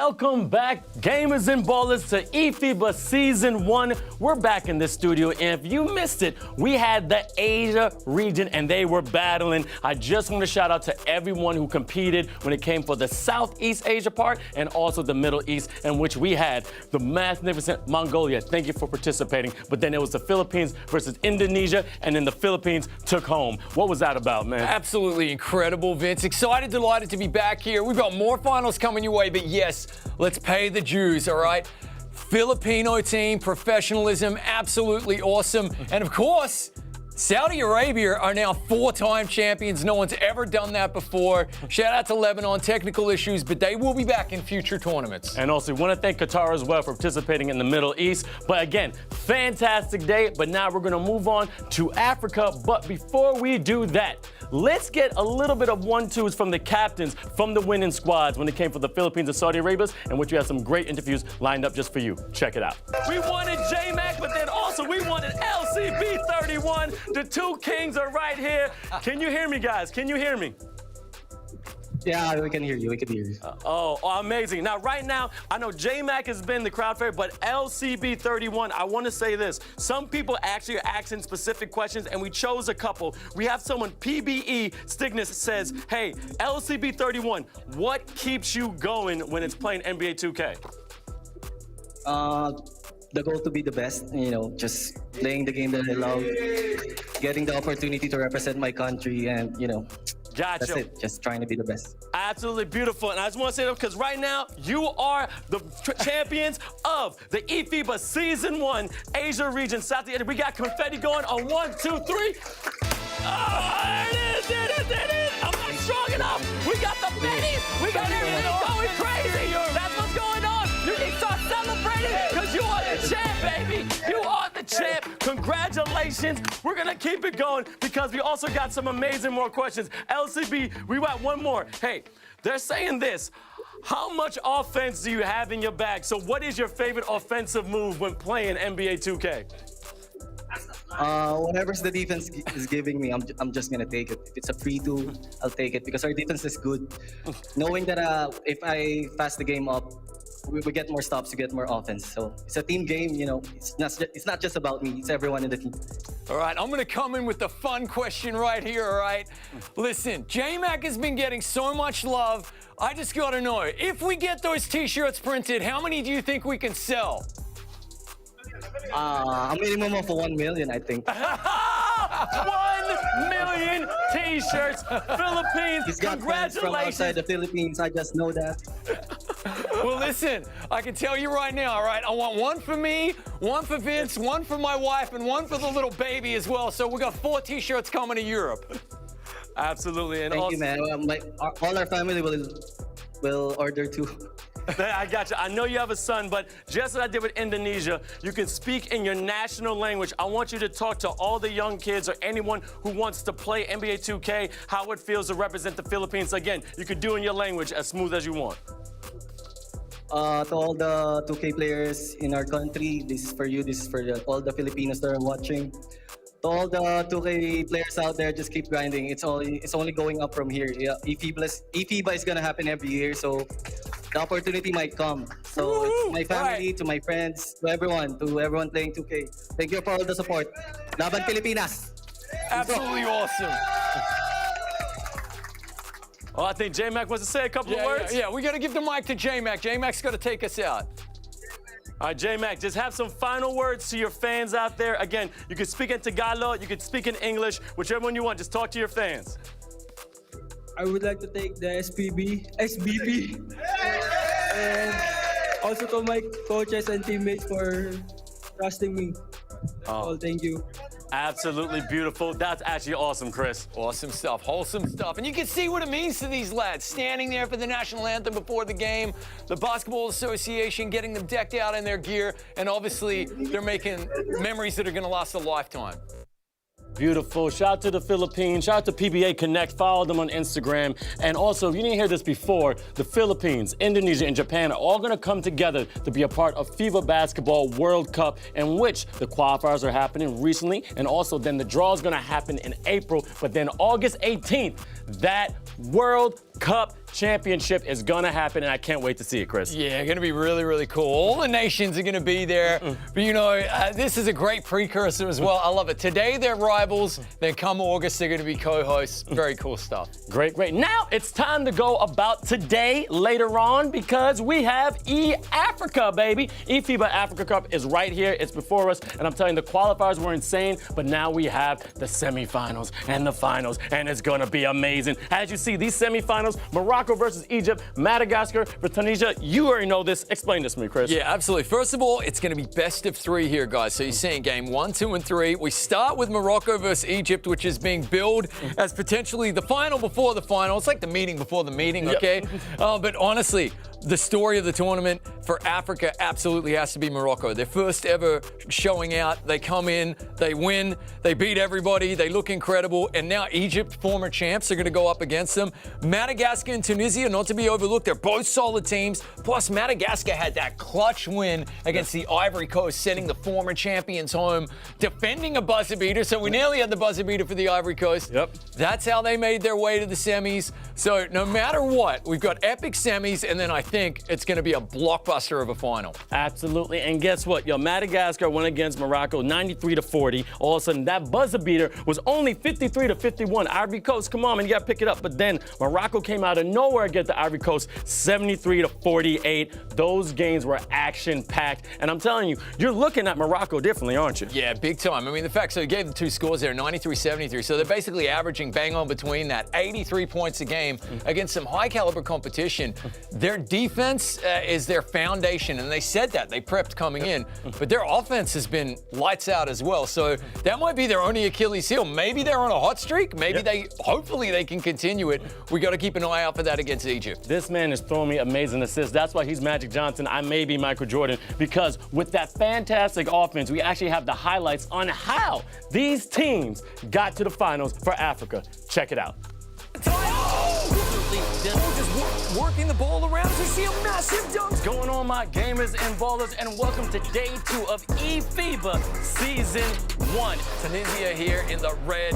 Welcome back, gamers and ballers, to eFIBA Season 1. We're back in the studio, and if you missed it, we had the Asia region, and they were battling. I just want to shout out to everyone who competed when it came for the Southeast Asia part and also the Middle East, in which we had the magnificent Mongolia. Thank you for participating. But then it was the Philippines versus Indonesia, and then the Philippines took home. What was that about, man? Absolutely incredible, Vince. Excited, delighted to be back here. We've got more finals coming your way, but yes, let's pay the dues, all right? Filipino team, professionalism, absolutely awesome. And of course, Saudi Arabia are now 4-time champions. No one's ever done that before. Shout out to Lebanon, technical issues, but they will be back in future tournaments. And also, we want to thank Qatar as well for participating in the Middle East. But again, fantastic day. But now we're going to move on to Africa. But before we do that, let's get a little bit of 1-2s from the captains from the winning squads when it came for the Philippines and Saudi Arabia, in which we have some great interviews lined up just for you. Check it out. We wanted J-Mac, but then also we wanted LCB31. The two kings are right here. Can you hear me, guys? Can you hear me? Yeah, we can hear you. We can hear you. Oh, amazing. Now, right now, I know J-Mac has been the crowd favorite, but LCB31, I want to say this. Some people actually are asking specific questions, and we chose a couple. We have someone, PBE Stigness, says, hey, LCB31, what keeps you going when it's playing NBA 2K? The goal to be the best, you know, just playing the game that I love, getting the opportunity to represent my country, and, you know, Gotcha. that's it. Just trying to be the best. Absolutely beautiful. And I just want to say that because right now, you are the champions of the eFIBA Season 1 Asia region, South Asia. We got confetti going on 1, 2, 3. Oh, there it is. I'm not strong enough. We got the Betty. We got everything going crazy. That's what's going on. You need to start celebrating because you are the champ, baby. You are the champ. Congratulations. We're going to keep it going because we also got some amazing more questions. LCB, we got one more. Hey, they're saying this. How much offense do you have in your bag? So what is your favorite offensive move when playing NBA 2K? Whatever's the defense is giving me, I'm just gonna take it. If it's a free two, I'll take it because our defense is good. Knowing that if I fast the game up, we get more stops, we get more offense. So it's a team game, you know. It's not just about me. It's everyone in the team. All right, I'm gonna come in with the fun question right here, all right? Listen, J-Mac has been getting so much love. I just gotta know, if we get those t-shirts printed, how many do you think we can sell? A minimum of 1 million, I think. 1 million t-shirts. Philippines, He's got fans from outside the Philippines. I just know that. Well, listen, I can tell you right now, all right? I want one for me, one for Vince, one for my wife, and one for the little baby as well. So we got 4 t-shirts coming to Europe. Absolutely. And Thank you, man. All our family will order too. I got you. I know you have a son, but just as I did with Indonesia, you can speak in your national language. I want you to talk to all the young kids or anyone who wants to play NBA 2K, how it feels to represent the Philippines. Again, you can do in your language as smooth as you want. To all the 2K players in our country, this is for you. This is for all the Filipinos that are watching. To all the 2K players out there, just keep grinding. It's only going up from here. Yeah, eFIBA is gonna happen every year, so the opportunity might come. So it's my family, to my friends, to everyone playing 2K. Thank you for all the support. Laban Pilipinas! Absolutely awesome. Oh, I think J-Mac wants to say a couple of words. Yeah, we got to give the mic to J-Mac. J-Mac's got to take us out. All right, J-Mac, just have some final words to your fans out there. Again, you can speak in Tagalog, you can speak in English, whichever one you want. Just talk to your fans. I would like to thank the SBB, and also to my coaches and teammates for trusting me. That's all. Thank you. Absolutely beautiful. That's actually awesome, Chris. Awesome stuff, wholesome stuff. And you can see what it means to these lads, standing there for the national anthem before the game, the Basketball Association getting them decked out in their gear, and obviously they're making memories that are gonna last a lifetime. Beautiful. Shout out to the Philippines. Shout out to PBA Connect. Follow them on Instagram. And also, if you didn't hear this before, the Philippines, Indonesia, and Japan are all going to come together to be a part of FIBA Basketball World Cup, in which the qualifiers are happening recently, and also then the draw is going to happen in April. But then August 18th, that World Cup championship is gonna happen, and I can't wait to see it, Chris. Yeah, going to be really, really cool. All the nations are going to be there. But, you know, this is a great precursor as well. I love it. Today, they're rivals. Then come August, they're going to be co-hosts. Very cool stuff. Great, great. Now it's time to go about today later on because we have Africa, baby. eFIBA Africa Cup is right here. It's before us. And I'm telling you, the qualifiers were insane. But now we have the semifinals and the finals. And it's going to be amazing. As you see, these semifinals, Morocco versus Egypt, Madagascar for Tunisia. You already know this. Explain this to me, Chris. Yeah, absolutely. First of all, it's going to be best of 3 here, guys. So you're seeing game 1, 2, and 3. We start with Morocco versus Egypt, which is being billed as potentially the final before the final. It's like the meeting before the meeting, okay? But honestly, the story of the tournament for Africa absolutely has to be Morocco. Their first ever showing out. They come in, they win, they beat everybody, they look incredible, and now Egypt, former champs, are going to go up against them. Madagascar and Tunisia, not to be overlooked, they're both solid teams. Plus, Madagascar had that clutch win against the Ivory Coast, sending the former champions home, defending a buzzer beater, so we nearly had the buzzer beater for the Ivory Coast. That's how they made their way to the semis. So no matter what, we've got epic semis, and then I think it's going to be a blockbuster of a final. Absolutely. And guess what? Yo, Madagascar went against Morocco 93-40. All of a sudden, that buzzer beater was only 53-51. Ivory Coast, come on, man, you got to pick it up. But then Morocco came out of nowhere against the Ivory Coast 73-48. Those games were action-packed. And I'm telling you, you're looking at Morocco differently, aren't you? Yeah, big time. I mean, the fact, so you gave the two scores there, 93-73. So they're basically averaging bang on between that, 83 points a game against some high-caliber competition. Their defense is their foundation, and they said that. They prepped coming in. But their offense has been lights out as well. So that might be their only Achilles heel. Maybe they're on a hot streak. Maybe hopefully they can continue it. We got to keep an eye out for that against Egypt. This man is throwing me amazing assists. That's why he's Magic Johnson. I may be Michael Jordan, because with that fantastic offense, we actually have the highlights on how these teams got to the finals for Africa. Check it out. Just working the ball around as we see a massive dunk. What's going on, my gamers and ballers, and welcome to day 2 of eFIBA Season 1. Tunisia here in the red,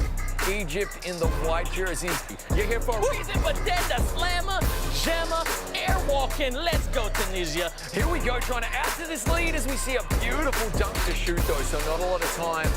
Egypt in the white jerseys. You're here for a reason, but then the slammer, jammer, airwalking. Let's go, Tunisia. Here we go, trying to add to this lead as we see a beautiful dunk to shoot, though, so not a lot of time.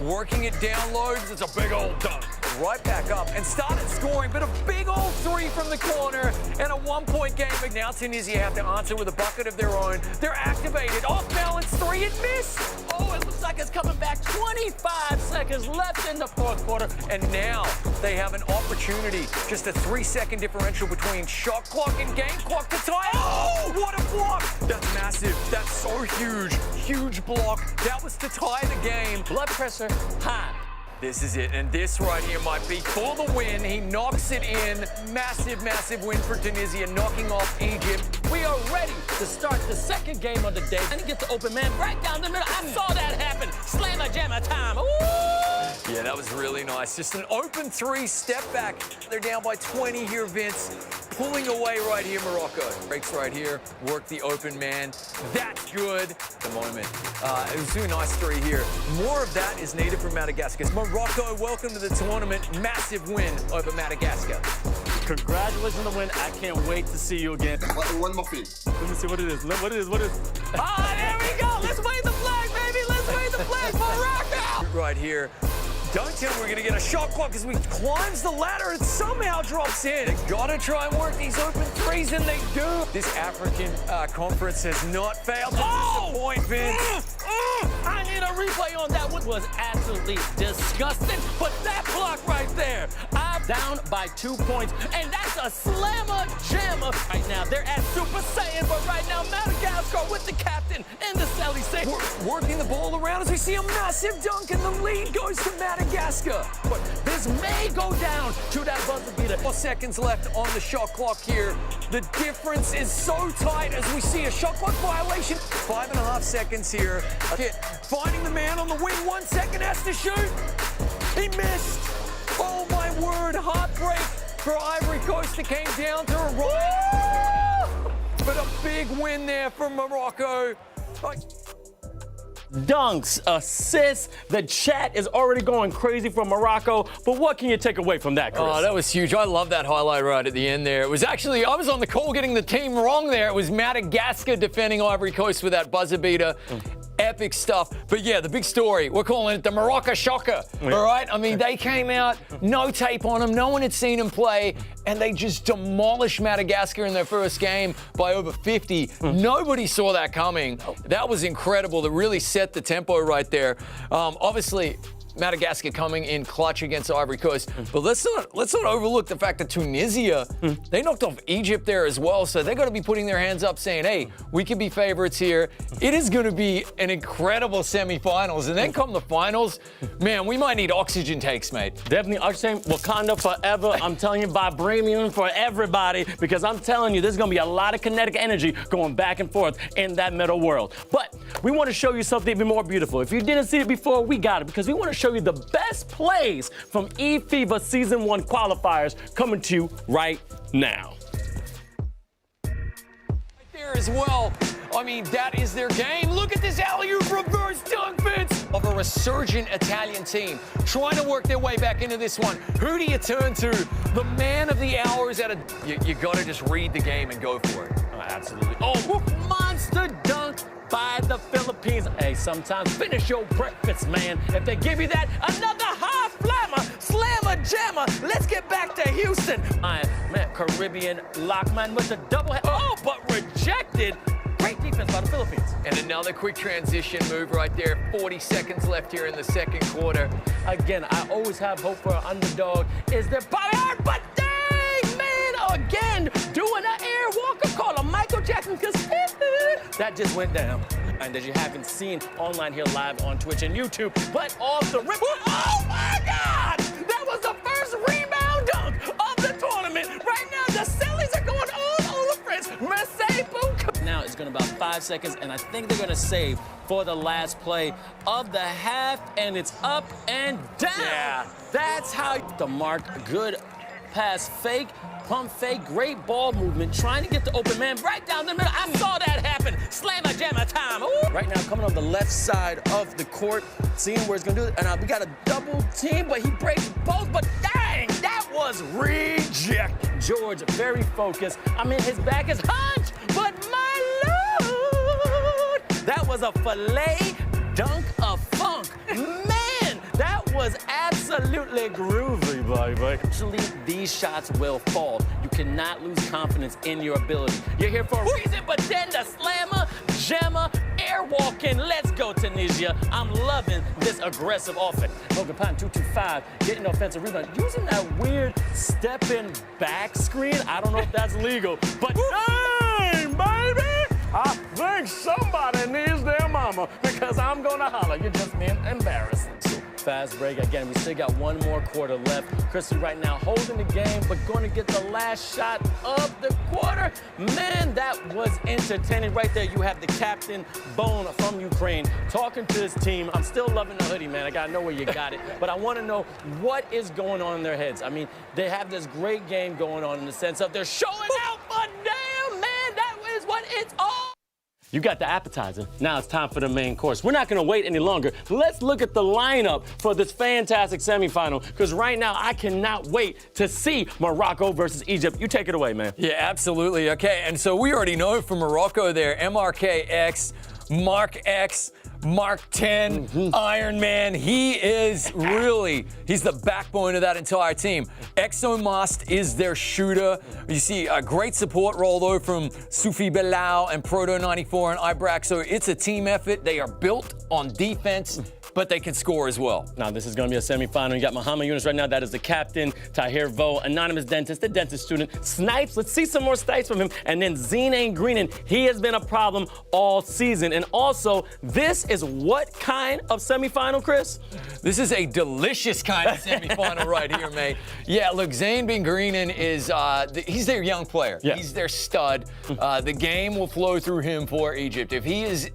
Working it down loads, it's a big old dunk. Right back up and started scoring, but a big old 3 from the corner and a 1-point game. But now Tunisia have to answer with a bucket of their own. They're activated, off balance 3 and missed. Oh, it looks like it's coming back. 25 seconds left in the fourth quarter. And now they have an opportunity. Just a 3-second differential between shot clock and game clock to tie. Oh, what a block! That's massive. That's so huge. Huge block. That was to tie the game. Blood pressure high. This is it, and this right here might be for the win. He knocks it in. Massive, massive win for Tunisia, knocking off Egypt. We are ready to start the second game of the day. And he gets the open man right down the middle. I saw that happen. Slammer jammer time. Ooh! Yeah, that was really nice. Just an open 3, step back. They're down by 20 here, Vince. Pulling away right here, Morocco. Breaks right here, work the open man. That's good. The moment. It was doing a nice 3 here. More of that is needed from Madagascar. Morocco, welcome to the tournament. Massive win over Madagascar. Congratulations on the win. I can't wait to see you again. One more thing. Let me see what it is. What it is. Ah, there we go. Let's wave the flag, baby. Let's wave the flag, Morocco. Right here. Don't tell me we're going to get a shot clock as we climbs the ladder and somehow drops in. They got to try and work these open 3s, and they do. This African conference has not failed to disappoint, Vince. I need a replay on that one. Was absolutely disgusting. But that block right there, I'm down by 2 points, and that's a slammer jammer. Right now, they're at Super Saiyan, but right now, Madagascar with the captain in the Sally State. Working the ball around as we see a massive dunk, and the lead goes to Madagascar. But this may go down to that buzzer beater. 4 seconds left on the shot clock here. The difference is so tight as we see a shot clock violation. 5.5 seconds here. Finding the man on the wing. 1 second has to shoot. He missed. Oh my word, heartbreak for Ivory Coast. It came down to a run. But a big win there for Morocco. dunks, assists. The chat is already going crazy for Morocco. But what can you take away from that, Chris? Oh, that was huge. I love that highlight right at the end there. It was actually, I was on the call getting the team wrong there. It was Madagascar defending Ivory Coast with that buzzer beater. Epic stuff. But yeah, the big story, we're calling it the Morocco Shocker. All right? I mean, they came out, no tape on them. No one had seen them play. And they just demolished Madagascar in their first game by over 50. Nobody saw that coming. That was incredible. That really set the tempo right there. Obviously, Madagascar coming in clutch against Ivory Coast. But let's not overlook the fact that Tunisia, they knocked off Egypt there as well. So they're going to be putting their hands up saying, hey, we can be favorites here. It is going to be an incredible semifinals. And then come the finals, man, we might need oxygen takes, mate. Definitely oxygen. Wakanda forever. I'm telling you, vibranium for everybody, because I'm telling you, there's going to be a lot of kinetic energy going back and forth in that middle world. But we want to show you something even more beautiful. If you didn't see it before, we got it, because we want to show you the best plays from eFIBA Season 1 qualifiers coming to you right now. Right there as well. I mean, that is their game. Look at this alley-oop reverse dunk, Vince, of a resurgent Italian team trying to work their way back into this one. Who do you turn to? The man of the hour is at a... You got to just read the game and go for it. Oh, absolutely. Oh, monster dunk by the Philippines. Hey, sometimes finish your breakfast, man. If they give you that, another high flammer, slammer, jammer. Let's get back to Houston. Man, Caribbean lockman with the double head. Oh, but rejected. Great defense by the Philippines. And another quick transition move right there. 40 seconds left here in the second quarter. Again, I always have hope for an underdog. Is there power? But dang, man, again, doing an air walker call a Michael Jackson, because that just went down. And that you haven't seen online here live on Twitch and YouTube, but off the rip. Oh my God! That was the first rebound dunk of the tournament. Right now, the Sillies are going all over France. Mercedes Book. Now it's going to about 5 seconds, and I think they're going to save for the last play of the half, and it's up and down. Yeah. That's how the mark. Good pass, fake, pump fake, great ball movement, trying to get the open man right down the middle. I saw that happen. Slammer jammer time. Ooh. Right now, coming on the left side of the court, seeing where he's gonna do it. And we got a double team, but he breaks both. But dang, that was reject. George, very focused. I mean, his back is hunched, but my Lord, that was a filet dunk of funk. Man, that was absolutely groovy, baby. Actually, these shots will fall. You cannot lose confidence in your ability. You're here for a reason, but then the slammer, jammer, air walking. Let's go, Tunisia. I'm loving this aggressive offense. Logan Pine, 225, getting offensive rebound. Using that weird step-in back screen. I don't know if that's legal, but dang, baby! I think somebody needs their mama, because I'm gonna holler. You're just being embarrassing. Fast break again. We still got one more quarter left. Chrissy right now holding the game, but going to get the last shot of the quarter. Man, that was entertaining. Right there, you have the captain, Bone from Ukraine, talking to his team. I'm still loving the hoodie, man. I got to know where you got it. But I want to know what is going on in their heads. I mean, they have this great game going on in the sense of they're showing out, but damn, man, that is what it's all. You got the appetizer. Now it's time for the main course. We're not going to wait any longer. Let's look at the lineup for this fantastic semifinal, because right now I cannot wait to see Morocco versus Egypt. You take it away, man. Yeah, absolutely. Okay, and so we already know from Morocco there, MRKX, Mark X, Mark 10, Iron Man. He is really, he's the backbone of that entire team. Exomust is their shooter. You see a great support role, though, from Sufi Bilal and Proto 94 and Ibrak. So it's a team effort. They are built on defense, but they can score as well. Now, this is going to be a semifinal. You got Muhammad Yunus right now. That is the captain. Tahir Vo, anonymous dentist, the dentist student. Snipes, let's see some more snipes from him. And then Zine Greenan. He has been a problem all season. And also, this is what kind of semifinal, Chris? This is a delicious kind of semifinal right here, mate. Yeah, look, Zane Ben Greenan is, he's their young player. Yeah. He's their stud. The game will flow through him for Egypt. If he's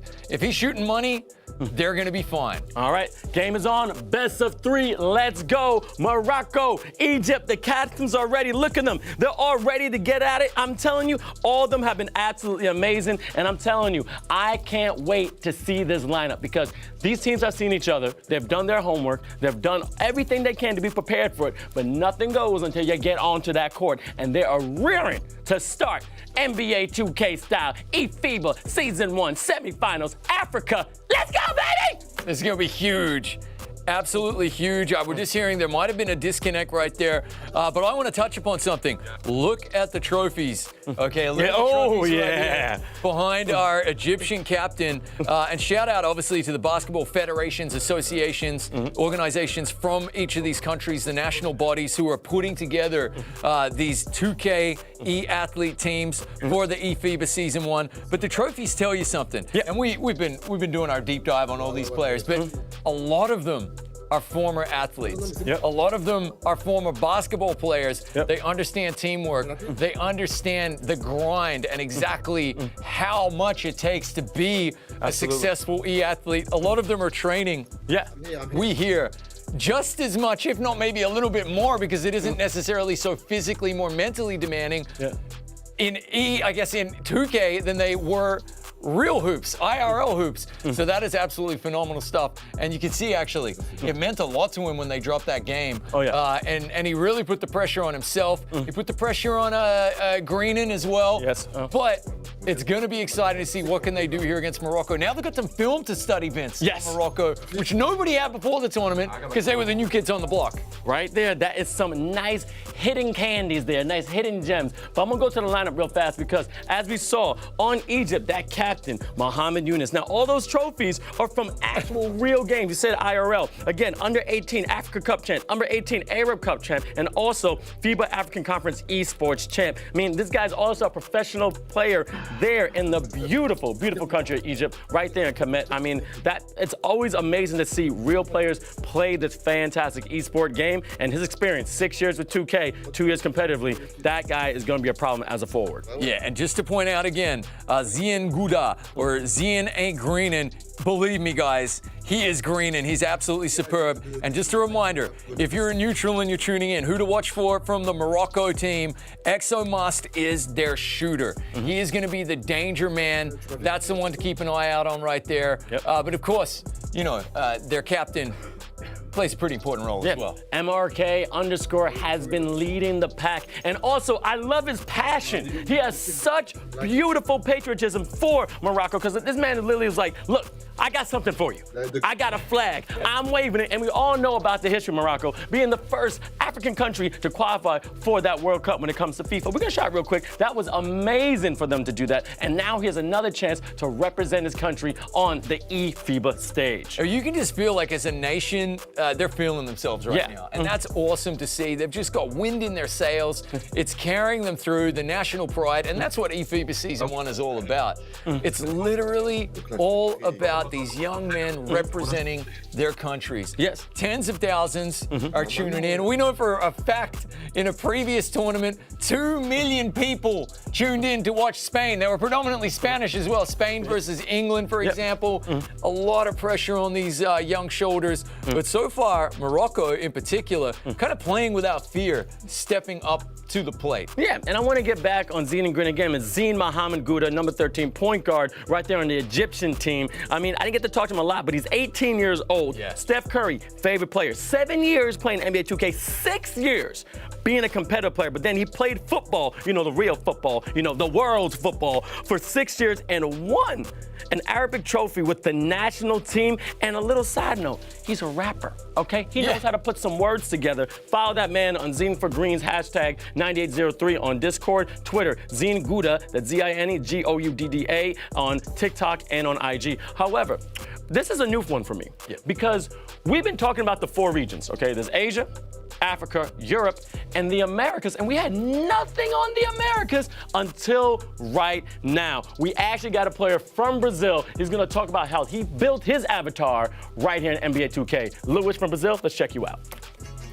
shooting money, they're going to be fine. All right, game is on. Best of 3. Let's go. Morocco, Egypt, the captains are ready. Look at them. They're all ready to get at it. I'm telling you, all of them have been absolutely amazing. And I'm telling you, I can't wait to see this lineup because these teams have seen each other. They've done their homework. They've done everything they can to be prepared for it. But nothing goes until you get onto that court. And they are rearing to start NBA 2K style eFIBA Season 1 Semifinals Africa. Let's go, baby! This is going to be huge. Absolutely huge. We're just hearing there might have been a disconnect right there. But I want to touch upon something. Look at the trophies. Okay, look at the trophies right here behind our Egyptian captain. And shout out, obviously, to the basketball federations, associations, organizations from each of these countries, the national bodies who are putting together these 2K e-athlete teams for the eFIBA Season 1. But the trophies tell you something. Yeah. And we've been doing our deep dive on all these players, but a lot of them are former athletes. Yep. A lot of them are former basketball players. Yep. They understand teamwork. They understand the grind and exactly how much it takes to be a successful e-athlete. A lot of them are training. Yeah. We hear just as much, if not maybe a little bit more, because it isn't necessarily so physically more mentally demanding in in 2K than they were real hoops, IRL hoops. So that is absolutely phenomenal stuff. And you can see, actually, it meant a lot to him when they dropped that game. Oh, yeah. And he really put the pressure on himself. He put the pressure on Greenan as well. Yes. But it's going to be exciting to see what can they do here against Morocco. Now they've got some film to study, Vince. Yes. Morocco, which nobody had before the tournament because they were the new kids on the block. Right there, that is some nice hidden candies there, nice hidden gems. But I'm gonna go to the lineup real fast because as we saw on Egypt, that captain, Mohamed Yunus. Now, all those trophies are from actual real games. You said IRL. Again, under 18 Africa Cup champ, under 18 Arab Cup champ, and also FIBA African Conference esports champ. I mean, this guy's also a professional player there in the beautiful, beautiful country of Egypt, right there in Kemet. I mean, it's always amazing to see real players play this fantastic esport game, and his experience, 6 years with 2K, 2 years competitively, that guy is going to be a problem as a forward. Yeah, and just to point out again, Zien Gouda, or Zien ain't greenin'. Believe me, guys, he is green and he's absolutely superb. And just a reminder, if you're a neutral and you're tuning in, who to watch for from the Morocco team, Exo Must is their shooter. He is going to be the danger man. That's the one to keep an eye out on right there. Yep. But of course, you know, their captain plays a pretty important role as well. MRK_ has been leading the pack. And also, I love his passion. He has such beautiful patriotism for Morocco because this man literally was like, look, I got something for you. I got a flag. I'm waving it. And we all know about the history of Morocco being the first African country to qualify for that World Cup when it comes to FIFA. We're going to shout real quick. That was amazing for them to do that. And now he has another chance to represent his country on the eFIBA stage. Or you can just feel like as a nation, they're feeling themselves right now. And that's awesome to see. They've just got wind in their sails. It's carrying them through the national pride. And that's what eFIBA Season 1 is all about. It's literally all about these young men representing their countries. Yes. Tens of thousands are tuning in. We know for a fact in a previous tournament, 2 million people tuned in to watch Spain. They were predominantly Spanish as well. Spain versus England, for example. A lot of pressure on these young shoulders. But so far, Morocco in particular, kind of playing without fear, stepping up to the plate. Yeah, and I want to get back on Zien and Green again. It's Zien Mohamed Gouda, number 13 point guard, right there on the Egyptian team. I mean, I didn't get to talk to him a lot, but he's 18 years old. Yeah. Steph Curry, favorite player. 7 years playing NBA 2K, 6 years being a competitive player. But then he played football, you know, the real football, you know, the world's football for 6 years and won an Arabic trophy with the national team. And a little side note, he's a rapper, okay? He knows how to put some words together. Follow that man on Zien for Green's hashtag 9803 on Discord, Twitter, Zien Gouda, that's ZINEGOUDDA on TikTok and on IG. However, this is a new one for me because we've been talking about the 4 regions, okay? There's Asia, Africa, Europe, and the Americas, and we had nothing on the Americas until right now. We actually got a player from Brazil. He's gonna talk about how he built his avatar right here in NBA 2K. Luis from Brazil, let's check you out.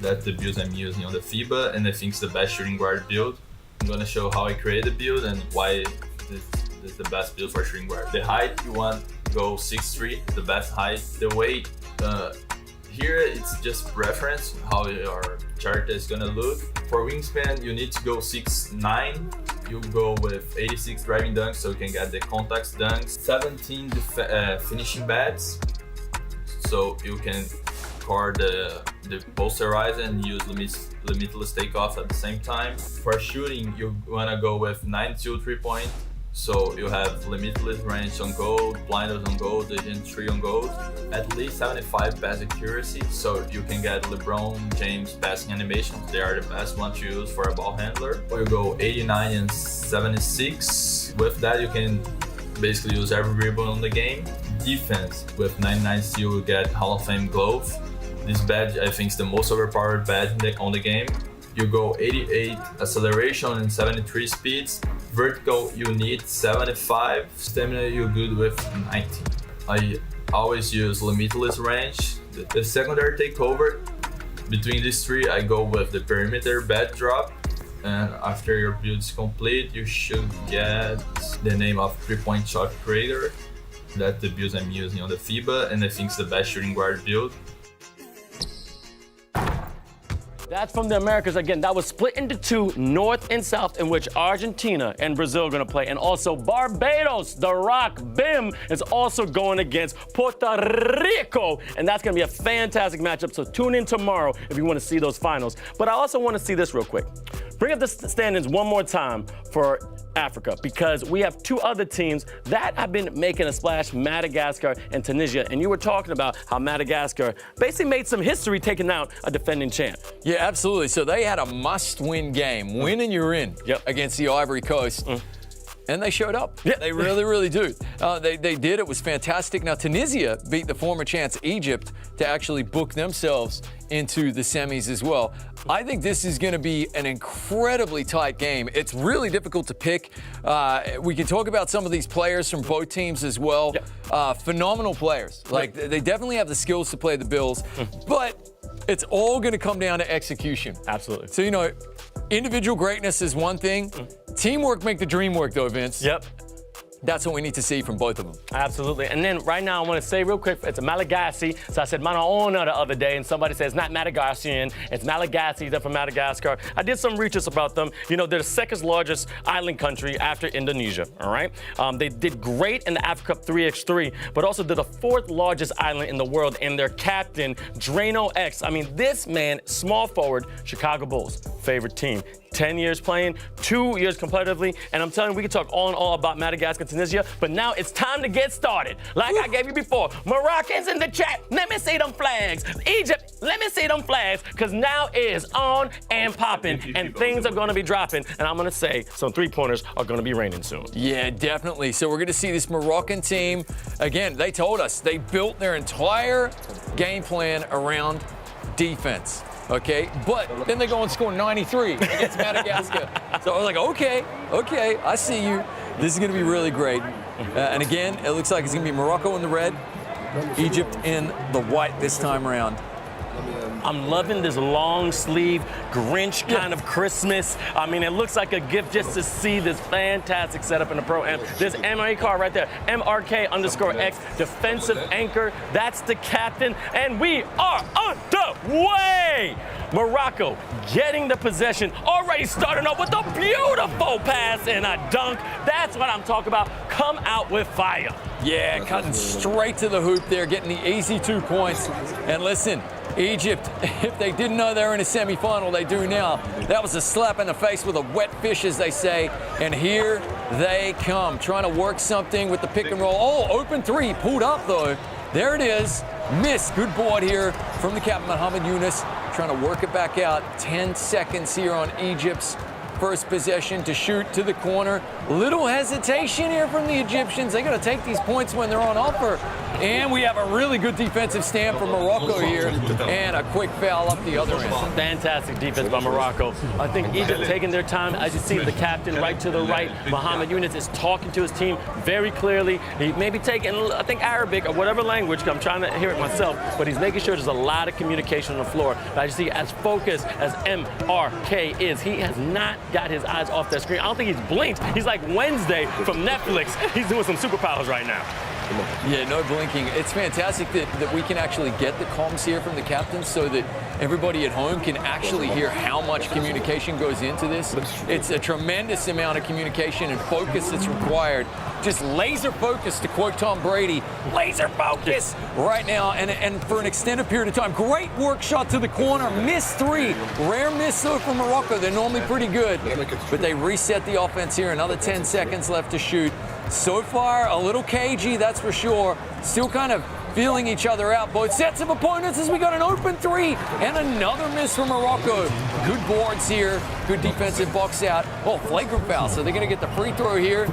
That's the build I'm using on the FIBA, and I think it's the best shooting guard build. I'm gonna show how I created the build and why this is the best build for shooting guard. The height, you want go 6'3", the best height. The weight, here it's just preference, how your chart is gonna look. For wingspan, you need to go 6'9". You go with 86 driving dunks, so you can get the contacts dunks. 17 finishing bats, so you can score the posterize and use limitless takeoff at the same time. For shooting, you wanna go with 92 3-point. So you have limitless range on gold, blinders on gold, agent 3 on gold, at least 75 pass accuracy, so you can get LeBron James passing animations. They are the best one to use for a ball handler. Or you go 89 and 76. With that, you can basically use every rebound on the game. Defense, with 99 steal, you get Hall of Fame glove. This badge, I think, is the most overpowered badge on the game. You go 88 acceleration and 73 speeds. Vertical, you need 75. Stamina, you're good with 90. I always use limitless range. The secondary takeover, between these three, I go with the perimeter bad drop. And after your build is complete, you should get the name of 3-point shot creator. That's the build I'm using on the FIBA, and I think it's the best shooting guard build. That's from the Americas. Again, that was split into two, North and South, in which Argentina and Brazil are going to play. And also Barbados, the Rock, BIM, is also going against Puerto Rico. And that's going to be a fantastic matchup. So tune in tomorrow if you want to see those finals. But I also want to see this real quick. Bring up the standings one more time for Africa, because we have two other teams that have been making a splash, Madagascar and Tunisia. And you were talking about how Madagascar basically made some history taking out a defending champ. Yeah, absolutely. So they had a must-win game. Win and you're in against the Ivory Coast. And they showed up. Yeah. They really, really do. They did. It was fantastic. Now, Tunisia beat the former champs Egypt to actually book themselves into the semis as well. I think this is going to be an incredibly tight game. It's really difficult to pick. We can talk about some of these players from both teams as well. Phenomenal players. Like, they definitely have the skills to play the Bills. But it's all going to come down to execution. Absolutely. So, you know, individual greatness is one thing. Teamwork make the dream work, though, Vince. Yep. That's what we need to see from both of them. Absolutely. And then right now I want to say real quick, it's a Malagasy. So I said Manaona the other day, and somebody says not Madagascan, it's Malagasy. They're from Madagascar. I did some research about them. You know, they're the second largest island country after Indonesia, all right? They did great in the Africa Cup 3x3, but also they're the fourth largest island in the world, and their captain, Drano X. I mean, this man, small forward, Chicago Bulls, favorite team. 10 years playing, 2 years competitively, and I'm telling you, we can talk all and all about Madagascar and Tunisia, but now it's time to get started. Like I gave you before, Moroccans in the chat, let me see them flags. Egypt, let me see them flags, because now is on and popping, and things are going to be dropping, and I'm going to say some three-pointers are going to be raining soon. Yeah, definitely. So we're going to see this Moroccan team. Again, they told us they built their entire game plan around defense. Okay, but then they go and score 93 against Madagascar. So I was like, okay, I see you. This is going to be really great. And again, it looks like it's going to be Morocco in the red, Egypt in the white this time around. I'm loving this long sleeve Grinch kind of Christmas. I mean, it looks like a gift just to see this fantastic setup in the Pro Am. This MRK card right there, MRK_X, defensive anchor. That's the captain, and we are underway. Morocco getting the possession, already starting off with a beautiful pass and a dunk. That's what I'm talking about. Come out with fire. Yeah, cutting straight to the hoop there, getting the easy 2 points. And listen, Egypt, if they didn't know they were in a semifinal, they do now. That was a slap in the face with a wet fish, as they say. And here they come, trying to work something with the pick and roll. Oh, open three, pulled up though. There it is. Miss. Good board here from the captain, Mohamed Yunus, trying to work it back out. 10 seconds here on Egypt's first possession to shoot to the corner. Little hesitation here from the Egyptians. They got to take these points when they're on offer. And we have a really good defensive stand from Morocco here, and a quick foul up the other end. Fantastic defense by Morocco. I think Egypt taking their time. As you see, the captain right to the right, Mohamed Yunus, is talking to his team very clearly. He may be taking, I think, Arabic or whatever language, because I'm trying to hear it myself, but he's making sure there's a lot of communication on the floor. But as you see, as focused as MRK is, he has not got his eyes off that screen. I don't think he's blinked. He's like Wednesday from Netflix. He's doing some superpowers right now. Yeah, no blinking. It's fantastic that we can actually get the comms here from the captains so that everybody at home can actually hear how much communication goes into this. It's a tremendous amount of communication and focus that's required. Just laser focus, to quote Tom Brady. Laser focus right now and for an extended period of time. Great work shot to the corner. Missed three. Rare miss though from Morocco. They're normally pretty good. But they reset the offense here. Another 10 seconds left to shoot. So far, a little cagey, that's for sure. Still kind of feeling each other out, both sets of opponents, as we got an open three and another miss from Morocco. Good boards here, good defensive box out. Oh, flagrant foul, so they're gonna get the free throw here.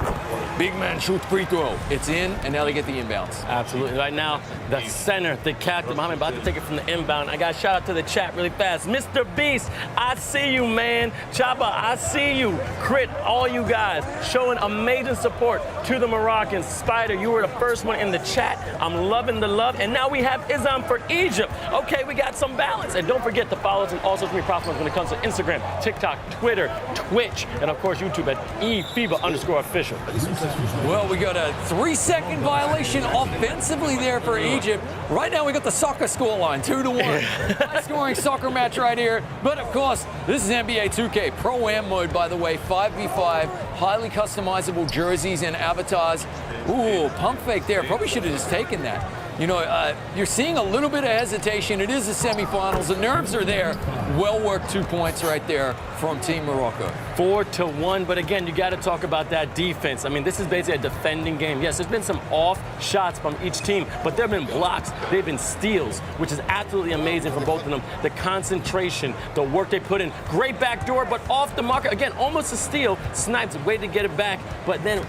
Big man shoots free throw. It's in, and now they get the inbounds. Absolutely. Right now, the center, the captain, Mohamed, about to take it from the inbound. I got to shout out to the chat really fast. Mr. Beast, I see you, man. Chaba, I see you. Crit, all you guys, showing amazing support to the Moroccans. Spider, you were the first one in the chat. I'm loving the love. And now we have Izam for Egypt. Okay, we got some balance. And don't forget to follow us on all social media platforms when it comes to Instagram, TikTok, Twitter, Twitch, and of course YouTube at eFIBA_official. Well, we got a 3-second violation offensively there for Egypt. Right now, we got the soccer scoreline, 2-1. High-scoring soccer match right here. But of course, this is NBA2K Pro Am mode, by the way, 5v5, highly customizable jerseys and avatars. Ooh, pump fake there. Probably should have just taken that. You know, you're seeing a little bit of hesitation. It is the semifinals. The nerves are there. Well-worked 2 points right there from Team Morocco. 4-1, but again, you got to talk about that defense. I mean, this is basically a defending game. Yes, there's been some off shots from each team, but there have been blocks, there have been steals, which is absolutely amazing from both of them. The concentration, the work they put in. Great backdoor, but off the marker. Again, almost a steal. Snipes, way to get it back, but then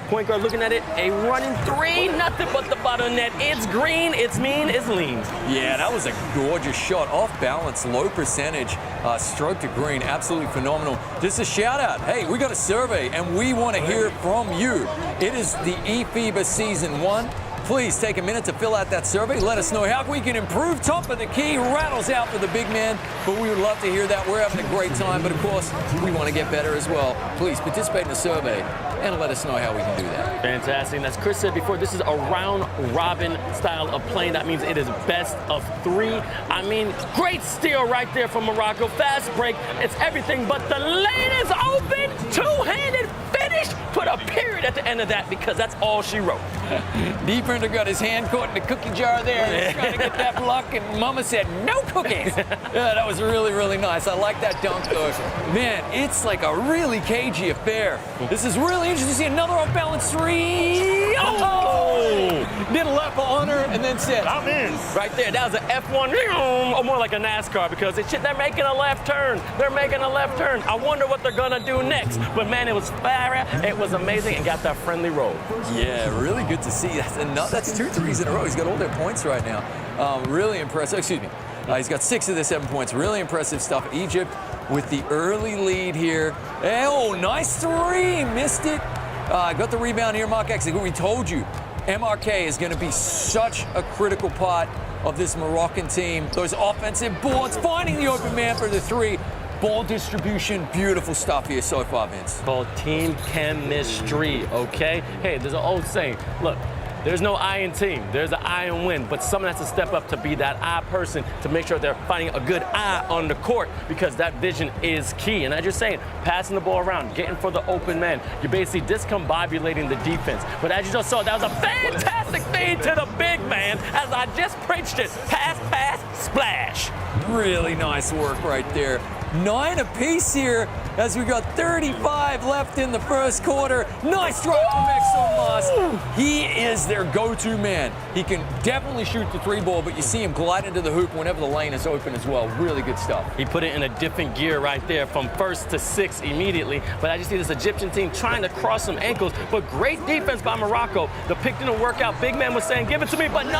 point guard looking at it, a running three, nothing but the bottom net. It's green, it's mean, it's lean. Yeah, that was a gorgeous shot. Off balance, low percentage, stroke to green, absolutely phenomenal. Just a shout out. Hey, we got a survey and we want to hear from you. It is the eFIBA Season 1. Please take a minute to fill out that survey. Let us know how we can improve. Top of the key, rattles out for the big man, but we would love to hear that. We're having a great time, but of course, we want to get better as well. Please participate in the survey and let us know how we can do that. Fantastic. And as Chris said before, this is a round-robin style of playing. That means it is best of 3. I mean, great steal right there from Morocco. Fast break. It's everything but the lane is open. Two-handed finish. Put a period at the end of that because that's all she wrote. Defender got his hand caught in the cookie jar there. He's trying to get that block, and Mama said, no cookies. Yeah, that was really, really nice. I like that dunk, though. Man, it's like a really cagey affair. This is really interesting to see another off-balance three. Oh! Did a lap on her and then said, I'm in. Right there, that was an F1, or more like a NASCAR, because they're making a left turn. They're making a left turn. I wonder what they're gonna do next. But man, it was fire. It was amazing, and got that friendly roll. Yeah, really good to see. That's 2 threes in a row. He's got all their points right now. Really impressive. Excuse me. He's got 6 of the 7 points. Really impressive stuff. Egypt with the early lead here. Oh, nice three. Missed it. Got the rebound here, Mark X. We told you, MRK is going to be such a critical part of this Moroccan team. Those offensive boards, finding the open man for the 3. Ball distribution, beautiful stuff here so far, Vince. Called team chemistry, okay? Hey, there's an old saying. Look, there's no I in team. There's an I in win. But someone has to step up to be that I person to make sure they're finding a good eye on the court because that vision is key. And as you're saying, passing the ball around, getting for the open man, you're basically discombobulating the defense. But as you just saw, that was a fantastic feed to the big man as I just preached it. Pass, splash. Really nice work right there. 9 apiece here as we got 35 left in the first quarter. Nice drive from Exomas. He is their go-to man. He can definitely shoot the 3 ball, but you see him glide into the hoop whenever the lane is open as well. Really good stuff. He put it in a different gear right there from 1st to 6th immediately. But I just see this Egyptian team trying to cross some ankles, but great defense by Morocco. The pick didn't work out. Big man was saying, give it to me, but no.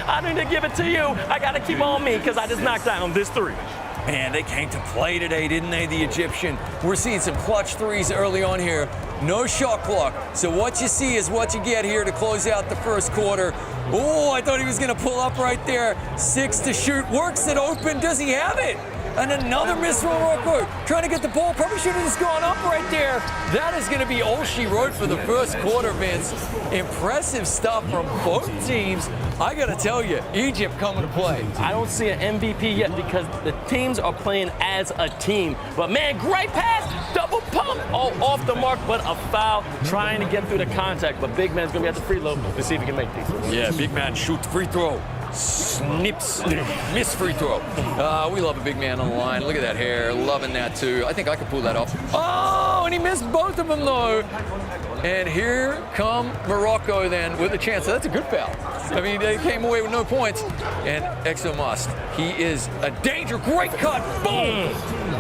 I need to give it to you. I got to keep on me because I just knocked down this 3. Man, they came to play today, didn't they, the Egyptian? We're seeing some clutch threes early on here. No shot clock. So what you see is what you get here to close out the first quarter. Oh, I thought he was going to pull up right there. 6 to shoot. Works it open. Does he have it? And another miss from Morocco. Trying to get the ball. Probably should have just gone up right there. That is going to be all she wrote for the first quarter, Vince. Impressive stuff from both teams. I got to tell you, Egypt coming to play. I don't see an MVP yet because the teams are playing as a team. But man, great pass, double pump, all off the mark, but a foul trying to get through the contact. But big man's gonna be at the free throw to see if he can make these. Yeah, big man shoot free throw. Snips, miss free throw. We love a big man on the line. Look at that hair, loving that too. I think I could pull that off. Oh, and he missed both of them though. And here come Morocco then with a chance. So that's a good foul. I mean, they came away with no points. And Exo Must, he is a danger. Great cut. Boom.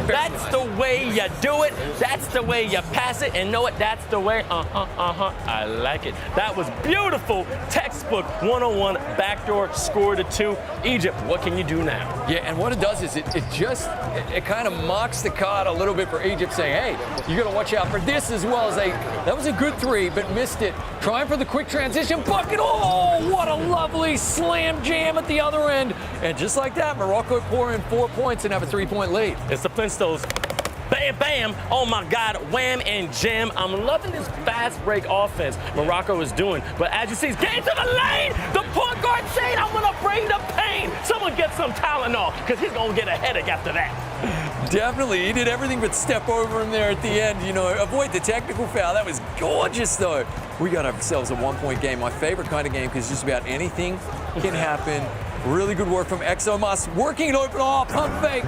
That's the way you do it. That's the way you pass it. And know what? That's the way. I like it. That was beautiful. Textbook 101 backdoor score to 2. Egypt, what can you do now? Yeah, and what it does is it kind of mocks the card a little bit for Egypt, saying, hey, you got to watch out for this as well as that was a good three, but missed it. Trying for the quick transition bucket. Oh, what a lovely slam jam at the other end. And just like that, Morocco pour in 4 points and have a 3-point lead. It's the Flintstones. Bam, bam. Oh my God, wham and jam. I'm loving this fast break offense Morocco is doing. But as you see, he's getting to the lane. The point guard saying, I'm gonna bring the pain. Someone get some Tylenol, because he's gonna get a headache after that. Definitely, he did everything but step over him there at the end. You know, avoid the technical foul. That was gorgeous though. We got ourselves a 1-point game. My favorite kind of game, because just about anything can happen. Really good work from Exo Mas. Working it open. Oh, pump fake.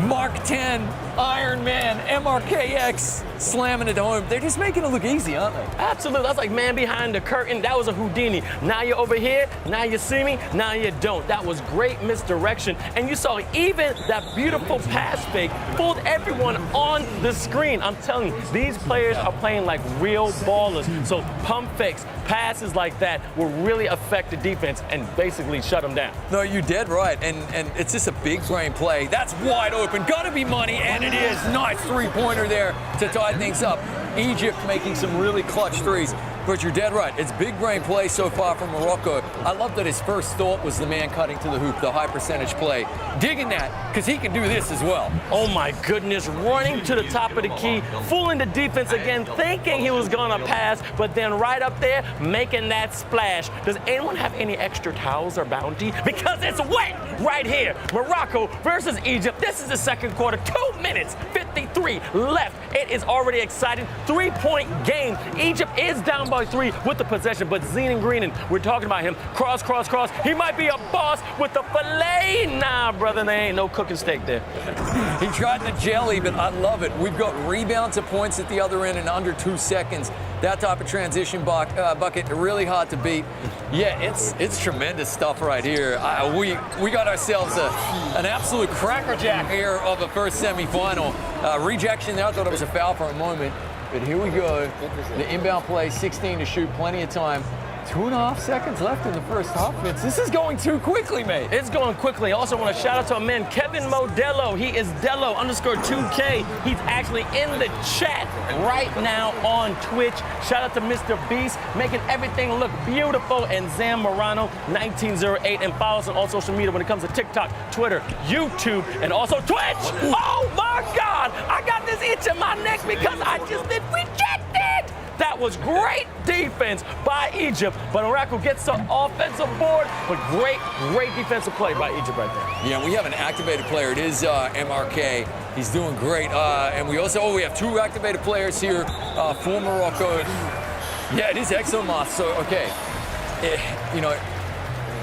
Mark 10, Iron Man, MRKX, slamming it home. They're just making it look easy, aren't they? Absolutely. That's like man behind the curtain. That was a Houdini. Now you're over here. Now you see me. Now you don't. That was great misdirection. And you saw even that beautiful pass fake fooled everyone on the screen. I'm telling you, these players are playing like real ballers. So pump fakes, passes like that will really affect the defense and basically shut them down. No, you're dead right. And it's just a big brain play. That's wide open. Gotta be money, and it is. Nice three-pointer there to tie things up. Egypt making some really clutch threes. But you're dead right. It's big brain play so far from Morocco. I love that his first thought was the man cutting to the hoop, the high percentage play. Digging that, because he can do this as well. Oh my goodness, running to the top of the key, fooling the defense again, thinking he was gonna pass, but then right up there, making that splash. Does anyone have any extra towels or bounty? Because it's wet right here. Morocco versus Egypt. This is the second quarter, 2 minutes, 53 left. It is already exciting. 3-point game. Egypt is down by 3 with the possession, but Zenon Greenan, we're talking about him. Cross, cross, cross. He might be a boss with the fillet. Nah, brother, there ain't no cooking steak there. He tried the jelly, but I love it. We've got rebounds to points at the other end in under 2 seconds. That type of transition bucket, really hard to beat. Yeah, it's tremendous stuff right here. We got ourselves an absolute crackerjack here of the first semifinal. Rejection there, I thought it was a foul for a moment. But here we go. The inbound play, 16 to shoot, plenty of time. 2.5 seconds left in the first half. This is going too quickly, mate. It's going quickly. I also want to shout out to a man, Kevin Modelo. He is Dello_2K. He's actually in the chat right now on Twitch. Shout out to Mr. Beast, making everything look beautiful. And Zam Morano, 1908. And follow us on all social media when it comes to TikTok, Twitter, YouTube, and also Twitch. Oh my God! I got this itch in my neck because I just did rejected. That was great defense by Egypt, but Morocco gets the offensive board, but great defensive play by Egypt right there. Yeah, we have an activated player. It is MRK. He's doing great. And we also, we have 2 activated players here for Morocco. Yeah, it is Exomoth, so okay.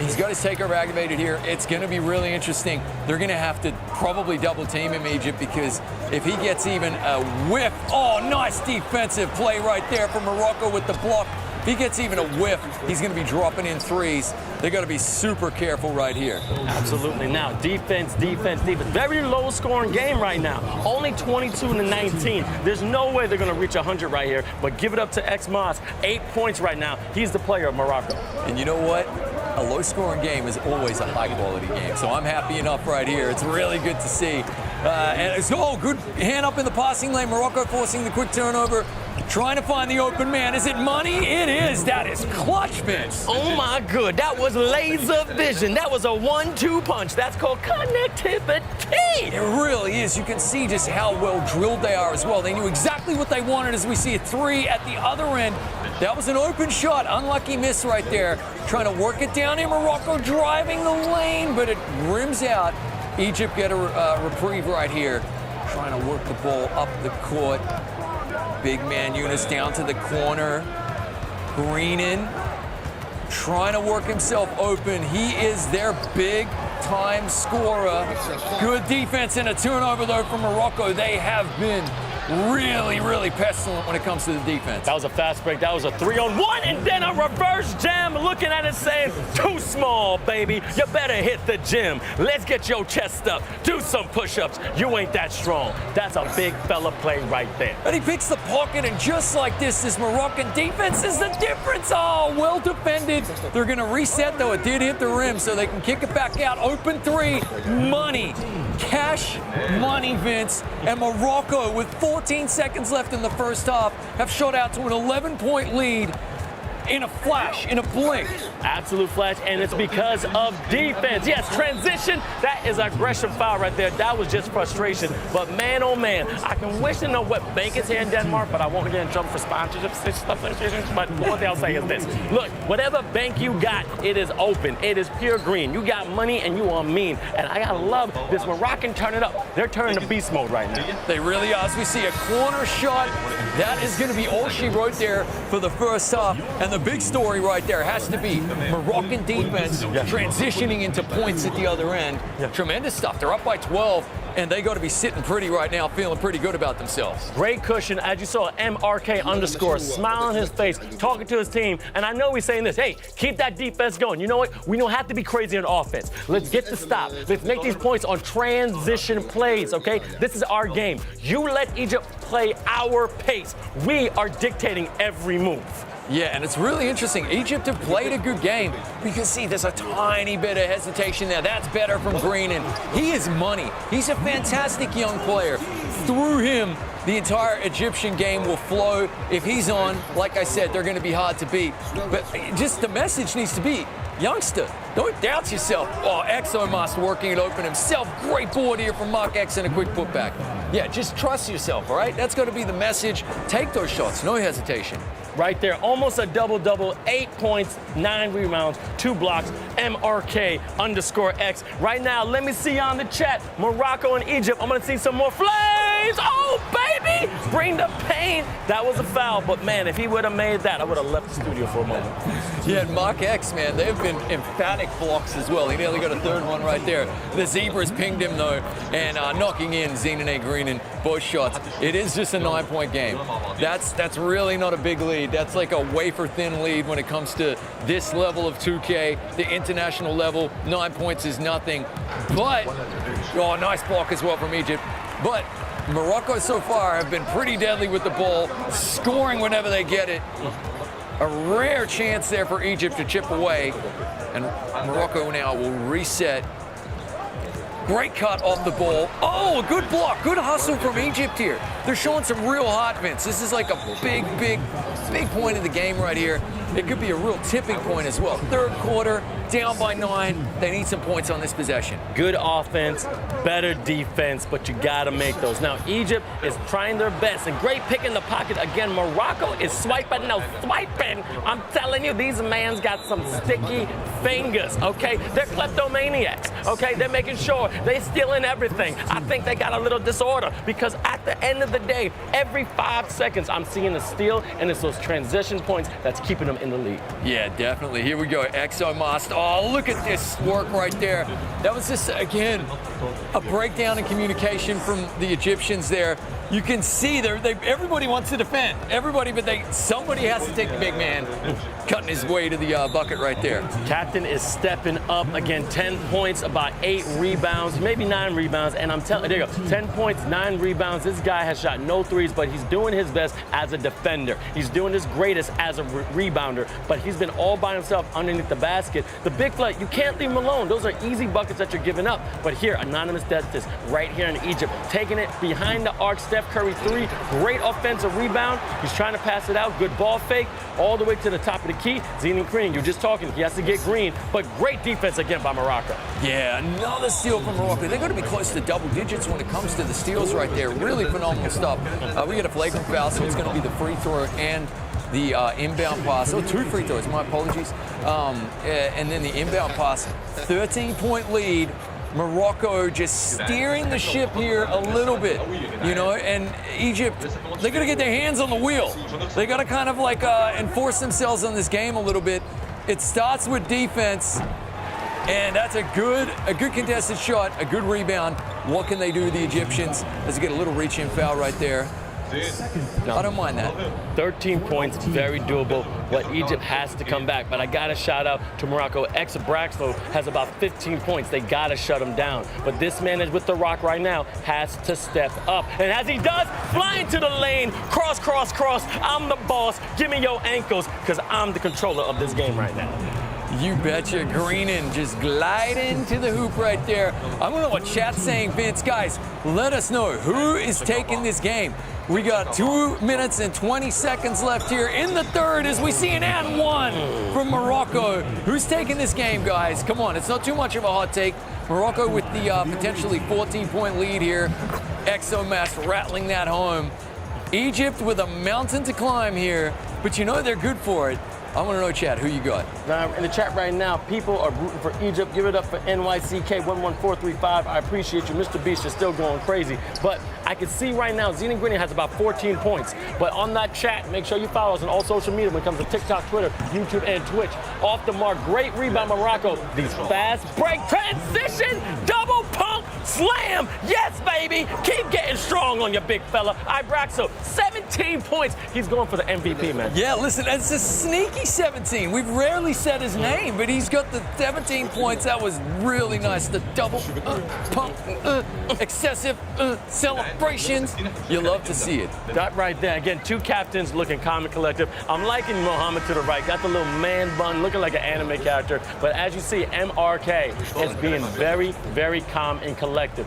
He's got his takeover activated here. It's going to be really interesting. They're going to have to probably double team him, Egypt, because if he gets even a whiff, oh, nice defensive play right there from Morocco with the block. If he gets even a whiff, he's going to be dropping in threes. They've got to be super careful right here. Absolutely. Now, defense. Very low-scoring game right now. Only 22-19. There's no way they're going to reach 100 right here, but give it up to X-Moss. 8 points right now. He's the player of Morocco. And you know what? A low-scoring game is always a high-quality game, so I'm happy enough right here. It's really good to see. And it's good hand up in the passing lane. Morocco forcing the quick turnover. Trying to find the open man. Is it money? It is. That is clutch, Vince. Oh my good, that was laser vision. That was a 1-2 punch. That's called connectivity. It really is. You can see just how well drilled they are as well. They knew exactly what they wanted as we see a 3 at the other end. That was an open shot. Unlucky miss right there. Trying to work it down here. Morocco driving the lane, but it rims out. Egypt get a reprieve right here. Trying to work the ball up the court. Big man Yunus down to the corner. Greenan trying to work himself open. He is their big-time scorer. Good defense and a turnover, though, from Morocco. They have been really pestilent when it comes to the defense. That was a fast break. That was a 3-on-1 and then a reverse jam. Looking at it saying, too small, baby. You better hit the gym. Let's get your chest up. Do some push-ups. You ain't that strong. That's a big fella play right there. And he picks the pocket, and just like this Moroccan defense is the difference. Oh, well defended. They're going to reset, though. It did hit the rim, so they can kick it back out. Open 3. Money. Cash money, Vince. And Morocco, with 14 seconds left in the first half, have shot out to an 11-point lead in a flash, in a blink. Absolute flash, and it's because of defense. Yes, transition, that is aggression foul right there. That was just frustration. But man, oh man, I can wish to know what bank is here in Denmark, but I won't get in trouble for sponsorships and stuff like this. But one thing I'll say is this. Look, whatever bank you got, it is open. It is pure green. You got money and you are mean. And I gotta love this Moroccan turn it up. They're turning to beast mode right now. They really are. As we see a corner shot, that is gonna be all she wrote there for the first half. And the big story right there has to be Moroccan defense transitioning into points at the other end. Tremendous stuff. They're up by 12, and they got to be sitting pretty right now, feeling pretty good about themselves. Great cushion. As you saw, MRK_, smile on his face, talking to his team. And I know he's saying this, hey, keep that defense going. You know what? We don't have to be crazy on offense. Let's get the stop. Let's make these points on transition plays, okay? This is our game. You let Egypt play our pace. We are dictating every move. Yeah, and it's really interesting. Egypt have played a good game. You can see there's a tiny bit of hesitation there. That's better from Greenan. He is money. He's a fantastic young player. Through him, the entire Egyptian game will flow. If he's on, like I said, they're going to be hard to beat. But just the message needs to be, youngster, don't doubt yourself. Oh, Exomast working it open himself. Great board here from Mark X and a quick putback. Yeah, just trust yourself, all right? That's got to be the message. Take those shots, no hesitation. Right there, almost a double-double, 8 points, 9 rebounds, 2 blocks, MRK_X. Right now, let me see on the chat, Morocco and Egypt. I'm gonna see some more flames. Oh, baby, bring the pain. That was a foul, but man, if he would have made that, I would have left the studio for a moment. Yeah, Mark X, man, they've been emphatic blocks as well. He nearly got a third one right there. The Zebras pinged him, though, and knocking in Zenone Greenan both shots. It is just a 9-point game. That's really not a big lead. That's like a wafer-thin lead when it comes to this level of 2K, the international level. 9 points is nothing. But, oh, nice block as well from Egypt. But Morocco so far have been pretty deadly with the ball, scoring whenever they get it. A rare chance there for Egypt to chip away. And Morocco now will reset. Great cut off the ball. Oh, a good block. Good hustle from Egypt here. They're showing some real heart, Vince. This is like a big point of the game right here. It could be a real tipping point as well. Third quarter, down by 9. They need some points on this possession. Good offense, better defense, but you gotta make those. Now, Egypt is trying their best, and great pick in the pocket. Again, Morocco is swiping. I'm telling you, these mans got some sticky fingers, okay? They're kleptomaniacs, okay? They're making sure they're stealing everything. I think they got a little disorder because at the end of the day, every 5 seconds, I'm seeing a steal, and it's those transition points that's keeping them in the lead. Yeah, definitely. Here we go. Exomast. Oh, look at this work right there. That was just, again, a breakdown in communication from the Egyptians there. You can see everybody wants to defend. Everybody, but somebody has to take the big man, cutting his way to the bucket right there. Catch captain is stepping up. Again, 10 points, about 8 rebounds, maybe 9 rebounds. And I'm telling you, there you go, 10 points, 9 rebounds. This guy has shot no threes, but he's doing his best as a defender. He's doing his greatest as a rebounder, but he's been all by himself underneath the basket. The big fella, you can't leave him alone. Those are easy buckets that you're giving up. But here, Anonymous does this right here in Egypt, taking it behind the arc. Steph Curry 3, great offensive rebound. He's trying to pass it out, good ball fake, all the way to the top of the key. Zenon Green, you're just talking, he has to get green, but great defense again by Morocco. Yeah, another steal from Morocco. They're going to be close to double digits when it comes to the steals right there. Really phenomenal stuff. We get a flagrant foul, so it's going to be the free throw and the inbound pass. Oh, 2 free throws, my apologies. And then the inbound pass. 13-point lead. Morocco just steering the ship here a little bit, you know, and Egypt, they're going to get their hands on the wheel. They got to kind of like enforce themselves on this game a little bit. It starts with defense, and that's a good contested shot, a good rebound. What can they do, the Egyptians? As they get a little reach-in foul right there. I don't mind that. 13 points, very doable, but Egypt has to come back. But I got to shout out to Morocco. Ex-Braxlow has about 15 points. They got to shut him down. But this man is with the rock right now, has to step up. And as he does, flying to the lane, cross, cross, cross. I'm the boss. Give me your ankles, because I'm the controller of this game right now. You betcha. Greenan just gliding to the hoop right there. I don't know what chat's saying, Vince. Guys, let us know who is taking this game. We got 2 minutes and 20 seconds left here in the third as we see an and one from Morocco. Who's taking this game, guys? Come on, it's not too much of a hot take. Morocco with the potentially 14-point lead here. Exomas rattling that home. Egypt with a mountain to climb here, but you know they're good for it. I want to know, chat, who you got? Now, in the chat right now, people are rooting for Egypt. Give it up for NYCK11435. I appreciate you. Mr. Beast is still going crazy. But I can see right now, Zenon Green has about 14 points. But on that chat, make sure you follow us on all social media when it comes to TikTok, Twitter, YouTube, and Twitch. Off the mark, great rebound, Morocco. These fast break transition, double pump, slam. Yes, baby. Keep getting strong on your big fella. Ibraxo, 17 points. He's going for the MVP, man. Yeah, listen, it's a sneaky 17. We've rarely said his name, but he's got the 17 points. That was really nice. The double pump, excessive celebrations. You love to see it. That right there. Again, 2 captains looking calm and collective. I'm liking Mohammed to the right. Got the little man bun, looking like an anime character. But as you see, MRK is being very, very calm and collective.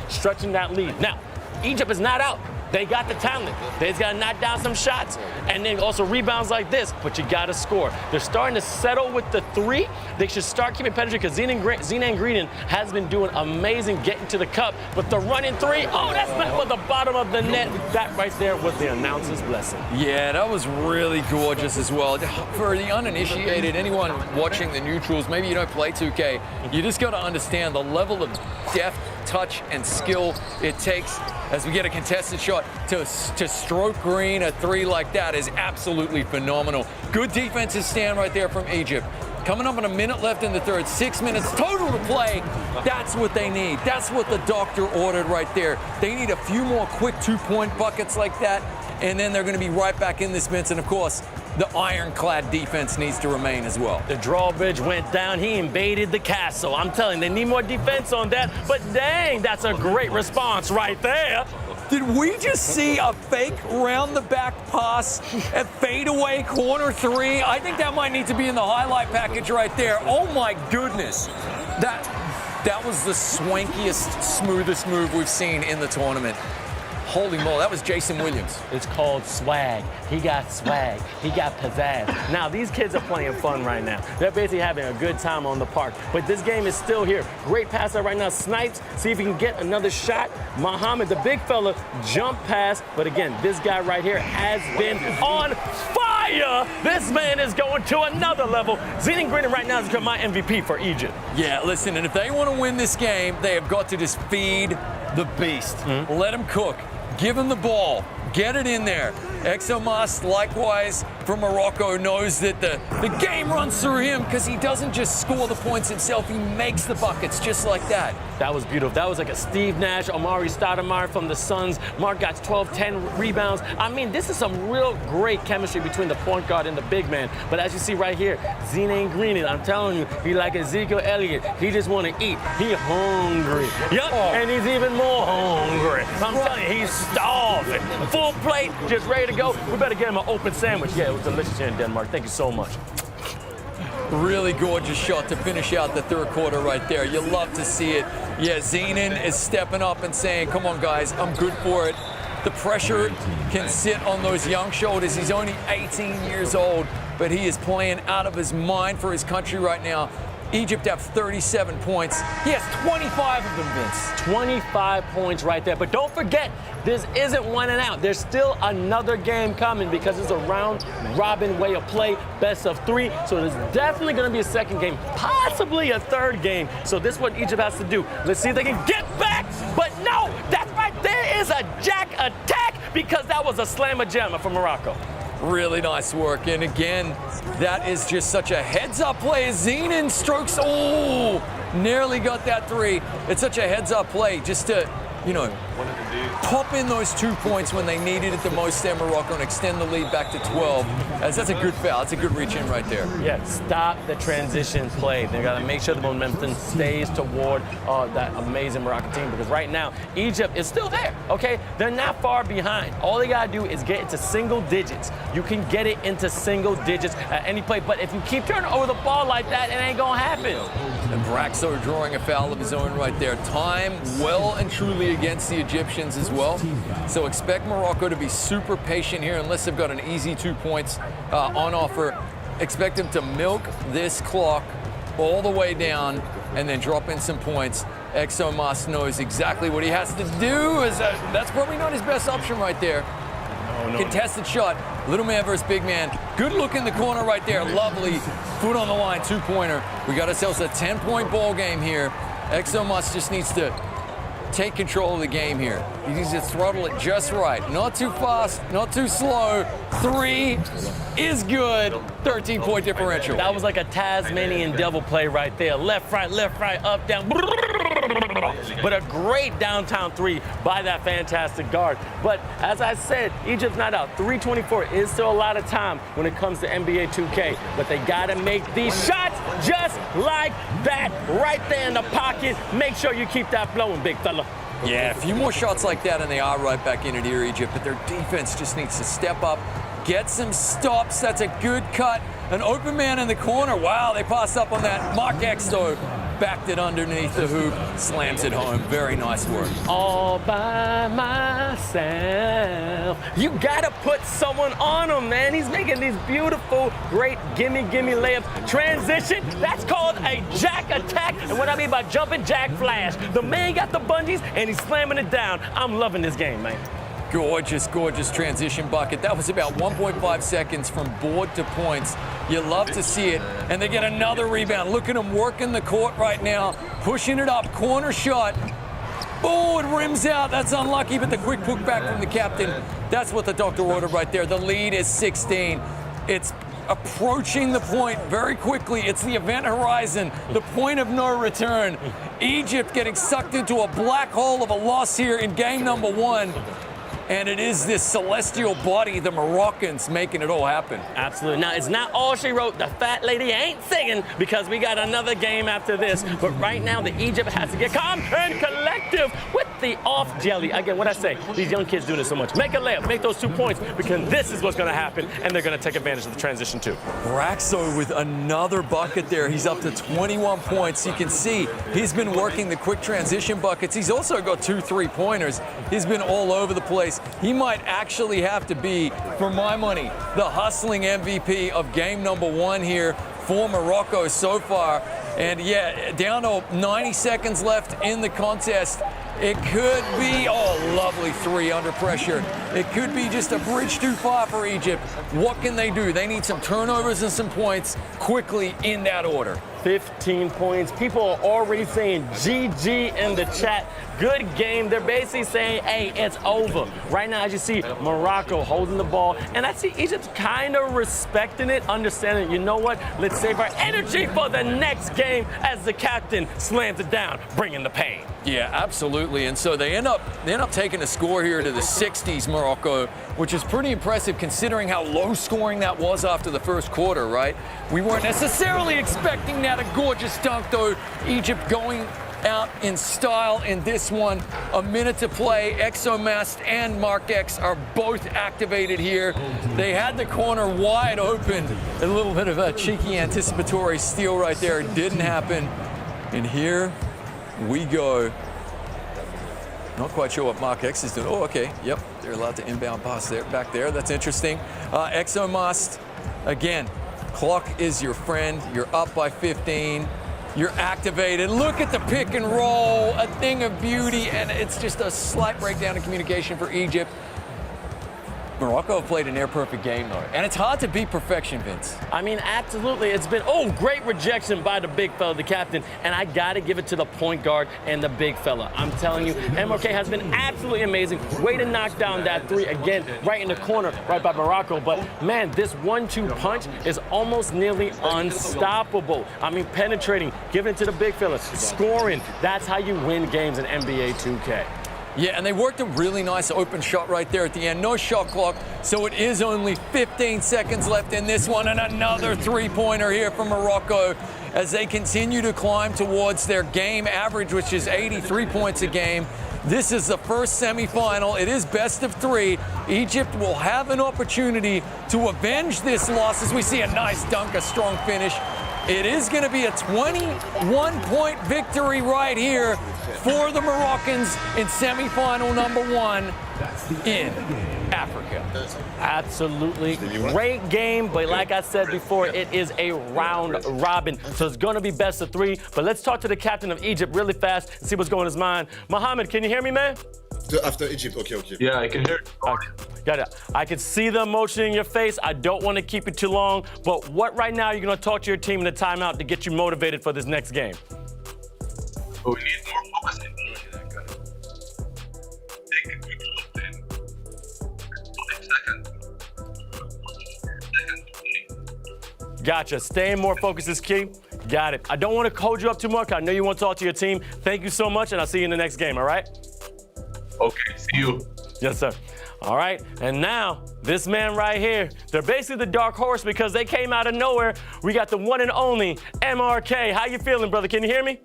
Stretching that lead. Now, Egypt is not out. They got the talent. They just got to knock down some shots. And then also rebounds like this, but you got to score. They're starting to settle with the 3. They should start keeping penetrating because Zenon Green has been doing amazing getting to the cup. But the running 3, oh, that's not for the bottom of the net. That right there was the announcer's blessing. Yeah, that was really gorgeous as well. For the uninitiated, anyone watching the neutrals, maybe you don't play 2K, you just got to understand the level of depth, touch, and skill it takes as we get a contested shot to stroke green a 3 like that is absolutely phenomenal. Good defensive stand right there from Egypt. Coming up on a minute left in the third, 6 minutes total to play. That's what they need. That's what the doctor ordered right there. They need a few more quick 2-point buckets like that, and then they're going to be right back in this minute. And of course, the ironclad defense needs to remain as well. The drawbridge went down. He invaded the castle. I'm telling you, they need more defense on that. But dang, that's a great response right there. Did we just see a fake round the back pass at fadeaway corner 3? I think that might need to be in the highlight package right there. Oh my goodness. That was the swankiest, smoothest move we've seen in the tournament. Holy moly, that was Jason Williams. It's called swag. He got swag. He got pizzazz. Now, these kids are playing fun right now. They're basically having a good time on the park. But this game is still here. Great pass out right now. Snipes, see if he can get another shot. Muhammad, the big fella, jump pass. But again, this guy right here has been on fire. This man is going to another level. Zenon Green right now has become my MVP for Egypt. Yeah, listen, and if they want to win this game, they have got to just feed the beast. Let him cook. Give him the ball. Get it in there. Exomas, likewise, from Morocco knows that the game runs through him because he doesn't just score the points himself, he makes the buckets just like that. That was beautiful. That was like a Steve Nash, Omari Stoudemire from the Suns. Mark got 12, 10 rebounds. I mean, this is some real great chemistry between the point guard and the big man. But as you see right here, Zine ain't greening. I'm telling you, he like Ezekiel Elliott. He just want to eat. He hungry. Yup, and he's even more hungry. I'm telling you, he's starving. Full plate, just ready to go. We better get him an open sandwich. Yeah, it was delicious here in Denmark. Thank you so much. Really gorgeous shot to finish out the third quarter right there. You love to see it. Yeah, Zenon is stepping up and saying, come on, guys, I'm good for it. The pressure can sit on those young shoulders. He's only 18 years old, but he is playing out of his mind for his country right now. Egypt have 37 points. He has 25 of them, Vince. 25 points right there. But don't forget, this isn't one and out. There's still another game coming because it's a round-robin way of play, best of 3. So there's definitely going to be a second game, possibly a third game. So this is what Egypt has to do. Let's see if they can get back. But no, that's right. There is a jack attack because that was a slammer-jammer from Morocco. Really nice work. And again, that is just such a heads-up play. Zenon strokes. Oh, nearly got that 3. It's such a heads-up play just to, you know, pop in those 2 points when they needed it the most there, Morocco, and extend the lead back to 12. That's a good foul. That's a good reach in right there. Yeah, stop the transition play. They got to make sure the momentum stays toward that amazing Moroccan team because right now, Egypt is still there, okay? They're not far behind. All they got to do is get into single digits. You can get it into single digits at any play, but if you keep turning over the ball like that, it ain't going to happen. And Braxo drawing a foul of his own right there. Time well and truly against the Egyptians as well. So expect Morocco to be super patient here unless they've got an easy 2 points on offer. Expect them to milk this clock all the way down and then drop in some points. Exomas knows exactly what he has to do. That's probably not his best option right there. Contested shot, little man versus big man. Good look in the corner right there, lovely. Foot on the line, 2-pointer. We got ourselves a 10-point ball game here. Exomas just needs to take control of the game here. He needs to throttle it just right. Not too fast, not too slow. 3 is good. 13-point differential. That was like a Tasmanian devil play right there. Left, right, up, down. But a great downtown 3 by that fantastic guard. But as I said, Egypt's not out. 3:24 is still a lot of time when it comes to NBA 2K. But they got to make these shots just like that right there in the pocket. Make sure you keep that flowing, big fella. Yeah, a few more shots like that and they are right back in it here, Egypt. But their defense just needs to step up, get some stops. That's a good cut. An open man in the corner. Wow, they passed up on that. Mark X, though, backed it underneath the hoop, slams it home. Very nice work. All by myself. You gotta put someone on him, man. He's making these beautiful, great gimme layups. Transition, that's called a jack attack. And what I mean by jumping jack flash. The man got the bungees and he's slamming it down. I'm loving this game, man. Gorgeous, gorgeous transition bucket. That was about 1.5 seconds from board to points. You love to see it. And they get another rebound. Look at him working the court right now, pushing it up, corner shot. Oh, it rims out. That's unlucky, but the quick putback from the captain. That's what the doctor ordered right there. The lead is 16. It's approaching the point very quickly. It's the event horizon, the point of no return. Egypt getting sucked into a black hole of a loss here in game number 1. And it is this celestial body, the Moroccans, making it all happen. Absolutely. Now, it's not all she wrote. The fat lady ain't singing because we got another game after this. But right now, the Egypt has to get calm and collective with the off jelly. Again, what I say, these young kids do this so much. Make a layup, make those 2 points because this is what's going to happen, and they're going to take advantage of the transition too. Braxo with another bucket there. He's up to 21 points. You can see he's been working the quick transition buckets. He's also got 2 3-pointers. He's been all over the place. He might actually have to be, for my money, the hustling MVP of game number 1 here for Morocco so far. And yeah, down to 90 seconds left in the contest. It could be, oh, lovely 3 under pressure. It could be just a bridge too far for Egypt. What can they do? They need some turnovers and some points quickly in that order. 15 points. People are already saying GG in the chat. Good game. They're basically saying, hey, it's over. Right now, as you see, Morocco holding the ball. And I see Egypt kind of respecting it, understanding, you know what? Let's save our energy for the next game as the captain slams it down, bringing the pain. Yeah, absolutely. And so they end up taking a score here to the 60s, Morocco, which is pretty impressive considering how low scoring that was after the first quarter, right? We weren't necessarily expecting that. A gorgeous dunk, though. Egypt going out in style in this one. A minute to play. Exomast and Mark X are both activated here. They had the corner wide open. A little bit of a cheeky anticipatory steal right there. It didn't happen. And here we go. Not quite sure what Mark X is doing. Oh, okay. Yep, they're allowed to inbound pass there, back there. That's interesting. Exomast, again, clock is your friend. You're up by 15. You're activated. Look at the pick and roll, a thing of beauty, and it's just a slight breakdown in communication for Egypt. Morocco have played a near-perfect game, though. And it's hard to beat perfection, Vince. I mean, absolutely. It's been, great rejection by the big fella, the captain. And I got to give it to the point guard and the big fella. I'm telling you, MRK has been absolutely amazing. Way to knock down that three again, right in the corner, right by Morocco. But, man, this 1-2 punch is almost nearly unstoppable. I mean, penetrating, giving it to the big fella, scoring. That's how you win games in NBA 2K. Yeah, and they worked a really nice open shot right there at the end. No shot clock, so it is only 15 seconds left in this one. And another three-pointer here from Morocco as they continue to climb towards their game average, which is 83 points a game. This is the first semifinal. It is best of three. Egypt will have an opportunity to avenge this loss as we see a nice dunk, a strong finish. It is going to be a 21-point victory right here for the Moroccans in semifinal number one in Africa. Absolutely great game, but like I said before, it is a round robin, so it's going to be best of three. But let's talk to the captain of Egypt really fast and see what's going in his mind. Mohammed, can you hear me, man? After Egypt, okay. Yeah, I can hear it. Got it. I can see the emotion in your face. I don't want to keep it too long, but what right now are you going to talk to your team in the timeout to get you motivated for this next game? We need more focus. Take a quick look in 5 seconds. Gotcha. Staying more focused is key. Got it. I don't want to hold you up too much. I know you want to talk to your team. Thank you so much, and I'll see you in the next game, all right? Okay, see you. Yes, sir. All right, and now this man right here, they're basically the dark horse because they came out of nowhere. We got the one and only MRK. How you feeling, brother? Can you hear me?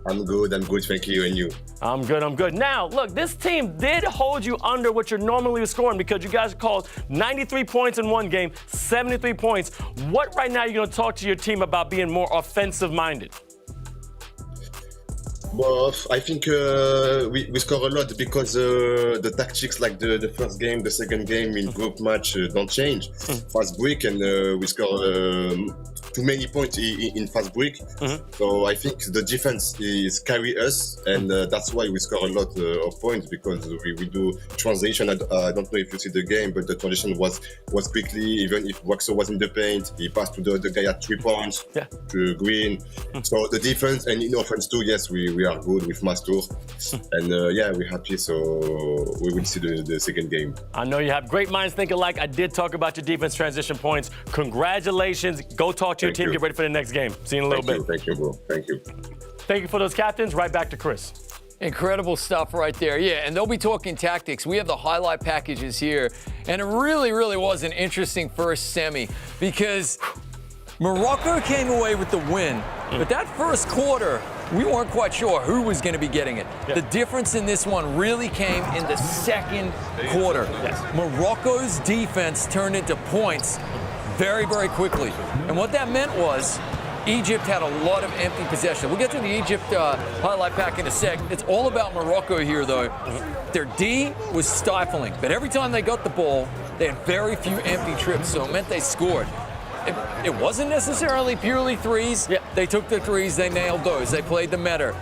I'm good, thank you, and you? I'm good. Now, look, this team did hold you under what you're normally scoring because you guys called 93 points in one game, 73 points. What right now are you going to talk to your team about being more offensive-minded? Well, I think we score a lot because the tactics like the first game, the second game in group match don't change. Fast break and we score too many points in fast break. So I think the defense is carry us and that's why we score a lot of points because we do transition. I don't know if you see the game, but the transition was quickly. Even if Waxo was in the paint, he passed to the guy at 3 points, to Green. So the defense and in offense too, yes, we are good with Master. And we're happy. So we will see the second game. I know you have great minds thinking alike. I did talk about your defense transition points. Congratulations. Go talk to your team. Get ready for the next game. See you in a little bit. Thank you, bro. Thank you. Thank you for those captains. Right back to Chris. Incredible stuff right there. Yeah, and they'll be talking tactics. We have the highlight packages here. And it really, really was an interesting first semi because Morocco came away with the win. But that first quarter, we weren't quite sure who was going to be getting it. The difference in this one really came in the second quarter. Morocco's defense turned into points very, very quickly. And what that meant was Egypt had a lot of empty possession. We'll get to the Egypt highlight pack in a sec. It's all about Morocco here, though. Their D was stifling, but every time they got the ball, they had very few empty trips, so it meant they scored. It wasn't necessarily purely threes. They took the threes, they nailed those. They played the meta.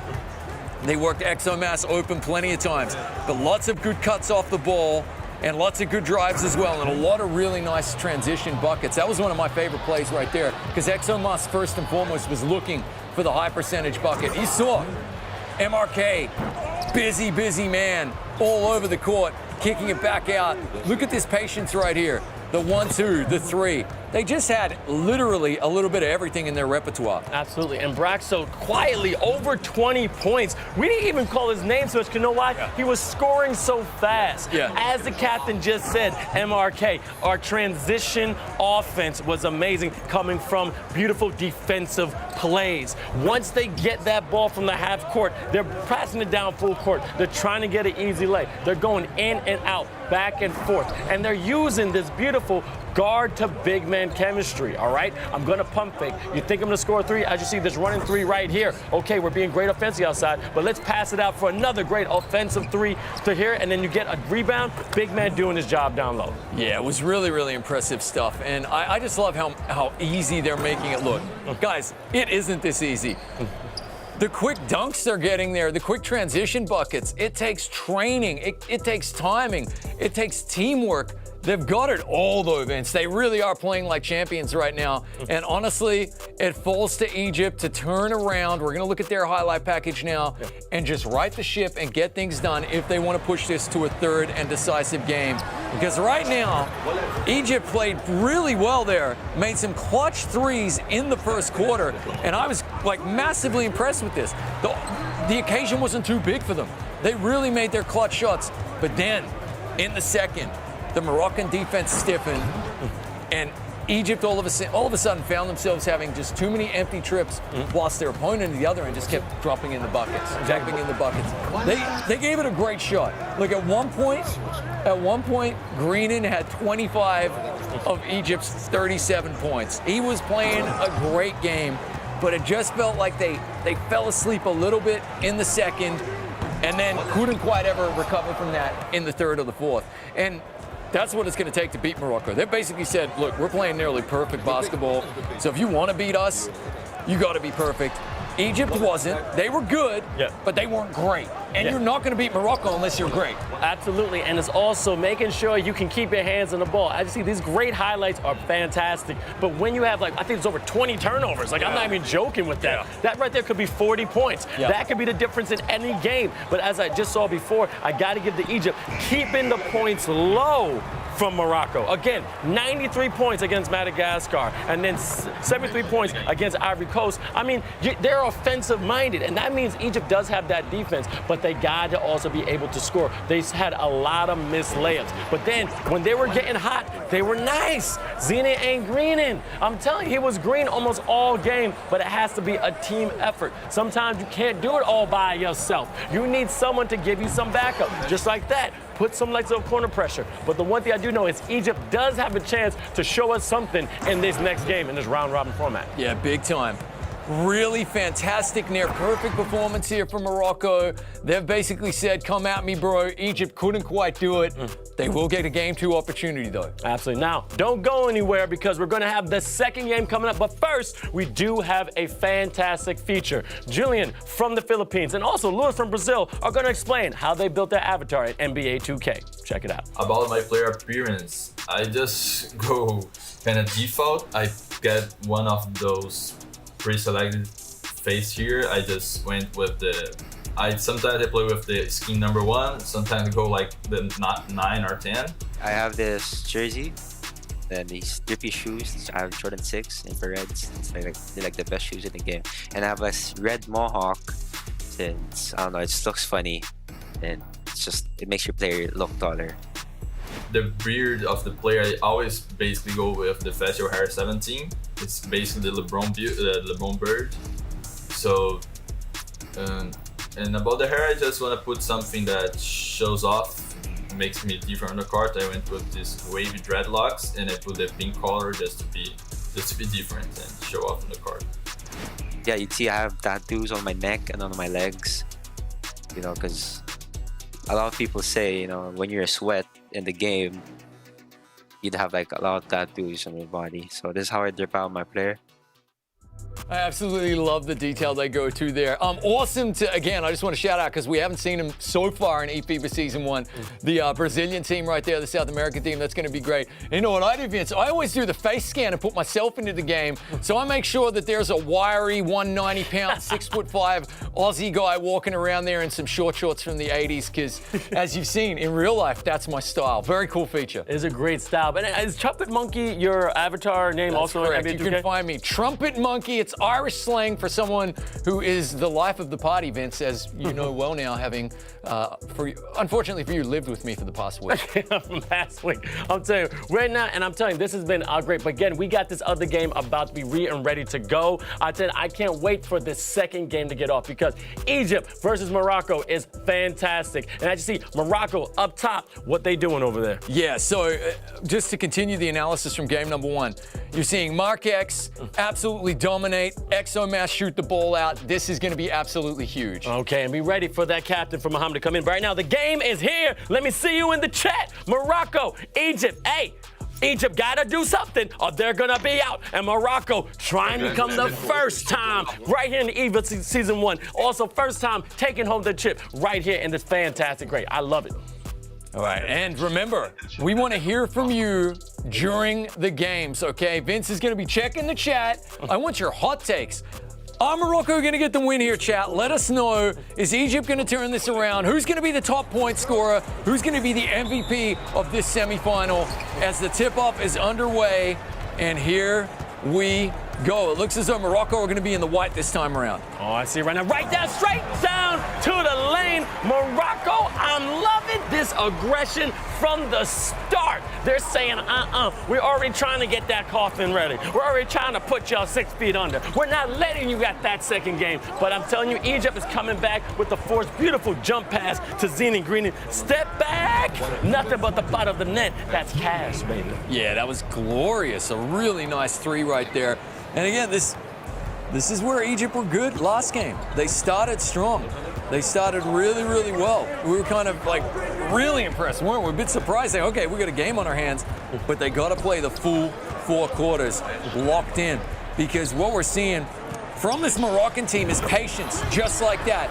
They worked Exomas open plenty of times, but lots of good cuts off the ball. and lots of good drives as well, and a lot of really nice transition buckets. That was one of my favorite plays right there, because Exomus, first and foremost, was looking for the high percentage bucket. He saw MRK, busy man, all over the court, kicking it back out. Look at this patience right here. The 1-2, the 3. They just had literally a little bit of everything in their repertoire. Absolutely. And Braxo quietly over 20 points. We didn't even call his name so much because you know why? He was scoring so fast. Yeah. As the captain just said, MRK, our transition offense was amazing, coming from beautiful defensive plays. Once they get that ball from the half court, they're passing it down full court. They're trying to get an easy lay. They're going in and out, back and forth. And they're using this beautiful guard to big man chemistry, all right? I'm gonna pump fake. You think I'm gonna score a 3? As you see, this running 3 right here. Okay, we're being great offensively outside, but let's pass it out for another great offensive 3 to here, and then you get a rebound, big man doing his job down low. Yeah, it was really impressive stuff, and I just love how easy they're making it look. Guys, it isn't this easy. The quick dunks they're getting there, the quick transition buckets, it takes training, it takes timing, it takes teamwork. They've got it all, though, Vince. They really are playing like champions right now. And honestly, it falls to Egypt to turn around. We're going to look at their highlight package now and just right the ship and get things done if they want to push this to a third and decisive game. Because right now, Egypt played really well there, made some clutch threes in the first quarter, and I was like massively impressed with this. The occasion wasn't too big for them. They really made their clutch shots. But then, in the second, the Moroccan defense stiffened, and Egypt all of a sudden found themselves having just too many empty trips, whilst their opponent at the other end just kept dropping in the buckets, They gave it a great shot. Look, at one point, Greenan had 25 of Egypt's 37 points. He was playing a great game, but it just felt like they fell asleep a little bit in the second, and then couldn't quite ever recover from that in the third or the fourth. And that's what it's going to take to beat Morocco. They basically said, look, we're playing nearly perfect basketball, so if you want to beat us, you got to be perfect. Egypt wasn't. They were good, but they weren't great. And you're not going to beat Morocco unless you're great. Absolutely, and it's also making sure you can keep your hands on the ball. As you see, these great highlights are fantastic, but when you have, like, I think it's over 20 turnovers. Like, I'm not even joking with that. That right there could be 40 points. That could be the difference in any game. But as I just saw before, I got to give to Egypt keeping the points low from Morocco. Again, 93 points against Madagascar, and then 73 points against Ivory Coast. I mean, they're offensive-minded, and that means Egypt does have that defense, but they got to also be able to score. They had a lot of missed layups. But then, when they were getting hot, they were nice. Zena ain't greening. I'm telling you, he was green almost all game, but it has to be a team effort. Sometimes you can't do it all by yourself. You need someone to give you some backup, just like that. Put some legs of corner pressure. But the one thing I do know is Egypt does have a chance to show us something in this next game, in this round-robin format. Yeah, big time. Really fantastic, near perfect performance here from Morocco. They've basically said, come at me, bro. Egypt couldn't quite do it. They will get a game 2 opportunity, though. Absolutely. Now, don't go anywhere because we're going to have the second game coming up. But first, we do have a fantastic feature. Julian from the Philippines and also Louis from Brazil are going to explain how they built their avatar at NBA2K. Check it out. About my player appearance, I just go kind of default. I get one of those pre-selected face here. I just went with sometimes I play with the skin number 1, sometimes I go like the 9 or 10. I have this jersey, then these drippy shoes. I have Jordan 6 infrareds. They're like the best shoes in the game. And I have a red mohawk, since I don't know, it just looks funny, and it makes your player look taller. The beard of the player, I always basically go with the facial hair 17. It's basically the LeBron beard. So, and about the hair, I just want to put something that shows off, makes me different on the court. I went with this wavy dreadlocks, and I put the pink color just to be different and show off on the court. Yeah, you'd see I have tattoos on my neck and on my legs. You know, because a lot of people say, you know, when you're a sweat in the game, you'd have like a lot of tattoos on your body. So this is how I drip out my player. I absolutely love the detail they go to there. Awesome to, again, I just want to shout out because we haven't seen him so far in eFIBA Season 1. The Brazilian team right there, the South American team, that's going to be great. And you know what I do, Vince? I always do the face scan and put myself into the game. So I make sure that there's a wiry 190-pound, 6'5" Aussie guy walking around there in some short shorts from the 80s because, as you've seen, in real life, that's my style. Very cool feature. It's a great style. But is Trumpet Monkey your avatar name That's also correct. in NBA2K? You can find me Trumpet Monkey. It's Irish slang for someone who is the life of the party, Vince, as you know well now, having, unfortunately for you, lived with me for the past week. From last week. I'm telling you, right now, and I'm telling you, this has been great. But again, we got this other game about to be and ready to go. I tell you, I can't wait for this second game to get off because Egypt versus Morocco is fantastic. And as you see, Morocco up top, what they doing over there? Yeah, so just to continue the analysis from game number 1, you're seeing Mark X absolutely dominate, Exomass shoot the ball out. This is going to be absolutely huge. Okay, and be ready for that captain from Muhammad to come in. But right now, the game is here. Let me see you in the chat. Morocco, Egypt. Hey, Egypt gotta do something or they're gonna be out. And Morocco trying to come the first time right here in the eFIBA Season 1. Also, first time taking home the chip right here in this fantastic grade. I love it. All right, and remember, we want to hear from you during the games, okay? Vince is going to be checking the chat. I want your hot takes. Are Morocco going to get the win here, chat? Let us know. Is Egypt going to turn this around? Who's going to be the top point scorer? Who's going to be the MVP of this semifinal as the tip-off is underway? And here we go. It looks as though Morocco are going to be in the white this time around. Oh, I see it right now. Right down, straight down to the lane. Morocco, I'm loving this aggression from the start. They're saying, we're already trying to get that coffin ready. We're already trying to put y'all 6 feet under. We're not letting you get that second game. But I'm telling you, Egypt is coming back with the force. Beautiful jump pass to Zine Greening. Step back. Nothing but the butt of the net. That's cash, baby. Yeah, that was glorious. A really nice 3 right there. And again, this is where Egypt were good last game. They started strong. They started really, really well. We were kind of like really impressed, weren't we? A bit surprised. Saying, okay, we got a game on our hands, but they got to play the full 4 quarters locked in because what we're seeing from this Moroccan team is patience, just like that.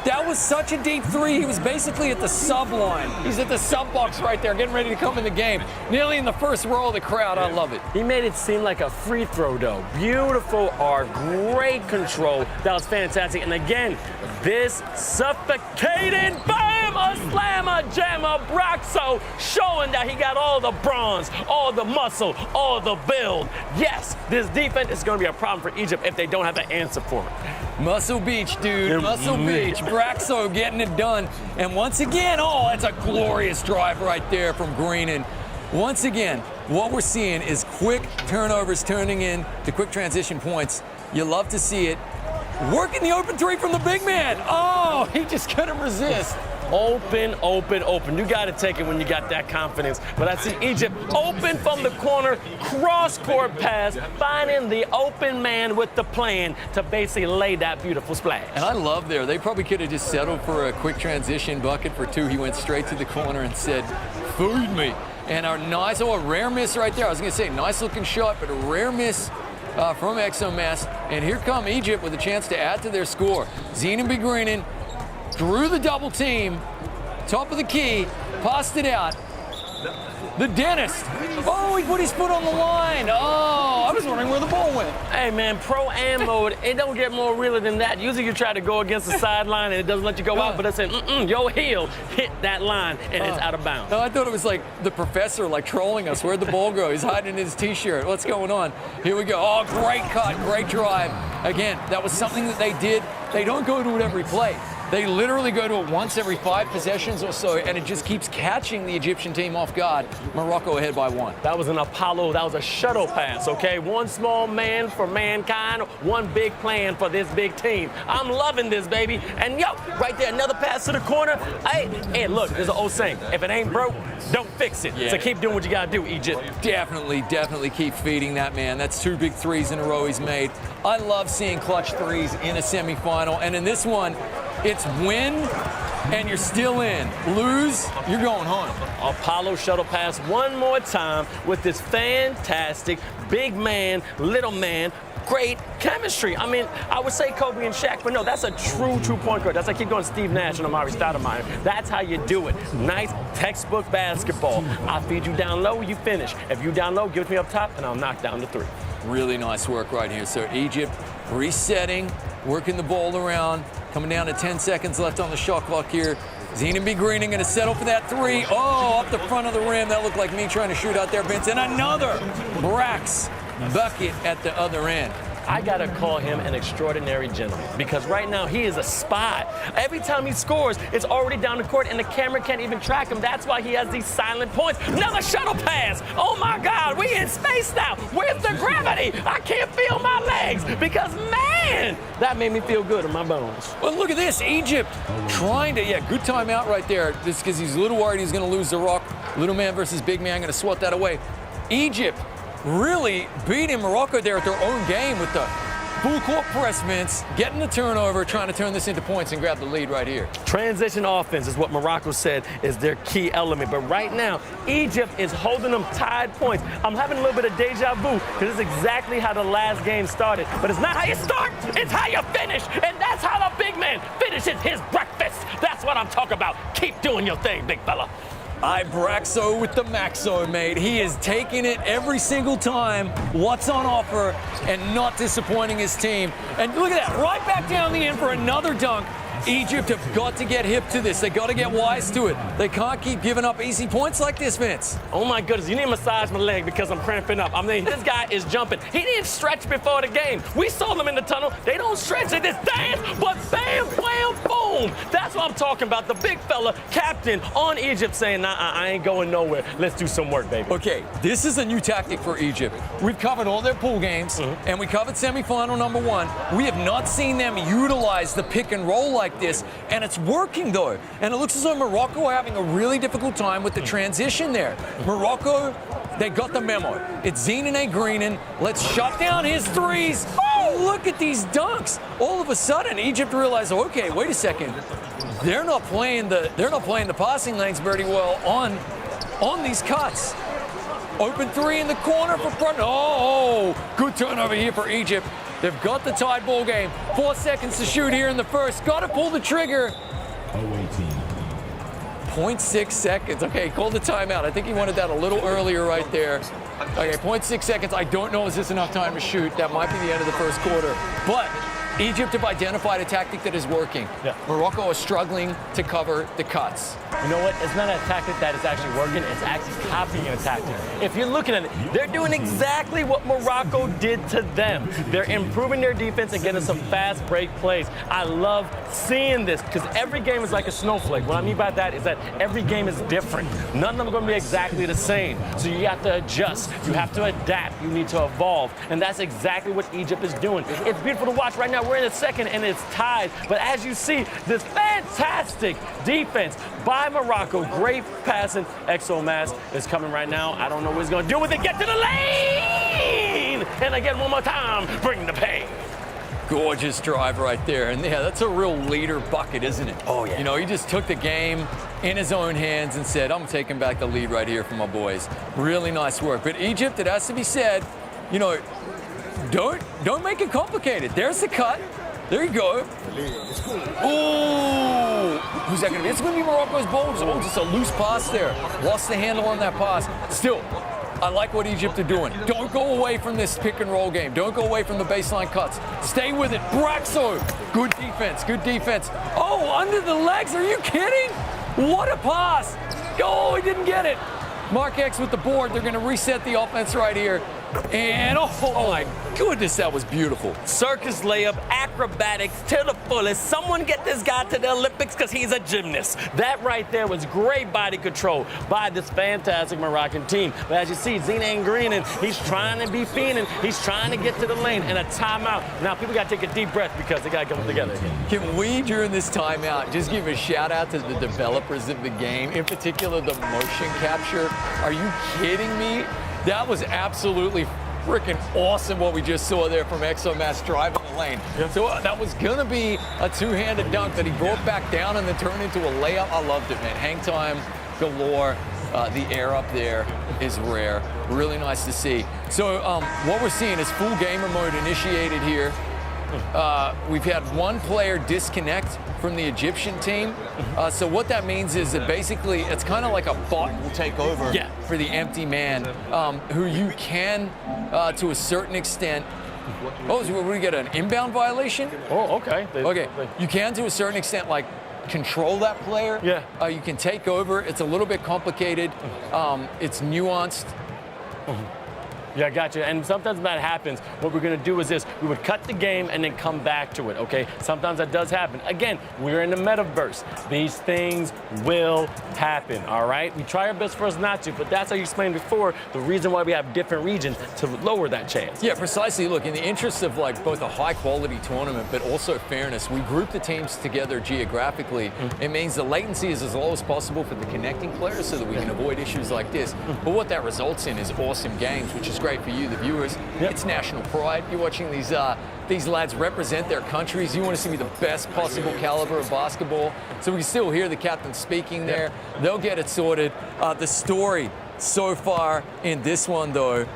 That was such a deep 3. He was basically at the sub line. He's at the sub box right there, getting ready to come in the game. Nearly in the first row of the crowd. I love it. He made it seem like a free throw, though. Beautiful art, great control. That was fantastic. And again, this suffocating bam, a slammer, jammer, Braxo, showing that he got all the bronze, all the muscle, all the build. Yes, this defense is going to be a problem for Egypt if they don't have an answer for it. Muscle Beach, dude. Muscle Beach. Braxo getting it done. And once again, oh, that's a glorious drive right there from Green. And once again, what we're seeing is quick turnovers turning in to quick transition points. You love to see it. Working the open 3 from the big man. Oh, he just couldn't resist. Open, open, open. You got to take it when you got that confidence. But I see Egypt open from the corner, cross-court pass, finding the open man with the plan to basically lay that beautiful splash. And I love there. They probably could have just settled for a quick transition bucket for 2. He went straight to the corner and said, "Food me." And a nice, a rare miss right there. I was going to say, nice looking shot, but a rare miss from Exomass. And here come Egypt with a chance to add to their score. Zine Greening through the double team, top of the key, passed it out. The dentist. Oh, he put his foot on the line. Oh, I was wondering where the ball went. Hey, man, Pro Am mode, it don't get more realer than that. Usually you try to go against the sideline and it doesn't let you go out, but it said, your heel hit that line and it's out of bounds. No, I thought it was like the professor, like trolling us. Where'd the ball go? He's hiding in his T-shirt. What's going on? Here we go. Oh, great cut, great drive. Again, that was something that they did. They don't go to it every play. They literally go to it once every 5 possessions or so, and it just keeps catching the Egyptian team off guard. Morocco ahead by 1. That was an Apollo. That was a shuttle pass, okay? One small man for mankind, one big plan for this big team. I'm loving this, baby. And, right there, another pass to the corner. Hey, look, there's an old saying. If it ain't broke, don't fix it. Yeah. So keep doing what you got to do, Egypt. Definitely keep feeding that man. That's 2 big 3s in a row he's made. I love seeing clutch 3s in a semifinal. And in this one, it's win, and you're still in. Lose, you're going home. Apollo shuttle pass one more time with this fantastic big man, little man, great chemistry. I mean, I would say Kobe and Shaq, but no, that's a true point guard. That's like keep going Steve Nash and Amari Stoudemire. That's how you do it. Nice textbook basketball. I'll feed you down low, you finish. If you down low, give it to me up top, and I'll knock down the three. Really nice work right here. So Egypt resetting, working the ball around, coming down to 10 seconds left on the shot clock here. Zenon B. Greening going to settle for that three. Oh, up the front of the rim. That looked like me trying to shoot out there, Vince. And another Brax bucket at the other end. I gotta call him an extraordinary gentleman because right now he is a spy. Every time he scores, it's already down the court and the camera can't even track him. That's why he has these silent points. Another shuttle pass. Oh my God, we in space now. Where's the gravity? I can't feel my legs because man, that made me feel good in my bones. Well, look at this, Egypt trying to, good timeout right there. Just because he's a little worried he's gonna lose the rock. Little man versus big man, gonna swat that away. Egypt really beating Morocco there at their own game with the full court press, Vince, getting the turnover, trying to turn this into points and grab the lead right here. Transition offense is what Morocco said is their key element. But right now, Egypt is holding them tied points. I'm having a little bit of deja vu because it's exactly how the last game started. But it's not how you start, it's how you finish. And that's how the big man finishes his breakfast. That's what I'm talking about. Keep doing your thing, big fella. Braxo with the Maxo, mate. He is taking it every single time. What's on offer and not disappointing his team. And look at that, right back down the end for another dunk. Egypt have got to get hip to this. They got to get wise to it. They can't keep giving up easy points like this, Vince. Oh my goodness, you need to massage my leg because I'm cramping up. I mean, this guy is jumping. He didn't stretch before the game. We saw them in the tunnel. They don't stretch, they just dance, but bam, bam, boom. That's what I'm talking about. The big fella, captain on Egypt saying, nah, I ain't going nowhere. Let's do some work, baby. Okay, this is a new tactic for Egypt. We've covered all their pool games, and we covered semifinal number 1. We have not seen them utilize the pick and roll like this, and it's working though. And it looks as though Morocco are having a really difficult time with the transition there. Morocco, they got the memo. It's Zenon A. Greening. Let's shut down his threes. Oh, look at these dunks. All of a sudden, Egypt realized, okay, wait a second. They're not playing the passing lanes very well on these cuts. Open three in the corner for front. Oh, good turnover here for Egypt. They've got the tied ball game. 4 seconds to shoot here in the first. Got to pull the trigger. 0.6 seconds. Okay, call the timeout. I think he wanted that a little earlier right there. Okay, 0.6 seconds. I don't know, is this enough time to shoot? That might be the end of the first quarter. But Egypt have identified a tactic that is working. Yeah. Morocco is struggling to cover the cuts. You know what? It's not a tactic that is actually working. It's actually copying a tactic. If you're looking at it, they're doing exactly what Morocco did to them. They're improving their defense and getting some fast break plays. I love seeing this because every game is like a snowflake. What I mean by that is that every game is different. None of them are going to be exactly the same. So you have to adjust. You have to adapt. You need to evolve. And that's exactly what Egypt is doing. It's beautiful to watch right now. We're in the second and it's tied. But as you see, this fantastic defense by Morocco. Great passing. Exomass is coming right now. I don't know what he's going to do with it. Get to the lane! And again, one more time, bring the pain. Gorgeous drive right there. And yeah, that's a real leader bucket, isn't it? Oh, yeah. You know, he just took the game in his own hands and said, I'm taking back the lead right here for my boys. Really nice work. But Egypt, it has to be said, you know, don't make it complicated. There's the cut. There you go. Ooh! Who's that going to be? It's going to be Morocco's ball. Oh, just a loose pass there. Lost the handle on that pass. Still, I like what Egypt are doing. Don't go away from this pick and roll game. Don't go away from the baseline cuts. Stay with it. Braxo. Good defense. Good defense. Oh, under the legs. Are you kidding? What a pass. Oh, he didn't get it. Mark X with the board. They're going to reset the offense right here. And oh my goodness, that was beautiful. Circus layup, acrobatics to the fullest. Someone get this guy to the Olympics because he's a gymnast. That right there was great body control by this fantastic Moroccan team. But as you see, Zenon Greening, he's trying to be fiending. He's trying to get to the lane and a timeout. Now people got to take a deep breath because they got to come together again. Can we, during this timeout, just give a shout out to the developers of the game, in particular the motion capture? Are you kidding me? That was absolutely freaking awesome what we just saw there from Exomass driving the lane. Yep. So that was going to be a two-handed dunk that he brought back down and then turned into a layup. I loved it, man. Hang time galore. The air up there is rare. Really nice to see. So what we're seeing is full gamer mode initiated here. We've had one player disconnect from the Egyptian team. So what that means is that basically it's kind of like a bot will take over for the empty man, who you can, to a certain extent. Oh, so we get an inbound violation? Oh, okay. Okay, you can to a certain extent, like, control that player. Yeah. You can take over. It's a little bit complicated. It's nuanced. Yeah, I got you. And sometimes when that happens, what we're going to do is this. We would cut the game and then come back to it, okay? Sometimes that does happen. Again, we're in the metaverse. These things will happen, all right? We try our best for us not to, but that's how you explained before, the reason why we have different regions to lower that chance. Yeah, precisely. Look, in the interest of like both a high-quality tournament, but also fairness, we group the teams together geographically. It means the latency is as low as possible for the connecting players so that we can avoid issues like this. But what that results in is awesome games, which is great for you, the viewers. It's national pride. You're watching these lads represent their countries. You want to see the best possible caliber of basketball. So we can still hear the captain speaking there. They'll get it sorted. The story so far in this one, though,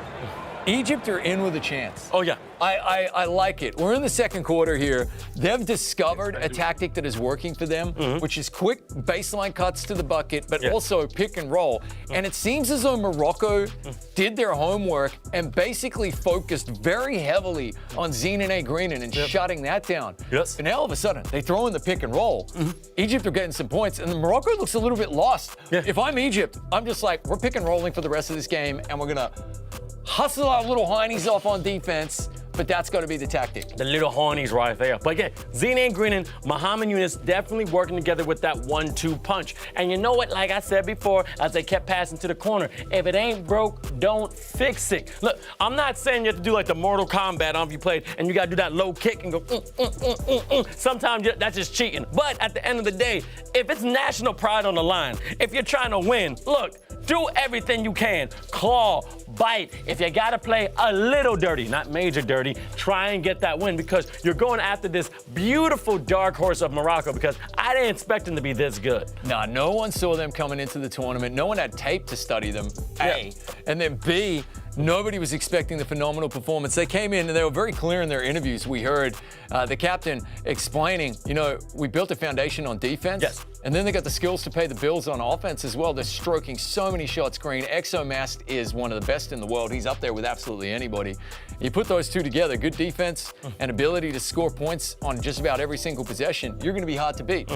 Egypt are in with a chance. Oh, yeah. I like it. We're in the second quarter here. They've discovered a tactic that is working for them, which is quick baseline cuts to the bucket, but also pick and roll. And it seems as though Morocco did their homework and basically focused very heavily on Zinane Greenan and shutting that down. Yes. And now all of a sudden, they throw in the pick and roll. Egypt are getting some points, and Morocco looks a little bit lost. If I'm Egypt, I'm just like, we're pick and rolling for the rest of this game, and we're going to hustle our little heinies off on defense, but that's got to be the tactic. The little hornies right there. But yeah, Zinane Greenan, Muhammad Yunus definitely working together with that 1-2 punch. And you know what, like I said before, as they kept passing to the corner, if it ain't broke, don't fix it. Look, I'm not saying you have to do like the Mortal Kombat on if you played and you got to do that low kick and go, Sometimes that's just cheating. But at the end of the day, if it's national pride on the line, if you're trying to win, look, do everything you can. Claw, bite. If you got to play a little dirty, not major dirty, try and get that win because you're going after this beautiful dark horse of Morocco because I didn't expect them to be this good. Nah, no one saw them coming into the tournament. No one had tape to study them, A. And then B, nobody was expecting the phenomenal performance. They came in and they were very clear in their interviews. We heard the captain explaining, we built a foundation on defense. Yes. And then they got the skills to pay the bills on offense as well. They're stroking so many shots green. Exomast is one of the best in the world. He's up there with absolutely anybody. You put those two together, good defense and ability to score points on just about every single possession, you're going to be hard to beat.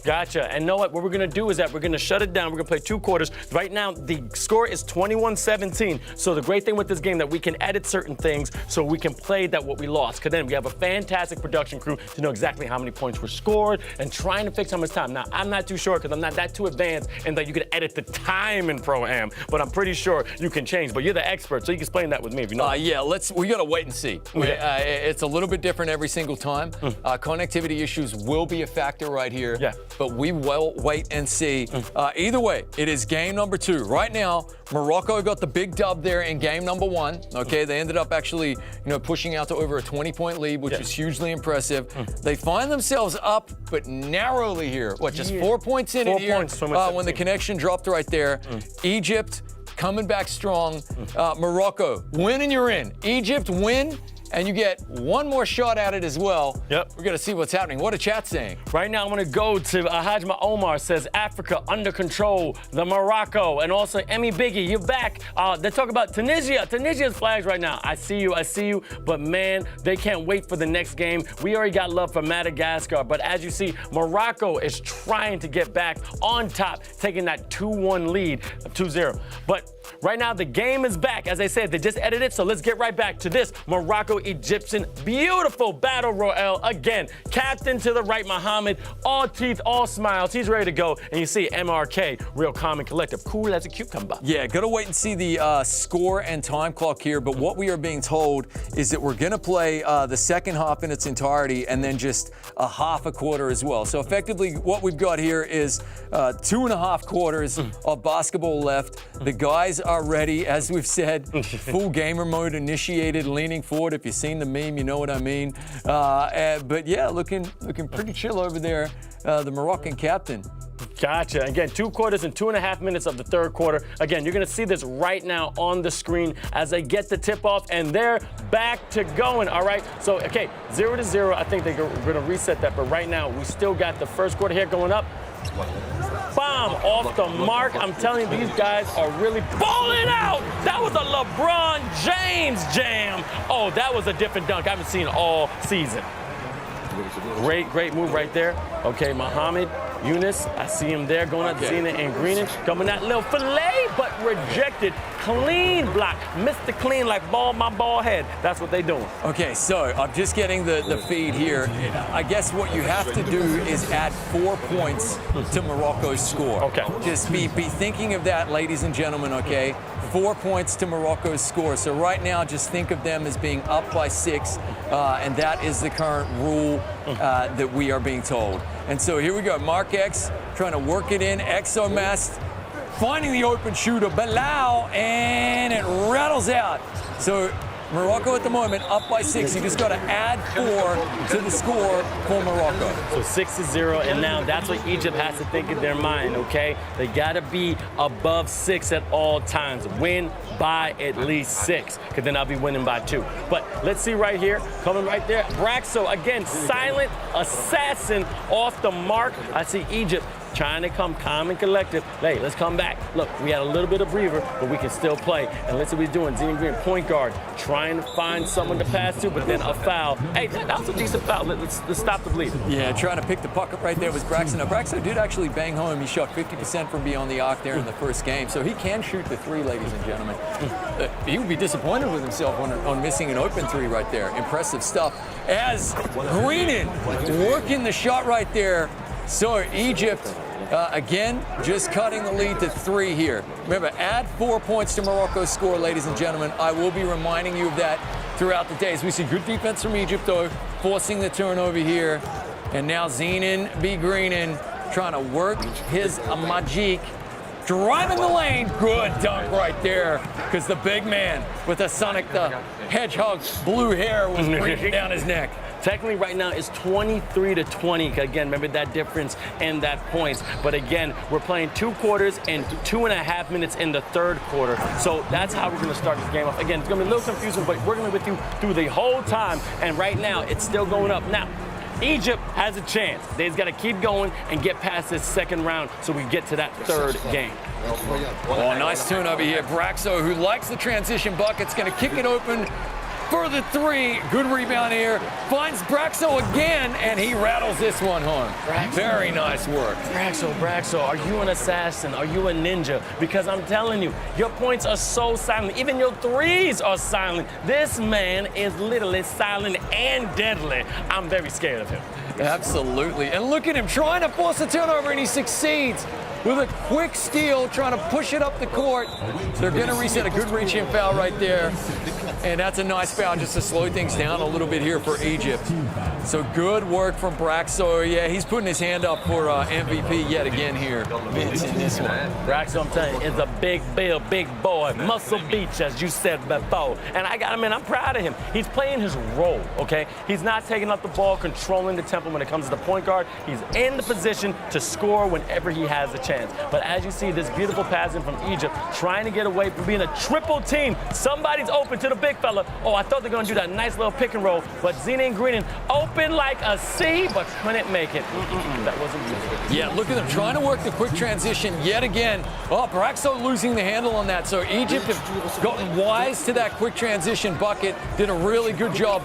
Gotcha. And know what we're going to do is that we're going to shut it down. We're going to play 2 quarters. Right now, the score is 21-17. So the great thing with this game that we can edit certain things so we can play that what we lost. Because then we have a fantastic production crew to know exactly how many points were scored and trying to fix how much time. Now, I'm not too sure because I'm not that too advanced and that you can edit the time in Pro Am, but I'm pretty sure you can change. But you're the expert, so you can explain that with me if you know. Yeah, we got to wait and see. It's a little bit different every single time. Connectivity issues will be a factor right here, but we will wait and see. Either way, it is game number 2. Right now, Morocco got the big dub there in game number 1. Okay, they ended up actually, pushing out to over a 20-point lead, which was hugely impressive. They find themselves up, but narrowly here. Just 4 points in it here when the connection dropped right there. Egypt coming back strong. Morocco, win and you're in. Egypt, win, and you get one more shot at it as well. We're going to see what's happening. What a chat saying. Right now, I'm going to go to Hajma Omar says, Africa under control, the Morocco, and also Emmy Biggie, you're back. They talk about Tunisia. Tunisia's flags right now. I see you, but man, they can't wait for the next game. We already got love for Madagascar, but as you see, Morocco is trying to get back on top, taking that 2-1 lead, 2-0. But right now, the game is back. As I said, they just edited it, so let's get right back to this Morocco-Egyptian beautiful battle royale. Again, captain to the right, Muhammad, all teeth, all smiles. He's ready to go. And you see MRK, real calm and collective, cool as a cucumber. Yeah, gotta wait and see the score and time clock here, but what we are being told is that we're gonna play the second half in its entirety and then just a half a quarter as well. So effectively, what we've got here is 2.5 quarters of basketball left. The guys are ready, as we've said, full gamer mode initiated, leaning forward if you've seen the meme, you know what I mean. But yeah, looking pretty chill over there, the Moroccan captain. Gotcha. Again, 2 quarters and 2.5 minutes of the third quarter. Again, you're going to see this right now on the screen as they get the tip off, and they're back to going. All right. So, okay, 0-0. I think they're going to reset that. But right now, we still got the first quarter here going up. Bomb off the mark. I'm telling you, these guys are really balling out. That was a LeBron James jam. Oh, that was a different dunk I haven't seen all season. Great move right there. Okay, Muhammad Yunus, I see him there going at Zena and Greenan. Coming that little fillet, but rejected. Clean block. Mr. Clean like my ball head. That's what they doing. Okay, so I'm just getting the feed here. I guess what you have to do is add 4 points to Morocco's score. Okay. Just be thinking of that, ladies and gentlemen, okay? 4 points to Morocco's score. So right now, just think of them as being up by 6, and that is the current rule that we are being told. And so here we go. Mark X trying to work it in. Exomast finding the open shooter, Bilal, and it rattles out. So Morocco at the moment up by 6. You just got to add 4 to the score for Morocco. So 6-0, and now that's what Egypt has to think in their mind, okay? They got to be above 6 at all times. Win by at least 6, because then I'll be winning by 2. But let's see right here, coming right there. Braxo, again, silent assassin off the mark. I see Egypt trying to come calm and collective. Hey, let's come back. Look, we had a little bit of breather, but we can still play. And let's see what he's doing. Zena Green, point guard, trying to find someone to pass to, but then a foul. Hey, that was a decent foul. Let's stop the bleeding. Yeah, trying to pick the puck up right there was Braxton. Now, Braxton did actually bang home. He shot 50% from beyond the arc there in the first game, so he can shoot the 3, ladies and gentlemen. He would be disappointed with himself on missing an open 3 right there. Impressive stuff. As Greenan working the shot right there. So Egypt, again, just cutting the lead to 3 here. Remember, add 4 points to Morocco's score, ladies and gentlemen. I will be reminding you of that throughout the days. We see good defense from Egypt, though, forcing the turnover here. And now Zenon B. Greenan trying to work his magic. Driving the lane. Good dunk right there, because the big man with the Sonic the Hedgehog blue hair was breathing down his neck. Technically, right now, it's 23-20. Again, remember that difference and that points. But again, we're playing 2 quarters and 2.5 minutes in the third quarter. So that's how we're going to start this game off. Again, it's going to be a little confusing, but we're going to be with you through the whole time. And right now, it's still going up. Now, Egypt has a chance. They just got to keep going and get past this second round so we get to that third game. Oh, nice turnover here. Braxo, who likes the transition bucket's going to kick it open for the 3. Good rebound here. Finds Braxo again, and he rattles this one home. Very nice work. Braxo, are you an assassin? Are you a ninja? Because I'm telling you, your points are so silent. Even your 3s are silent. This man is literally silent and deadly. I'm very scared of him. Absolutely. And look at him trying to force a turnover, and he succeeds with a quick steal, trying to push it up the court. They're going to reset. A good reach-in foul right there. And that's a nice foul just to slow things down a little bit here for Egypt. So good work from Braxo. Yeah, he's putting his hand up for MVP yet again here in this one. Braxo, I'm telling you, is a big build, big boy. Muscle Beach, as you said before. And I'm proud of him. He's playing his role, okay? He's not taking up the ball, controlling the tempo when it comes to the point guard. He's in the position to score whenever he has a chance. But as you see, this beautiful passing from Egypt, trying to get away from being a triple team. Somebody's open to the big fella. Oh, I thought they were going to do that nice little pick and roll, but Zenon Greenan open like a C, but couldn't make it. That wasn't good. Yeah, look at them trying to work the quick transition yet again. Oh, Braxo losing the handle on that. So Egypt have gotten wise to that quick transition bucket, did a really good job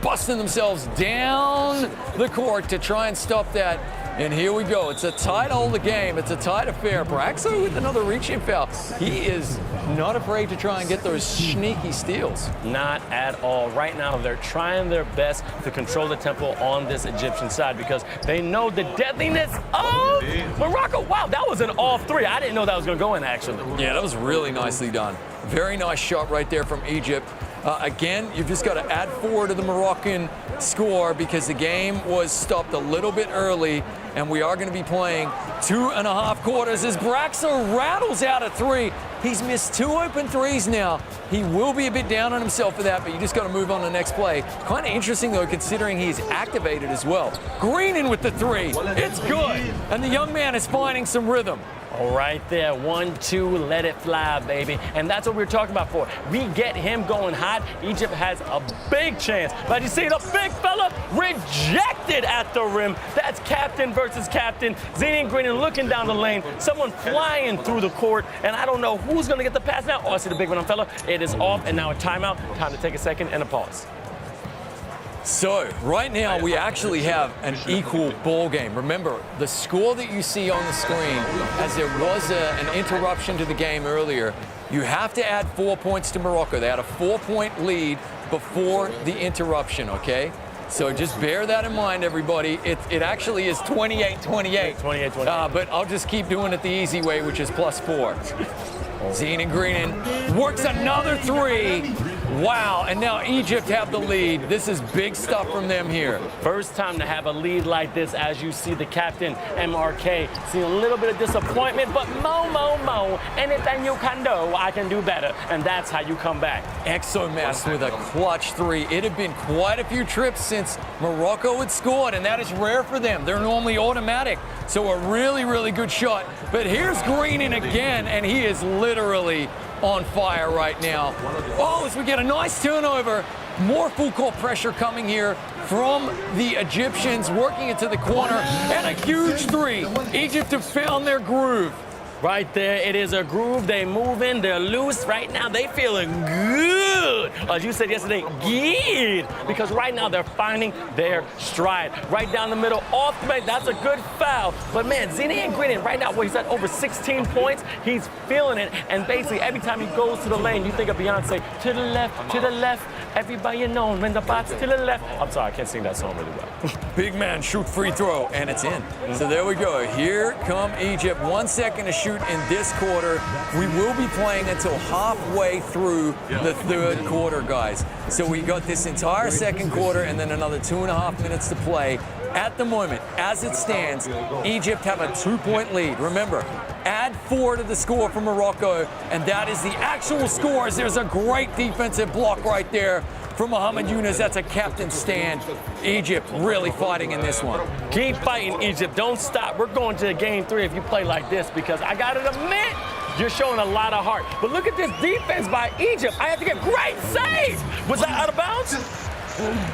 busting themselves down the court to try and stop that. And here we go. It's a tight hold of the game. It's a tight affair. Braxo with another reach-in foul. He is not afraid to try and get those sneaky steals. Not at all. Right now, they're trying their best to control the tempo on this Egyptian side because they know the deadliness of Morocco. Wow, that was an all-3. I didn't know that was going to go in, actually. Yeah, that was really nicely done. Very nice shot right there from Egypt. Again, you've just got to add 4 to the Moroccan score because the game was stopped a little bit early, and we are going to be playing 2.5 quarters as Braxo rattles out a 3. He's missed 2 open threes now. He will be a bit down on himself for that, but you just got to move on to the next play. Kind of interesting, though, considering he's activated as well. Green in with the 3. It's good. And the young man is finding some rhythm. All right there, 1-2, let it fly, baby. And that's what we're talking about for. We get him going hot. Egypt has a big chance. But you see the big fella rejected at the rim. That's captain versus captain. Zini Green looking down the lane. Someone flying through the court. And I don't know who's going to get the pass now. Oh, I see the big one, fella. It is off, and now a timeout. Time to take a second and a pause. So, right now, we actually have an equal ball game. Remember, the score that you see on the screen, as there was an interruption to the game earlier, you have to add 4 points to Morocco. They had a 4-point lead before the interruption, okay? So just bear that in mind, everybody. It actually is 28-28. 28-28. But I'll just keep doing it the easy way, which is +4. Zine Greenan works another 3. Wow, and now Egypt have the lead. This is big stuff from them here. First time to have a lead like this, as you see the captain, MRK, see a little bit of disappointment, but Mo, anything you can do, I can do better, and that's how you come back. Exomas with a clutch 3. It had been quite a few trips since Morocco had scored, and that is rare for them. They're normally automatic, so a really, really good shot. But here's Greenan again, and he is literally on fire right now. Oh, as we get a nice turnover. More full court pressure coming here from the Egyptians, working into the corner, and a huge 3. Egypt have found their groove. Right there, it is a groove. They move in, they're loose. Right now, they feeling good. As you said yesterday, good. Because right now, they're finding their stride. Right down the middle, off the bench, that's a good foul. But man, Zine Greenan right now, he's at over 16 points. He's feeling it. And basically, every time he goes to the lane, you think of Beyonce, to the left, everybody you know, when the box to the left. I'm sorry, I can't sing that song really well. Big man, shoot free throw, and it's in. So there we go. Here come Egypt. 1 second to shoot in this quarter. We will be playing until halfway through the third quarter, guys. So we got this entire second quarter and then another 2.5 minutes to play. At the moment, as it stands, Egypt have a 2-point lead. Remember, add 4 to the score for Morocco, and that is the actual score. As there's a great defensive block right there from Mohamed Yunus. That's a captain stand. Egypt really fighting in this one. Keep fighting, Egypt. Don't stop. We're going to game 3 if you play like this, because I got to admit, you're showing a lot of heart. But look at this defense by Egypt. I have to get great save. Was that out of bounds?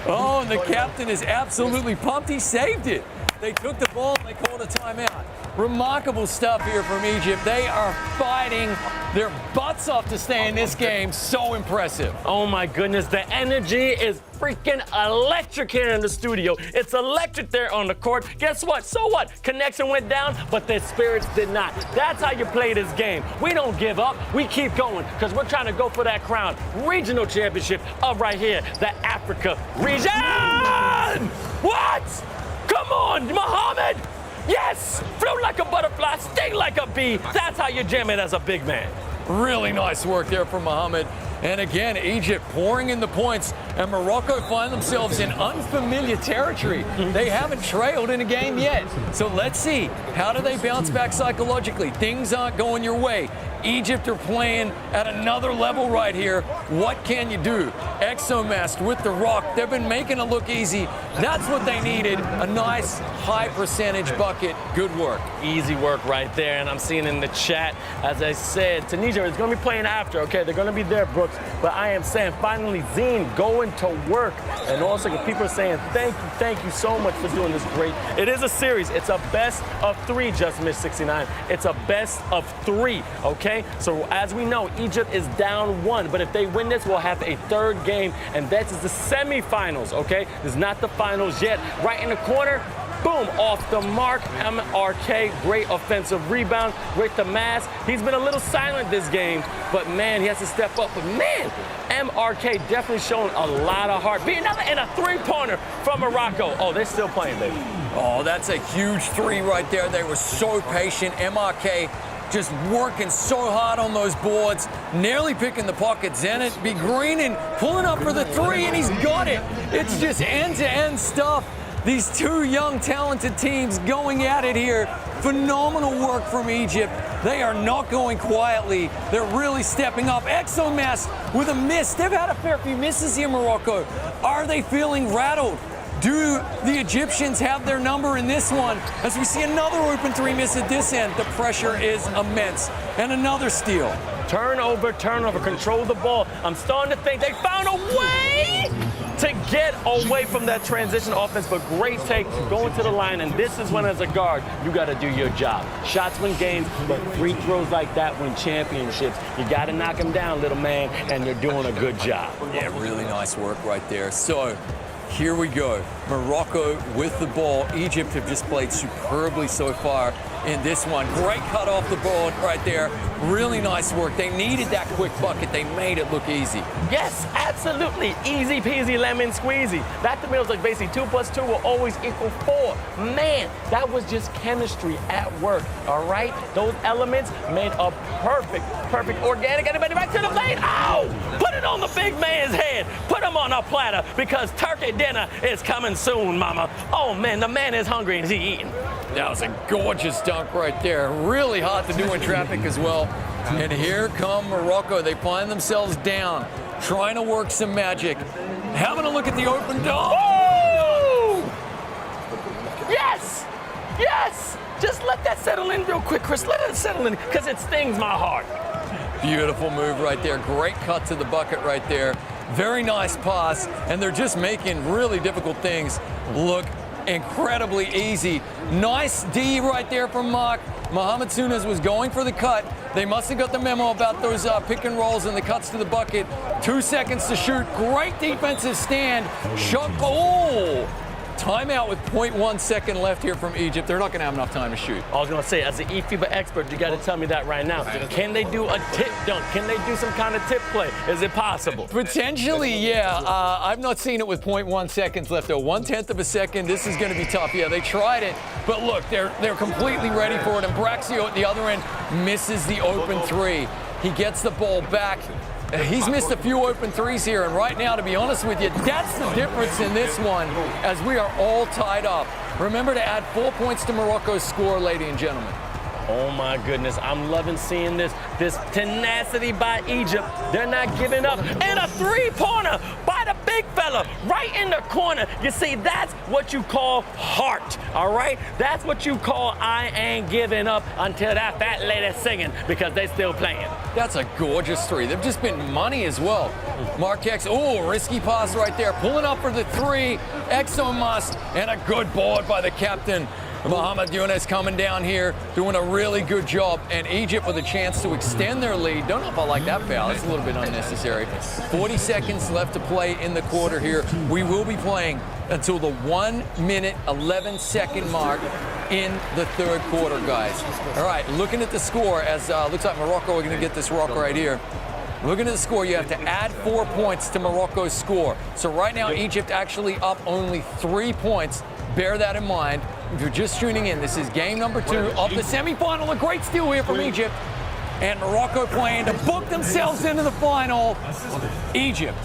Oh, and the captain is absolutely pumped. He saved it. They took the ball and they called a timeout. Remarkable stuff here from Egypt. They are fighting their butts off to stay in this game. So impressive. Oh my goodness, the energy is freaking electric here in the studio. It's electric there on the court. Guess what? So what? Connection went down, but their spirits did not. That's how you play this game. We don't give up. We keep going, because we're trying to go for that crown. Regional championship of right here, the Africa region. What? Come on, Mohammed. Yes! Float like a butterfly, sting like a bee. That's how you jam it as a big man. Really nice work there from Mohammed. And again, Egypt pouring in the points, and Morocco find themselves in unfamiliar territory. They haven't trailed in a game yet. So let's see, how do they bounce back psychologically? Things aren't going your way. Egypt are playing at another level right here. What can you do? Exomast with the rock. They've been making it look easy. That's what they needed. A nice high percentage bucket. Good work. Easy work right there. And I'm seeing in the chat, as I said, Tunisia is going to be playing after, okay? They're going to be there, Brooks. But I am saying, finally, Zine going to work. And also, people are saying, thank you so much for doing this great. It is a series. It's a best of 3, Just Miss 69. It's a best of 3, okay? So as we know, Egypt is down 1, but if they win this, we'll have a 3rd game, and that is the semifinals, okay? It's not the finals yet. Right in the corner, boom, off the mark, MRK, great offensive rebound, great to mass. He's been a little silent this game, but man, he has to step up. But man, MRK definitely showing a lot of heart. Be another and a 3-pointer from Morocco. Oh, they're still playing, baby. Oh, that's a huge 3 right there. They were so patient. MRK just working so hard on those boards, nearly picking the pocket. Zenit be greening, pulling up for the 3, and he's got it. It's just end-to-end stuff. These 2 young, talented teams going at it here. Phenomenal work from Egypt. They are not going quietly. They're really stepping up. Exomas with a miss. They've had a fair few misses here, Morocco. Are they feeling rattled? Do the Egyptians have their number in this one? As we see another open three miss at this end, the pressure is immense. And another steal. Turnover, control the ball. I'm starting to think they found a way to get away from that transition offense, but great take, going to the line, and this is when, as a guard, you got to do your job. Shots win games, but free throws like that win championships. You got to knock them down, little man, and you're doing a good job. Yeah, really nice work right there. So, here we go. Morocco with the ball. Egypt have just played superbly so far in this one. Great cut off the board right there. Really nice work. They needed that quick bucket. They made it look easy. Yes, absolutely. Easy peasy lemon squeezy. That to me was like basically 2 + 2 will always equal 4. Man, that was just chemistry at work, all right? Those elements made a perfect organic. Anybody right to the plate? Oh! Put it on the big man's head. Put him on a platter because turkey dinner is coming soon, mama. Oh, man, the man is hungry and is he eating? That was a gorgeous dunk right there. Really hard to do in traffic as well. And here come Morocco. They find themselves down, trying to work some magic. Having a look at the open dunk. Oh! Yes! Yes! Just let that settle in real quick, Chris. Let it settle in because it stings my heart. Beautiful move right there. Great cut to the bucket right there. Very nice pass. And they're just making really difficult things look incredibly easy. Nice D right there from Mark. Mohamed Souness was going for the cut. They must have got the memo about those pick and rolls and the cuts to the bucket. 2 seconds to shoot. Great defensive stand. Shot. Oh! Timeout with 0.1 second left here from Egypt. They're not going to have enough time to shoot. I was going to say, as an eFIBA expert, you got to tell me that right now. Can they do a tip dunk? Can they do some kind of tip play? Is it possible? Potentially, yeah. I've not seen it with 0.1 seconds left, though. 1/10 of a second. This is going to be tough. Yeah, they tried it, but look, they're completely ready for it. And Braxio at the other end misses the open three. He gets the ball back. He's missed a few open threes here, and right now, to be honest with you, that's the difference in this one, as we are all tied up. Remember to add 4 points to Morocco's score, ladies and gentlemen. Oh my goodness, I'm loving seeing this tenacity by Egypt. They're not giving up. And a three-pointer by the big fella right in the corner. You see, that's what you call heart, all right? That's what you call I ain't giving up until that fat lady's singing, because they still playing. That's a gorgeous three. They've just been money as well. Marquez, oh, risky pass right there. Pulling up for the three. Exomas, and a good board by the captain. Mohamed Younes coming down here, doing a really good job, and Egypt with a chance to extend their lead. Don't know if I like that foul. It's a little bit unnecessary. 40 seconds left to play in the quarter here. We will be playing until the 1 minute, 11 second mark in the third quarter, guys. All right, looking at the score, as looks like Morocco are going to get this rock right here. Looking at the score, you have to add 4 points to Morocco's score. So right now, Egypt actually up only 3 points. Bear that in mind. If you're just tuning in, this is game number 2 of the semifinal. A great steal here from Egypt. And Morocco playing to book themselves into the final. Egypt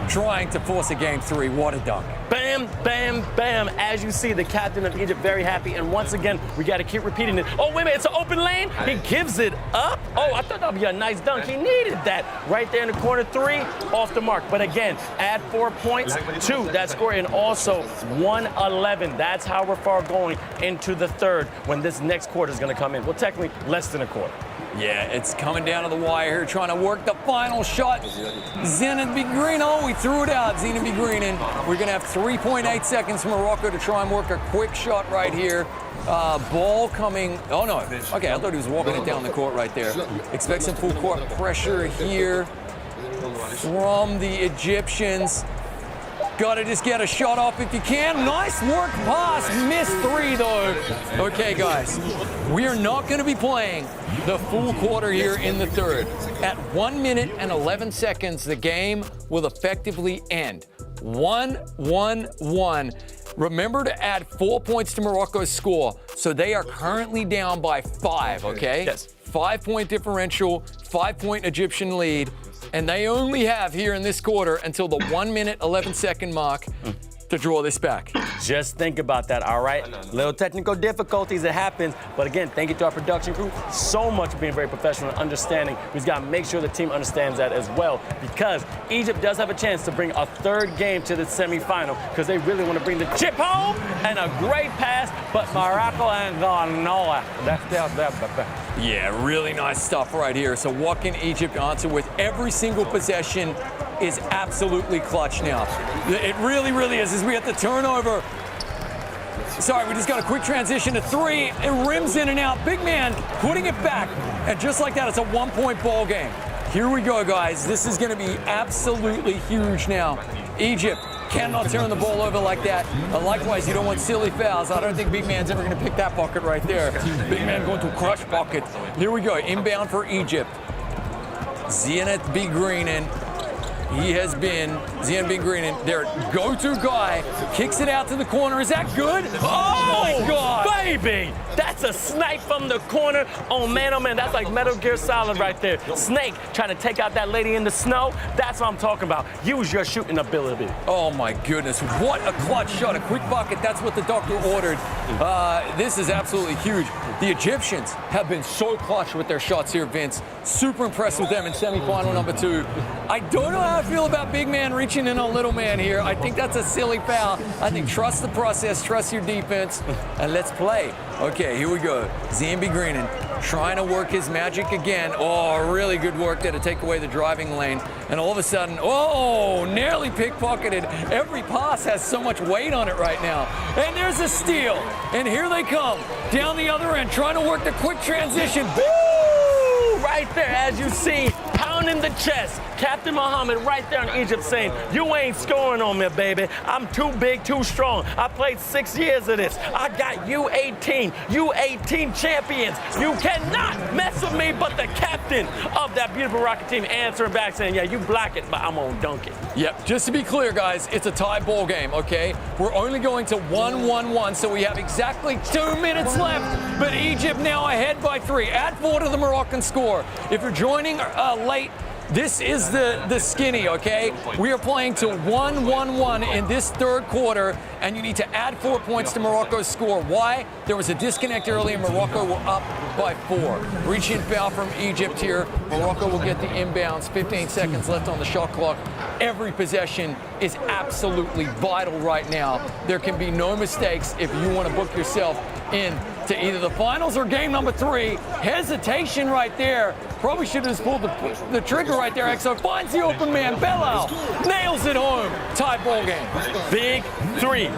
trying to force a game 3. What a dunk. Bam, bam, bam. As you see, the captain of Egypt very happy. And once again, we got to keep repeating it. Oh, wait a minute, it's an open lane. He gives it up. Oh, I thought that would be a nice dunk. He needed that right there in the corner. 3, off the mark. But again, add 4 points to that score, and also 1-11. That's how we're far going into the third when this next quarter is going to come in. Well, technically, less than a quarter. Yeah, it's coming down to the wire here, trying to work the final shot. Zenit Begreen, oh, he threw it out. Zenit Begreen, and we're going to have 3.8 seconds for Morocco to try and work a quick shot right here. Ball coming, oh no, okay, I thought he was walking it down the court right there. Expect some full court pressure here from the Egyptians. Got to just get a shot off if you can. Nice work pass. Missed 3, though. Okay, guys. We are not going to be playing the full quarter here in the third. At 1 minute and 11 seconds, the game will effectively end. 1-1-1. Remember to add 4 points to Morocco's score. So they are currently down by 5, okay? Yes. 5-point differential, 5-point Egyptian lead. And they only have here in this quarter until the 1 minute, 11 second mark. to draw this back. Just think about that, all right? Little technical difficulties, it happens. But again, thank you to our production crew so much for being very professional and understanding. We've got to make sure the team understands that as well, because Egypt does have a chance to bring a third game to the semifinal, because they really want to bring the chip home. And a great pass, but Morocco ain't gonna know it. Yeah, really nice stuff right here. So what can Egypt answer with? Every single possession is absolutely clutch now. It really, really is. As we get the turnover. Sorry, we just got a quick transition to three. It rims in and out. Big man putting it back. And just like that, it's a 1-point ball game. Here we go, guys. This is going to be absolutely huge now. Egypt cannot turn the ball over like that. Likewise, you don't want silly fouls. I don't think Big Man's ever going to pick that pocket right there. Big Man going to crush pocket. Here we go. Inbound for Egypt. Zenith B. Greenan. He has been, Zenith B. Greenan, their go-to guy, kicks it out to the corner. Is that good? Oh, my God. Baby, that's a snipe from the corner. Oh, man, that's like Metal Gear Solid right there. Snake trying to take out that lady in the snow. That's what I'm talking about. Use your shooting ability. Oh, my goodness. What a clutch shot. A quick bucket. That's what the doctor ordered. This is absolutely huge. The Egyptians have been so clutch with their shots here, Vince. Super impressed with them in semifinal number 2. I don't know how I feel about Big Man reaching in on Little Man here. I think that's a silly foul. I think trust the process, trust your defense, and let's play. Okay, here we go. Zambi Greenan trying to work his magic again. Oh, really good work there to take away the driving lane. And all of a sudden, oh, nearly pickpocketed. Every pass has so much weight on it right now. And there's a steal. And here they come down the other end, trying to work the quick transition. Woo! Right there, as you see, pounding the chest. Captain Muhammad right there in Egypt saying, you ain't scoring on me, baby. I'm too big, too strong. I played 6 years of this. I got U18 champions. You cannot mess with me, but the captain of that beautiful Rocket team answering back saying, yeah, you block it, but I'm gonna dunk it. Yep, just to be clear, guys, it's a tie ball game, okay? We're only going to 1-1-1, so we have exactly 2 minutes left, but Egypt now ahead by 3. Add 4 to the Moroccan score. If you're joining late, this is the skinny, okay? We are playing to 1-1-1 in this third quarter, and you need to add 4 points to Morocco's score. Why? There was a disconnect early, and Morocco were up by 4. Reach-in foul from Egypt here. Morocco will get the inbounds. 15 seconds left on the shot clock. Every possession is absolutely vital right now. There can be no mistakes if you want to book yourself in to either the finals or game number 3. Hesitation right there. Probably should have just pulled the trigger right there. EXO finds the open man. Belal nails it home. Tie ball game. Big 3.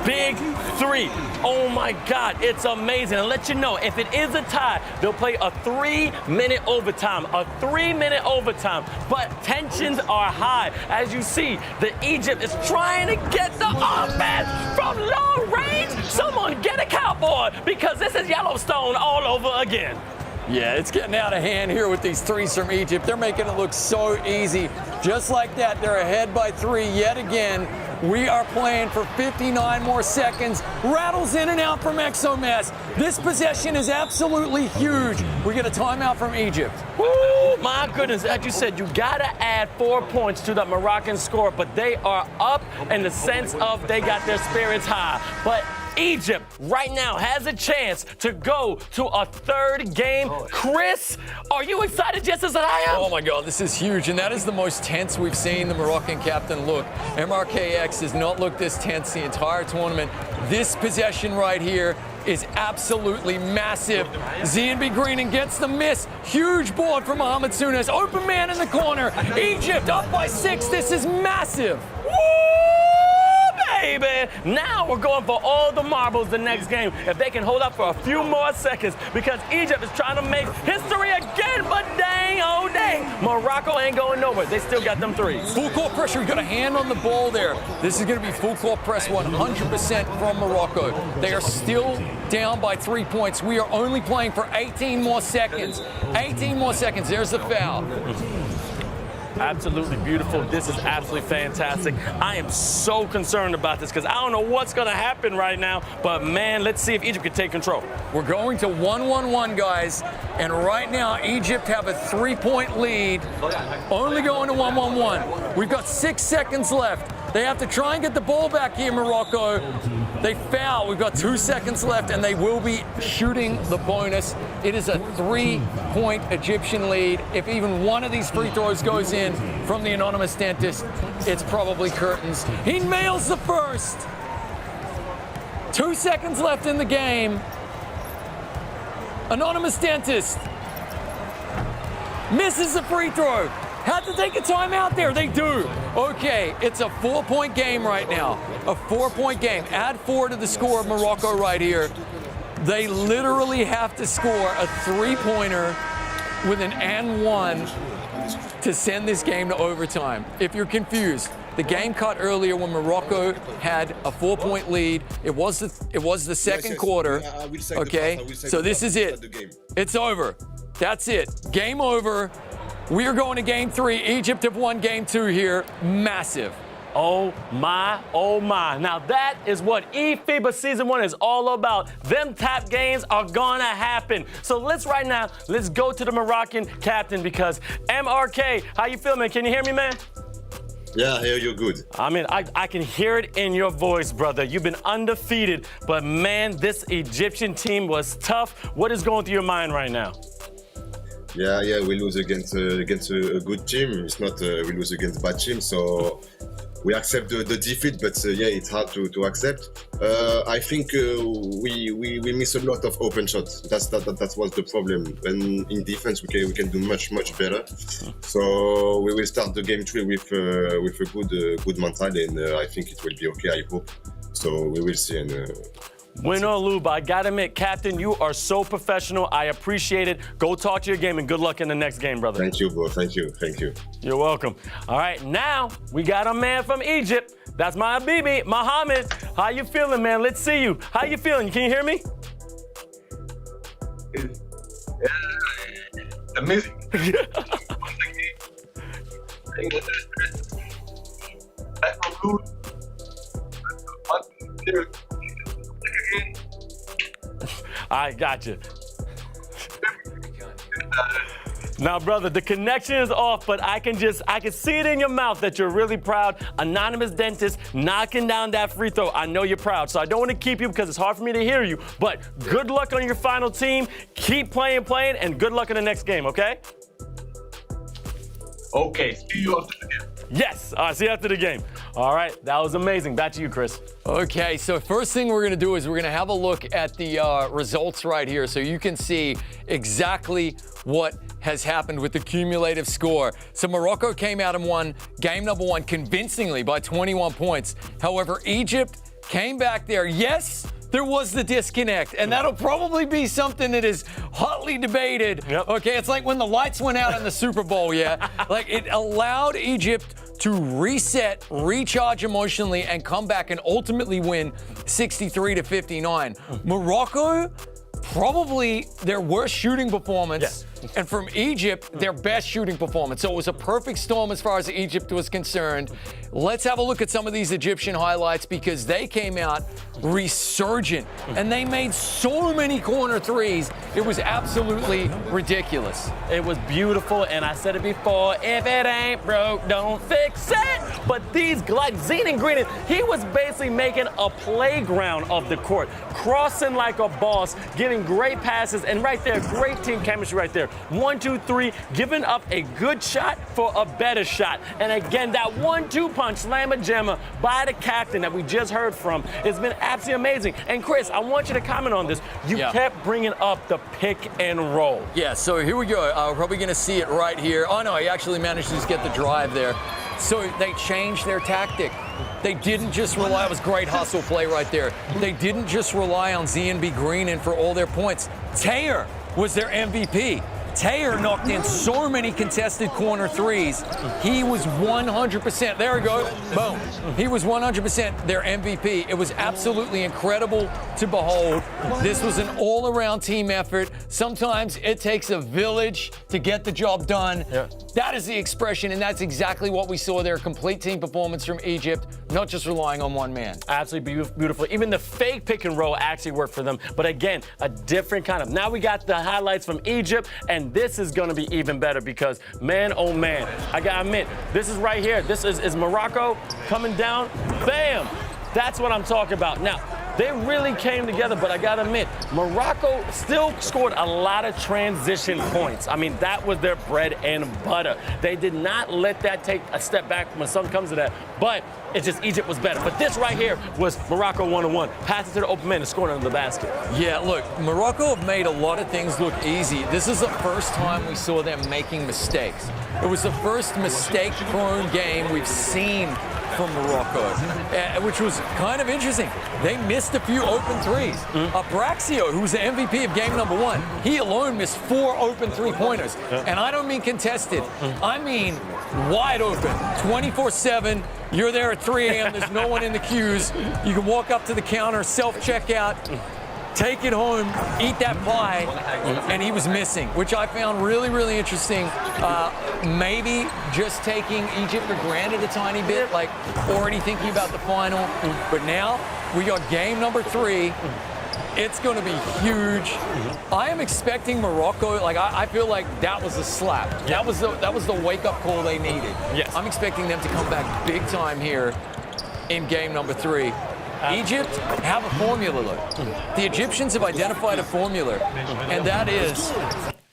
Big 3. Oh my God, it's amazing. And let you know, if it is a tie, they'll play a 3-minute overtime. A 3-minute overtime. But tensions are high. As you see, the Egypt is trying to get the offense from long range. Someone get a cowboy, because this is Yellowstone all over again. Yeah, it's getting out of hand here with these threes from Egypt. They're making it look so easy. Just like that, they're ahead by 3 yet again. We are playing for 59 more seconds. Rattles in and out from Exomess. This possession is absolutely huge. We get a timeout from Egypt. Woo, my goodness, as you said, you gotta add 4 points to the Moroccan score, but they are up in the sense of they got their spirits high. But Egypt right now has a chance to go to a third game. Chris, are you excited just as I am? Oh my God, this is huge, and that is the most tense we've seen the Moroccan captain look. MRKX has not looked this tense the entire tournament. This possession right here is absolutely massive. ZNB Greenan gets the miss. Huge board from Mohamed Sunes. Open man in the corner. Egypt up by 6. This is massive. Woo! Baby. Now we're going for all the marbles the next game. If they can hold up for a few more seconds, because Egypt is trying to make history again, but dang, oh dang, Morocco ain't going nowhere. They still got them 3s. Full court pressure. We got a hand on the ball there. This is going to be full court press 100% from Morocco. They are still down by 3 points. We are only playing for 18 more seconds. 18 more seconds. There's the foul. Absolutely beautiful. This is absolutely fantastic. I am so concerned about this because I don't know what's going to happen right now. But, man, let's see if Egypt can take control. We're going to 1-1-1, guys. And right now, Egypt have a 3-point lead. Only going to 1-1-1. We've got 6 seconds left. They have to try and get the ball back here, Morocco. They foul. We've got 2 seconds left, and they will be shooting the bonus. It is a 3-point Egyptian lead. If even one of these free throws goes in from the anonymous dentist, it's probably curtains. He nails the first. 2 seconds left in the game. Anonymous dentist misses the free throw. Had to take a timeout there. They do. Okay, it's a 4-point game right now. A 4-point game. Add 4 to the score of Morocco right here. They literally have to score a 3-pointer with an and one to send this game to overtime. If you're confused, the game cut earlier when Morocco had a 4-point lead. It was the second quarter. Okay, so this is it. It's over. That's it. Game over. We are going to game 3. Egypt have won game 2 here. Massive. Oh my, oh my. Now that is what eFIBA Season 1 is all about. Them tap games are gonna happen. So let's go to the Moroccan captain because MRK, how you feel, man? Can you hear me, man? Yeah, I hear you good. I mean, I can hear it in your voice, brother. You've been undefeated, but man, this Egyptian team was tough. What is going through your mind right now? Yeah, we lose against a good team. It's not we lose against bad team, so we accept the defeat. But yeah, it's hard to accept. I think we miss a lot of open shots. That was the problem. And in defense, we can do much better. So we will start the game 3 with a good mentality, and I think it will be okay. I hope. So we will see. And win or lose, but I gotta admit, Captain, you are so professional. I appreciate it. Go talk to your game and good luck in the next game, brother. Thank you, bro. Thank you. You're welcome. All right, now we got a man from Egypt. That's my Habibi, Mohammed. How you feeling, man? Let's see you. How you feeling? Can you hear me? Amazing. I got you. Now, brother, the connection is off, but I can see it in your mouth that you're really proud. Anonymous dentist knocking down that free throw. I know you're proud, so I don't want to keep you because it's hard for me to hear you. But good luck on your final team. Keep playing, and good luck in the next game, okay? Okay, see you after the game. Yes, all right, see you after the game. All right, that was amazing. Back to you, Chris. Okay, so first thing we're going to do is we're going to have a look at the results right here so you can see exactly what has happened with the cumulative score. So Morocco came out and won game number 1 convincingly by 21 points. However, Egypt came back there. Yes, there was the disconnect, and that'll probably be something that is hotly debated. Yep. Okay, it's like when the lights went out in the Super Bowl, yeah? Like, it allowed Egypt to reset, recharge emotionally, and come back and ultimately win 63-59. Morocco, probably their worst shooting performance. Yes. And from Egypt, their best shooting performance. So it was a perfect storm as far as Egypt was concerned. Let's have a look at some of these Egyptian highlights because they came out resurgent and they made so many corner threes. It was absolutely ridiculous. It was beautiful, and I said it before, if it ain't broke, don't fix it. But these glides, Zine Green, he was basically making a playground of the court, crossing like a boss, giving great passes, and right there, great team chemistry right there. 1, 2, 3, giving up a good shot for a better shot. And again, that 1-2 punch, slamma jamma by the captain that we just heard from has been absolutely amazing. And Chris, I want you to comment on this. You kept bringing up the pick and roll. Yeah, so here we go. We're probably going to see it right here. Oh, no, he actually managed to just get the drive there. So they changed their tactic. They didn't just rely, it was great hustle play right there. They didn't just rely on ZNB Green in for all their points. Taylor was their MVP. Taylor knocked in so many contested corner threes. He was 100%. There we go. Boom. He was 100% their MVP. It was absolutely incredible to behold. This was an all-around team effort. Sometimes it takes a village to get the job done. Yeah. That is the expression, and that's exactly what we saw there. A complete team performance from Egypt, not just relying on one man. Absolutely beautiful. Even the fake pick and roll actually worked for them. But again, a different kind of. Now we got the highlights from Egypt, and and this is going to be even better because, man, oh man, I got to admit, this is right here. This is Morocco coming down. Bam! That's what I'm talking about. Now, they really came together, but I gotta admit, Morocco still scored a lot of transition points. I mean, that was their bread and butter. They did not let that take a step back when something comes to that, but it's just Egypt was better. But this right here was Morocco 1-on-1. Pass it to the open man and scoring under the basket. Yeah, look, Morocco have made a lot of things look easy. This is the first time we saw them making mistakes. It was the first mistake-prone game we've seen from Morocco, which was kind of interesting. They missed a few open threes. Abraxio, who was the MVP of game number 1, he alone missed 4 open three-pointers. And I don't mean contested. I mean wide open, 24/7. You're there at 3 a.m. There's no one in the queues. You can walk up to the counter, self-checkout, take it home, eat that pie, and he was missing, which I found really, really interesting. Maybe just taking Egypt for granted a tiny bit, like already thinking about the final. But now we got game number 3. It's going to be huge. I am expecting Morocco. Like I feel like that was a slap. That was the wake-up call they needed. Yes. I'm expecting them to come back big time here in game number 3. Egypt have a formula, look. The Egyptians have identified a formula, and that is,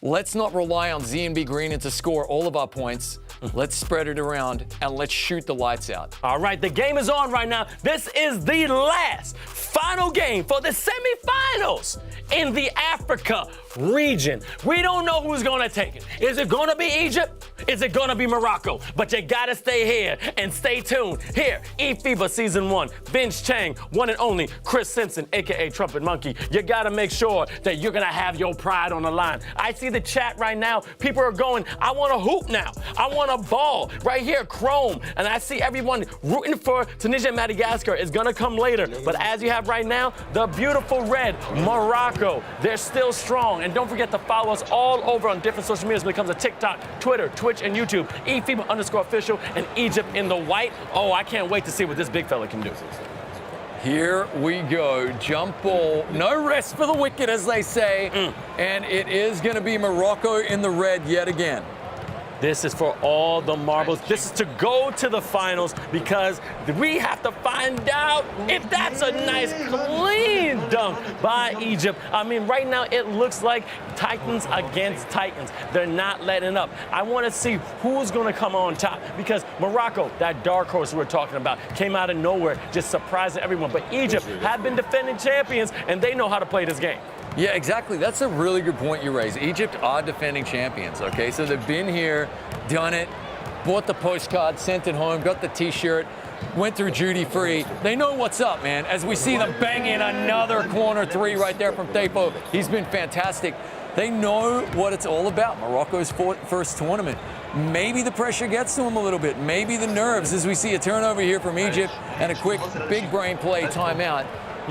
let's not rely on ZNB Green to score all of our points. Let's spread it around, and let's shoot the lights out. All right, the game is on right now. This is the last final game for the semifinals in the Africa region. We don't know who's going to take it. Is it going to be Egypt? Is it going to be Morocco? But you got to stay here and stay tuned. Here, eFIBA Season 1, Vince Chang, one and only Chris Simpson, a.k.a. Trumpet Monkey. You got to make sure that you're going to have your pride on the line. I see the chat right now. People are going, I want to hoop now. I want a ball. Right here, Chrome. And I see everyone rooting for Tunisia and Madagascar is going to come later. But as you have right now, the beautiful red, Morocco. They're still strong. And don't forget to follow us all over on different social medias when it comes to TikTok, Twitter, Twitch, and YouTube. eFIBA_official and Egypt in the white. Oh, I can't wait to see what this big fella can do. Here we go. Jump ball. No rest for the wicked, as they say. And it is going to be Morocco in the red yet again. This is for all the marbles. This is to go to the finals because we have to find out if that's a nice, clean dunk by Egypt. I mean, right now it looks like Titans against Titans. They're not letting up. I want to see who's going to come on top because Morocco, that dark horse we were talking about, came out of nowhere, just surprising everyone. But Egypt have been defending champions, and they know how to play this game. Yeah, exactly. That's a really good point you raise. Egypt are defending champions, okay? So they've been here, done it, bought the postcard, sent it home, got the T-shirt, went through duty-free. They know what's up, man. As we see them bang in another corner 3 right there from Thapo. He's been fantastic. They know what it's all about. Morocco's first tournament. Maybe the pressure gets to them a little bit. Maybe the nerves as we see a turnover here from Egypt and a quick big brain play timeout.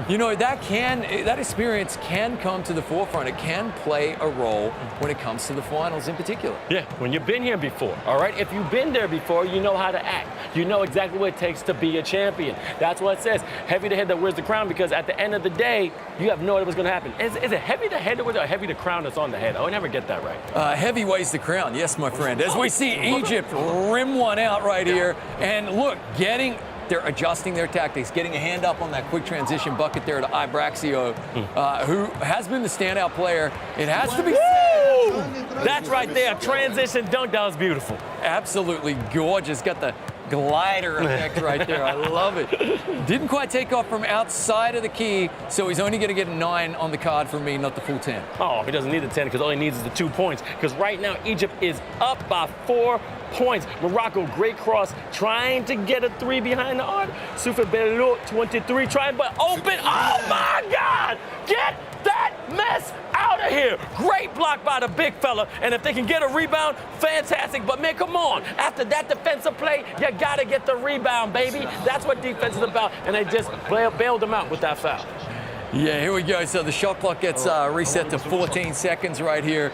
You know, that experience can come to the forefront. It can play a role when it comes to the finals in particular. Yeah, when you've been here before, all right? If you've been there before, you know how to act. You know exactly what it takes to be a champion. That's what it says. Heavy the head that wears the crown, because at the end of the day, you have no idea what's going to happen. Is it heavy the head or heavy the crown that's on the head? I never get that right. Heavy weighs the crown, yes, my friend. As we see Egypt rim one out right here. And look, they're adjusting their tactics, getting a hand up on that quick transition bucket there to Ibraxio, who has been the standout player. It has to be said. That's right there, transition dunk. That was beautiful. Absolutely gorgeous. Got the glider effect right there. I love it. Didn't quite take off from outside of the key, so he's only going to get a 9 on the card from me, not the full 10. Oh, he doesn't need the 10 because all he needs is the 2 points. Because right now, Egypt is up by 4 points. Morocco, great cross, trying to get a 3 behind the arc. Soufa Bello, 23, trying, but open. Oh, my God! Get that mess out of here. Great block by the big fella. And if they can get a rebound, fantastic. But, man, come on. After that defensive play, you got to get the rebound, baby. That's what defense is about. And they just bailed them out with that foul. Yeah, here we go. So the shot clock gets reset to 14 seconds right here.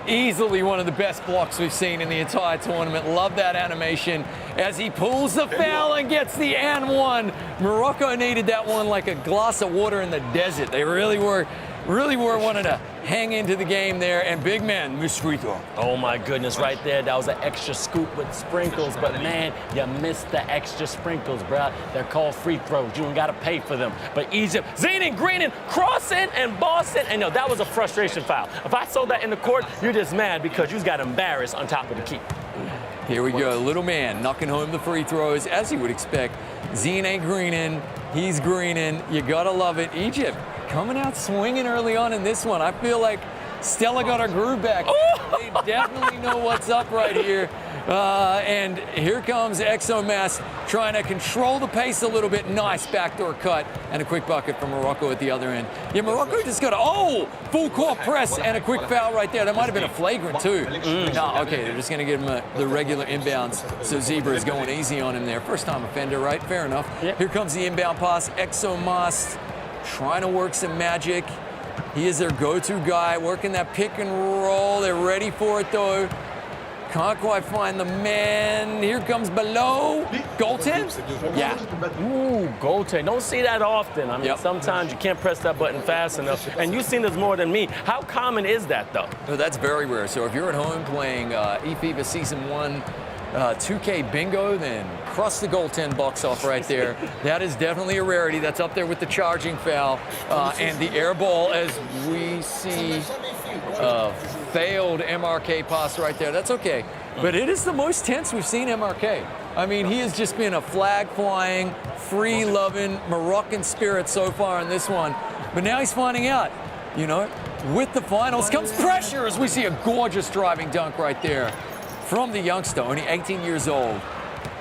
Easily one of the best blocks we've seen in the entire tournament. Love that animation as he pulls the foul and gets the and one. Morocco needed that one like a glass of water in the desert. They really were wanting to hang into the game there, and big man, missed free throw. Oh my goodness, right there. That was an extra scoop with sprinkles, but man, you missed the extra sprinkles, bro. They're called free throws. You don't gotta pay for them. But Egypt, Zeenan Greenan, crossing and bossing, and no, that was a frustration foul. If I saw that in the court, you're just mad because you just got embarrassed on top of the key. Here we go, little man knocking home the free throws, as you would expect. Zeenan Greenan, he's greening. You gotta love it. Egypt coming out swinging early on in this one. I feel like Stella got her groove back. They definitely know what's up right here. And here comes Exomas trying to control the pace a little bit. Nice backdoor cut and a quick bucket from Morocco at the other end. Yeah, Morocco just got full court press and a quick foul right there. That might have been a flagrant too. No, okay, they're just going to give him the regular inbounds. So Zebra is going easy on him there. First time offender, right? Fair enough. Yep. Here comes the inbound pass. Exomas trying to work some magic. He is their go-to guy, working that pick and roll. They're ready for it though. Can't quite find the man. Here comes below. Goaltend? Yeah. Ooh, goaltend. Don't see that often. I mean, sometimes you can't press that button fast enough. And you've seen this more than me. How common is that, though? Oh, that's very rare. So if you're at home playing eFIBA Season 1 2K Bingo, then cross the goaltend box off right there. That is definitely a rarity. That's up there with the charging foul. And the air ball, as we see, failed MRK pass right there. That's okay. But it is the most tense we've seen MRK. I mean, he has just been a flag-flying, free-loving Moroccan spirit so far in this one. But now he's finding out, you know, with the finals comes pressure, as we see a gorgeous driving dunk right there from the youngster, only 18 years old.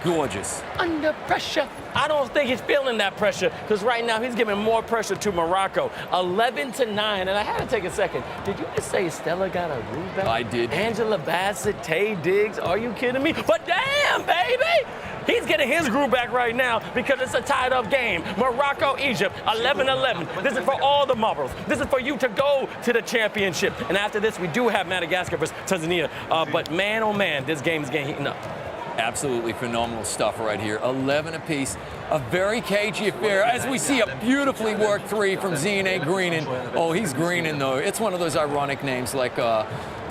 Gorgeous. Under pressure. I don't think he's feeling that pressure because right now he's giving more pressure to Morocco. 11-9, and I had to take a second. Did you just say Stella got a groove back? I did. Angela Bassett, Tay Diggs, are you kidding me? But damn, baby! He's getting his groove back right now because it's a tied-up game. Morocco, Egypt, 11-11. This is for all the marbles. This is for you to go to the championship. And after this, we do have Madagascar versus Tanzania. But man, oh man, this game is getting heating up. Absolutely phenomenal stuff right here. 11 apiece. A very cagey affair, as we see a beautifully worked three from Zeenan Greenan. Oh, he's Greenan, though. It's one of those ironic names like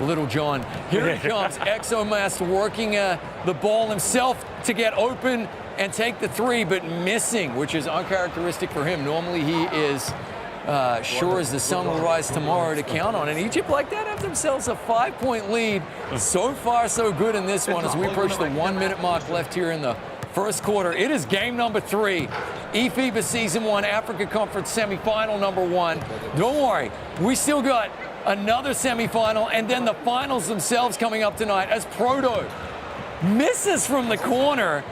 Little John. Here he comes, Exomas working the ball himself to get open and take the three, but missing, which is uncharacteristic for him. Normally he is sure as the sun will rise tomorrow to count on. And Egypt, like that, have themselves a 5-point lead. So far, so good in this one as we approach the 1 minute mark left here in the first quarter. It is game number 3. eFIBA Season 1 Africa Conference Semifinal number 1. Don't worry, we still got another semifinal and then the finals themselves coming up tonight as Proto misses from the corner.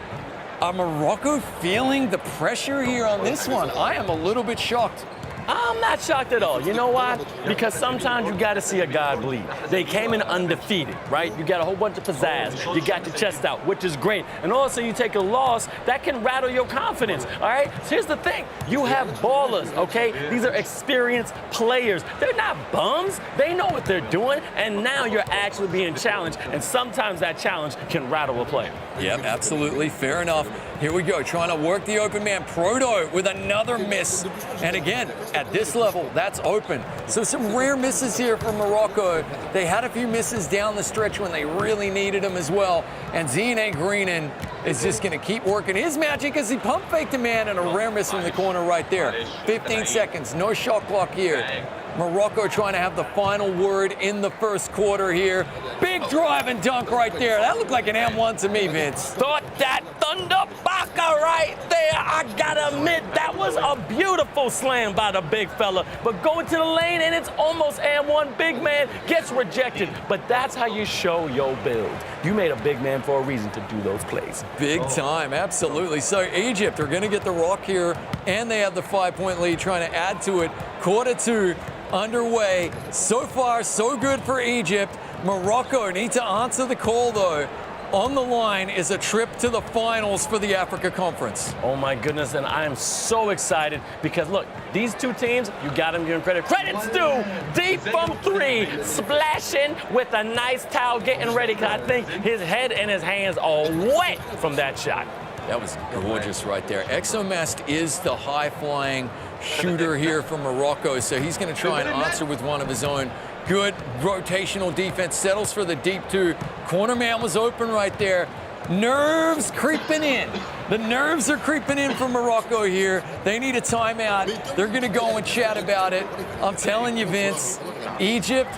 Are Morocco feeling the pressure here on this one? I am a little bit shocked. I'm not shocked at all. You know why? Because sometimes you got to see a guy bleed. They came in undefeated, right? You got a whole bunch of pizzazz. You got your chest out, which is great. And also you take a loss, that can rattle your confidence, all right? So here's the thing. You have ballers, okay? These are experienced players. They're not bums. They know what they're doing. And now you're actually being challenged. And sometimes that challenge can rattle a player. Yep, absolutely. Fair enough. Here we go, trying to work the open man. Proto with another miss. And again, at this level, that's open. So some rare misses here from Morocco. They had a few misses down the stretch when they really needed them as well. And Zeenan Greenan is just going to keep working his magic as he pump faked a man and a rare miss from the corner right there. 15 seconds, no shot clock here. Morocco trying to have the final word in the first quarter here. Big drive and dunk right there. That looked like an M1 to me, Vince. Thought that Thunder Baka right there. I gotta admit, that was a beautiful slam by the big fella. But going to the lane and it's almost M1. Big man gets rejected. But that's how you show your build. You made a big man for a reason to do those plays. Big time, absolutely. So Egypt are gonna get the rock here and they have the 5-point lead trying to add to it. Quarter 2 underway. So far, so good for Egypt. Morocco need to answer the call, though. On the line is a trip to the finals for the Africa Conference. Oh, my goodness, and I am so excited because, look, these two teams, you got them giving credit. Credit's due. Deep from 3, splashing with a nice towel, getting ready, because I think his head and his hands are wet from that shot. That was gorgeous right there. Exomast is the high-flying shooter here from Morocco, so he's going to try and answer with one of his own. Good rotational defense. Settles for the deep two. Corner man was open right there. Nerves creeping in. The nerves are creeping in for Morocco here. They need a timeout. They're going to go and chat about it. I'm telling you, Vince, Egypt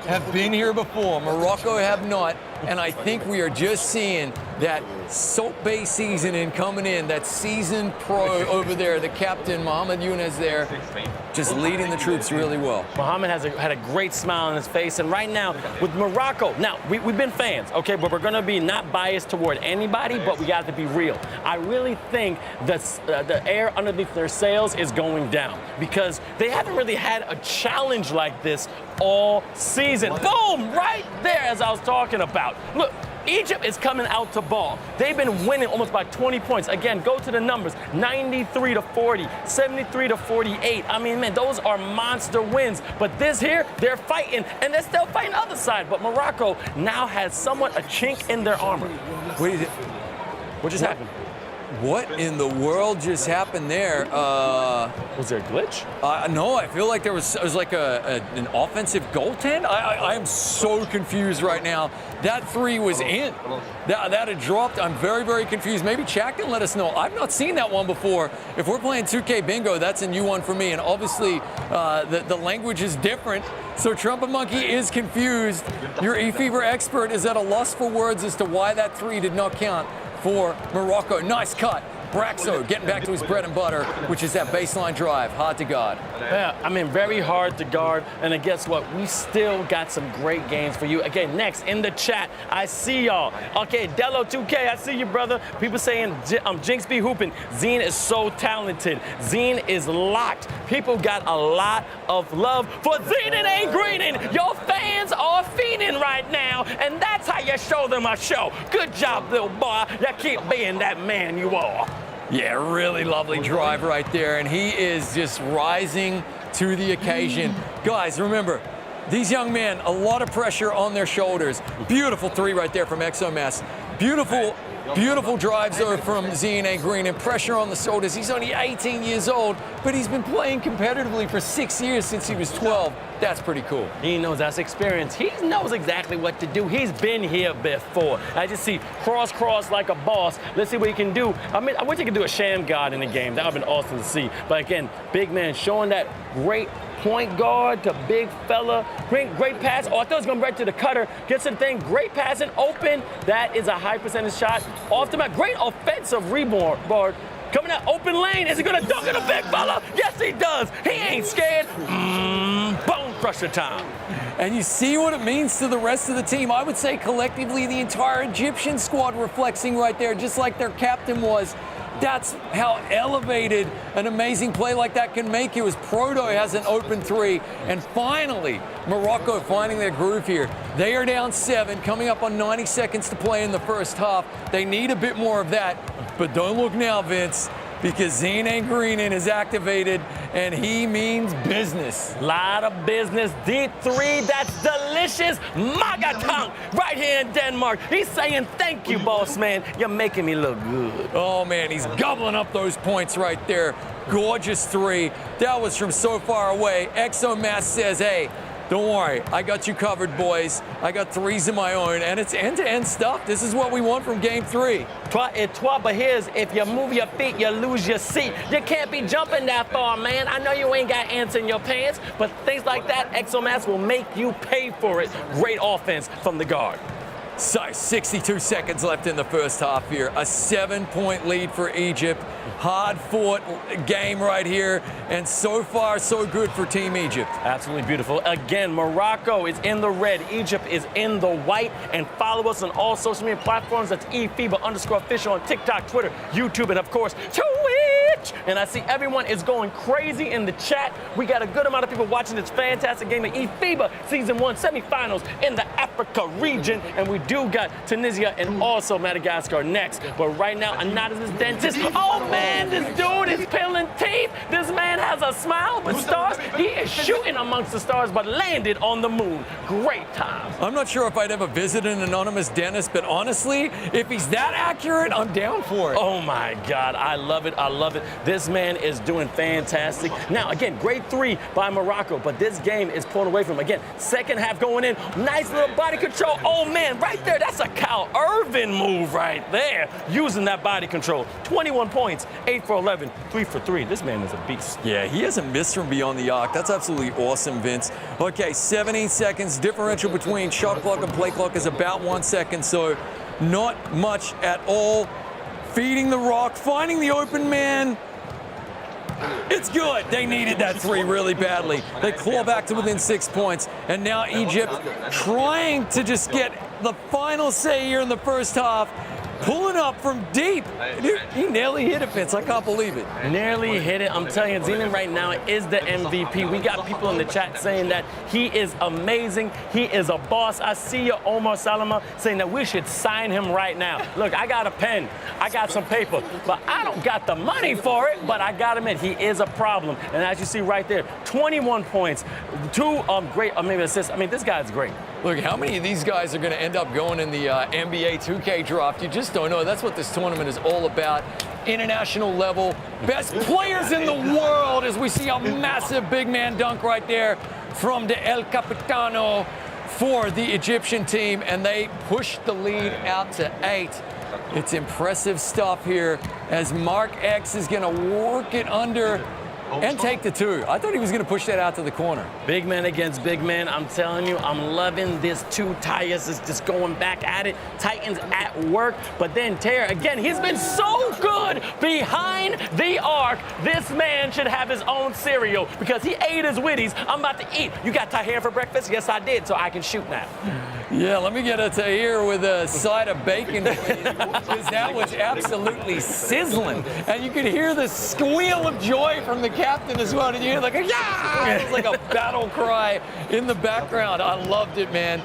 have been here before. Morocco have not. And I think we are just seeing that Salt Bay seasoning coming in, that seasoned pro over there, the captain, Mohamed Younes there, just leading the troops really well. Mohamed had a great smile on his face, and right now with Morocco, now we've been fans, okay, but we're gonna be not biased toward anybody, but we got to be real. I really think that the air underneath their sails is going down because they haven't really had a challenge like this all season. Boom, right there as I was talking about. Look, Egypt is coming out to ball. They've been winning almost by 20 points. Again, go to the numbers, 93-40, 73-48. I mean, man, those are monster wins. But this here, they're fighting, and they're still fighting the other side. But Morocco now has somewhat a chink in their armor. Wait, What just happened? what in the world just happened there? Was there a glitch? No, I feel like it was like an offensive goaltend. I am so confused right now. That three was in. That had dropped. I'm very, very confused. Maybe Chad can let us know. I've not seen that one before. If we're playing 2K Bingo, that's a new one for me. And obviously, the language is different. So Trumpet Monkey is confused. Your eFIBA expert is at a loss for words as to why that three did not count for Morocco. Nice cut. Braxo getting back to his bread and butter, which is that baseline drive. Hard to guard. Yeah, I mean, very hard to guard. And then guess what? We still got some great games for you. Again, next in the chat, I see y'all. Okay, Dello2K, I see you, brother. People saying Jinx be hooping. Zine is so talented. Zine is locked. People got a lot of love for Zine and ain't greening. Your fans are fiending right now, and that's how you show them a show. Good job, little boy. You keep being that man you are. Yeah, really lovely drive right there, and he is just rising to the occasion. Guys, remember, these young men, a lot of pressure on their shoulders. Beautiful three right there from Exomas. Beautiful drives though from ZNA Green, and pressure on the shoulders. He's only 18 years old, but he's been playing competitively for 6 years since he was 12. That's pretty cool. He knows that's experience. He knows exactly what to do. He's been here before. I just see cross like a boss. Let's see what he can do. I mean, I wish he could do a sham guard in the game. That would have been awesome to see. But again, big man showing that great point guard to big fella. Great pass. Oh, I thought it was going right to the cutter. Gets to the thing. Great passing. Open. That is a high percentage shot. Off the mat. Great offensive rebound. Coming out open lane. Is he going to dunk on a big fella? Yes, he does. He ain't scared. Bone crusher time. And you see what it means to the rest of the team. I would say collectively the entire Egyptian squad were flexing right there, just like their captain was. That's how elevated an amazing play like that can make you, as Proto has an open three. And finally, Morocco finding their groove here. They are down 7, coming up on 90 seconds to play in the first half. They need a bit more of that. But don't look now, Vince, because Zine Greenin is activated, and he means business. Lot of business. Deep three, that's delicious. Magatang, right here in Denmark. He's saying thank you, boss man. You're making me look good. Oh, man, he's gobbling up those points right there. Gorgeous three. That was from so far away. Exomass says, hey, don't worry, I got you covered, boys. I got threes of my own, and it's end-to-end stuff. This is what we want from game 3. Toi et toi, but here's, if you move your feet, you lose your seat. You can't be jumping that far, man. I know you ain't got ants in your pants, but things like that, Exomass will make you pay for it. Great offense from the guard. So, 62 seconds left in the first half here. A 7-point lead for Egypt. Hard-fought game right here, and so far, so good for Team Egypt. Absolutely beautiful. Again, Morocco is in the red. Egypt is in the white. And follow us on all social media platforms. That's eFIBA_official on TikTok, Twitter, YouTube, and of course, Twitch. And I see everyone is going crazy in the chat. We got a good amount of people watching this fantastic game of eFIBA Season 1 semifinals in the Africa region. And we do got Tunisia and also Madagascar next. But right now, Anada's is dentist. Oh, man, this dude is peeling teeth. This man has a smile with stars. He is shooting amongst the stars, but landed on the moon. Great time. I'm not sure if I'd ever visit an anonymous dentist, but honestly, if he's that accurate, I'm down for it. Oh, my God. I love it. I love it. This man is doing fantastic. Now, again, great 3 by Morocco, but this game is pulling away from him. Again, second half going in. Nice little body control. Oh, man, right there. That's a Kyle Irvin move right there, using that body control. 21 points, 8 for 11, 3 for 3. This man is a beast. Yeah, he hasn't missed from beyond the arc. That's absolutely awesome, Vince. Okay, 17 seconds. Differential between shot clock and play clock is about 1 second, so not much at all. Feeding the rock, finding the open man. It's good. They needed that 3 really badly. They claw back to within 6 points, and now Egypt trying to just get the final say here in the first half. Pulling up from deep. He nearly hit it, Vince. I can't believe it. Nearly hit it. I'm telling you, Zenon right now is the MVP. We got people in the chat saying that he is amazing. He is a boss. I see you, Omar Salama, saying that we should sign him right now. Look, I got a pen. I got some paper. But I don't got the money for it. But I got to admit, he is a problem. And as you see right there, 21 points, 2 great, maybe assists. I mean, this guy's great. Look, how many of these guys are going to end up going in the NBA2K draft? You just don't know. That's what this tournament is all about. International level, best players in the world, as we see a massive big man dunk right there from the El Capitano for the Egyptian team, and they push the lead out to 8. It's impressive stuff here as Mark X is going to work it under and take the 2. I thought he was going to push that out to the corner. Big man against big man. I'm telling you, I'm loving this 2. Tyus is just going back at it. Titans at work. But then Terry, again, he's been so good behind the arc. This man should have his own cereal because he ate his Wheaties. I'm about to eat. You got Tahir for breakfast? Yes, I did, so I can shoot now. Yeah, let me get a Tahir with a side of bacon, because that was absolutely sizzling. And you could hear the squeal of joy from the captain as well. And you hear like a yeah! It's like a battle cry in the background. I loved it, man.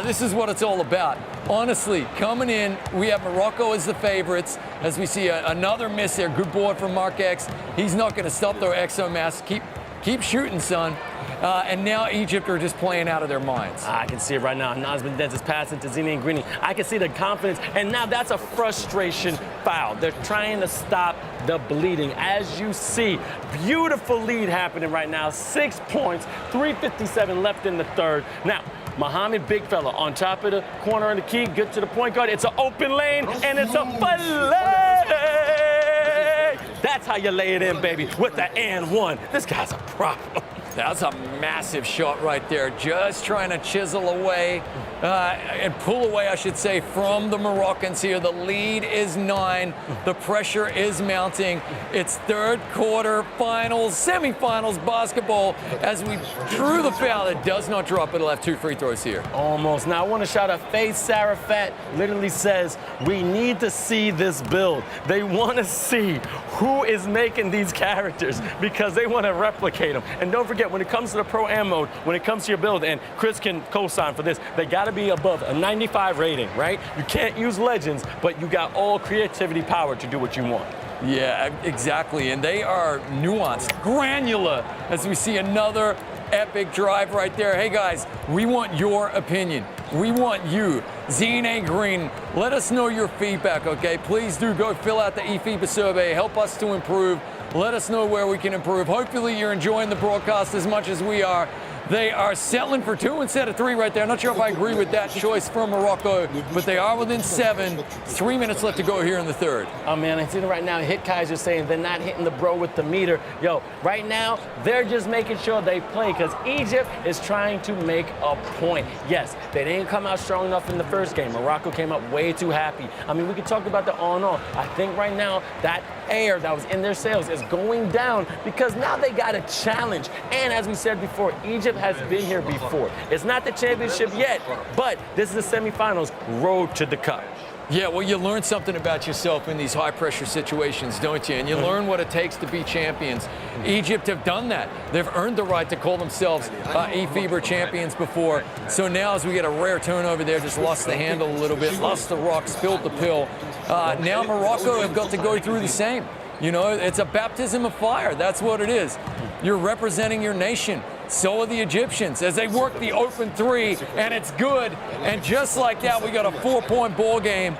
This is what it's all about. Honestly, coming in, we have Morocco as the favorites. As we see another miss there. Good board from Mark X. He's not going to stop their exo-mass. Keep shooting, son. And now Egypt are just playing out of their minds. I can see it right now. Nazman Dent is passing to Zini and Greeny. I can see the confidence, and now that's a frustration foul. They're trying to stop the bleeding. As you see, beautiful lead happening right now. 6 points, 3:57 left in the third. Now, Mohamed Big Fella on top of the corner of the key, good to the point guard. It's an open lane, and it's a fillet. That's how you lay it in, baby, with the and 1. This guy's a problem. That's a massive shot right there. Just trying to chisel away and pull away, I should say, from the Moroccans here. The lead is 9. The pressure is mounting. It's third quarter finals, semifinals basketball. As we drew the foul, it does not drop. It'll have 2 free throws here. Almost. Now, I want to shout out Faith Sarafat literally says, we need to see this build. They want to see who is making these characters because they want to replicate them. And don't forget, when it comes to the Pro Am mode, when it comes to your build, and Chris can co-sign for this, they got to be above a 95 rating, right? You can't use legends, but you got all creativity power to do what you want. Yeah, exactly. And they are nuanced, granular, as we see another epic drive right there. Hey, guys, we want your opinion. We want you, Zine Green. Let us know your feedback, okay? Please do go fill out the eFIBA survey. Help us to improve. Let us know where we can improve. Hopefully you're enjoying the broadcast as much as we are. They are settling for 2 instead of 3 right there. I'm not sure if I agree with that choice from Morocco, but they are within 7. 3 minutes left to go here in the third. Oh, man, I see it right now. Hit Kaiser saying they're not hitting the bro with the meter. Yo, right now, they're just making sure they play because Egypt is trying to make a point. Yes, they didn't come out strong enough in the first game. Morocco came up way too happy. I mean, we could talk about the all-in-all. I think right now that air that was in their sails is going down because now they got a challenge. And as we said before, Egypt has been here before. It's not the championship yet, but this is the semifinals, road to the cup. Yeah, well, you learn something about yourself in these high-pressure situations, don't you? And you learn what it takes to be champions. Egypt have done that. They've earned the right to call themselves eFIBA champions before. So now as we get a rare turnover there, just lost the handle a little bit, lost the rock, spilled the pill. Now Morocco have got to go through the same. You know, it's a baptism of fire. That's what it is. You're representing your nation. So are the Egyptians as they work the open 3, and it's good. And just like that, we got a 4-point ball game.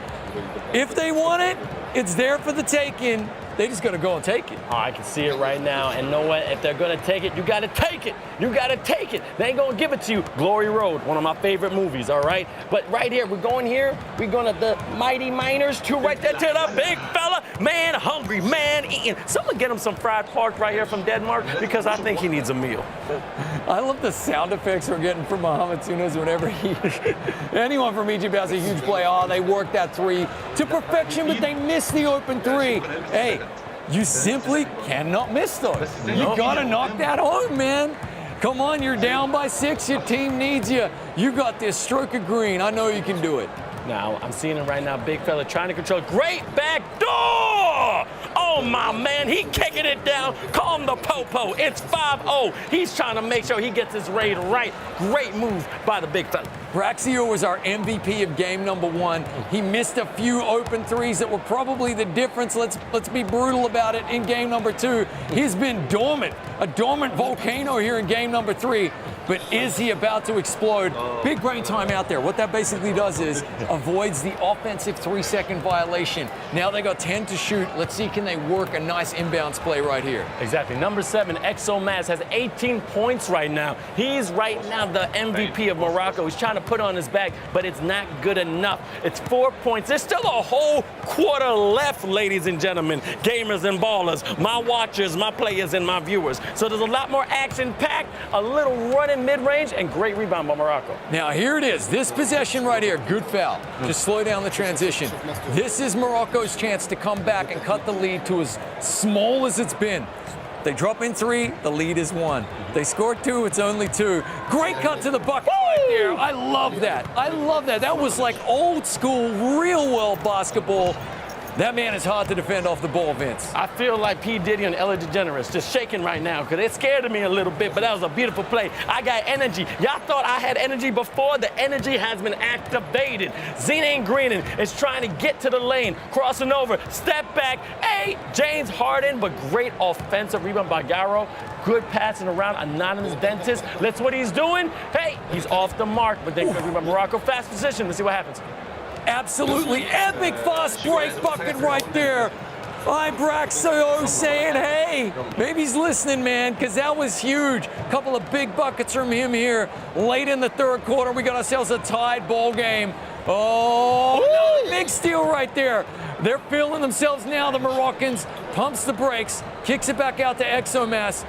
If they want it, it's there for the taking. They just got to go and take it. Oh, I can see it right now. And know what? If they're going to take it, you got to take it. You got to take it. They ain't going to give it to you. Glory Road, one of my favorite movies, all right? But right here, we're going here. We're going to the Mighty Miners, two right there to the big fella. Man hungry, man eating. Someone get him some fried pork right here from Denmark because I think he needs a meal. I love the sound effects we're getting from Mohamed Tunes whenever anyone from Egypt has a huge play. Oh, they worked that three to perfection, but they missed the open three. Hey, you simply cannot miss those. You gotta knock that home, man. Come on, you're down by 6. Your team needs you. You got this stroke of green. I know you can do it. Now, I'm seeing it right now. Big fella trying to control. Great back door! Oh, my man, he kicking it down. Call him the Popo. It's 5-0. He's trying to make sure he gets his raid right. Great move by the big fella. Braxio was our MVP of game number 1. He missed a few open threes that were probably the difference. Let's be brutal about it in game number 2. He's been dormant, a dormant volcano here in game number 3. But is he about to explode? Big brain time out there. What that basically does is avoids the offensive 3-second violation. Now they got 10 to shoot. Let's see, can they work a nice inbounds play right here? Exactly. Number 7, Exomaz, has 18 points right now. He's right now the MVP of Morocco. He's trying to put on his back, but it's not good enough. It's 4 points. There's still a whole quarter left, ladies and gentlemen, gamers and ballers, my watchers, my players, and my viewers. So there's a lot more action-packed, a little running mid-range, and great rebound by Morocco. Now here it is. This possession right here, good foul. Just slow down the transition. This is Morocco's chance to come back and cut the lead to as small as it's been. They drop in 3, the lead is 1. They score 2, it's only 2. Great cut to the bucket right there. I love that. I love that. That was like old school, real world basketball. That man is hard to defend off the ball, Vince. I feel like P. Diddy and Ella DeGeneres just shaking right now because it scared me a little bit, but that was a beautiful play. I got energy. Y'all thought I had energy before. The energy has been activated. Zenane Greenan is trying to get to the lane, crossing over, step back. Hey, James Harden, but great offensive rebound by Garo. Good passing around, anonymous dentist. That's what he's doing. Hey, he's off the mark, but they good rebound. Morocco, fast position. Let's see what happens. Absolutely epic fast break bucket right there. I'm Braxio saying, hey, maybe he's listening, man, because that was huge. A couple of big buckets from him here late in the third quarter. We got ourselves a tied ball game. Oh, another big steal right there. They're feeling themselves now, the Moroccans. Pumps the brakes, kicks it back out to Exomas.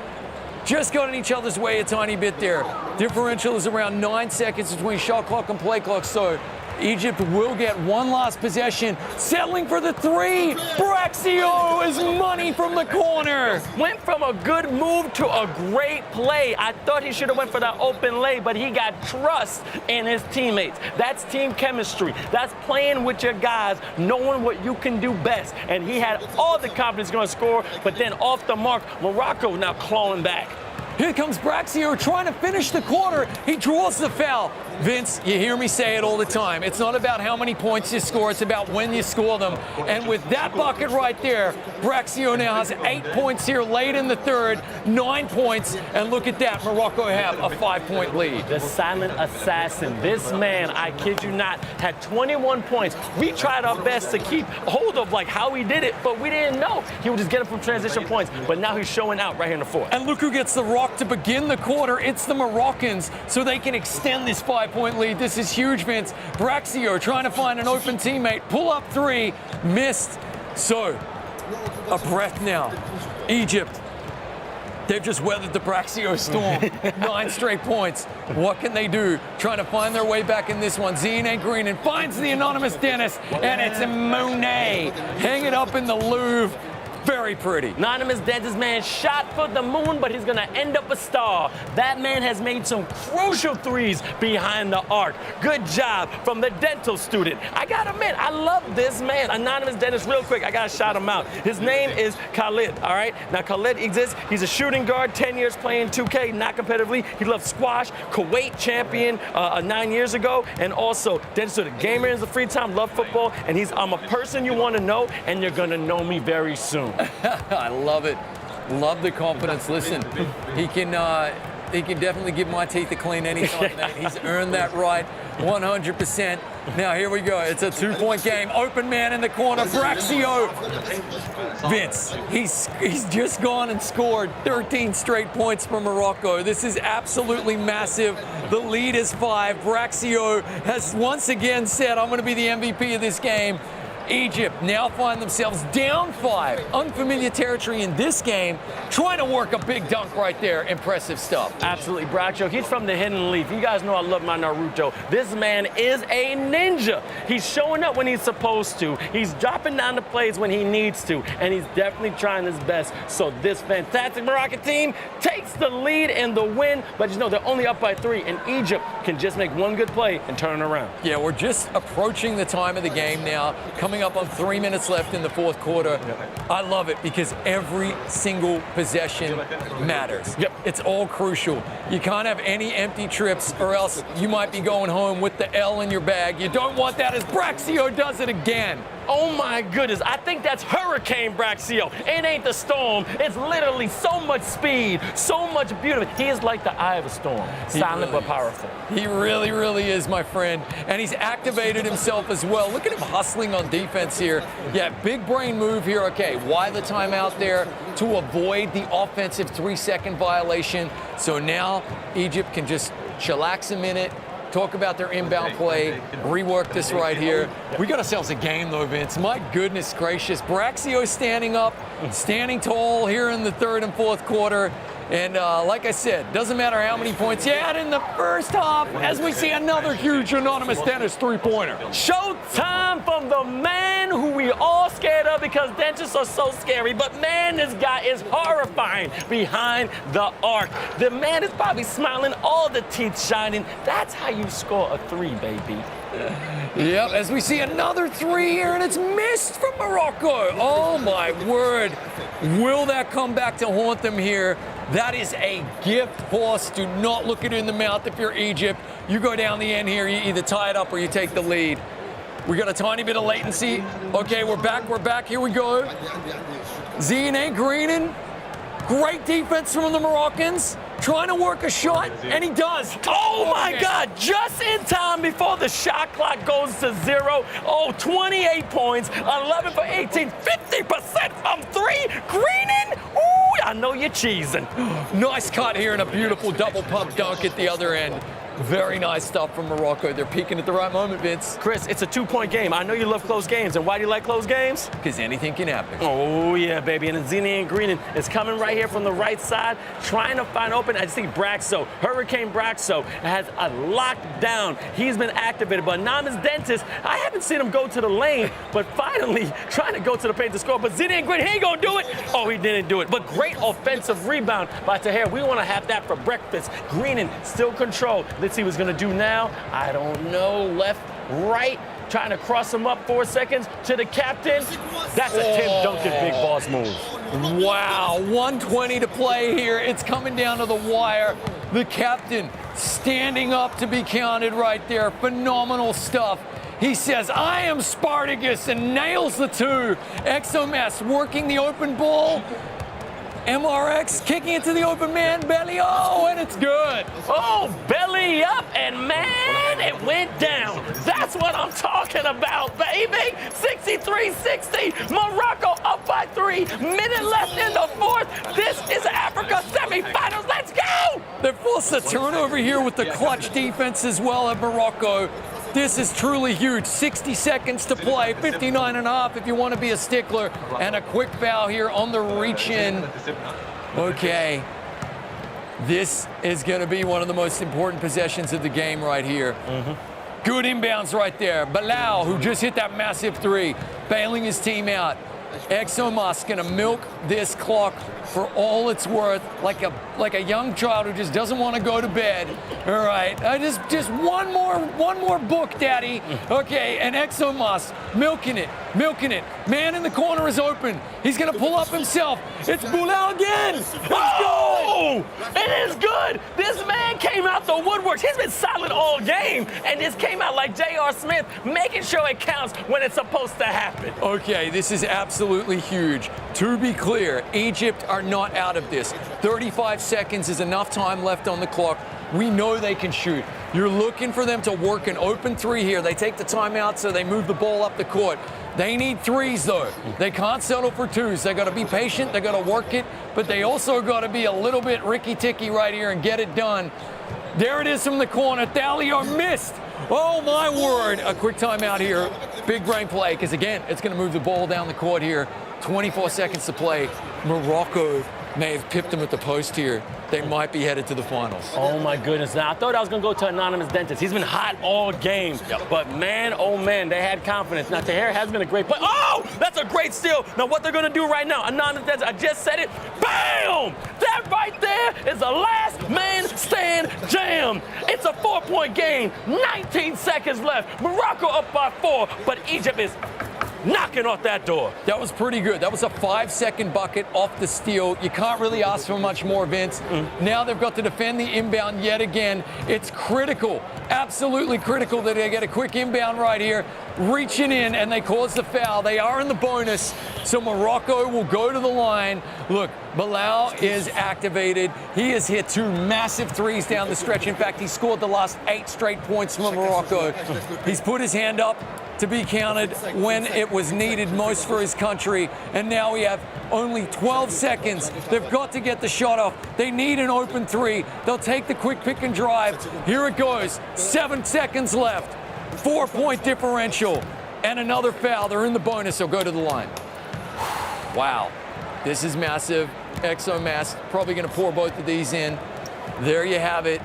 Just got in each other's way a tiny bit there. Differential is around 9 seconds between shot clock and play clock, so Egypt will get one last possession, settling for the 3. Braxio is money from the corner. Went from a good move to a great play. I thought he should have went for that open lay, but he got trust in his teammates. That's team chemistry. That's playing with your guys, knowing what you can do best. And he had all the confidence going to score, but then off the mark, Morocco now clawing back. Here comes Braxio trying to finish the quarter. He draws the foul. Vince, you hear me say it all the time. It's not about how many points you score. It's about when you score them. And with that bucket right there, Braxio now has 8 points here late in the third, 9 points. And look at that, Morocco have a 5-point lead. The silent assassin. This man, I kid you not, had 21 points. We tried our best to keep hold of like how he did it, but we didn't know. He would just get it from transition points. But now he's showing out right here in the fourth. And look who gets the rock to begin the quarter. It's the Moroccans, so they can extend this 5-point lead. This is huge, Vince. Braxio trying to find an open teammate. Pull up 3, missed. So, a breath now. Egypt, they've just weathered the Braxio storm. 9 straight points. What can they do? Trying to find their way back in this one. Zenane Greenan finds the anonymous dentist, and it's a Monet. Hang it up in the Louvre. Very pretty. Anonymous dentist man shot for the moon, but he's gonna end up a star. That man has made some crucial threes behind the arc. Good job from the dental student. I gotta admit, I love this man. Anonymous dentist, real quick, I gotta shout him out. His name is Khalid, all right? Now, Khalid exists. He's a shooting guard, 10 years playing 2K, not competitively. He loves squash, Kuwait champion 9 years ago, and also dental student. Gamer in his free time, love football, and I'm a person you wanna know, and you're gonna know me very soon. I love it. Love the confidence. Listen, he can definitely give my teeth a clean anytime, man. He's earned that right 100%. Now, here we go. It's a 2-point game. Open man in the corner. Braxio. Vince, he's just gone and scored 13 straight points for Morocco. This is absolutely massive. The lead is 5. Braxio has once again said, I'm going to be the MVP of this game. Egypt now find themselves down 5. Unfamiliar territory in this game. Trying to work a big dunk right there. Impressive stuff. Absolutely, Braxio. He's from the Hidden Leaf. You guys know I love my Naruto. This man is a ninja. He's showing up when he's supposed to. He's dropping down the plays when he needs to. And he's definitely trying his best. So this fantastic Moroccan team takes the lead in the win. But you know, they're only up by 3. And Egypt can just make one good play and turn it around. Yeah, we're just approaching the time of the game now. Coming up on 3 minutes left in the fourth quarter. I love it because every single possession matters. Yep. It's all crucial. You can't have any empty trips or else you might be going home with the L in your bag. You don't want that as Braxio does it again. Oh my goodness, I think that's Hurricane Braxio. It ain't the storm. It's literally so much speed, so much beauty. He is like the eye of a storm, silent but powerful. He really, really is, my friend. And he's activated himself as well. Look at him hustling on defense here. Yeah, big brain move here. Okay, why the timeout there? To avoid the offensive 3-second violation. So now Egypt can just chillax a minute, talk about their inbound play, rework this right here. We got ourselves a game, though, Vince. My goodness gracious. Braxio standing up, standing tall here in the third and fourth quarter. And like I said, doesn't matter how many points he had in the first half, as we see another huge anonymous Dennis three-pointer. Showtime from the man who we all scared of because dentists are so scary. But man, this guy is horrifying behind the arc. The man is probably smiling, all the teeth shining. That's how you score a 3, baby. Yep, as we see another 3 here, and it's missed from Morocco. Oh, my word. Will that come back to haunt them here? That is a gift horse. Do not look it in the mouth if you're Egypt. You go down the end here, you either tie it up or you take the lead. We got a tiny bit of latency. Okay, we're back, here we go. Zine Greenan, great defense from the Moroccans. Trying to work a shot, and he does. Oh my God, just in time before the shot clock goes to 0. Oh, 28 points, 11 for 18, 50% from 3. Greenan, ooh, I know you're cheesing. Nice cut here and a beautiful double pump dunk at the other end. Very nice stuff from Morocco. They're peaking at the right moment, Vince. Chris, it's a 2-point game. I know you love close games. And why do you like close games? Because anything can happen. Oh, yeah, baby. And Zine Greenan is coming right here from the right side, trying to find open. I see Braxio, Hurricane Braxio, has a lockdown. He's been activated. But Namas Dentist, I haven't seen him go to the lane, but finally trying to go to the paint to score. But Zine Greenan, he ain't going to do it. Oh, he didn't do it. But great offensive rebound by Tahir. We want to have that for breakfast. Greenan still control. Let's see what he's going to do now. I don't know. Left, right. Trying to cross him up 4 seconds to the captain. That's a Tim Duncan big boss move. Wow, 1:20 to play here. It's coming down to the wire. The captain standing up to be counted right there. Phenomenal stuff. He says, I am Spartacus, and nails the 2. Exomas working the open ball. MRX kicking it to the open man, belly, oh, and it's good. Oh, belly up, and man, it went down. That's what I'm talking about, baby. 63-60, Morocco up by 3, minute left in the fourth. This is Africa semifinals, let's go. They forced a turnover here with the clutch defense as well at Morocco. This is truly huge. 60 seconds to play, 59.5 if you want to be a stickler. And a quick foul here on the reach-in. Okay. This is going to be one of the most important possessions of the game right here. Good inbounds right there. Bilal, who just hit that massive 3, bailing his team out. Exomas going to milk this clock for all it's worth, like a young child who just doesn't want to go to bed. All right, just one more book, Daddy. Okay, and Exomas milking it. Man in the corner is open. He's gonna pull up himself. It's Bilal again. It's good. It is good. This man came out the woodworks. He's been silent all game, and this came out like J.R. Smith, making sure it counts when it's supposed to happen. Okay, this is absolutely huge. To be clear, Egypt are not out of this. 35 seconds is enough time left on the clock. We know they can shoot. You're looking for them to work an open three here. They take the timeout, so they move the ball up the court. They need threes, though. They can't settle for twos. They got to be patient. They got to work it, but they also got to be a little bit ricky-ticky right here and get it done. There it is from the corner. Thalio missed. Oh, my word. A quick timeout here. Big brain play, because, again, it's going to move the ball down the court here. 24 seconds to play. Morocco may have pipped them at the post here. They might be headed to the finals. Oh, my goodness. Now, I thought I was going to go to Anonymous Dentist. He's been hot all game. But, man, oh, man, they had confidence. Now, Tahir has been a great play. Oh, that's a great steal. Now, what they're going to do right now, Anonymous Dentist, I just said it. Bam! That right there is a last man stand jam. It's a 4-point game. 19 seconds left. Morocco up by 4, but Egypt is knocking off that door. That was pretty good. That was a 5-second bucket off the steal. You can't really ask for much more, Vince. Now they've got to defend the inbound yet again. It's critical, absolutely critical that they get a quick inbound right here. Reaching in, and they cause the foul. They are in the bonus, so Morocco will go to the line. Look, Bilal is activated. He has hit 2 massive threes down the stretch. In fact, he scored the last 8 straight points for Morocco. He's put his hand up to be counted when it was needed most for his country. And now we have only 12 seconds. They've got to get the shot off. They need an open three. They'll take the quick pick and drive. Here it goes. 7 seconds left. 4-point differential. And another foul. They're in the bonus. They'll go to the line. Wow. This is massive. Exomass probably going to pour both of these in. There you have it.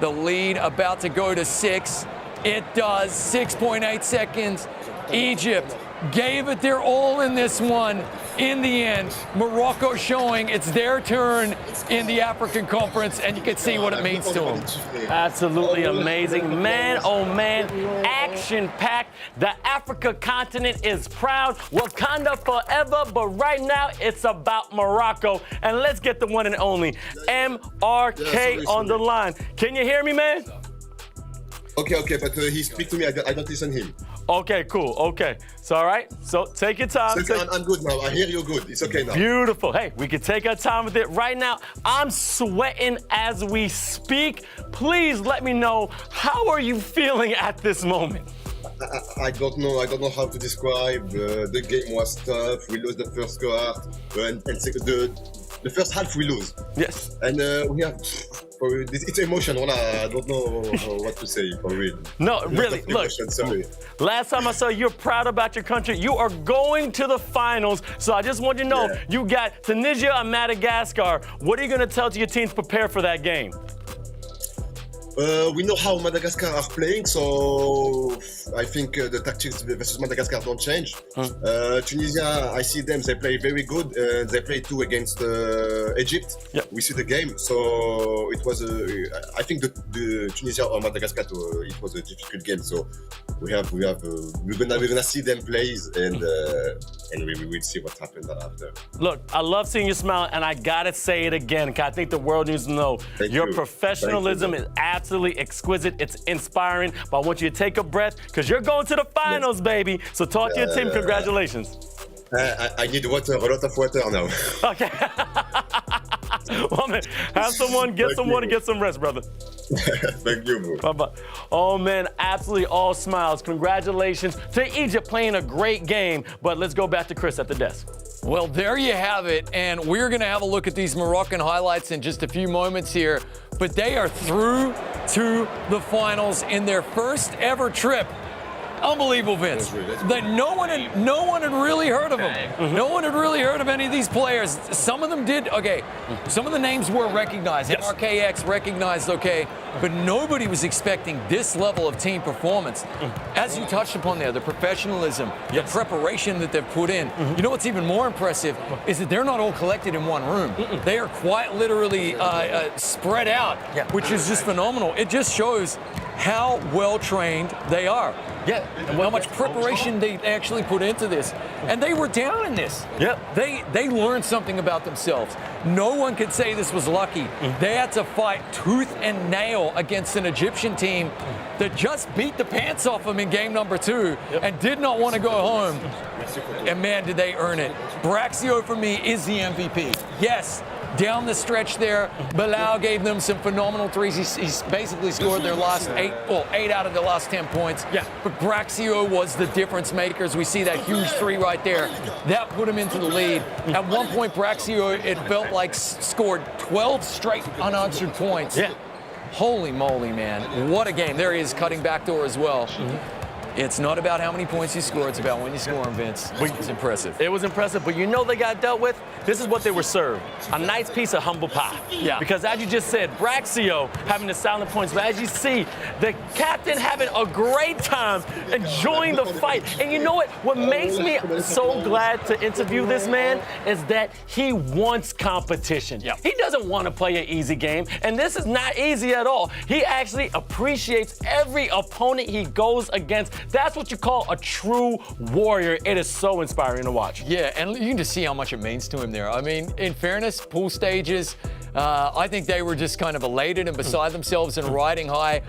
The lead about to go to 6. It does. 6.8 seconds. Egypt gave it their all in this one. In the end, Morocco showing it's their turn in the African Conference, and you can see what it means to them. Absolutely amazing. Man, oh man, action-packed. The Africa continent is proud. Wakanda forever, but right now it's about Morocco. And let's get the one and only MRK on the line. Can you hear me, man? Okay, but he speak to me. I don't listen him. Okay, cool. Okay. So, all right. So, take your time. I'm good now. I hear you good. It's okay now. Beautiful. Hey, we can take our time with it right now. I'm sweating as we speak. Please let me know, how are you feeling at this moment? I don't know. I don't know how to describe. The game was tough. We lost the first quarter, and the first half we lose. Yes. And we have. It's emotional. I don't know what to say for real. No, really. Look, sorry. Last time I saw you're proud about your country. You are going to the finals. So I just want you to know, you got Tunisia and Madagascar. What are you going to tell to your team to prepare for that game? We know how Madagascar are playing, so I think the tactics versus Madagascar don't change. Tunisia, I see them, they play very good. They played 2 against Egypt. Yep. We see the game, so it was I think the Tunisia or Madagascar, it was a difficult game. So we're gonna see them play, and we will see what happens after. Look, I love seeing you smile, and I gotta say it again, because I think the world needs to know your professionalism is absolutely exquisite. It's inspiring. But I want you to take a breath, because you're going to the finals, baby. So talk to your team. Congratulations. I need water, a lot of water now. Okay. Well, man, have someone, get some water, get some rest, brother. Thank you, bro. Bye-bye. Oh, man, absolutely all smiles. Congratulations to Egypt playing a great game. But let's go back to Chris at the desk. Well, there you have it, and we're going to have a look at these Moroccan highlights in just a few moments here. But they are through to the finals in their first ever trip. Unbelievable, Vince. That no one had really heard of them. No one had really heard of any of these players. Some of them did. Okay, some of the names were recognized. Yes. RKX recognized. Okay, but nobody was expecting this level of team performance. As you touched upon there, the professionalism, the preparation that they've put in. You know what's even more impressive is that they're not all collected in one room. They are quite literally spread out, which is just phenomenal. It just shows how well trained they are. Yeah, and how much preparation they actually put into this. And they were down in this. Yep. They learned something about themselves. No one could say this was lucky. They had to fight tooth and nail against an Egyptian team that just beat the pants off them in game number 2 and did not want to go home. And man, did they earn it. Braxio for me is the MVP. Yes, Down the stretch there, Bilal gave them some phenomenal threes. He's basically scored their last 8 out of the last 10 points. Yeah. But Braxio was the difference maker. As we see that huge three right there. That put him into the lead. At one point, Braxio, it felt like, scored 12 straight unanswered points. Yeah. Holy moly, man. What a game. There he is, cutting backdoor as well. It's not about how many points you score, it's about when you score them, Vince. It's impressive. It was impressive, but you know they got dealt with? This is what they were served. A nice piece of humble pie. Yeah. Because as you just said, Braxio having the silent points, but as you see, the captain having a great time enjoying the fight. And you know what? What makes me so glad to interview this man is that he wants competition. Yep. He doesn't want to play an easy game, and this is not easy at all. He actually appreciates every opponent he goes against. That's what you call a true warrior. It is so inspiring to watch. Yeah, and you can just see how much it means to him there. I mean, in fairness, pool stages, I think they were just kind of elated and beside themselves and riding high.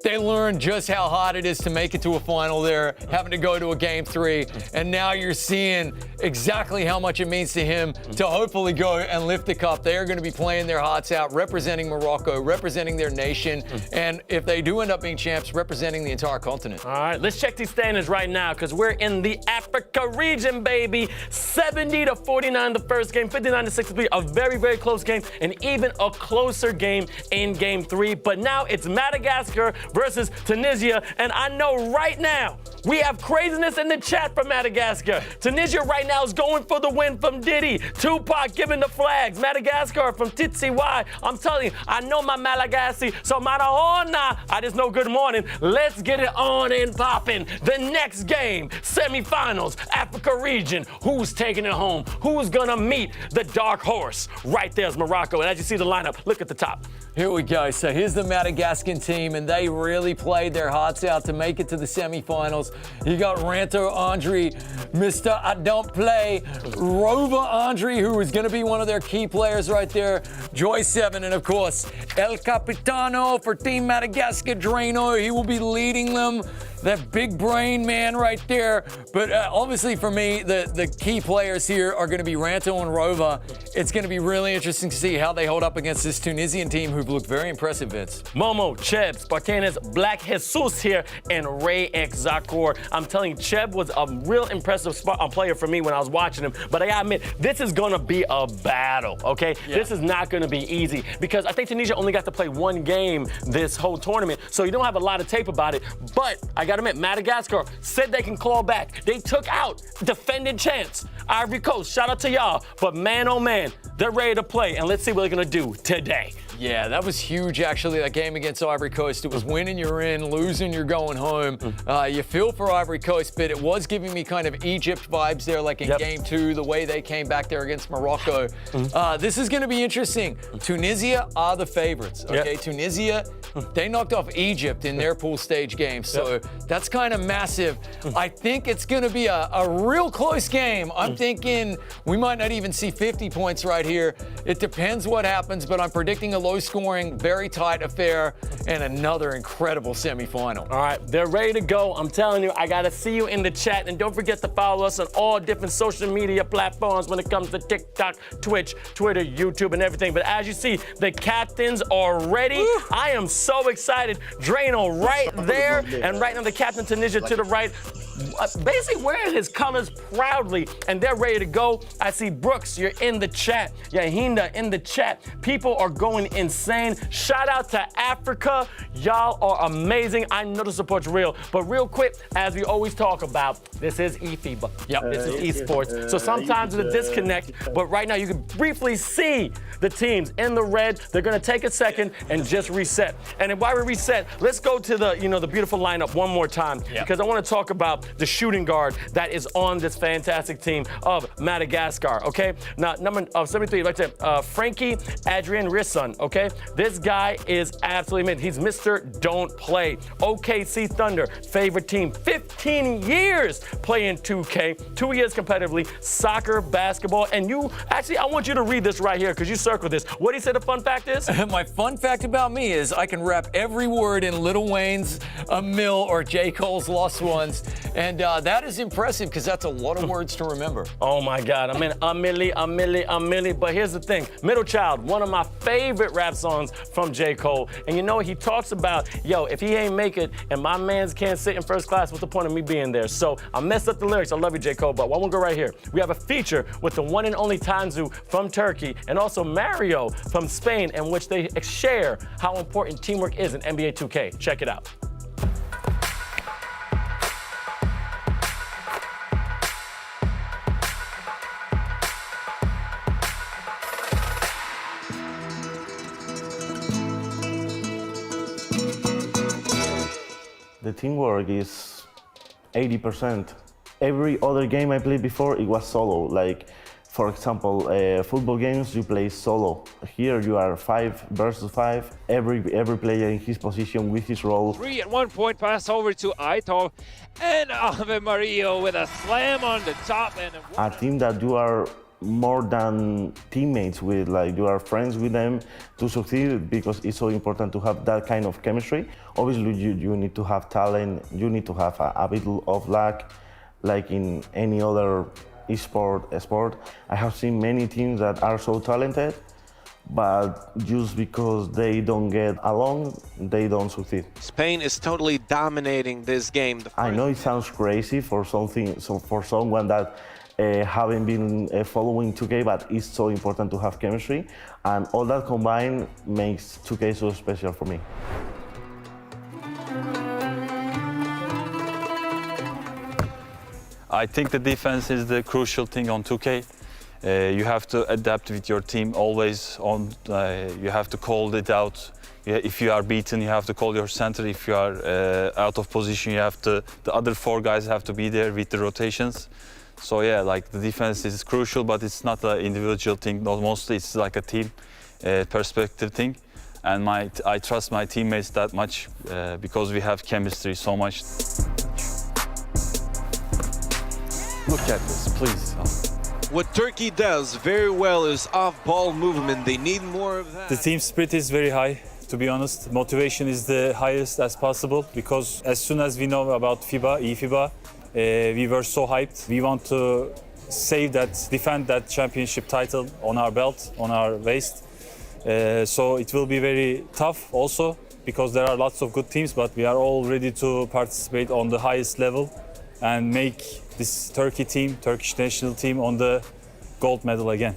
They learned just how hard it is to make it to a final there, having to go to a game 3, and now you're seeing exactly how much it means to him to hopefully go and lift the cup. They are going to be playing their hearts out, representing Morocco, representing their nation, and if they do end up being champs, representing the entire continent. All right, let's check these standings right now because we're in the Africa region, baby. 70-49 the first game, 59-63, a very, very close game, and even a closer game in game 3. But now it's Madagascar versus Tunisia, and I know right now we have craziness in the chat from Madagascar. Tunisia right now is going for the win from Diddy. Tupac giving the flags. Madagascar from Titsy Y. I'm telling you, I know my Malagasy, so Maraona, I just know good morning. Let's get it on and popping. The next game, semifinals, Africa region. Who's taking it home? Who's gonna meet the dark horse? Right there's Morocco, and as you see the lineup, look at the top. Here we go. So here's the Madagascan team, and they really played their hearts out to make it to the semifinals. You got Ranto Andre, Mr. I Don't Play, Rover Andre, who is going to be one of their key players right there, Joy 7, and of course, El Capitano for Team Madagascar, Drano. He will be leading them. That big brain man right there. But obviously for me, the key players here are going to be Ranto and Rova. It's going to be really interesting to see how they hold up against this Tunisian team who've looked very impressive, Vince. Momo, Cheb, Spartanes, Black Jesus here, and Ray X Zakor. I'm telling you, Cheb was a real impressive player for me when I was watching him. But I gotta admit, this is going to be a battle, okay? Yeah. This is not going to be easy because I think Tunisia only got to play one game this whole tournament, so you don't have a lot of tape about it. But I gotta admit, Madagascar said they can claw back. They took out defending champs, Ivory Coast. Shout out to y'all. But man, oh man, they're ready to play, and let's see what they're gonna do today. Yeah, that was huge, actually, that game against Ivory Coast. It was winning, you're in, losing, you're going home. You feel for Ivory Coast, but it was giving me kind of Egypt vibes there, like in game 2, the way they came back there against Morocco. This is going to be interesting. Tunisia are the favorites, okay? Tunisia, they knocked off Egypt in their pool stage game, so that's kind of massive. I think it's going to be a real close game. I'm thinking we might not even see 50 points right here. It depends what happens, but I'm predicting a low-scoring, very tight affair, and another incredible semifinal. All right, they're ready to go. I'm telling you, I got to see you in the chat. And don't forget to follow us on all different social media platforms when it comes to TikTok, Twitch, Twitter, YouTube, and everything. But as you see, the captains are ready. Woo. I am so excited. Drano right there, and right now the captain Tunisia to the right. Basically wearing his colors proudly, and they're ready to go. I see Brooks, you're in the chat. Yahinda in the chat. People are going insane. Shout out to Africa. Y'all are amazing. I know the support's real. But real quick, as we always talk about, this is eFIBA. This is esports. So sometimes there's a disconnect, but right now you can briefly see the teams in the red. They're gonna take a second and just reset. And then while we reset, let's go to the the beautiful lineup one more time, because I want to talk about the shooting guard that is on this fantastic team of Madagascar, okay? Now, number 73, like I said, Frankie Adrian Risson, okay? This guy is absolutely amazing. He's Mr. Don't Play. OKC Thunder, favorite team. 15 years playing 2K, 2 years competitively, soccer, basketball, and I want you to read this right here because you circled this. What do you say the fun fact is? My fun fact about me is I can rap every word in Lil Wayne's A Mill or J. Cole's Lost Ones, and that is impressive because that's a lot of words to remember. Oh my God, I mean, a milli. But here's the thing, Middle Child, one of my favorite rap songs from J. Cole, and you know, he talks about, yo, if he ain't make it and my mans can't sit in first class, what's the point of me being there? So I messed up the lyrics, I love you, J. Cole, but I won't go right here. We have a feature with the one and only Tanzu from Turkey and also Mario from Spain, in which they share how important teamwork is in NBA 2K. Check it out. The teamwork is 80%. Every other game I played before, it was solo. Like, for example, football games, you play solo. Here you are 5 versus 5. Every player in his position with his role. 3 at 1 point pass over to Aito, and Ave Mario with a slam on the top. And a team that you are more than teammates with, like you are friends with them to succeed, because it's so important to have that kind of chemistry. Obviously, you need to have talent, you need to have a bit of luck, like in any other sport. I have seen many teams that are so talented, but just because they don't get along, they don't succeed. Spain is totally dominating this game. I know it sounds crazy for someone that haven't been following 2K, but it's so important to have chemistry, and all that combined makes 2K so special for me. I think the defense is the crucial thing on 2K. You have to adapt with your team always. You have to call it out. If you are beaten, you have to call your center. If you are out of position, the other 4 guys have to be there with the rotations. So yeah, like the defense is crucial, but it's not an individual thing. Mostly it's like a team perspective thing. And I trust my teammates that much because we have chemistry so much. Look at this, please. What Turkey does very well is off-ball movement. They need more of that. The team spirit is very high, to be honest. Motivation is the highest as possible because as soon as we know about FIBA, eFIBA, we were so hyped. We want to defend that championship title on our belt, on our waist. So it will be very tough also because there are lots of good teams, but we are all ready to participate on the highest level and make this Turkish national team on the gold medal again.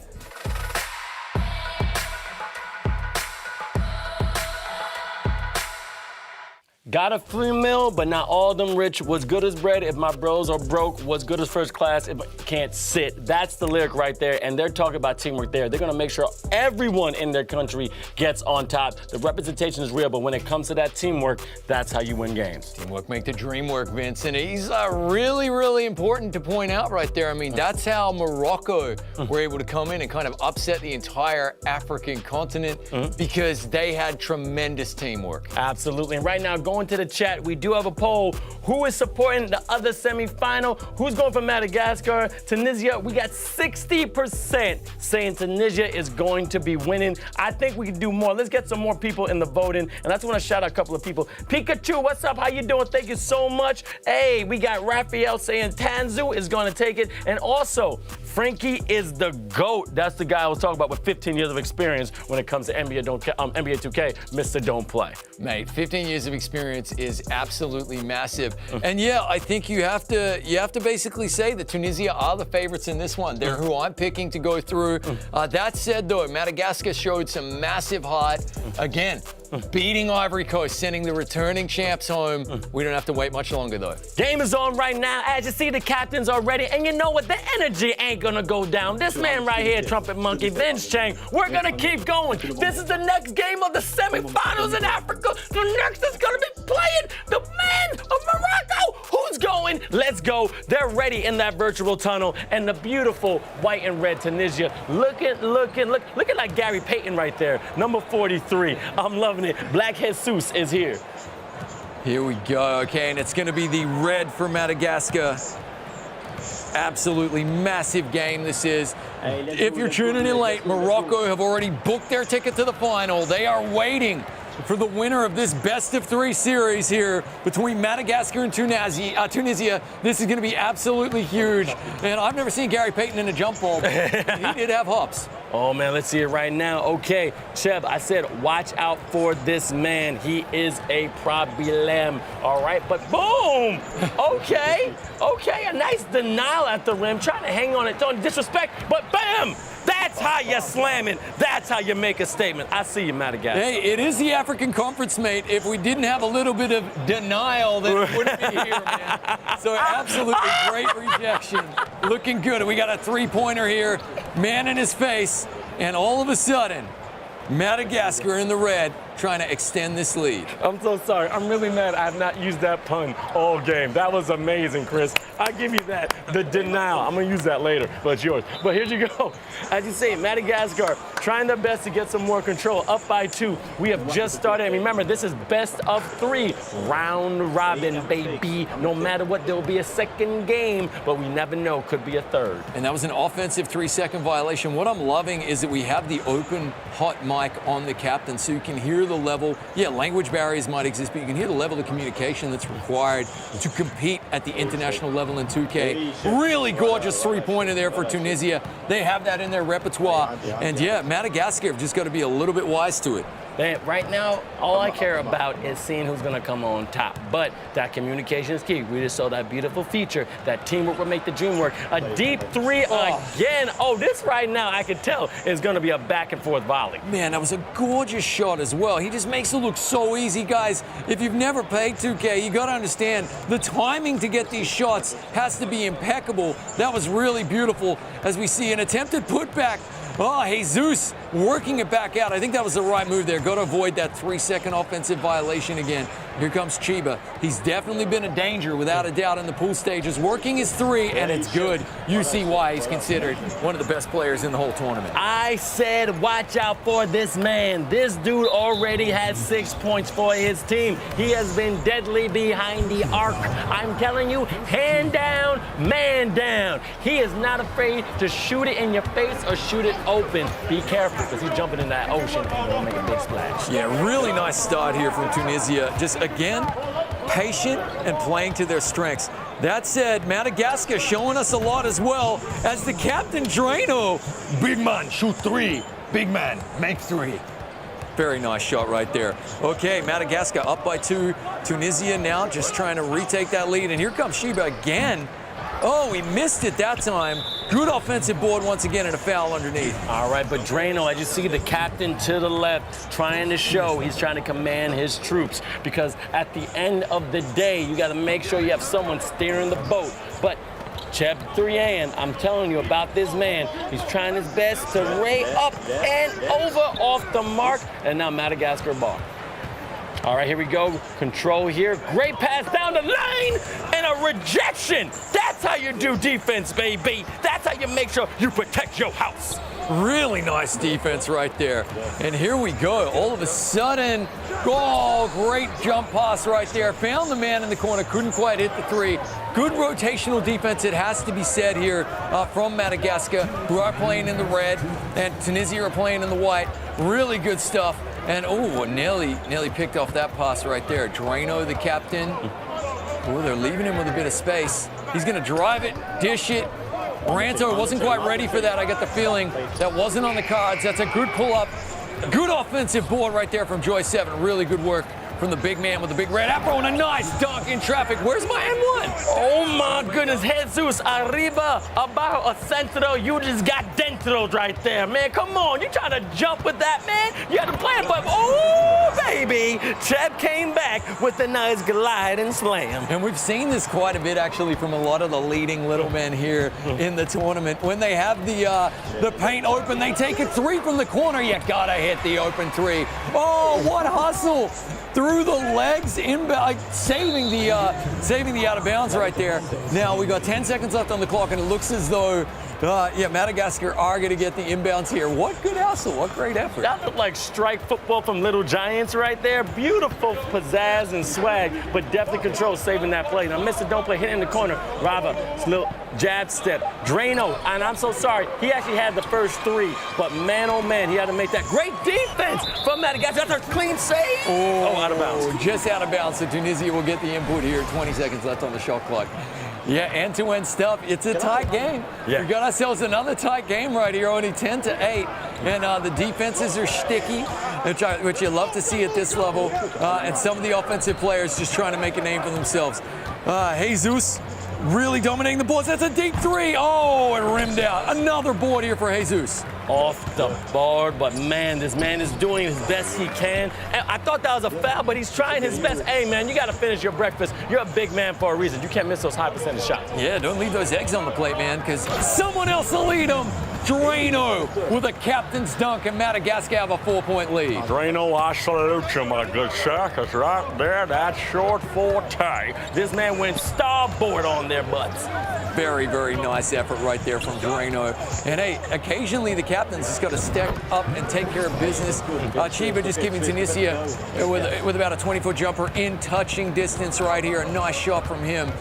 Got a free meal, but not all them rich. What's good as bread if my bros are broke? What's good as first class if I can't sit? That's the lyric right there, and they're talking about teamwork there. They're gonna make sure everyone in their country gets on top. The representation is real, but when it comes to that teamwork, that's how you win games. Teamwork make the dream work, Vince, and he's really, really important to point out right there. I mean, that's how Morocco were able to come in and kind of upset the entire African continent because they had tremendous teamwork. Absolutely, and right now, going to the chat, we do have a poll. Who is supporting the other semifinal? Who's going for Madagascar? Tunisia, we got 60% saying Tunisia is going to be winning. I think we can do more. Let's get some more people in the voting. And I just want to shout out a couple of people. Pikachu, what's up? How you doing? Thank you so much. Hey, we got Raphael saying Tanzu is going to take it. And also, Frankie is the GOAT. That's the guy I was talking about with 15 years of experience when it comes to NBA 2K. Mr. Don't Play. Mate, 15 years of experience is absolutely massive. And yeah, I think you have to basically say that Tunisia are the favorites in this one. They're who I'm picking to go through. That said, though, Madagascar showed some massive heart. Again, beating Ivory Coast, sending the returning champs home. We don't have to wait much longer, though. Game is on right now. As you see, the captains are ready. And you know what? The energy ain't gonna go down. This man right here, Trumpet Monkey, Vince Chang, we're gonna keep going. This is the next game of the semifinals in Africa. The next is gonna be playing the man of Morocco. Who's going? Let's go. They're ready in that virtual tunnel. And the beautiful white and red Tunisia looking like Gary Payton right there. Number 43. I'm loving it. Black Jesus is here. Here we go. Okay, and it's going to be the red for Madagascar. Absolutely massive game this is. If you're tuning in late, Morocco have already booked their ticket to the final. They are waiting for the winner of this best-of-3 series here between Madagascar and Tunisia. This is going to be absolutely huge. And I've never seen Gary Payton in a jump ball, but he did have hops. Oh, man, let's see it right now. Okay, Cheb, I said watch out for this man. He is a problem, all right? But boom! Okay, a nice denial at the rim, trying to hang on it, don't disrespect, but bam! That's how you slam it. That's how you make a statement. I see you, Madagascar. Hey, it is the African Conference, mate. If we didn't have a little bit of denial, then it wouldn't be here, man. So absolutely great rejection. Looking good. We got a three-pointer here. Man in his face. And all of a sudden, Madagascar in the red, trying to extend this lead. I'm so sorry. I'm really mad I have not used that pun all game. That was amazing, Chris. I give you that. The denial. I'm going to use that later, but it's yours. But here you go. As you say, Madagascar trying their best to get some more control. Up by 2. We have just started. And remember, this is best of 3. Round robin, baby. No matter what, there will be a second game, but we never know. Could be a third. And that was an offensive 3-second violation. What I'm loving is that we have the open hot mic on the captain, so you can hear the level. Yeah, language barriers might exist, but you can hear the level of communication that's required to compete at the international level in 2K. Really gorgeous three-pointer there for Tunisia. They have that in their repertoire. And yeah, Madagascar have just got to be a little bit wise to it. Right now, all I care about is seeing who's going to come on top. But that communication is key. We just saw that beautiful feature. That teamwork will make the dream work. A deep 3 again. Oh, this right now, I can tell, is going to be a back-and-forth volley. Man, that was a gorgeous shot as well. He just makes it look so easy. Guys, if you've never played 2K, you got to understand the timing to get these shots has to be impeccable. That was really beautiful as we see an attempted putback. Oh, Jesus working it back out. I think that was the right move there. Got to avoid that 3-second offensive violation again. Here comes Chiba. He's definitely been a danger without a doubt in the pool stages. Working his 3, and it's good. You see why he's considered one of the best players in the whole tournament. I said watch out for this man. This dude already has 6 points for his team. He has been deadly behind the arc. I'm telling you, hand down, man down. He is not afraid to shoot it in your face or shoot it open. Be careful, because he's jumping in that ocean and will make a big splash. Yeah, really nice start here from Tunisia. Just, again, patient and playing to their strengths. That said, Madagascar showing us a lot as well as the captain, Drano. Big man, shoot 3. Big man, make 3. Very nice shot right there. Okay, Madagascar up by 2. Tunisia now just trying to retake that lead. And here comes Shiba again. Oh, he missed it that time. Good offensive board once again and a foul underneath. All right, but Drano, as you see the captain to the left trying to show he's trying to command his troops, because at the end of the day, you got to make sure you have someone steering the boat. But Cheb 3am, I'm telling you about this man. He's trying his best to ray up and over off the mark, and now Madagascar ball. All right, here we go. Control here. Great pass down the lane and a rejection. That's how you do defense, baby. That's how you make sure you protect your house. Really nice defense right there. And here we go. All of a sudden, oh, great jump pass right there. Found the man in the corner, couldn't quite hit the 3. Good rotational defense, it has to be said here from Madagascar, who are playing in the red, and Tunisia are playing in the white. Really good stuff. And oh, nearly picked off that pass right there. Drano, the captain. Oh, they're leaving him with a bit of space. He's going to drive it, dish it. Ranto wasn't quite ready for that. I get the feeling that wasn't on the cards. That's a good pull-up. Good offensive board right there from Joy 7. Really good work from the big man with the big red afro and a nice dunk in traffic. Where's my N1? Oh my goodness, Jesus, arriba, abajo, a centro. You just got dentro right there, man. Come on, you trying to jump with that, man? You had to play it, but oh, baby. Cheb came back with a nice glide and slam. And we've seen this quite a bit, actually, from a lot of the leading little men here in the tournament. When they have the paint open, they take a 3 from the corner. You gotta hit the open 3. Oh, what hustle! Through the legs, saving the out of bounds right there. Now we got 10 seconds left on the clock, and it looks as though Yeah, Madagascar are going to get the inbounds here. What good hustle. What great effort. That looked like strike football from Little Giants right there. Beautiful pizzazz and swag, but definitely control saving that play. Now, Mr. Don't Play hitting the corner. Rava, little jab step. Drano, and I'm so sorry, he actually had the first three, but man, oh man, he had to make that great defense from Madagascar. That's a clean save. Oh, out of bounds. Just out of bounds, so Tunisia will get the input here. 20 seconds left on the shot clock. Yeah, end-to-end stuff. It's a tight game. Yeah. We got ourselves another tight game right here, only 10-8. And the defenses are sticky, which you love to see at this level. And some of the offensive players just trying to make a name for themselves. Jesus really dominating the boards. That's a deep three. Oh, it rimmed out. Another board here for Jesus. Off the board, but man, this man is doing his best he can. And I thought that was a foul, but he's trying his best. Hey, man, you got to finish your breakfast. You're a big man for a reason. You can't miss those high percentage shots. Yeah, don't leave those eggs on the plate, man, because someone else will lead them. Drano with a captain's dunk, and Madagascar have a 4-point lead. Drano, I salute you, my good sir, because right there, that's short forte. This man went starboard on their butts. Very, very nice effort right there from Drano. And hey, occasionally the captain's just got to step up and take care of business. Chiba just giving Tunisia with about a 20-foot jumper in touching distance right here. A nice shot from him.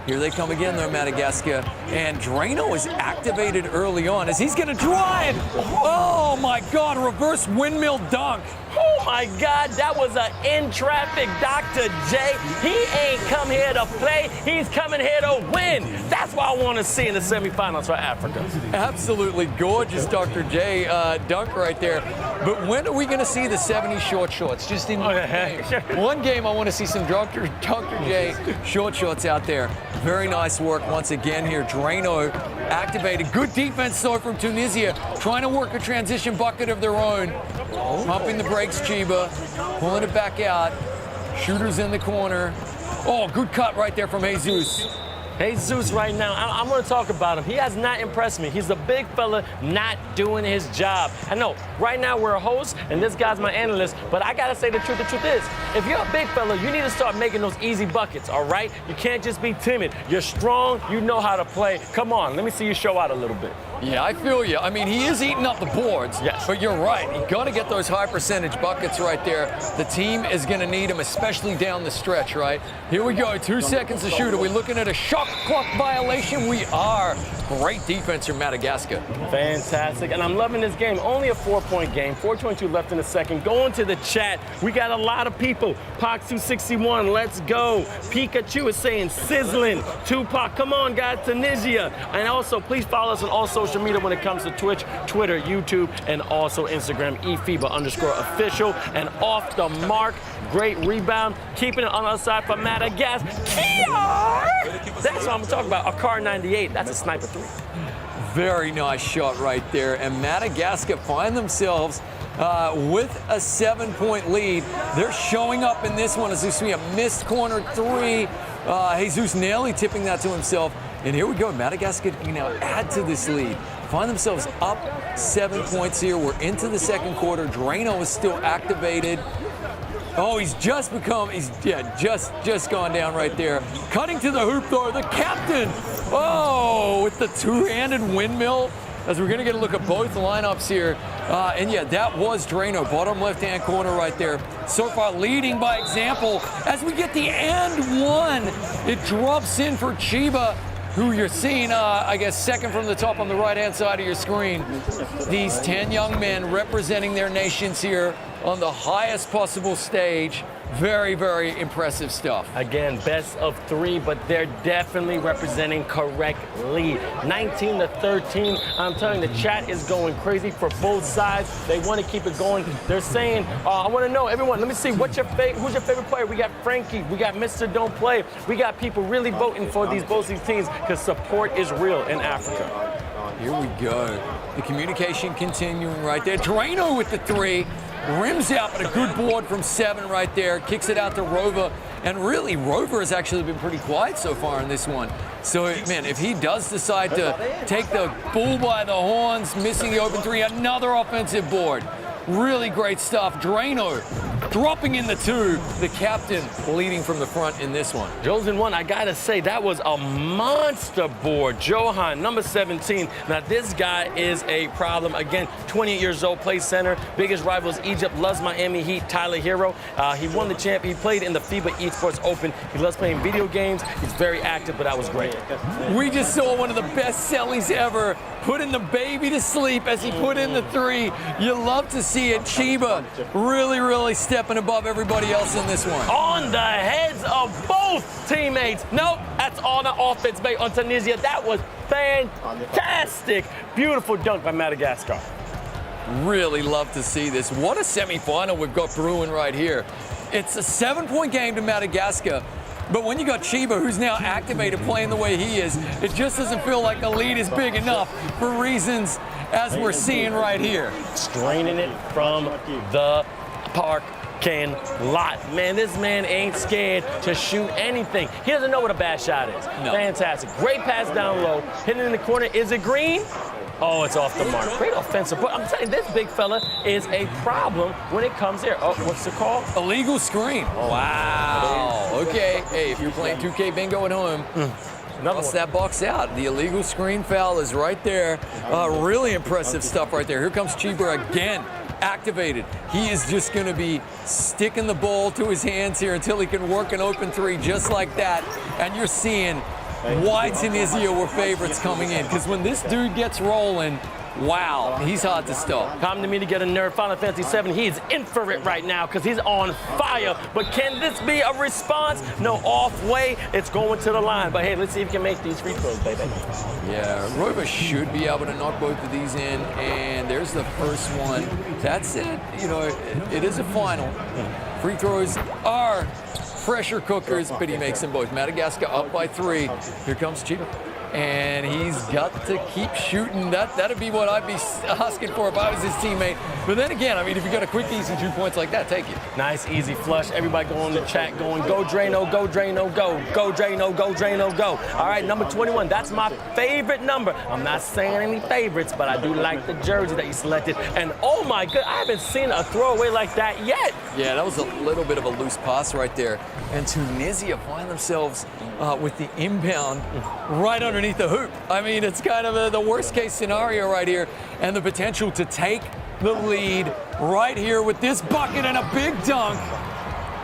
Here they come again, though, Madagascar. And Drano is activated early on as he's going to drive. Oh, my God, reverse windmill dunk. Oh, my God, that was an in-traffic Dr. J. He ain't come here to play. He's coming here to win. That's what I want to see in the semifinals for Africa. Absolutely gorgeous Dr. J dunk right there. But when are we going to see the 70 short shorts? Just in one game, I want to see some Dr. J short shorts out there. Very nice work once again here. Drano activated. Good defense, though, from Tunisia. Trying to work a transition bucket of their own. Pumping the brakes, Chiba. Pulling it back out. Shooters in the corner. Oh, good cut right there from Jesus. Jesus right now, I'm going to talk about him. He has not impressed me. He's a big fella not doing his job. I know, right now we're a host, and this guy's my analyst, but I got to say the truth. The truth is, if you're a big fella, you need to start making those easy buckets, all right? You can't just be timid. You're strong. You know how to play. Come on, let me see you show out a little bit. Yeah, I feel you. I mean, he is eating up the boards. Yes. But you're right. You got to get those high percentage buckets right there. The team is going to need them, especially down the stretch, right? Here we go. 2 seconds to shoot. Are we looking at a shot clock violation? We are. Great defense from Madagascar. Fantastic. And I'm loving this game. Only a 4-point game. 4:22 left in the second. Going to the chat. We got a lot of people. Pox261, let's go. Pikachu is saying sizzling. Tupac, come on, guys. Tunisia. And also, please follow us on all social media when it comes to Twitch, Twitter, YouTube, and also Instagram, eFIBA_official. And off the mark, great rebound. Keeping it on the other side for Madagascar. That's what I'm talking about. A car 98. That's a sniper 3. Very nice shot right there. And Madagascar find themselves with a 7-point lead. They're showing up in this one as we see a missed corner 3. Jesus nearly tipping that to himself. And here we go. Madagascar can now add to this lead. Find themselves up 7 points here. We're into the second quarter. Drano is still activated. Oh, he's just gone down right there. Cutting to the hoop, though, the captain. Oh, with the two-handed windmill. As we're going to get a look at both lineups here. And yeah, that was Drano, bottom left-hand corner right there. So far leading by example. As we get the and one, it drops in for Chiba, who you're seeing, I guess, second from the top on the right-hand side of your screen. These 10 young men representing their nations here on the highest possible stage. Very, very impressive stuff. Again, best of 3, but they're definitely representing correctly. 19-13. I'm telling you, the chat is going crazy for both sides. They want to keep it going. They're saying, I want to know, everyone, let me see, who's your favorite player? We got Frankie. We got Mr. Don't Play. We got people really voting for both these teams because support is real in Africa. Here we go. The communication continuing right there. Drano with the 3. Rims out, but a good board from 7 right there. Kicks it out to Rover. And really, Rover has actually been pretty quiet so far in this one. So, man, if he does decide to take the bull by the horns, missing the open 3, another offensive board. Really great stuff. Drano dropping in the 2. The captain leading from the front in this one. Joe's in 1. I gotta say, that was a monster board. Johan, number 17. Now, this guy is a problem. Again, 28 years old, plays center. Biggest rivals, Egypt, loves Miami Heat, Tyler Hero. He won the champ. He played in the FIBA Esports Open. He loves playing video games. He's very active, but that was great. We just saw one of the best sellies ever, putting the baby to sleep as he put in the 3. You love to see it. Chiba really stepping above everybody else in this one. On the heads of both teammates. Nope, that's on the offense, mate, on Tunisia. That was fantastic. Beautiful dunk by Madagascar. Really love to see this. What a semifinal we've got brewing right here. It's a 7-point game to Madagascar. But when you got Chiba, who's now activated, playing the way he is, it just doesn't feel like the lead is big enough for reasons as we're seeing right here. Straining it from the parking lot. Man, this man ain't scared to shoot anything. He doesn't know what a bad shot is. No. Fantastic. Great pass down low. Hitting in the corner. Is it green? Oh, it's off the mark. Great offensive. But I'm telling you, this big fella is a problem when it comes here. Oh, what's the call? Illegal screen. Wow. Okay. Hey, if you're playing 2K Bingo at home, bust that box out. The illegal screen foul is right there. Really impressive stuff right there. Here comes Chiba again. Activated. He is just going to be sticking the ball to his hands here until he can work an open 3 just like that. And you're seeing why Tunisia were favorites coming in, because when this dude gets rolling, wow, he's hard to stop. Time to me to get a nerd. Final Fantasy 7, he's in for it right now because he's on fire. But can this be a response? No, off way. It's going to the line. But hey, let's see if he can make these free throws, baby. Yeah, Rova should be able to knock both of these in, and there's the first one. That's it. You know, it is a final. Free throws are pressure cookers, but he makes them both. Madagascar up by 3. Here comes Chiba. And he's got to keep shooting. That'd be what I'd be asking for if I was his teammate. But then again, I mean, if you got a quick, easy 2 points like that, take it. Nice, easy flush. Everybody go in the chat going, go Drano, go Drano, go. Go Drano, go Drano, go. All right, number 21, that's my favorite number. I'm not saying any favorites, but I do like the jersey that you selected. And oh my God, I haven't seen a throwaway like that yet. Yeah, that was a little bit of a loose pass right there. And Tunisia find themselves with the inbound right underneath the hoop. I mean, it's kind of the worst case scenario right here, and the potential to take the lead right here with this bucket and a big dunk.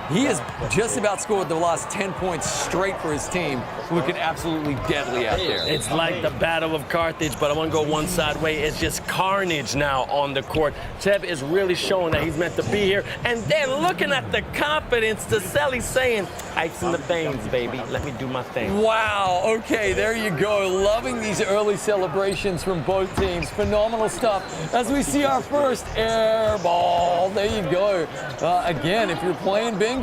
He has just about scored the last 10 points straight for his team, looking absolutely deadly out there. It's like the Battle of Carthage, but I want to go one side way. It's just carnage now on the court. Chev is really showing that he's meant to be here. And then looking at the confidence, the Selly saying, ice in the veins, baby. Let me do my thing. Wow, okay, there you go. Loving these early celebrations from both teams. Phenomenal stuff. As we see our first air ball. There you go. Again, if you're playing bingo,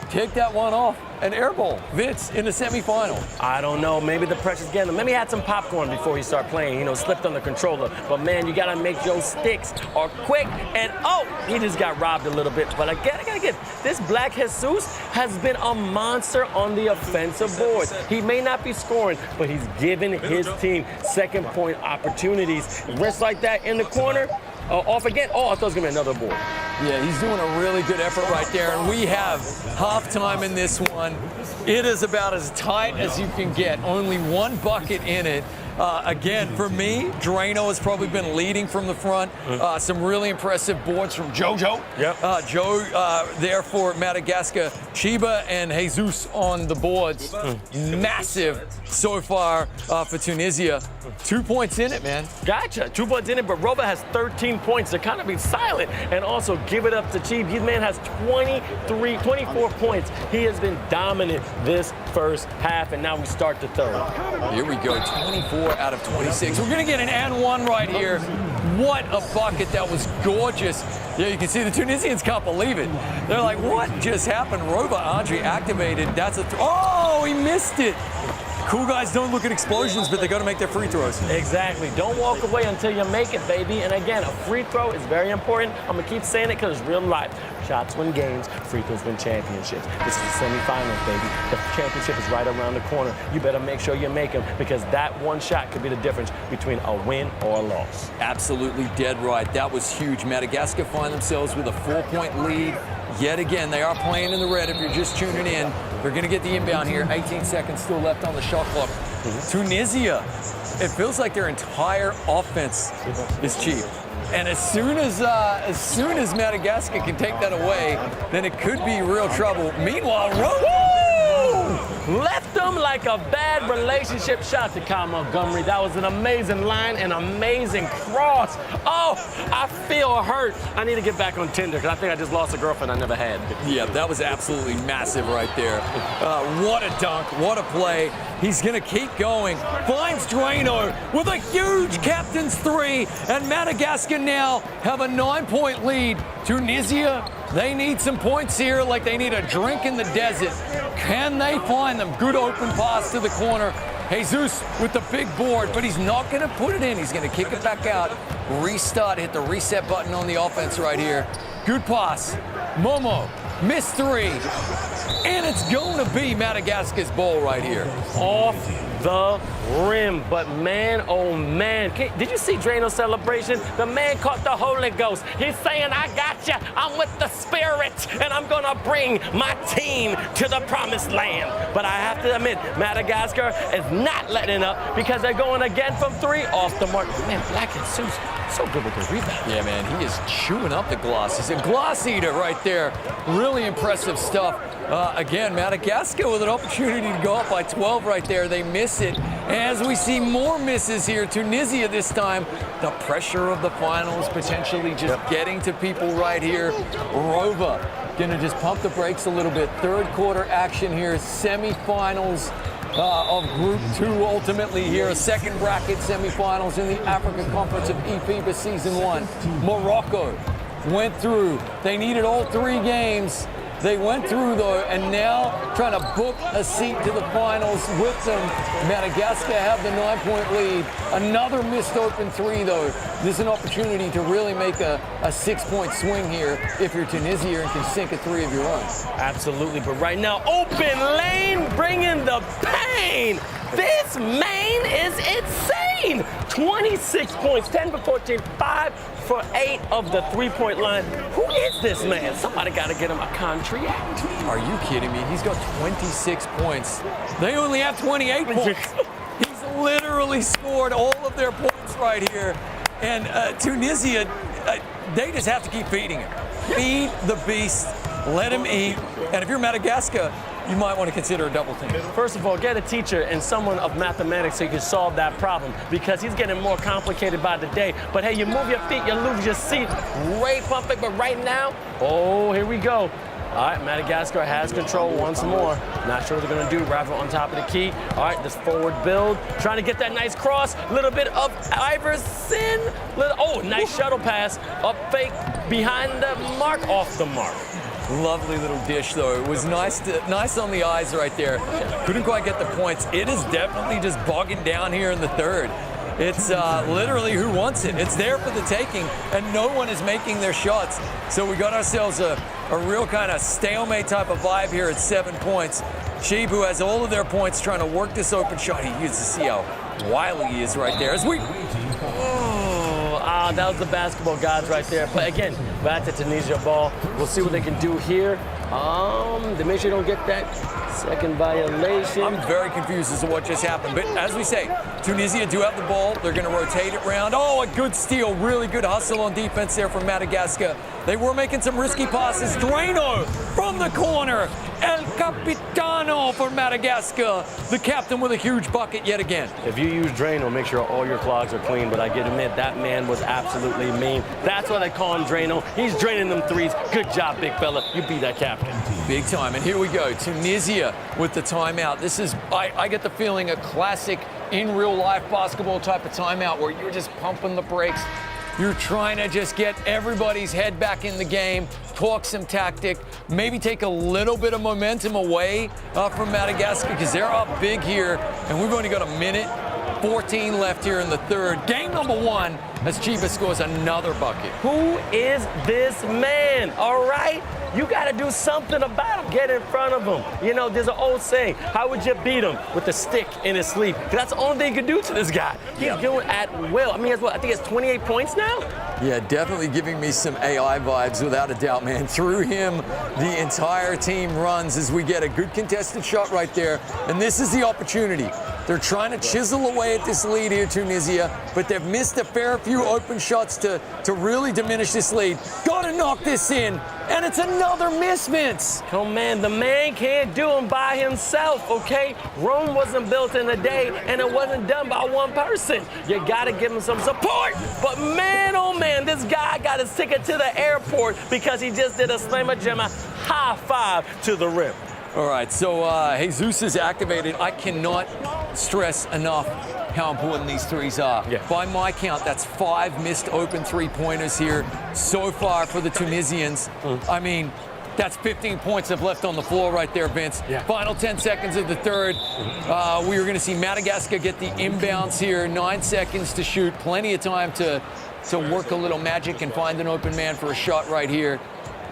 take that one off. An air ball. Vince in the semifinal. I don't know. Maybe the pressure's getting him. Maybe he had some popcorn before he started playing. You know, slipped on the controller. But man, you gotta make your sticks are quick. And oh, he just got robbed a little bit. But I gotta get this Black Jesus has been a monster on the offensive board. He may not be scoring, but he's giving his team second point opportunities. Wrists like that in the corner. Off again. Oh, I thought it was going to be another board. Yeah, he's doing a really good effort right there. And we have halftime in this one. It is about as tight as you can get. Only one bucket in it. Again, for me, Drano has probably been leading from the front. Some really impressive boards from Jojo. Yep. Joe there for Madagascar. Chiba and Jesus on the boards. Massive so far for Tunisia. 2 points in it, man. Gotcha. 2 points in it, but Roba has 13 points. They're kind of being silent and also give it up to Chiba. His man has 24 points. He has been dominant this first half, and now we start the third. Here we go, 24 out of 26. We're gonna get an and one right here. What a bucket, that was gorgeous. Yeah, you can see the Tunisians can't believe it. They're like, what just happened? Rova Andre activated, that's a, oh, he missed it. Cool guys don't look at explosions, but they got to make their free throws. Exactly. Don't walk away until you make it, baby. And again, a free throw is very important. I'm going to keep saying it because it's real life. Shots win games, free throws win championships. This is the semifinals, baby. The championship is right around the corner. You better make sure you make them because that one shot could be the difference between a win or a loss. Absolutely dead right. That was huge. Madagascar find themselves with a 4-point lead. yet again, they are playing in the red if you're just tuning in. They're going to get the inbound here. 18 seconds still left on the shot clock. Tunisia, it feels like their entire offense is cheap. And as soon as Madagascar can take that away, then it could be real trouble. Meanwhile, left them like a bad relationship. Shout to Kyle Montgomery. That was an amazing line, an amazing cross. Oh, I feel hurt. I need to get back on Tinder because I think I just lost a girlfriend I never had. Yeah, that was absolutely massive right there. What a dunk, what a play. He's gonna keep going. Finds Drano with a huge captain's three, and Madagascar now have a 9-point lead. Tunisia, they need some points here like they need a drink in the desert. Can they find them? Good open pass to the corner. Jesus with the big board, but he's not gonna put it in. He's gonna kick it back out. Restart, hit the reset button on the offense right here. Good pass. Momo, missed three. And it's going to be Madagascar's ball right here. Off the rim, but man, oh man. Did you see Drano's celebration? The man caught the Holy Ghost. He's saying, I got you. I'm with the Spirit, and I'm going to bring my team to the promised land. But I have to admit, Madagascar is not letting up because they're going again from three off the mark. Man, Black and Suits, so good with the rebound. Yeah, man, he is chewing up the glass. He's a glass eater right there. Really impressive stuff. Again, Madagascar with an opportunity to go up by 12 right there. They miss it. As we see more misses here, Tunisia this time. The pressure of the finals potentially just getting to people right here. Rova gonna just pump the brakes a little bit. Third quarter action here. Semifinals of Group 2 ultimately here. Second bracket semifinals in the Africa Conference of eFIBA Season 1. Morocco went through. They needed all 3 games. They went through, though, and now trying to book a seat to the finals with them. Madagascar have the 9-point lead. Another missed open three, though. This is an opportunity to really make a 6-point swing here if you're Tunisia and can sink a 3 of your own. Absolutely, but right now, open lane, bringing the pain. This man is insane. 26 points, 10 for 14, 5 for 8 of the 3-point line. Who is this man? Somebody got to get him a contract. Are you kidding me? He's got 26 points. They only have 28 points. He's literally scored all of their points right here. And Tunisia, they just have to keep feeding him. Feed the beast. Let him eat. And if you're Madagascar, you might want to consider a double team. First of all, get a teacher and someone of mathematics so you can solve that problem because he's getting more complicated by the day. But hey, you move your feet, you lose your seat. Great pumping, but right now, oh, here we go. All right, Madagascar has control once more. Not sure what they're gonna do. Rival on top of the key. All right, this forward build. Trying to get that nice cross. Little bit of Iverson. Oh, nice shuttle pass. Up fake behind the mark, off the mark. Lovely little dish, though. It was nice on the eyes right there. Couldn't quite get the points. It is definitely just bogging down here in the third. It's literally who wants it. It's there for the taking, and no one is making their shots. So we got ourselves a real kind of stalemate type of vibe here at 7 points. Sheeb, who has all of their points, trying to work this open shot. He used to see how wily he is right there. As we... that was the basketball gods right there. But again, back to Tunisia ball. We'll see what they can do here. They make sure they don't get that second violation. I'm very confused as to what just happened. But as we say, Tunisia do have the ball. They're going to rotate it around. Oh, a good steal. Really good hustle on defense there from Madagascar. They were making some risky passes. Drano from the corner. El Capitano for Madagascar. The captain with a huge bucket yet again. If you use Drano, make sure all your clogs are clean. But I get to admit, that man was absolutely mean. That's why they call him Drano. He's draining them threes. Good job, big fella. You beat that captain. Big time. And here we go. Tunisia with the timeout. This is, I get the feeling, a classic in real life basketball type of timeout where you're just pumping the brakes. You're trying to just get everybody's head back in the game, talk some tactic, maybe take a little bit of momentum away from Madagascar because they're up big here, and we've only got a minute 14 left here in the third. Game number 1 as Chiba scores another bucket. Who is this man? All right? You got to do something about him. Get in front of him. You know, there's an old saying, how would you beat him? With a stick in his sleeve. 'Cause that's the only thing you can do to this guy. He's doing at will. I mean, he has what? I think he has 28 points now? Yeah, definitely giving me some AI vibes without a doubt, man. Through him, the entire team runs as we get a good contested shot right there. And this is the opportunity. They're trying to chisel away at this lead here, Tunisia, but they've missed a fair few open shots to really diminish this lead. Gotta knock this in, and it's another miss, Vince. Oh, man, the man can't do him by himself, okay? Rome wasn't built in a day, and it wasn't done by one person. You gotta give him some support. But man, oh man, this guy got his ticket to the airport because he just did a slammer jammer high five to the rim. All right, so Jesus is activated. I cannot stress enough how important these threes are. Yeah. By my count, that's 5 missed open three-pointers here so far for the Tunisians. I mean, that's 15 points they've left on the floor right there, Vince. Yeah. Final 10 seconds of the third. We are going to see Madagascar get the inbounds here. 9 seconds to shoot. Plenty of time to work a little magic and find an open man for a shot right here.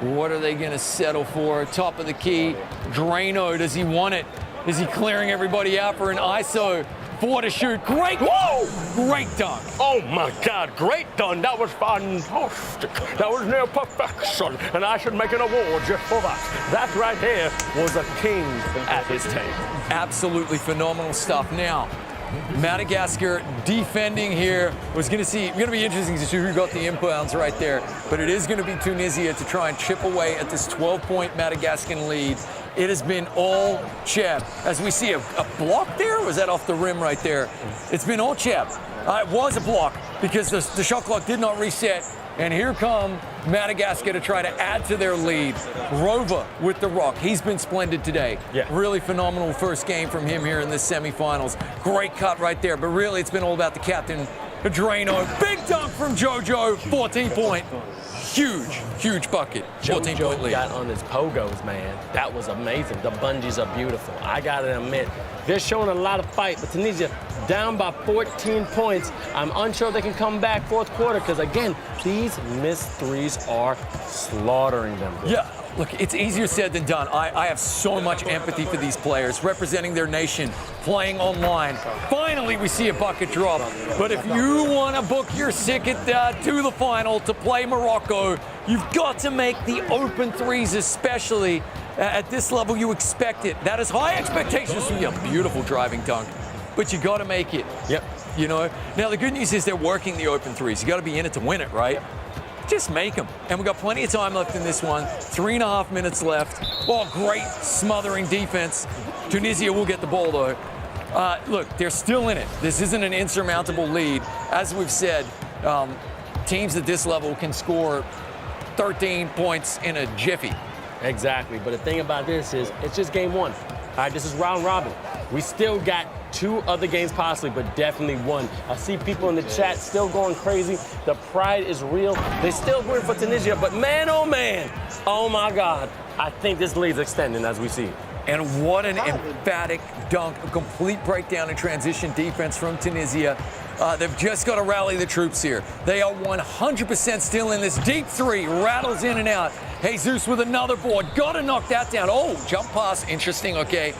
What are they going to settle for? Top of the key. Drano, does he want it? Is he clearing everybody out for an ISO? 4 to shoot. Great. Whoa! Great dunk. Oh my God, great done. That was fantastic. That was near perfection. And I should make an award just for that. That right there was a king at his table. Absolutely phenomenal stuff. Now, Madagascar defending here was going to be interesting to see who got the inbounds right there. But it is going to be Tunisia to try and chip away at this 12-point Madagascan lead. It has been all Cheb. As we see a block there, or was that off the rim right there? It's been all Cheb. It was a block because the shot clock did not reset. And here come Madagascar to try to add to their lead. Rover with the rock. He's been splendid today. Yeah. Really phenomenal first game from him here in the semifinals. Great cut right there. But really, it's been all about the captain, Drano. Big dunk from JoJo. 14-point. Huge bucket. 14-point lead. Got on his pogos, man. That was amazing. The bungees are beautiful. I gotta admit, they're showing a lot of fight, but Tunisia down by 14 points. I'm unsure they can come back fourth quarter because, again, these missed threes are slaughtering them. Yeah, look, it's easier said than done. I have so much empathy for these players representing their nation, playing online. Finally, we see a bucket drop. But if you want to book your ticket to the final to play Morocco, you've got to make the open threes, especially at this level. You expect it. That is high expectations from you. A beautiful driving dunk. But you got to make it. Yep. You know. Now the good news is they're working the open threes. You got to be in it to win it, right? Just make them. And we've got plenty of time left in this one. 3.5 minutes left. Oh, great smothering defense. Tunisia will get the ball though. Look, they're still in it. This isn't an insurmountable lead. As we've said, teams at this level can score 13 points in a jiffy. Exactly. But the thing about this is, it's just game one. All right, this is round robin. We still got 2 other games possibly, but definitely 1. I see people in the chat still going crazy. The pride is real. They still going for Tunisia, but man, oh my God. I think this lead's extending as we see. And what an emphatic dunk, a complete breakdown in transition defense from Tunisia. They've just got to rally the troops here. They are 100% still in this deep 3, rattles in and out. Jesus with another board, got to knock that down. Oh, jump pass, interesting, okay.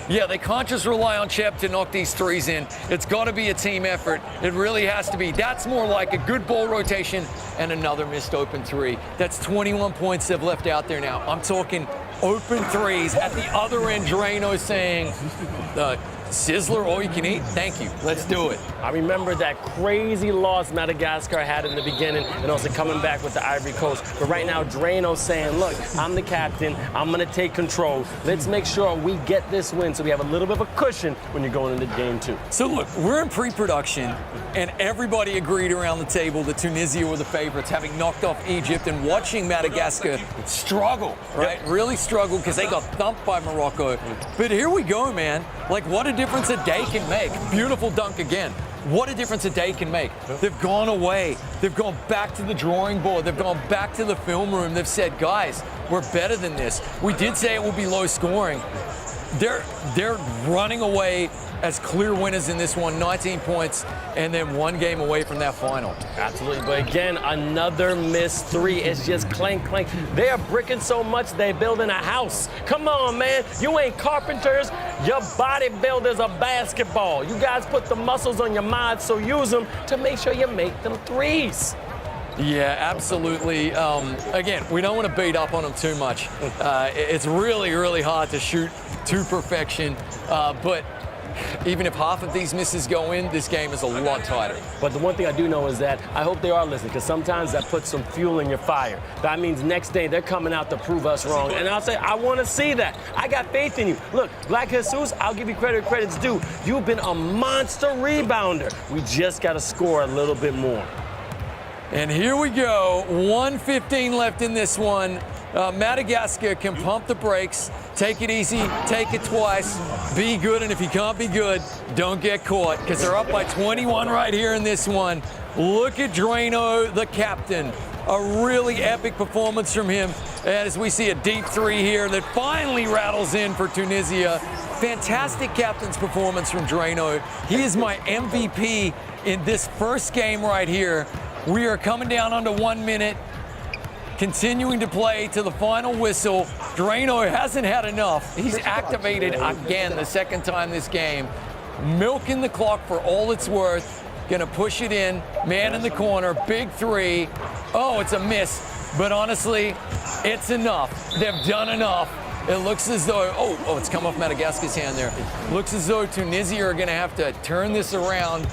Yeah, they can't just rely on Cheb to knock these threes in. It's got to be a team effort. It really has to be. That's more like a good ball rotation and another missed open 3. That's 21 points they've left out there now. I'm talking open 3s at the other end. Drano saying, Sizzler, all you can eat? Thank you. Let's do it. I remember that crazy loss Madagascar had in the beginning and also coming back with the Ivory Coast. But right now, Drano's saying, look, I'm the captain. I'm going to take control. Let's make sure we get this win so we have a little bit of a cushion when you're going into game 2. So look, we're in pre-production, and everybody agreed around the table that Tunisia were the favorites, having knocked off Egypt and watching Madagascar struggle, right? Yep. Really struggle because they got thumped by Morocco. But here we go, man. Like, what a difference a day can make. Beautiful dunk again. What a difference a day can make. They've gone away. They've gone back to the drawing board. They've gone back to the film room. They've said, guys, we're better than this. We did say it would be low scoring. they're running away as clear winners in this one, 19 points, and then 1 game away from that final. Absolutely, but again, another missed 3. It's just clank, clank. They are bricking so much, they're building a house. Come on, man. You ain't carpenters. Your bodybuilders are basketball. You guys put the muscles on your mind, so use them to make sure you make them threes. Yeah, absolutely. Again, we don't want to beat up on them too much. It's really, really hard to shoot to perfection, but even if half of these misses go in, this game is a lot tighter. But the one thing I do know is that I hope they are listening, because sometimes that puts some fuel in your fire. That means next day they're coming out to prove us wrong. And I'll say, I want to see that. I got faith in you. Look, Black Jesus, I'll give you credit where credit's due. You've been a monster rebounder. We just got to score a little bit more. And here we go, 1:15 left in this one. Madagascar can pump the brakes, take it easy, take it twice, be good, and if you can't be good, don't get caught, because they're up by 21 right here in this one. Look at Drano, the captain. A really epic performance from him, and as we see a deep 3 here that finally rattles in for Tunisia. Fantastic captain's performance from Drano. He is my MVP in this first game right here. We are coming down under 1 minute, continuing to play to the final whistle. Drano hasn't had enough. He's activated again the second time this game. Milking the clock for all it's worth. Gonna push it in, man in the corner, big 3. Oh, it's a miss, but honestly, it's enough. They've done enough. It looks as though, oh, it's come off Madagascar's hand there. Looks as though Tunisia are gonna have to turn this around,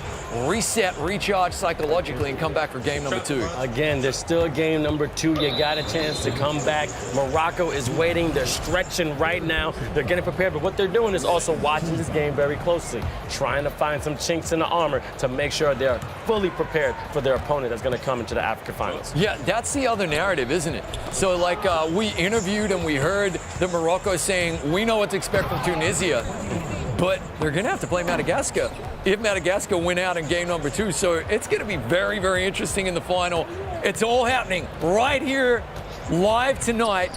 reset, recharge psychologically, and come back for game number 2. Again, there's still game number 2. You got a chance to come back. Morocco is waiting. They're stretching right now. They're getting prepared, but what they're doing is also watching this game very closely, trying to find some chinks in the armor to make sure they're fully prepared for their opponent that's going to come into the Africa finals. Yeah, that's the other narrative, isn't it? So, like, we interviewed and we heard that Morocco saying, we know what to expect from Tunisia, but they're going to have to play Madagascar if Madagascar win out in game number 2. So it's going to be very, very interesting in the final. It's all happening right here, live tonight.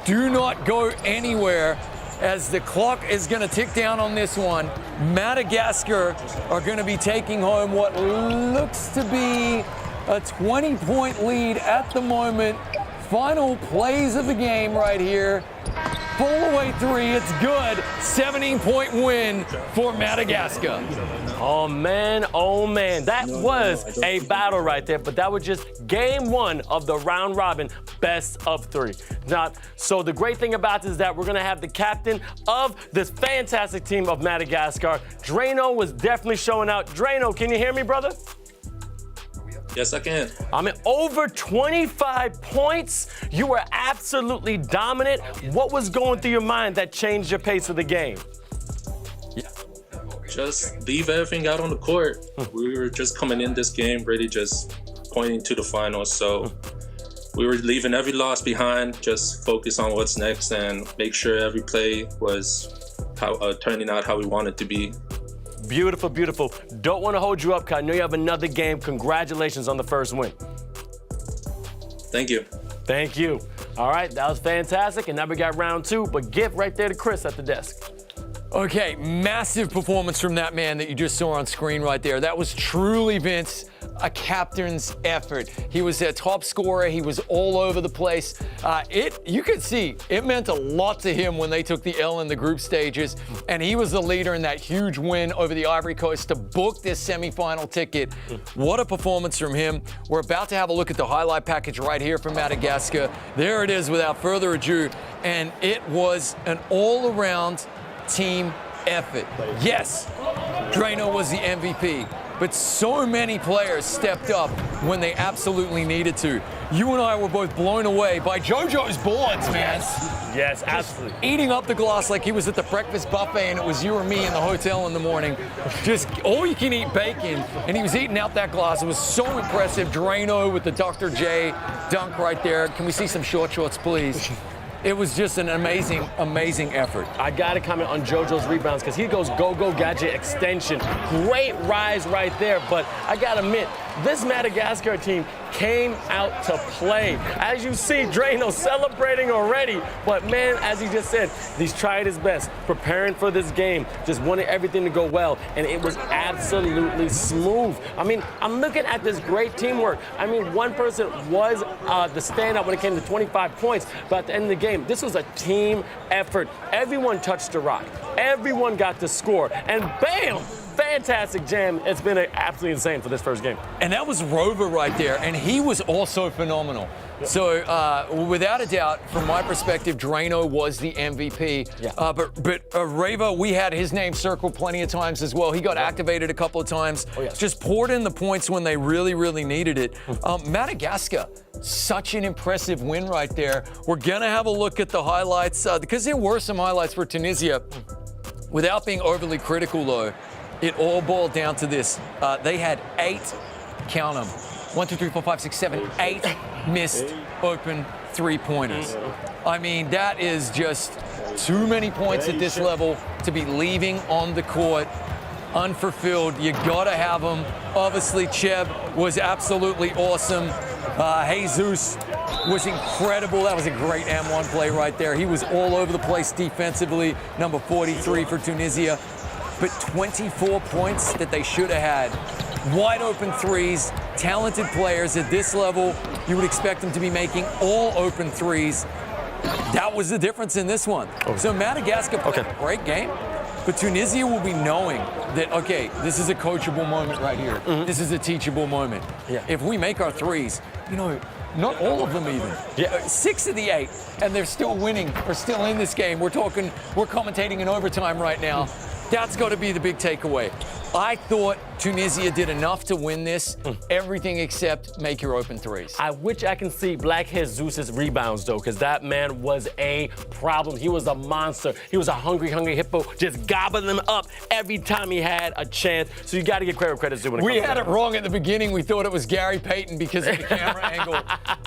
Do not go anywhere as the clock is going to tick down on this one. Madagascar are going to be taking home what looks to be a 20-point lead at the moment. Final plays of the game right here. Pull away 3, it's good. 17-point win for Madagascar. Oh man, that was a battle right there, but that was just game 1 of the round robin best of 3. Now, so the great thing about this is that we're gonna have the captain of this fantastic team of Madagascar. Drano was definitely showing out. Drano, can you hear me, brother? Yes, I can. I mean, over 25 points. You were absolutely dominant. What was going through your mind that changed your pace of the game? Just leave everything out on the court. We were just coming in this game ready, just pointing to the finals. So we were leaving every loss behind, just focus on what's next and make sure every play was turning out how we want it to be. Beautiful, beautiful. Don't want to hold you up, because I know you have another game. Congratulations on the first win. Thank you. Thank you. All right, that was fantastic. And now we got round 2, but gift right there to Chris at the desk. Okay, massive performance from that man that you just saw on screen right there. That was truly, Vince, a captain's effort. He was their top scorer. He was all over the place. You could see it meant a lot to him when they took the L in the group stages, and he was the leader in that huge win over the Ivory Coast to book this semifinal ticket. What a performance from him. We're about to have a look at the highlight package right here from Madagascar. There it is without further ado, and it was an all-around team effort. Yes, Drano was the MVP, but so many players stepped up when they absolutely needed to. You and I were both blown away by JoJo's boards, man. Yes, absolutely. Eating up the glass like he was at the breakfast buffet and it was you or me in the hotel in the morning. Just all you can eat bacon, and he was eating out that glass. It was so impressive. Drano with the Dr. J dunk right there. Can we see some short shorts, please? It was just an amazing, amazing effort. I got to comment on JoJo's rebounds, because he goes go-go gadget extension. Great rise right there, but I got to admit, this Madagascar team came out to play. As you see, Drano celebrating already. But man, as he just said, he's tried his best, preparing for this game, just wanted everything to go well, and it was absolutely smooth. I mean, I'm looking at this great teamwork. I mean, one person was the standout when it came to 25 points, but at the end of the game, this was a team effort. Everyone touched the rock. Everyone got to score, and bam! Fantastic jam. It's been absolutely insane for this first game. And that was Rover right there, and he was also phenomenal. Yep. So, without a doubt, from my perspective, Drano was the MVP. Yeah. But Rava, we had his name circled plenty of times as well. He got activated a couple of times. Oh, yes. Just poured in the points when they really, really needed it. Madagascar, such an impressive win right there. We're going to have a look at the highlights, because there were some highlights for Tunisia. Without being overly critical, though, it all boiled down to this. They had 8, count them, 1, 2, 3, 4, 5, 6, 7, 8 missed open three-pointers. I mean, that is just too many points at this level to be leaving on the court unfulfilled. You gotta have them. Obviously, Cheb was absolutely awesome. Jesus was incredible. That was a great M1 play right there. He was all over the place defensively, number 43 for Tunisia. But 24 points that they should have had. Wide open threes, talented players at this level. You would expect them to be making all open threes. That was the difference in this one. Okay. So Madagascar played a great game, but Tunisia will be knowing that, okay, this is a coachable moment right here. Mm-hmm. This is a teachable moment. Yeah. If we make our threes, you know, not all of them even. Yeah. 6 of the 8, and they're still winning. We're still in this game. We're commentating in overtime right now. That's got to be the big takeaway. I thought Tunisia did enough to win this, everything except make your open threes. I wish I can see Black Jesus' rebounds, though, because that man was a problem. He was a monster. He was a hungry hippo, just gobbling them up every time he had a chance. So you got to give credit to when it We had it wrong at the beginning. We thought it was Gary Payton because of the camera angle.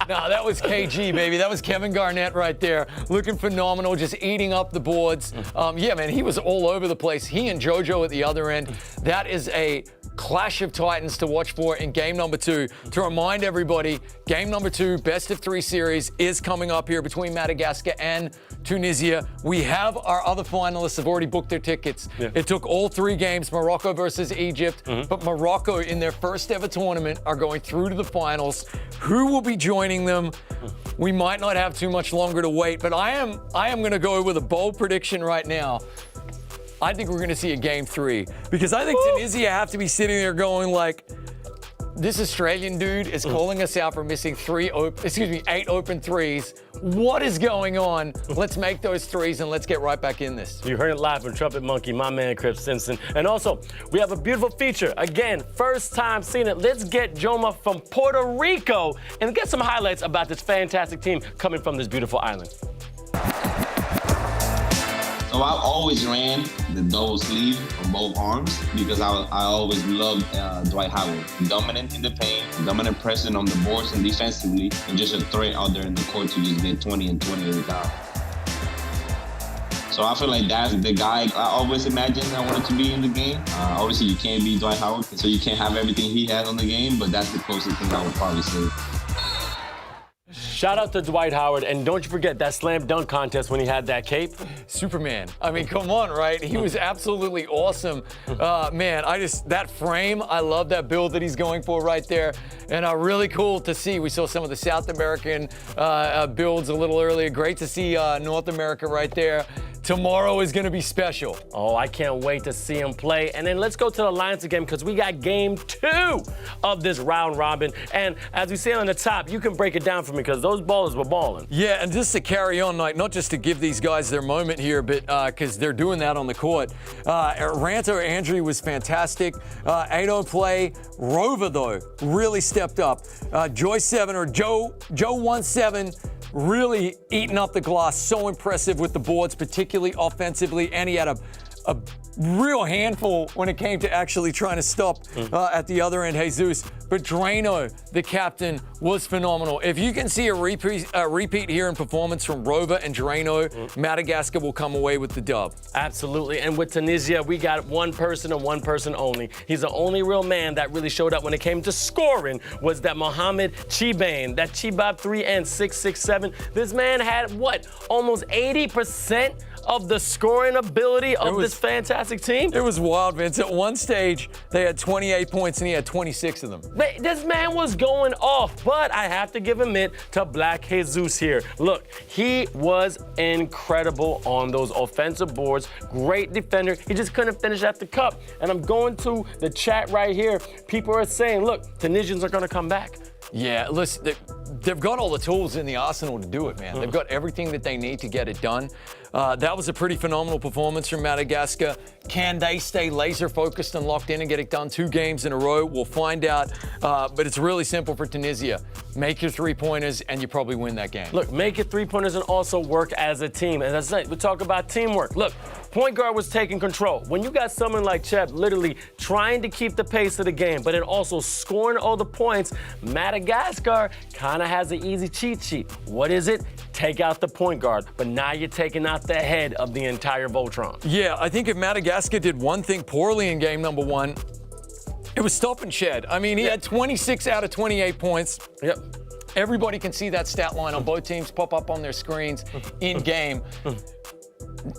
No, that was KG, baby. That was Kevin Garnett right there, looking phenomenal, just eating up the boards. Yeah, man, he was all over the place. He and JoJo at the other end. That is a clash of titans to watch for in game number 2. To remind everybody, game number 2, best of 3 series is coming up here between Madagascar and Tunisia. We have our other finalists have already booked their tickets. Yeah. It took all 3 games, Morocco versus Egypt, but Morocco in their first ever tournament are going through to the finals. Who will be joining them? We might not have too much longer to wait, but I am going to go with a bold prediction right now. I think we're going to see a game 3 because I think Tunisia have to be sitting there going like, this Australian dude is calling us out for missing 8 open threes. What is going on? Let's make those threes and let's get right back in this. You heard it live from Trumpet Monkey, my man Chris Simpson. And also, we have a beautiful feature. Again, first time seeing it. Let's get Joma from Puerto Rico and get some highlights about this fantastic team coming from this beautiful island. So I always ran the double sleeve on both arms because I always loved Dwight Howard. Dominant in the paint, dominant presence on the boards and defensively, and just a threat out there in the court to just get 20 and 20 every time. So I feel like that's the guy I always imagined I wanted to be in the game. Obviously, you can't be Dwight Howard, so you can't have everything he had on the game, but that's the closest thing I would probably say. Shout out to Dwight Howard, and don't you forget that slam dunk contest when he had that cape. Superman. I mean, come on, right? He was absolutely awesome. Man, that frame, I love that build that he's going for right there. And really cool to see. We saw some of the South American builds a little earlier. Great to see North America right there. Tomorrow is going to be special. Oh, I can't wait to see him play. And then let's go to the Alliance again because we got game 2 of this round robin. And as we say on the top, you can break it down for me because those ballers were balling. Yeah, and just to carry on, like, not just to give these guys their moment here, but because they're doing that on the court. Ranto Andrew was fantastic. 8-0 play. Rover, though, really stepped up. Joe 1-7. Really eating up the glass, so impressive with the boards, particularly offensively, and he had a real handful when it came to actually trying to stop at the other end, Jesus. But Drano, the captain, was phenomenal. If you can see a repeat here in performance from Rover and Drano, Madagascar will come away with the dub. Absolutely. And with Tunisia, we got one person and one person only. He's the only real man that really showed up when it came to scoring, was that Mohamed Chibane, that Chibab 3 and 667. This man had, what, almost 80% of the scoring ability of this fantastic team? It was wild, Vince. At one stage, they had 28 points and he had 26 of them. This man was going off, but I have to give it to Black Jesus here. Look, he was incredible on those offensive boards. Great defender. He just couldn't finish at the cup. And I'm going to the chat right here. People are saying, look, Tunisians are going to come back. Yeah, listen, they've got all the tools in the arsenal to do it, man. They've got everything that they need to get it done. That was a pretty phenomenal performance from Madagascar. Can they stay laser focused and locked in and get it done 2 games in a row? We'll find out. But it's really simple for Tunisia. Make your 3-pointers and you probably win that game. Look, make your 3-pointers and also work as a team. And that's it. We talk about teamwork. Look, point guard was taking control. When you got someone like Chep literally trying to keep the pace of the game, but then also scoring all the points, Madagascar kind of has an easy cheat sheet. What is it? Take out the point guard. But now you're taking out the head of the entire Voltron. Yeah, I think if Madagascar did one thing poorly in game number 1, it was stopping Shed. I mean, he had 26 out of 28 points. Yep. Everybody can see that stat line on both teams pop up on their screens in game.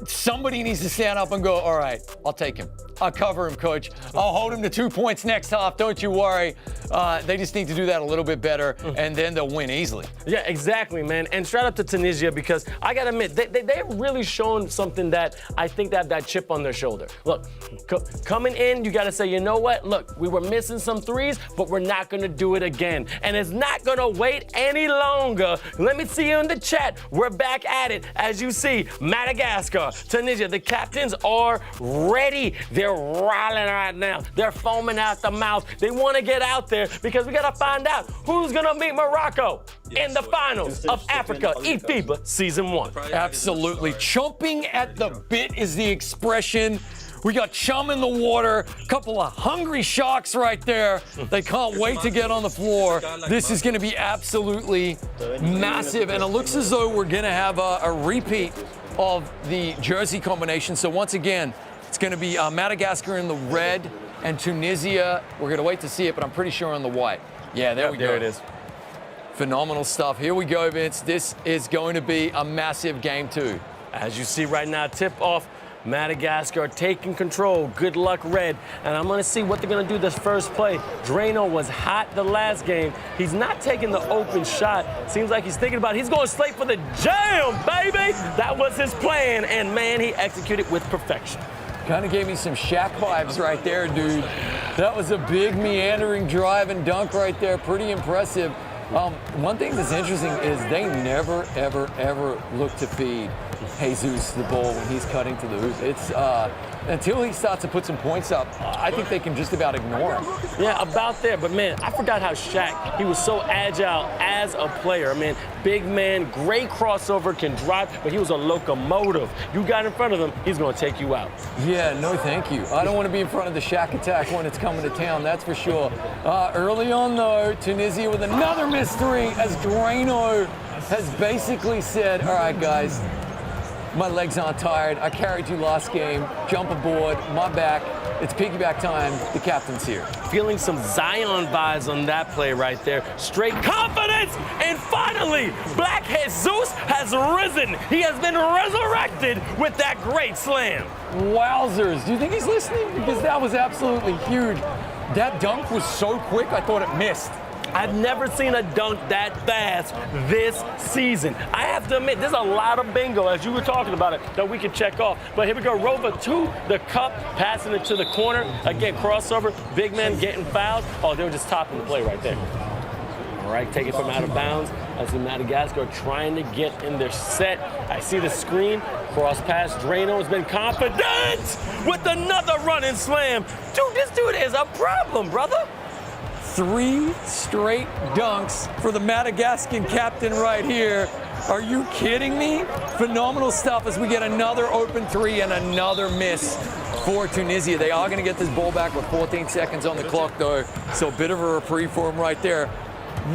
Somebody needs to stand up and go, all right, I'll take him. I'll cover him, coach. I'll hold him to 2 points next half. Don't you worry. They just need to do that a little bit better, and then they'll win easily. Yeah, exactly, man. And shout out to Tunisia, because I got to admit, they've really shown something that I think they have that chip on their shoulder. Look, coming in, you got to say, you know what? Look, we were missing some threes, but we're not going to do it again. And it's not going to wait any longer. Let me see you in the chat. We're back at it. As you see, Madagascar, Tunisia, the captains are ready. They're rolling right now. They're foaming out the mouth. They want to get out there because we got to find out who's going to meet Morocco in the finals of Africa eFIBA Season 1. Absolutely. Chomping at the bit is the expression. We got chum in the water, a couple of hungry sharks right there. They can't wait to get on the floor. This is going to be absolutely massive, and it looks as though we're going to have a repeat of the jersey combination. So once again, it's going to be Madagascar in the red and Tunisia. We're going to wait to see it, but I'm pretty sure on the white. Yeah, there we go. There it is. Phenomenal stuff. Here we go, Vince. This is going to be a massive game 2. As you see right now, tip off. Madagascar taking control. Good luck, Red. And I'm going to see what they're going to do this first play. Drano was hot the last game. He's not taking the open shot. Seems like he's thinking about it. He's going straight for the jam, baby. That was his plan. And, man, he executed with perfection. Kind of gave me some Shaq vibes right there, dude. That was a big meandering drive and dunk right there. Pretty impressive. One thing that's interesting is they never, ever, ever look to feed Jesus the ball when he's cutting to the hoop. It's until he starts to put some points up, I think they can just about ignore him. Yeah, about there. But, man, I forgot how Shaq, he was so agile as a player. I mean, big man, great crossover, can drive, but he was a locomotive. You got in front of him, he's going to take you out. Yeah, no thank you. I don't want to be in front of the Shaq attack when it's coming to town, that's for sure. Early on, though, Tunisia with another missed 3 as Drano has basically said, all right, guys, my legs aren't tired. I carried you last game. Jump aboard. My back. It's piggyback time. The captain's here. Feeling some Zion vibes on that play right there. Straight confidence. And finally, Black Jesus has risen. He has been resurrected with that great slam. Wowzers. Do you think he's listening? Because that was absolutely huge. That dunk was so quick, I thought it missed. I've never seen a dunk that fast this season. I have to admit, there's a lot of bingo, as you were talking about it, that we can check off. But here we go, Rover to the cup, passing it to the corner. Again, crossover, big man getting fouled. Oh, they were just topping the play right there. All right, take it from out of bounds. I see Madagascar trying to get in their set. I see the screen. Cross pass. Drano has been confident with another running slam. Dude, this dude is a problem, brother. 3 straight dunks for the Madagascan captain right here. Are you kidding me? Phenomenal stuff as we get another open three and another miss for Tunisia. They are going to get this ball back with 14 seconds on the clock, though. So a bit of a reprieve for them right there.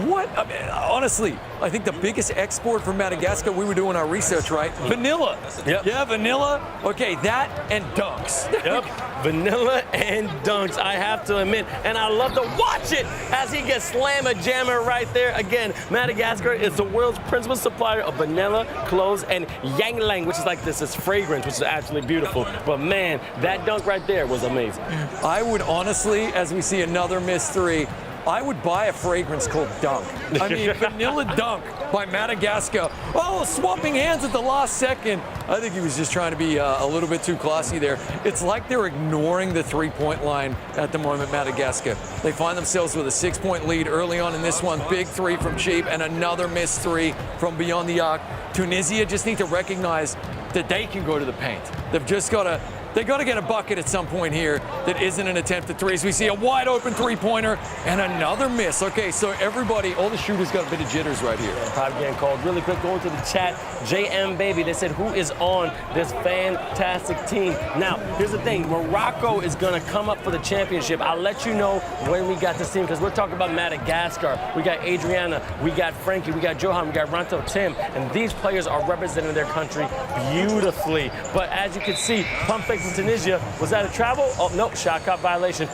What? I mean, honestly, I think the biggest export from Madagascar, we were doing our research, right? Vanilla. Yep. Yeah, vanilla. Okay, that and dunks. Yep, vanilla and dunks, I have to admit. And I love to watch it as he gets slammer-jammer right there. Again, Madagascar is the world's principal supplier of vanilla, cloves, and yangling, which is like this fragrance, which is absolutely beautiful. But man, that dunk right there was amazing. I would honestly, as we see another missed three, I would buy a fragrance called Dunk. I mean, Vanilla Dunk by Madagascar. Oh, swapping hands at the last second. I think he was just trying to be a little bit too classy there. It's like they're ignoring the three-point line at the moment, Madagascar. They find themselves with a 6-point lead early on in this one. Big three from Cheap and another missed three from beyond the arc. Tunisia just need to recognize that they can go to the paint. They've just got to They got to get a bucket at some point here that isn't an attempt at threes. We see a wide open three-pointer and another miss. Okay, so everybody, all the shooters got a bit of jitters right here. Time getting called. Really quick, going to the chat. JM Baby, they said, who is on this fantastic team? Now, here's the thing. Morocco is going to come up for the championship. I'll let you know when we got this team, because we're talking about Madagascar. We got Adriana, we got Frankie, we got Johan, we got Ranto Tim, and these players are representing their country beautifully. But as you can see, pump fakes in Tunisia. Was that a travel? Oh, no, shot clock violation.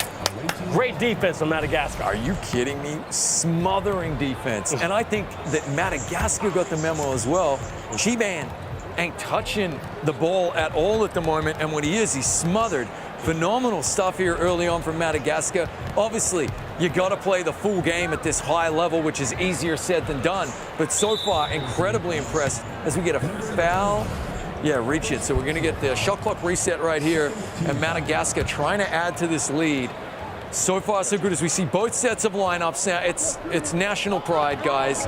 Great defense from Madagascar. Are you kidding me? Smothering defense. And I think that Madagascar got the memo as well. Chiban ain't touching the ball at all at the moment, and when he is, he's smothered. Phenomenal stuff here early on from Madagascar. Obviously, you got to play the full game at this high level, which is easier said than done. But so far, incredibly impressed as we get a foul. Yeah, reach it. So we're going to get the shot clock reset right here, and Madagascar trying to add to this lead. So far, so good as we see both sets of lineups now. It's national pride, guys.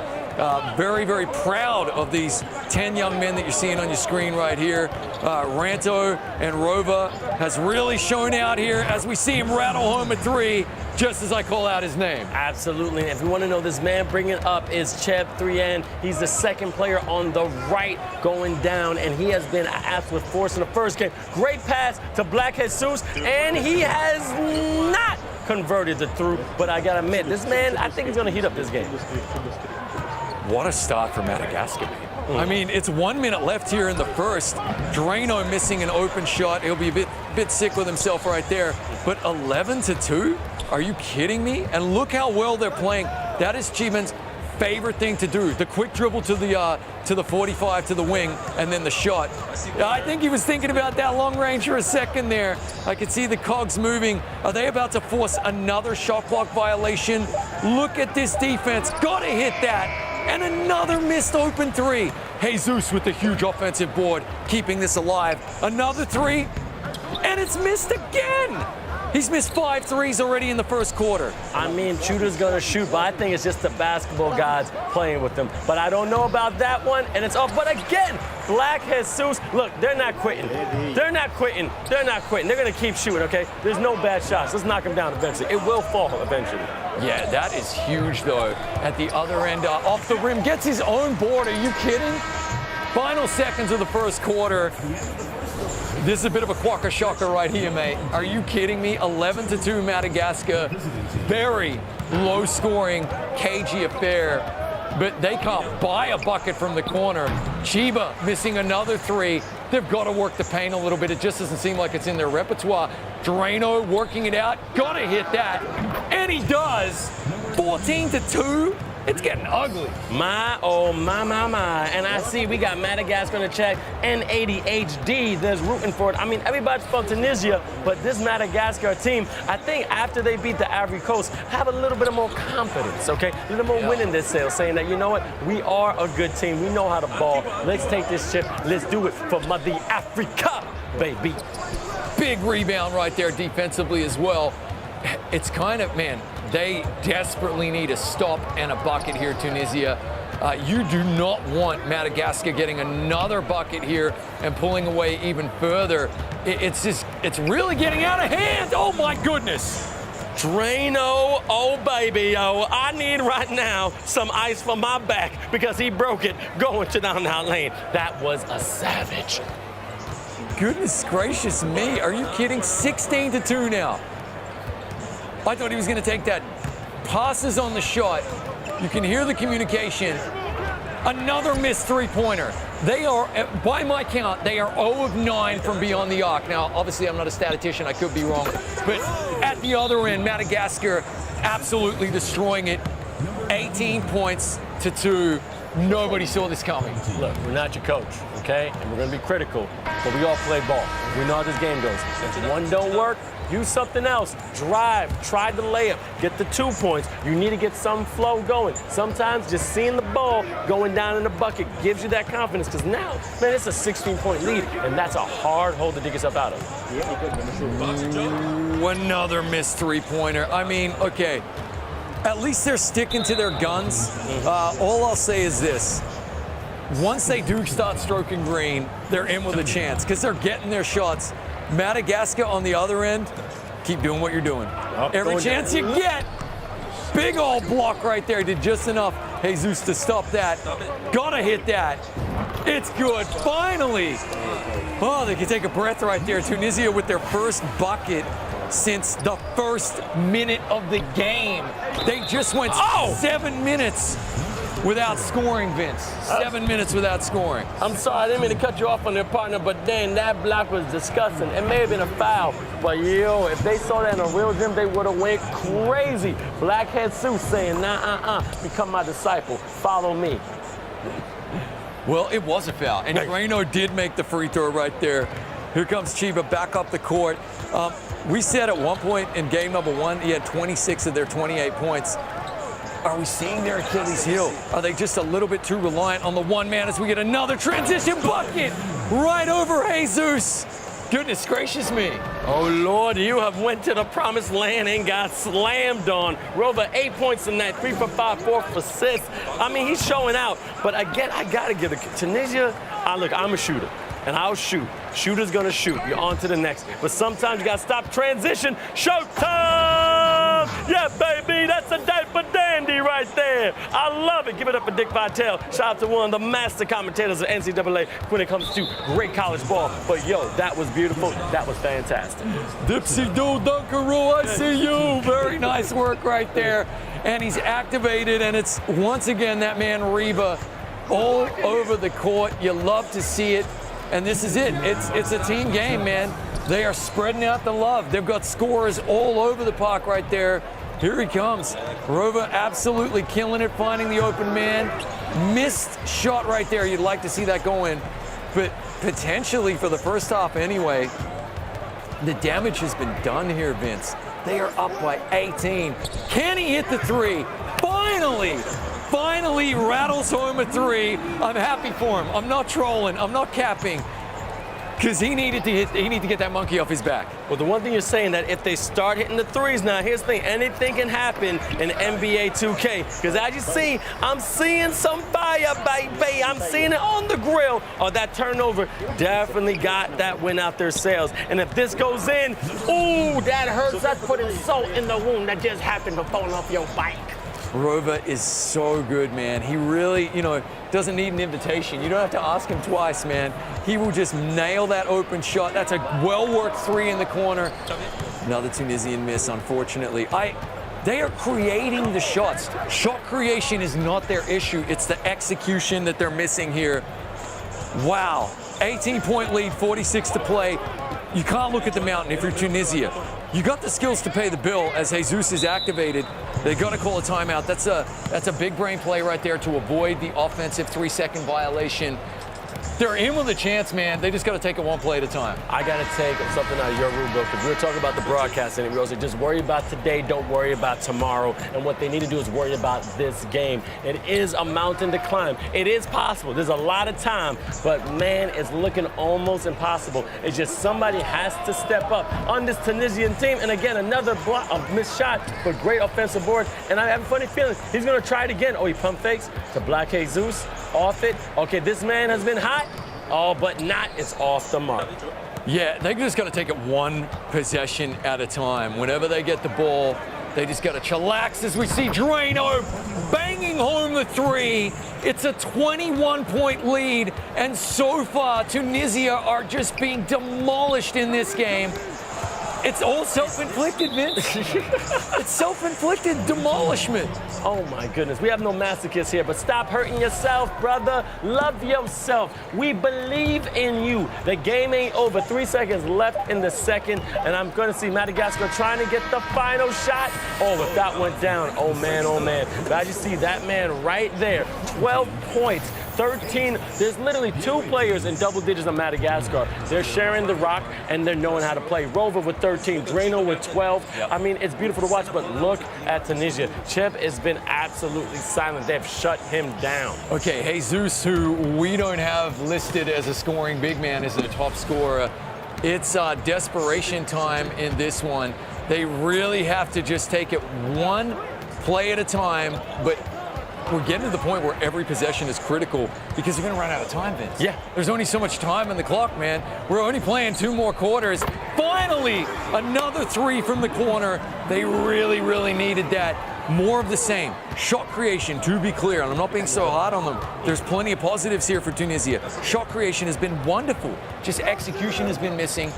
Very, very proud of these 10 young men that you're seeing on your screen right here. Ranto and Rova has really shown out here as we see him rattle home a three, just as I call out his name. Absolutely. If you want to know, this man bringing up is Cheb 3N. He's the second player on the right going down, and he has been an absolute force in the first game. Great pass to Black Jesus, and he has not converted the through, but I gotta admit, this man, I think he's gonna heat up this game. What a start for Madagascar. I mean, it's 1 minute left here in the first. Drano missing an open shot. He'll be a bit sick with himself right there. But 11-2? Are you kidding me? And look how well they're playing. That is Chiban's favorite thing to do. The quick dribble to the 45 to the wing, and then the shot. I think he was thinking about that long range for a second there. I could see the cogs moving. Are they about to force another shot clock violation? Look at this defense. Gotta hit that. And another missed open three. Jesus with the huge offensive board, keeping this alive. Another three, and it's missed again. He's missed 5 threes already in the first quarter. I mean, shooter's gonna shoot, but I think it's just the basketball gods playing with them. But I don't know about that one, and it's off. But again, Black Jesus, look, they're not quitting. They're not quitting. They're not quitting. They're gonna keep shooting, okay? There's no bad shots. Let's knock him down eventually. It will fall eventually. Yeah, that is huge, though. At the other end, off the rim, gets his own board. Are you kidding? Final seconds of the first quarter. This is a bit of a quacker shocker right here, mate. Are you kidding me? 11-2 Madagascar. Very low scoring, cagey affair, but they can't buy a bucket from the corner. Chiba missing another three. They've got to work the paint a little bit. It just doesn't seem like it's in their repertoire. Drano working it out. Got to hit that. And he does. 14-2. It's getting ugly. My, oh, my. And I see we got Madagascar in the chat. N80HD, there's rooting for it. I mean, everybody's from Tunisia, but this Madagascar team, I think after they beat the Ivory Coast, have a little bit of more confidence, okay? A little more winning this sale, saying that, you know what, we are a good team. We know how to ball. Let's take this chip. Let's do it for Mother Africa, baby. Big rebound right there defensively as well. It's kind of, man, they desperately need a stop and a bucket here, Tunisia. You do not want Madagascar getting another bucket here and pulling away even further. It's really getting out of hand. Oh, my goodness. Drano, oh baby, oh, I need right now some ice for my back because he broke it going to down that lane. That was a savage. Goodness gracious me, are you kidding? 16-2 now. I thought he was going to take that. Passes on the shot. You can hear the communication. Another missed three-pointer. They are, by my count, they are 0 of 9 from beyond the arc. Now, obviously, I'm not a statistician. I could be wrong. But at the other end, Madagascar absolutely destroying it. 18 points to 2. Nobody saw this coming. Look, we're not your coach, okay? And we're going to be critical, but we all play ball. We know how this game goes. If one don't work, use something else. Drive, try the layup, get the 2 points. You need to get some flow going. Sometimes just seeing the ball going down in the bucket gives you that confidence because now, man, it's a 16-point lead, and that's a hard hole to dig yourself out of. Ooh, another missed three-pointer. I mean, okay. At least they're sticking to their guns. All I'll say is this. Once they do start stroking green, they're in with a chance because they're getting their shots. Madagascar on the other end, keep doing what you're doing. Every chance you get. Big old block right there. Did just enough, Jesus, to stop that. Gotta hit that. It's good. Finally. Oh, they can take a breath right there. Tunisia with their first bucket since the first minute of the game. They just went 7 minutes without scoring, Vince. 7 minutes without scoring. I'm sorry, I didn't mean to cut you off on their partner, but dang, that block was disgusting. It may have been a foul, but yo, if they saw that in a real gym, they would have went crazy. Blackhead Sue saying, nah, become my disciple, follow me. Well, it was a foul, and Drano did make the free throw right there. Here comes Chiba back up the court. We said at one point in game number 1, he had 26 of their 28 points. Are we seeing their Achilles heel? Are they just a little bit too reliant on the one man as we get another transition bucket right over Jesus? Goodness gracious me. Oh, Lord, you have went to the promised land and got slammed on. Rover, 8 points tonight, 3 for 5, 4 for 6. I mean, he's showing out. But again, I got to give it to Tunisia. Look, I'm a shooter, and I'll shoot. Shooter's going to shoot. You're on to the next. But sometimes you got to stop transition. Showtime! Yeah, baby, that's a day for dandy right there. I love it. Give it up for Dick Vitale. Shout out to one of the master commentators of NCAA when it comes to great college ball. But, yo, that was beautiful. That was fantastic. Dipsy Doo Dunkaroo, I see you. Very nice work right there. And he's activated, and it's once again that man Reba all over the court. You love to see it. And this is it. It's a team game, man. They are spreading out the love. They've got scorers all over the park right there. Here he comes. Rova absolutely killing it, finding the open man. Missed shot right there. You'd like to see that go in. But potentially for the first half anyway, the damage has been done here, Vince. They are up by 18. Can he hit the three? Finally rattles home a three. I'm happy for him. I'm not trolling. I'm not capping. Because he needed to get that monkey off his back. Well, the one thing you're saying that if they start hitting the threes now, here's the thing, anything can happen in NBA 2K. Because as you see, I'm seeing some fire, baby. I'm seeing it on the grill. Oh, that turnover definitely got that win out their sails. And if this goes in, ooh, that hurts. That's putting salt in the wound that just happened to falling off your bike. Rova is so good, man. He really, doesn't need an invitation. You don't have to ask him twice, man. He will just nail that open shot. That's a well-worked three in the corner. Another Tunisian miss, unfortunately. They are creating the shots. Shot creation is not their issue. It's the execution that they're missing here. Wow. 18-point lead, 46 to play. You can't look at the mountain if you're Tunisia. You got the skills to pay the bill as Jesus is activated. They got to call a timeout. That's a big brain play right there to avoid the offensive 3-second violation. They're in with a chance, man. They just got to take it one play at a time. I got to take something out of your rule book because we were talking about the broadcasting and we also just worry about today, don't worry about tomorrow. And what they need to do is worry about this game. It is a mountain to climb. It is possible. There's a lot of time, but man, it's looking almost impossible. It's just somebody has to step up on this Tunisian team. And again, another block, a missed shot, but great offensive board. And I have a funny feeling he's going to try it again. Oh, he pump fakes to Black Jesus. Off it. Okay, this man has been hot. Oh, but not. It's off the mark. Yeah, they just got to take it one possession at a time. Whenever they get the ball, they just got to chillax as we see Drano banging home the three. It's a 21-point lead, and so far, Tunisia are just being demolished in this game. It's all self-inflicted, Vince. It's self-inflicted demolishment. Oh my goodness, we have no masochists here, but stop hurting yourself, brother. Love yourself. We believe in you. The game ain't over. 3 seconds left in the second, and I'm gonna see Madagascar trying to get the final shot. Oh, if that went down, oh man, oh man. But I just see that man right there, 12 points. 13, there's literally 2 players in double digits on Madagascar. They're sharing the rock, and they're knowing how to play. Rover with 13, Drano with 12. I mean, it's beautiful to watch, but look at Tunisia. Chip has been absolutely silent. They've shut him down. Okay, Jesus, who we don't have listed as a scoring big man, is the top scorer. It's desperation time in this one. They really have to just take it one play at a time, but we're getting to the point where every possession is critical because they're going to run out of time, Vince. Yeah. There's only so much time on the clock, man. We're only playing 2 more quarters. Finally, another 3 from the corner. They really, really needed that. More of the same. Shot creation, to be clear, and I'm not being so hard on them. There's plenty of positives here for Tunisia. Shot creation has been wonderful. Just execution has been missing.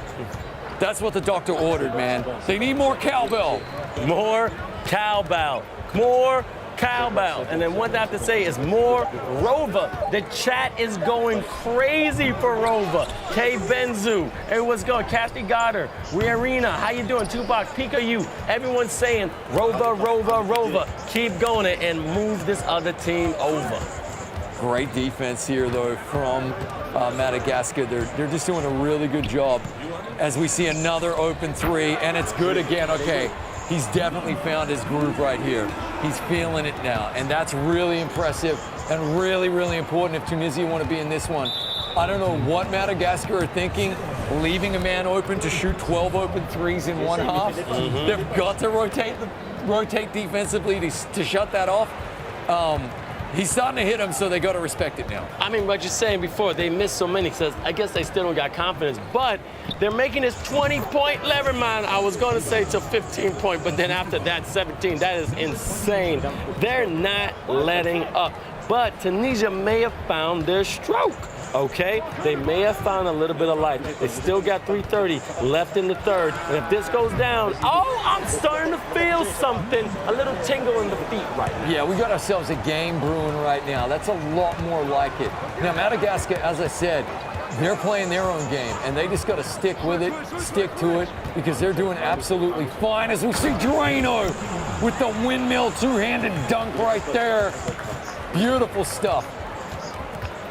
That's what the doctor ordered, man. They need more cowbell. More cowbell. More cowbell. And then what I have to say is more Rova. The chat is going crazy for Rova. K Benzu. Hey, what's going? Casty Goddard. Arena. How you doing? Tupac, Pika you. Everyone's saying Rova, Rova, Rova. Keep going and move this other team over. Great defense here, though, from Madagascar. They're just doing a really good job. As we see another open 3, and it's good again. Okay. He's definitely found his groove right here. He's feeling it now, and that's really impressive and really, really important if Tunisia want to be in this one. I don't know what Madagascar are thinking, leaving a man open to shoot 12 open 3s in one half. They've got to rotate defensively to shut that off. He's starting to hit him, so they got to respect it now. I mean, what you're saying before, they missed so many, because I guess they still don't got confidence, but they're making this 20-point lever, man. I was going to say to 15-point, but then after that, 17. That is insane. They're not letting up. But Tunisia may have found their stroke. Okay, they may have found a little bit of life. They still got 3:30 left in the third. And if this goes down, oh, I'm starting to feel something. A little tingle in the feet right now. Yeah, we got ourselves a game brewing right now. That's a lot more like it. Now, Madagascar, as I said, they're playing their own game, and they just got to stick with it, stick to it, because they're doing absolutely fine. As we see Drano with the windmill two-handed dunk right there. Beautiful stuff.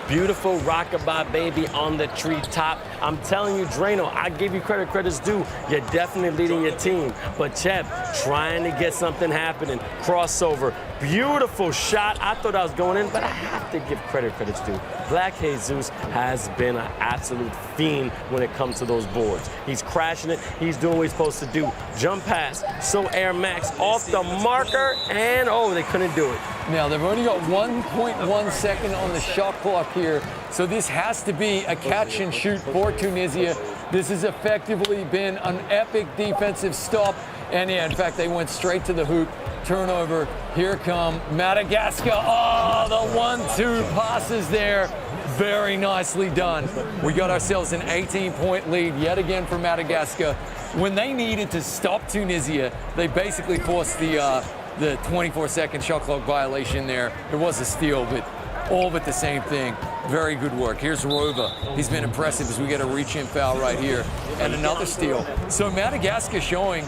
Beautiful rockabye baby on the treetop. I'm telling you, Drano, I give you credit, credit's due. You're definitely leading your team. But Chep, trying to get something happening. Crossover. Beautiful shot. I thought I was going in, but I have to give credit's due. Black Jesus has been an absolute fiend when it comes to those boards. He's crashing it. He's doing what he's supposed to do. Jump pass. So Air Max off the marker, and oh, they couldn't do it. Now, they've only got 1.1 second on the shot clock here, so this has to be a catch and shoot for Tunisia. This has effectively been an epic defensive stop, and yeah, in fact, they went straight to the hoop. Turnover. Here come Madagascar. Oh, the 1-2 passes there. Very nicely done. We got ourselves an 18-point lead yet again for Madagascar. When they needed to stop Tunisia, they basically forced the 24-second shot clock violation there. It was a steal, but all but the same thing. Very good work. Here's Rova. He's been impressive as we get a reach-in foul right here. And another steal. So Madagascar showing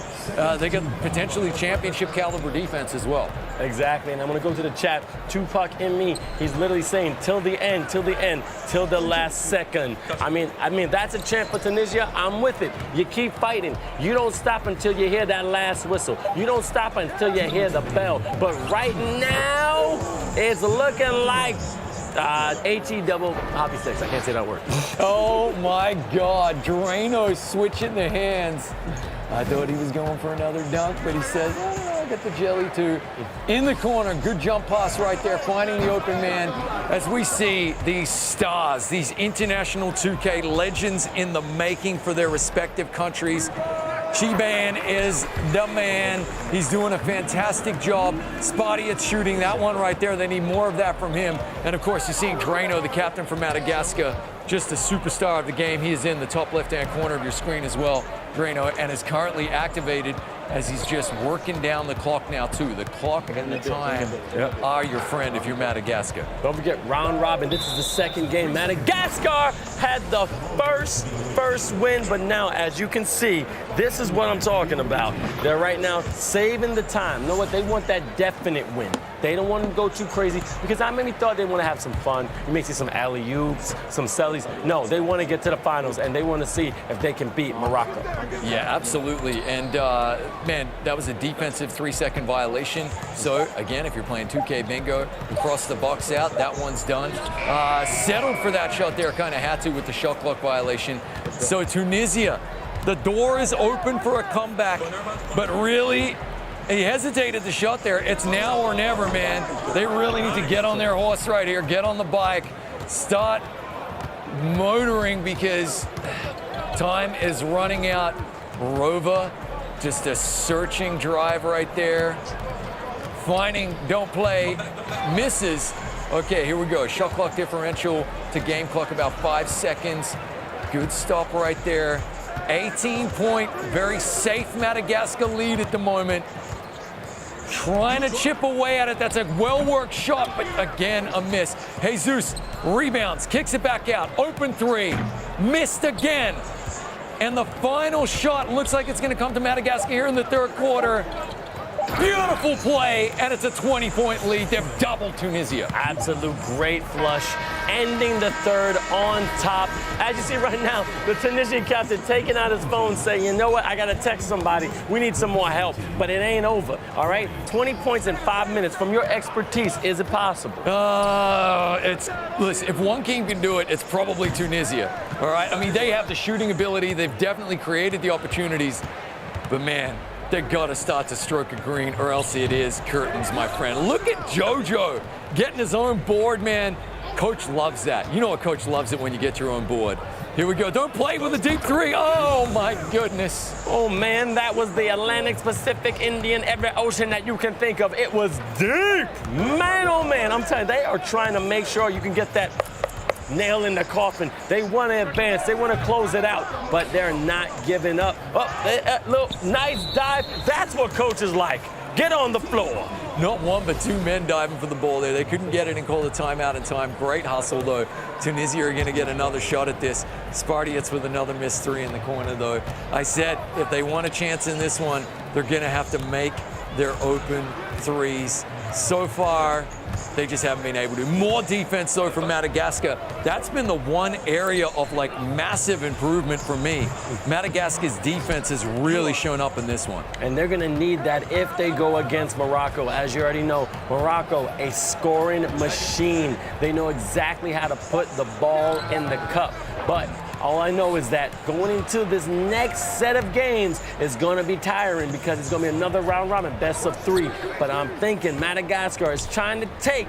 they got potentially championship caliber defense as well. Exactly, and I'm gonna go to the chat. Tupac in me, he's literally saying till the end, till the last second. I mean, that's a chant for Tunisia. I'm with it. You keep fighting. You don't stop until you hear that last whistle. You don't stop until you hear the bell. But right now, it's looking like HE double hockey sticks. I can't say that word. Oh my God, Drano switching the hands. I thought he was going for another dunk, but he says, get the jelly too. In the corner, good jump pass right there, finding the open man. As we see these stars, these international 2K legends in the making for their respective countries. Chiban is the man. He's doing a fantastic job. Spartia's shooting that one right there. They need more of that from him. And of course, you're seeing Drano, the captain from Madagascar, just a superstar of the game. He is in the top left-hand corner of your screen as well, Drano, and is currently activated as he's just working down the clock now too. The clock and the time are your friend if you're Madagascar. Don't forget round robin. This is the second game. Madagascar had the first win, but now, as you can see, this is what I'm talking about. They're right now saving the time. You know what? They want that definite win. They don't want to go too crazy because how many thought they want to have some fun? You may see some alley-oops, some sellies. No, they want to get to the finals and they want to see if they can beat Morocco. Yeah, absolutely. And man, that was a defensive 3-second violation. So again, if you're playing 2K bingo, you cross the box out, that one's done. Settled for that shot there, kind of had to with the shot clock violation. So Tunisia, the door is open for a comeback, but really, he hesitated the shot there. It's now or never, man. They really need to get on their horse right here, get on the bike, start motoring because time is running out. Rova, just a searching drive right there. Finding, don't play, misses. Okay, here we go. Shot clock differential to game clock about 5 seconds. Good stop right there. 18-point, very safe Madagascar lead at the moment. Trying to chip away at it. That's a well-worked shot, but again, a miss. Jesus rebounds, kicks it back out. Open three, missed again. And the final shot looks like it's going to come to Madagascar here in the third quarter. Beautiful play, and it's a 20-point lead. They've doubled Tunisia. Absolute great flush, ending the third on top. As you see right now, the Tunisian captain taking out his phone saying, you know what, I got to text somebody. We need some more help, but it ain't over, all right? 20 points in 5 minutes. From your expertise, is it possible? Listen, if one team can do it, it's probably Tunisia, all right? I mean, they have the shooting ability. They've definitely created the opportunities, but man, they gotta start to stroke a green or else it is curtains, my friend. Look at JoJo getting his own board, man. Coach loves that. You know what coach loves it when you get your own board. Here we go. Don't play with a deep three. Oh, my goodness. Oh, man, that was the Atlantic, Pacific, Indian, every ocean that you can think of. It was deep. Man, oh, man. I'm telling you, they are trying to make sure you can get that nail in the coffin. They want to advance. They want to close it out, but they're not giving up. Oh, look, nice dive. That's what coaches like. Get on the floor. Not one, but two men diving for the ball there. They couldn't get it and call the timeout in time. Great hustle, though. Tunisia are going to get another shot at this. Spartia's with another missed three in the corner, though. I said if they want a chance in this one, they're going to have to make their open threes. So far, they just haven't been able to. More defense, though, from Madagascar. That's been the one area of, like, massive improvement for me. Madagascar's defense has really shown up in this one. And they're going to need that if they go against Morocco. As you already know, Morocco, a scoring machine. They know exactly how to put the ball in the cup. But all I know is that going into this next set of games is going to be tiring because it's going to be another round robin, best of three. But I'm thinking Madagascar is trying to take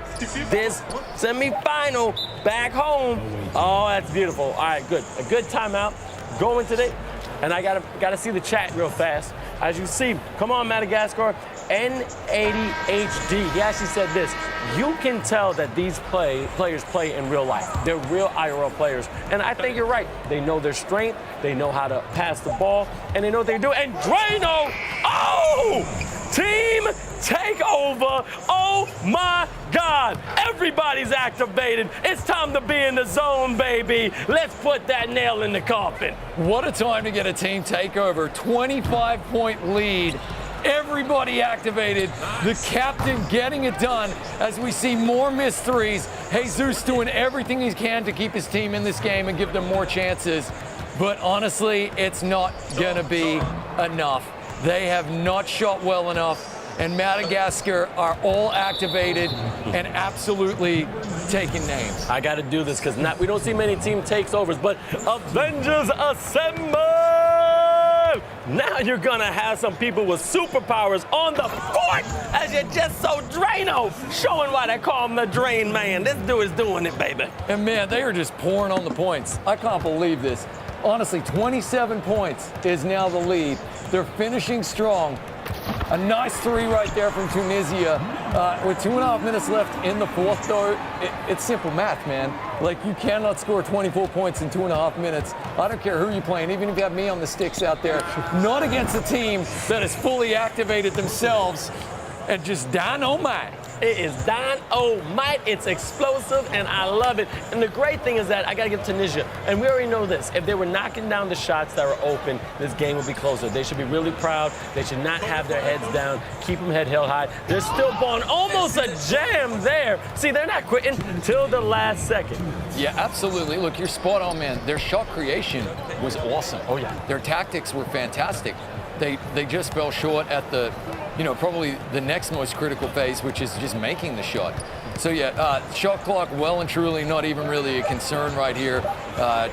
this semifinal back home. Oh, that's beautiful. All right, good. A good timeout going today. And I gotta see the chat real fast. As you see, come on, Madagascar, N80HD. He actually said this. You can tell that these players play in real life. They're real IRL players. And I think you're right. They know their strength, they know how to pass the ball, and they know what they do. And Drano, oh! Team takeover. Oh my God. Everybody's activated. It's time to be in the zone, baby. Let's put that nail in the coffin. What a time to get a team takeover. 25-point lead. Everybody activated. The captain getting it done as we see more missed threes. Jesus doing everything he can to keep his team in this game and give them more chances. But honestly, it's not going to be enough. They have not shot well enough, and Madagascar are all activated and absolutely taking names. I got to do this because we don't see many team takeovers, but Avengers assemble! Now you're gonna have some people with superpowers on the court as you just saw Drano showing why they call him the Drain Man. This dude is doing it, baby. And man, they are just pouring on the points. I can't believe this. Honestly, 27 points is now the lead. They're finishing strong. A nice three right there from Tunisia. With 2.5 minutes left in the fourth, though, it's simple math, man. Like, you cannot score 24 points in 2.5 minutes. I don't care who you're playing, even if you have me on the sticks out there. Not against a team that has fully activated themselves and just dynamite. It is dynamite. It's explosive, and I love it. And the great thing is that I got to give Tunisia, and we already know this, if they were knocking down the shots that were open, this game would be closer. They should be really proud. They should not have their heads down. Keep them head held high. They're still balling. Almost a jam there. See, they're not quitting until the last second. Yeah, absolutely. Look, you're spot on, man. Their shot creation was awesome. Oh, yeah. Their tactics were fantastic. They just fell short at the, probably the next most critical phase, which is just making the shot. So yeah, shot clock well and truly not even really a concern right here.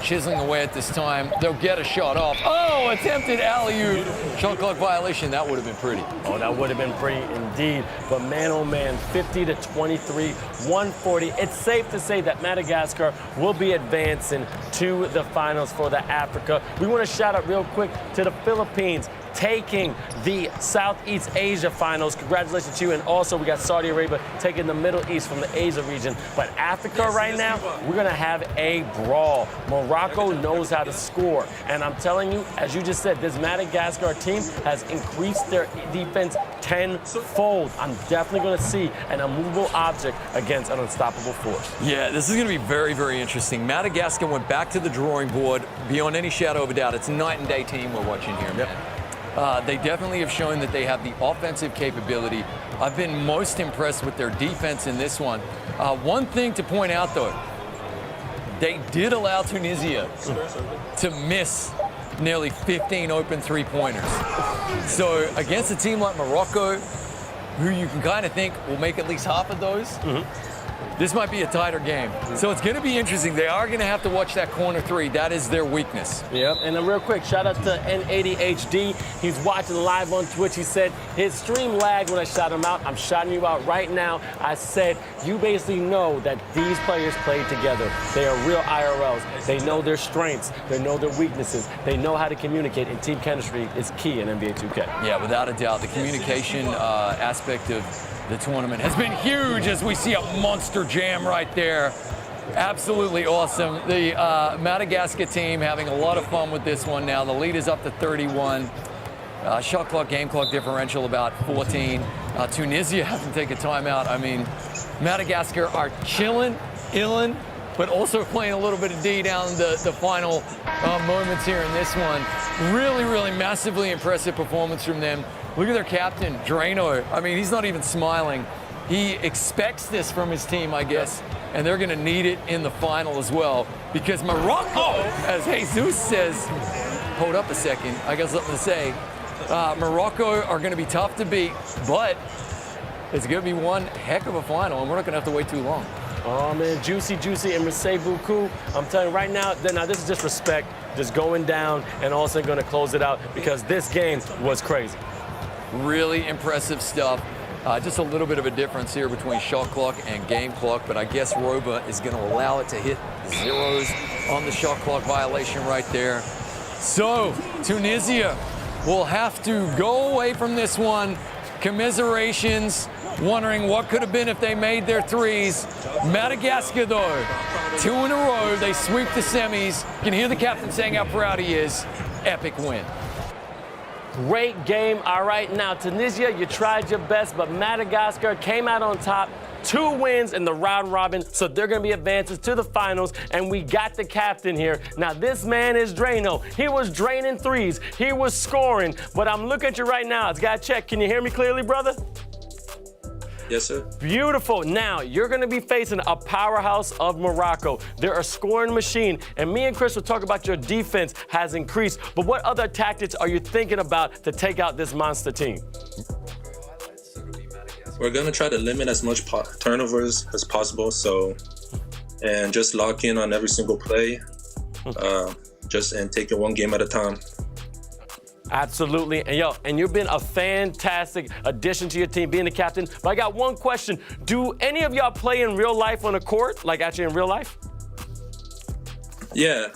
Chiseling away at this time. They'll get a shot off. Oh, attempted alley-oop. Shot clock violation. That would have been pretty. Oh, that would have been pretty indeed. But man, oh man, 50-23, 140. It's safe to say that Madagascar will be advancing to the finals for the Africa. We want to shout out real quick to the Philippines, taking the Southeast Asia finals. Congratulations to you. And also we got Saudi Arabia taking the Middle East from the Asia region. But Africa right now, we're gonna have a brawl. Morocco knows how to score. And I'm telling you, as you just said, this Madagascar team has increased their defense tenfold. I'm definitely gonna see an immovable object against an unstoppable force. Yeah, this is gonna be very, very interesting. Madagascar went back to the drawing board beyond any shadow of a doubt. It's a night and day team we're watching here, man. They definitely have shown that they have the offensive capability. I've been most impressed with their defense in this one. One thing to point out, though, they did allow Tunisia to miss nearly 15 open three-pointers. So against a team like Morocco, who you can kind of think will make at least half of those, this might be a tighter game. So it's going to be interesting. They are going to have to watch that corner three. That is their weakness. Yep, and then real quick, shout out to N80HD. He's watching live on Twitch. He said his stream lagged when I shot him out. I'm shouting you out right now. I said, you basically know that these players played together. They are real IRLs. They know their strengths. They know their weaknesses. They know how to communicate, and team chemistry is key in NBA 2K. Yeah, without a doubt. The communication aspect of the tournament has been huge as we see a monster jam right there. Absolutely awesome. The Madagascar team having a lot of fun with this one now. The lead is up to 31. Shot clock, game clock differential about 14. Tunisia having to take a timeout. I mean, Madagascar are chilling, illin', but also playing a little bit of D down the final moments here in this one. Really, really massively impressive performance from them. Look at their captain, Drano. I mean, he's not even smiling. He expects this from his team, I guess, and they're going to need it in the final as well, because Morocco, as Jesus says, hold up a second, I got something to say. Morocco are going to be tough to beat, but it's going to be one heck of a final, and we're not going to have to wait too long. Oh, man, juicy, and merci beaucoup. I'm telling you right now, this is just respect, just going down, and also going to close it out, because this game was crazy. Really impressive stuff. Just a little bit of a difference here between shot clock and game clock, but I guess Roba is going to allow it to hit zeros on the shot clock violation right there. So Tunisia will have to go away from this one. Commiserations, wondering what could have been if they made their threes. Madagascar, though, 2 in a row. They sweep the semis. You can hear the captain saying how proud he is. Epic win. Great game. All right, now Tunisia, you tried your best, but Madagascar came out on top. 2 wins in the round robin, so they're going to be advances to the finals, and we got the captain here. Now, this man is Drano. He was draining threes. He was scoring, but I'm looking at you right now. It's got to check. Can you hear me clearly, brother? Yes, sir. Beautiful. Now, you're going to be facing a powerhouse of Morocco. They're a scoring machine, and me and Chris will talk about your defense has increased, but what other tactics are you thinking about to take out this monster team? We're going to try to limit as much turnovers as possible, and just lock in on every single play, and take it one game at a time. Absolutely. And you've been a fantastic addition to your team, being the captain. But I got one question. Do any of y'all play in real life on a court, like actually in real life? Yeah.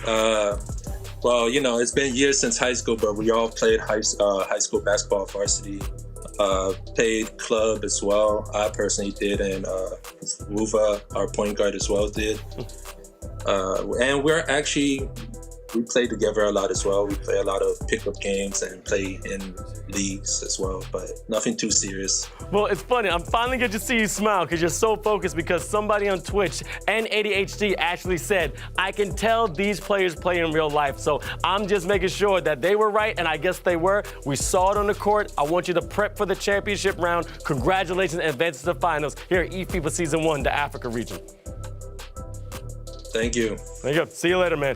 Well, it's been years since high school, but we all played high school basketball varsity. Played club as well. I personally did, and Ruva, our point guard, as well did. And we play together a lot as well. We play a lot of pickup games and play in leagues as well, but nothing too serious. Well, it's funny. I'm finally getting to see you smile because you're so focused, because somebody on Twitch and ADHD actually said, I can tell these players play in real life. So I'm just making sure that they were right, and I guess they were. We saw it on the court. I want you to prep for the championship round. Congratulations and advance to the finals here at eFIBA Season 1, the Africa region. Thank you. There you go. See you later, man.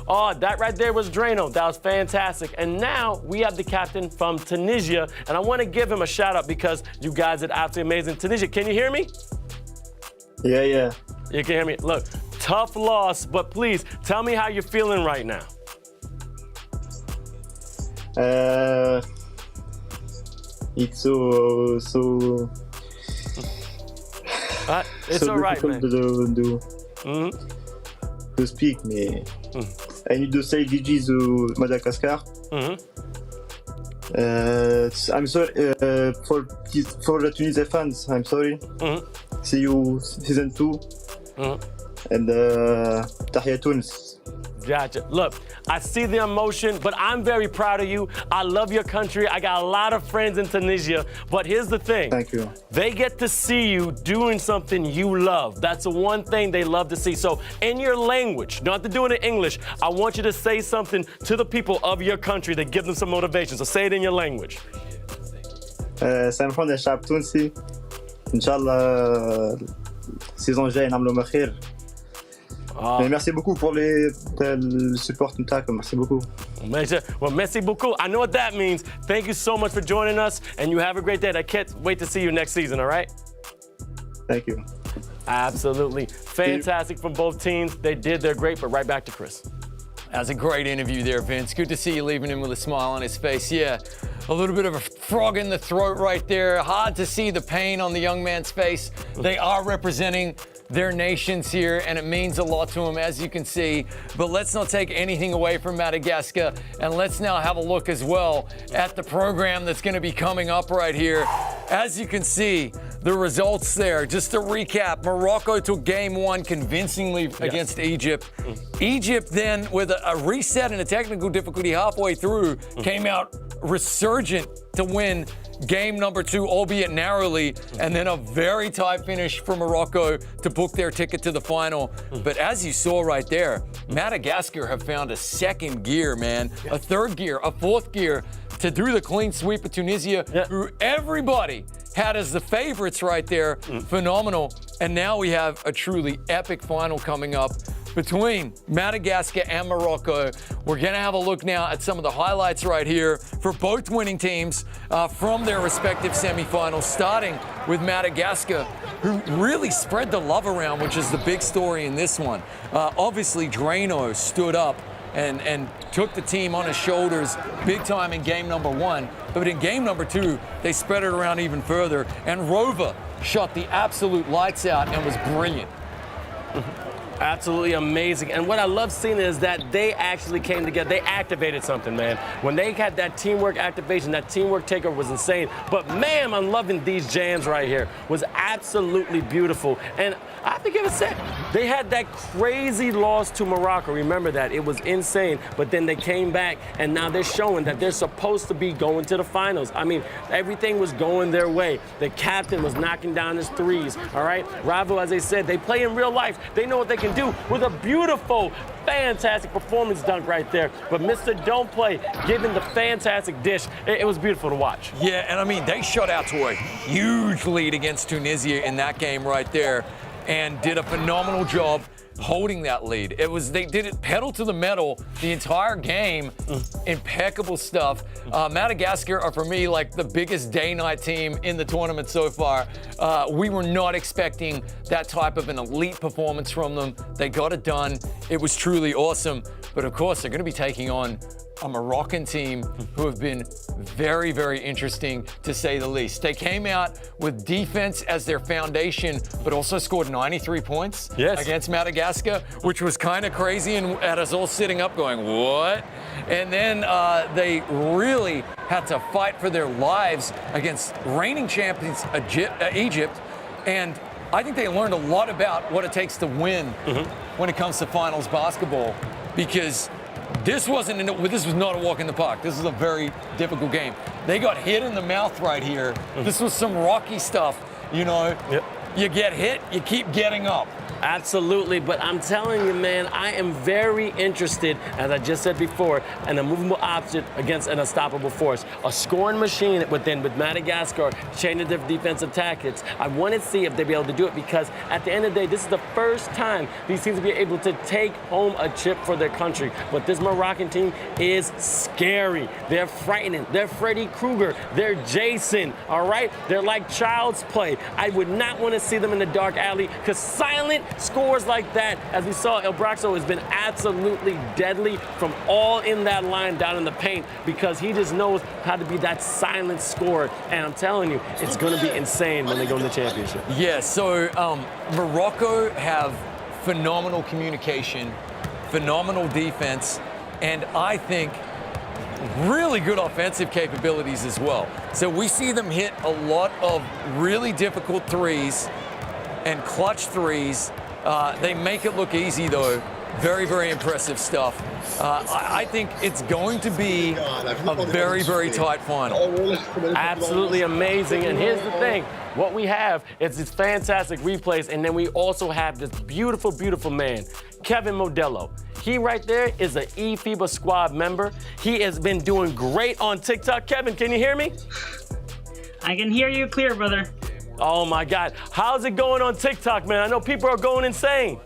Oh, that right there was Drano. That was fantastic. And now we have the captain from Tunisia, and I want to give him a shout out because you guys did absolutely amazing. Tunisia, can you hear me? Yeah. You can hear me. Look, tough loss, but please tell me how you're feeling right now. It's so it's all right, man. To speak, me. I need to say GG to Madagascar. I'm sorry for the Tunisia fans. I'm sorry. See you season 2. And Tahia Tunis. Gotcha. Look, I see the emotion, but I'm very proud of you. I love your country. I got a lot of friends in Tunisia, but here's the thing. Thank you. They get to see you doing something you love. That's the one thing they love to see. So in your language, not to do it in English, I want you to say something to the people of your country to give them some motivation. So say it in your language. سامحونا الشعب التونسي. إن شاء الله السيزون الجاي نعملوا خير. Merci beaucoup pour le support. Merci beaucoup. Well, merci beaucoup. I know what that means. Thank you so much for joining us, and you have a great day. I can't wait to see you next season, all right? Thank you. Absolutely. Fantastic from both teams. They did their great, but right back to Chris. That's a great interview there, Vince. Good to see you leaving him with a smile on his face. Yeah, a little bit of a frog in the throat right there. Hard to see the pain on the young man's face. They are representing their nations here, and it means a lot to them, as you can see. But let's not take anything away from Madagascar, and let's now have a look as well at the program that's going to be coming up right here. As you can see, the results there. Just to recap, Morocco took game 1 convincingly against Egypt. Egypt then, with a reset and a technical difficulty halfway through, came out resurgent to win game number 2, albeit narrowly, and then a very tight finish for Morocco to book their ticket to the final. But as you saw right there, Madagascar have found a second gear, man, a third gear, a fourth gear to do the clean sweep of Tunisia, who everybody had as the favorites right there. Phenomenal. And now we have a truly epic final coming up between Madagascar and Morocco. We're going to have a look now at some of the highlights right here for both winning teams from their respective semifinals, starting with Madagascar, who really spread the love around, which is the big story in this one. Obviously, Drano stood up and took the team on his shoulders big time in game number 1. But in game number 2, they spread it around even further. And Rova shot the absolute lights out and was brilliant. Absolutely amazing. And what I love seeing is that they actually came together. They activated something, man. When they had that teamwork activation, that teamwork takeover was insane. But man, I'm loving these jams right here. Was absolutely beautiful. And I have to give it a sec. They had that crazy loss to Morocco. Remember that. It was insane. But then they came back, and now they're showing that they're supposed to be going to the finals. I mean, everything was going their way. The captain was knocking down his threes, all right? Ravo, as they said, they play in real life. They know what they can do with a beautiful, fantastic performance dunk right there. But Mr. Don't Play giving the fantastic dish. It was beautiful to watch. Yeah, and I mean, they shot out to a huge lead against Tunisia in that game right there and did a phenomenal job holding that lead. They did it pedal to the metal the entire game. Impeccable stuff. Madagascar are, for me, like the biggest day-night team in the tournament so far. We were not expecting that type of an elite performance from them. They got it done. It was truly awesome. But of course, they're going to be taking on a Moroccan team who have been very, very interesting, to say the least. They came out with defense as their foundation, but also scored 93 points against Madagascar, which was kind of crazy and had us all sitting up going, what? And then they really had to fight for their lives against reigning champions Egypt. And I think they learned a lot about what it takes to win when it comes to finals basketball, because this was not a walk in the park. This is a very difficult game. They got hit in the mouth right here. This was some Rocky stuff, you know. You get hit, you keep getting up. Absolutely, but I'm telling you, man, I am very interested, as I just said before, in a movable object against an unstoppable force. A scoring machine with Madagascar changing their defensive tactics. I want to see if they'll be able to do it, because at the end of the day, this is the first time these teams will be able to take home a chip for their country. But this Moroccan team is scary. They're frightening. They're Freddy Krueger. They're Jason, all right? They're like child's play. I would not want to see them in the dark alley, because silent scores like that, as we saw, El Braxo has been absolutely deadly from all in that line down in the paint, because he just knows how to be that silent scorer. And I'm telling you, it's going to be insane when they go to the championship. Yeah, so Morocco have phenomenal communication, phenomenal defense, and I think really good offensive capabilities as well. So we see them hit a lot of really difficult threes and clutch threes. They make it look easy, though. Very, very impressive stuff. I think it's going to be a very, very tight final. Absolutely amazing. And here's the thing. What we have is these fantastic replays, and then we also have this beautiful, beautiful man, Kevin Modelo. He right there is an eFIBA squad member. He has been doing great on TikTok. Kevin, can you hear me? I can hear you clear, brother. Oh my God. How's it going on TikTok, man? I know people are going insane.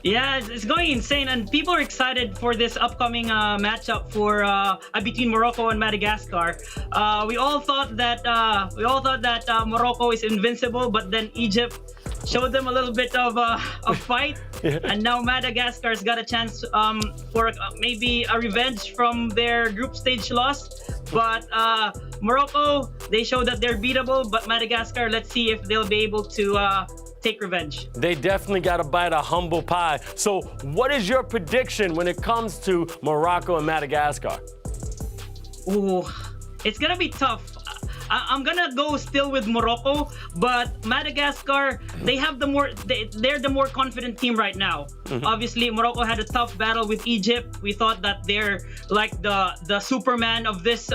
Yeah, it's going insane, and people are excited for this upcoming matchup for between Morocco and Madagascar. We all thought that Morocco is invincible, but then Egypt showed them a little bit of a fight, and now Madagascar's got a chance for maybe a revenge from their group stage loss. But Morocco, they showed that they're beatable, but Madagascar, let's see if they'll be able to take revenge. They definitely got to bite a humble pie. So what is your prediction when it comes to Morocco and Madagascar? Ooh, it's going to be tough. I'm gonna go still with Morocco, but Madagascar, they're the more confident team right now. Obviously, Morocco had a tough battle with Egypt. We thought that they're like the Superman of this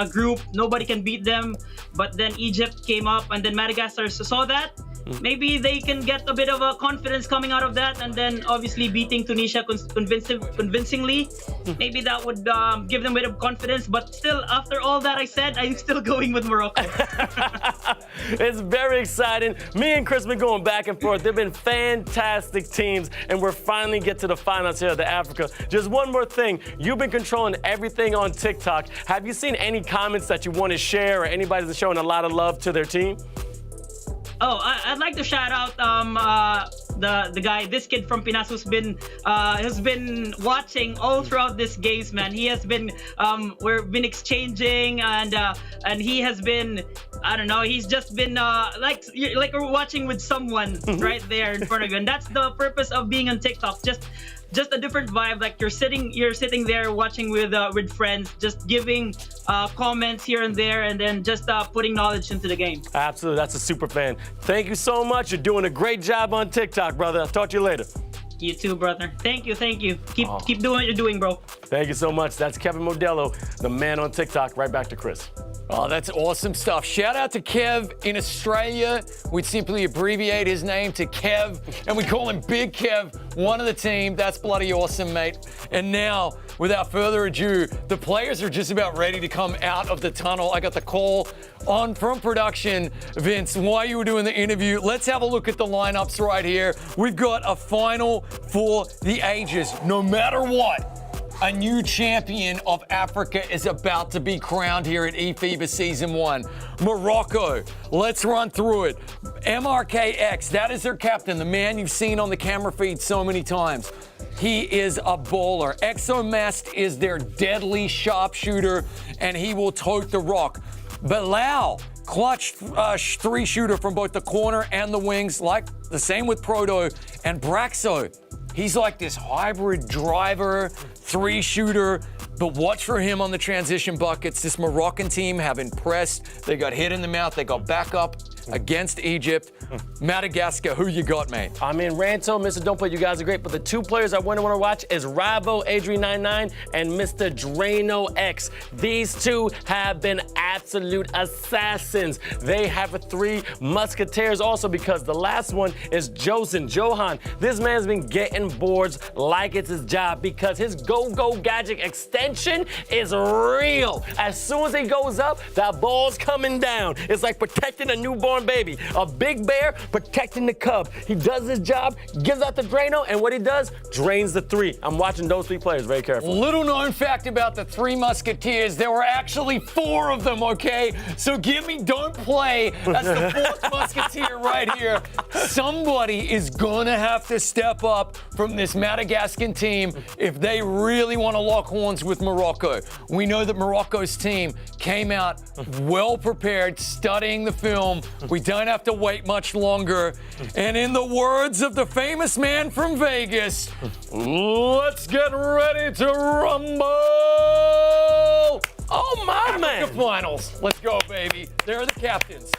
group. Nobody can beat them. But then Egypt came up, and then Madagascar saw that. Maybe they can get a bit of a confidence coming out of that, and then obviously beating Tunisia convincingly. Maybe that would give them a bit of confidence. But still, after all that I said, I'm still going with Morocco. It's very exciting. Me and Chris been going back and forth. They've been fantastic teams, and we're finally get to the finals here at the Africa. Just one more thing. You've been controlling everything on TikTok. Have you seen any comments that you want to share, or anybody that's showing a lot of love to their team? Oh, I'd like to shout out the guy, this kid from Pinas, who's been watching all throughout this games, man. He has been we've been exchanging, and he has been, I don't know, he's just been like we're watching with someone right there in front of you, and that's the purpose of being on TikTok. Just a different vibe. Like you're sitting there watching with friends, just giving comments here and there, and then just putting knowledge into the game. Absolutely, that's a super fan. Thank you so much. You're doing a great job on TikTok, brother. I'll talk to you later. You too, brother. Thank you. Keep doing what you're doing, bro. Thank you so much. That's Kevin Modelo, the man on TikTok. Right back to Chris. Oh, that's awesome stuff. Shout out to Kev in Australia. We'd simply abbreviate his name to Kev, and we call him Big Kev, one of the team. That's bloody awesome, mate. And now, without further ado, the players are just about ready to come out of the tunnel. I got the call on from production. Vince, while you were doing the interview, let's have a look at the lineups right here. We've got a final for the ages, no matter what. A new champion of Africa is about to be crowned here at eFIBA Season 1. Morocco, let's run through it. MRKX, that is their captain, the man you've seen on the camera feed so many times. He is a baller. Exomast is their deadly sharpshooter, and he will tote the rock. Bilal, clutch three-shooter from both the corner and the wings, like the same with Proto. And Braxo, he's like this hybrid driver, three-shooter, but watch for him on the transition buckets. This Moroccan team have impressed. They got hit in the mouth. They got back up against Egypt. Madagascar, who you got, mate? I mean, Ranto, Mr. Don't Play, you guys are great, but the two players I want to watch is Ravo Adri99 and Mr. Drano X. These two have been absolute assassins. They have three musketeers also, because the last one is Johan. This man's been getting boards like it's his job, because his go-go gadget extension is real. As soon as he goes up, that ball's coming down. It's like protecting a newborn baby. A big bear protecting the cub. He does his job, gives out the Drano, and what he does, drains the three. I'm watching those three players very carefully. Little known fact about the three musketeers, there were actually four of them, okay? So don't play as the fourth musketeer right here. Somebody is gonna have to step up from this Madagascan team if they really want to lock horns with Morocco. We know that Morocco's team came out well prepared, studying the film. We don't have to wait much longer. And in the words of the famous man from Vegas, let's get ready to rumble! Oh, my man! Africa Finals. Let's go, baby. They're the captains.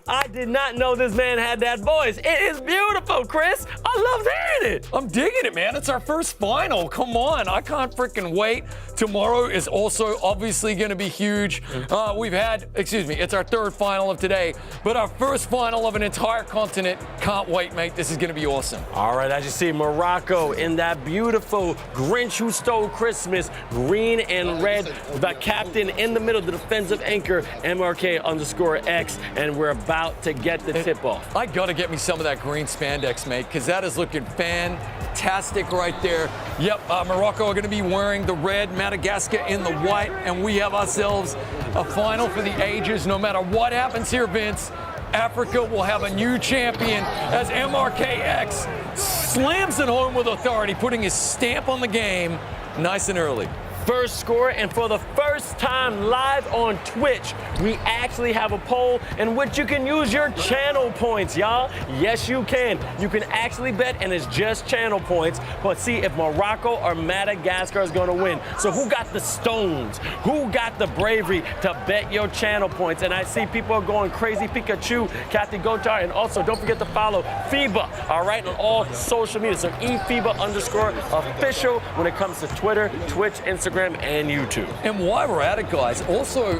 I did not know this man had that voice. It is beautiful, Chris. I love hearing it. I'm digging it, man. It's our first final. Come on. I can't freaking wait. Tomorrow is also obviously going to be huge. It's our third final of today, but our first final of an entire continent. Can't wait, mate. This is going to be awesome. All right, as you see, Morocco in that beautiful Grinch Who Stole Christmas, green and red. The captain in the middle, the defensive anchor, MRK_X, and we're about to get the tip-off. I got to get me some of that green spandex, mate, because that is looking fantastic right there. Yep, Morocco are going to be wearing the red, Madagascar in the white, and we have ourselves a final for the ages. No matter what happens here, Vince, Africa will have a new champion as MRKX slams it home with authority, putting his stamp on the game nice and early. First score, and for the first time live on Twitch, we actually have a poll in which you can use your channel points, y'all. Yes, you can. You can actually bet, and it's just channel points, but see if Morocco or Madagascar is going to win. So who got the stones? Who got the bravery to bet your channel points? And I see people are going crazy. Pikachu, Kathy Gotar, and also don't forget to follow FIBA, all right, on all social media. So eFIBA_official when it comes to Twitter, Twitch, Instagram, and YouTube. And while we're at it, guys, also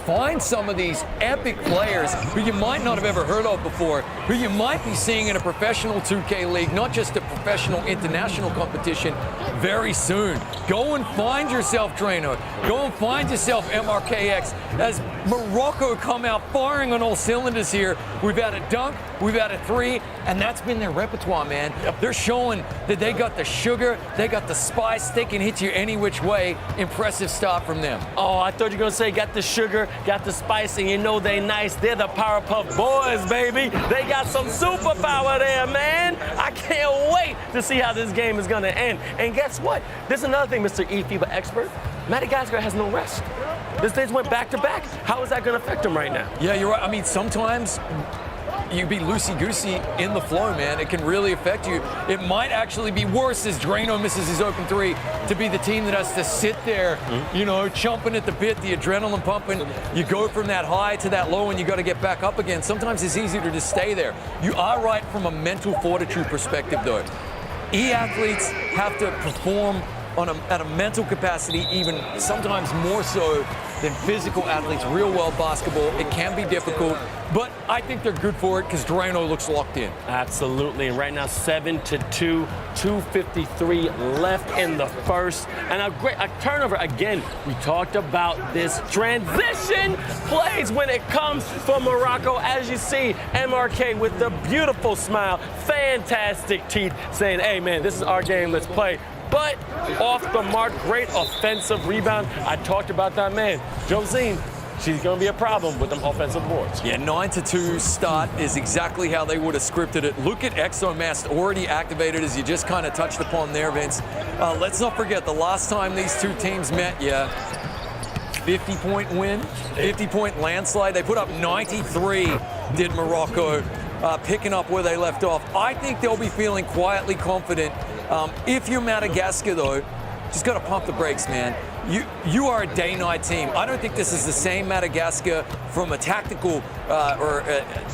find some of these epic players who you might not have ever heard of before, who you might be seeing in a professional 2K league, not just a professional international competition, very soon. Go and find yourself Drano. Go and find yourself MRKX. As Morocco come out firing on all cylinders here, we've had a dunk, we've had a three, and that's been their repertoire, man. They're showing that they got the sugar, they got the spice, they can hit you any which way. Impressive start from them. Oh, I thought you were gonna say got the sugar, got the spice, and you know they nice. They're the Powerpuff Boys, baby. They got some superpower there, man. I can't wait to see how this game is gonna end. And guess what? There's another thing, Mr. eFIBA expert. Madagascar has no rest. This stage went back to back. How is that gonna affect them right now? Yeah, you're right. I mean, sometimes you be loosey-goosey in the flow, man. It can really affect you. It might actually be worse as Drano misses his open three to be the team that has to sit there, you know, chomping at the bit, the adrenaline pumping. You go from that high to that low and you got to get back up again. Sometimes it's easier to just stay there. You are right from a mental fortitude perspective, though. E-athletes have to perform at a mental capacity, even sometimes more so than physical athletes. Real world basketball, it can be difficult, but I think they're good for it because Drano looks locked in. Absolutely, and right now 7-2, 2:53 left in the first, and a turnover. Again, we talked about this transition plays when it comes from Morocco. As you see, MRK with the beautiful smile, fantastic teeth, saying, hey man, this is our game, let's play. but off the mark, great offensive rebound. I talked about that man, Josine. She's going to be a problem with them offensive boards. Yeah, 9-2 start is exactly how they would have scripted it. Look at Exomast already activated, as you just kind of touched upon there, Vince. Let's not forget, the last time these two teams met, 50-point win, 50-point landslide. They put up 93, did Morocco, picking up where they left off. I think they'll be feeling quietly confident. If you're Madagascar, though, just got to pump the brakes, man. You are a day-night team. I don't think this is the same Madagascar from a tactical or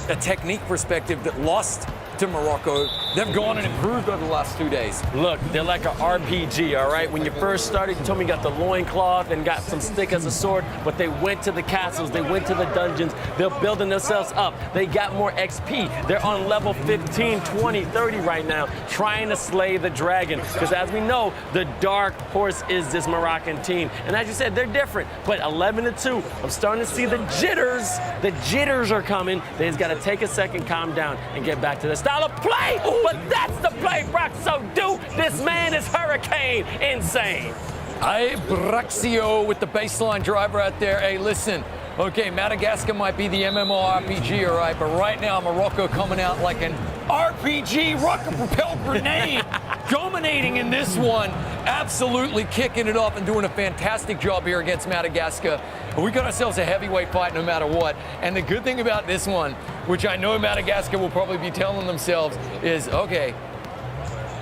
a technique perspective that lost to Morocco. They've gone and improved over the last 2 days. Look, they're like an RPG, all right? When you first started, you told me you got the loincloth and got some stick as a sword, but they went to the castles, they went to the dungeons, they're building themselves up. They got more XP. They're on level 15, 20, 30 right now, trying to slay the dragon. Because as we know, the dark horse is this Moroccan team. And as you said, they're different. But 11-2, I'm starting to see the jitters. The jitters are coming. They just got to take a second, calm down, and get back to the style of play. But that's the play, Brock. So do. This man is hurricane insane. Hey, Braxio with the baseline driver out there. Hey, listen. Okay, Madagascar might be the MMORPG, all right, but right now Morocco coming out like an RPG rocket-propelled grenade, dominating in this one, absolutely kicking it up and doing a fantastic job here against Madagascar. We got ourselves a heavyweight fight no matter what. And the good thing about this one, which I know Madagascar will probably be telling themselves, is, okay,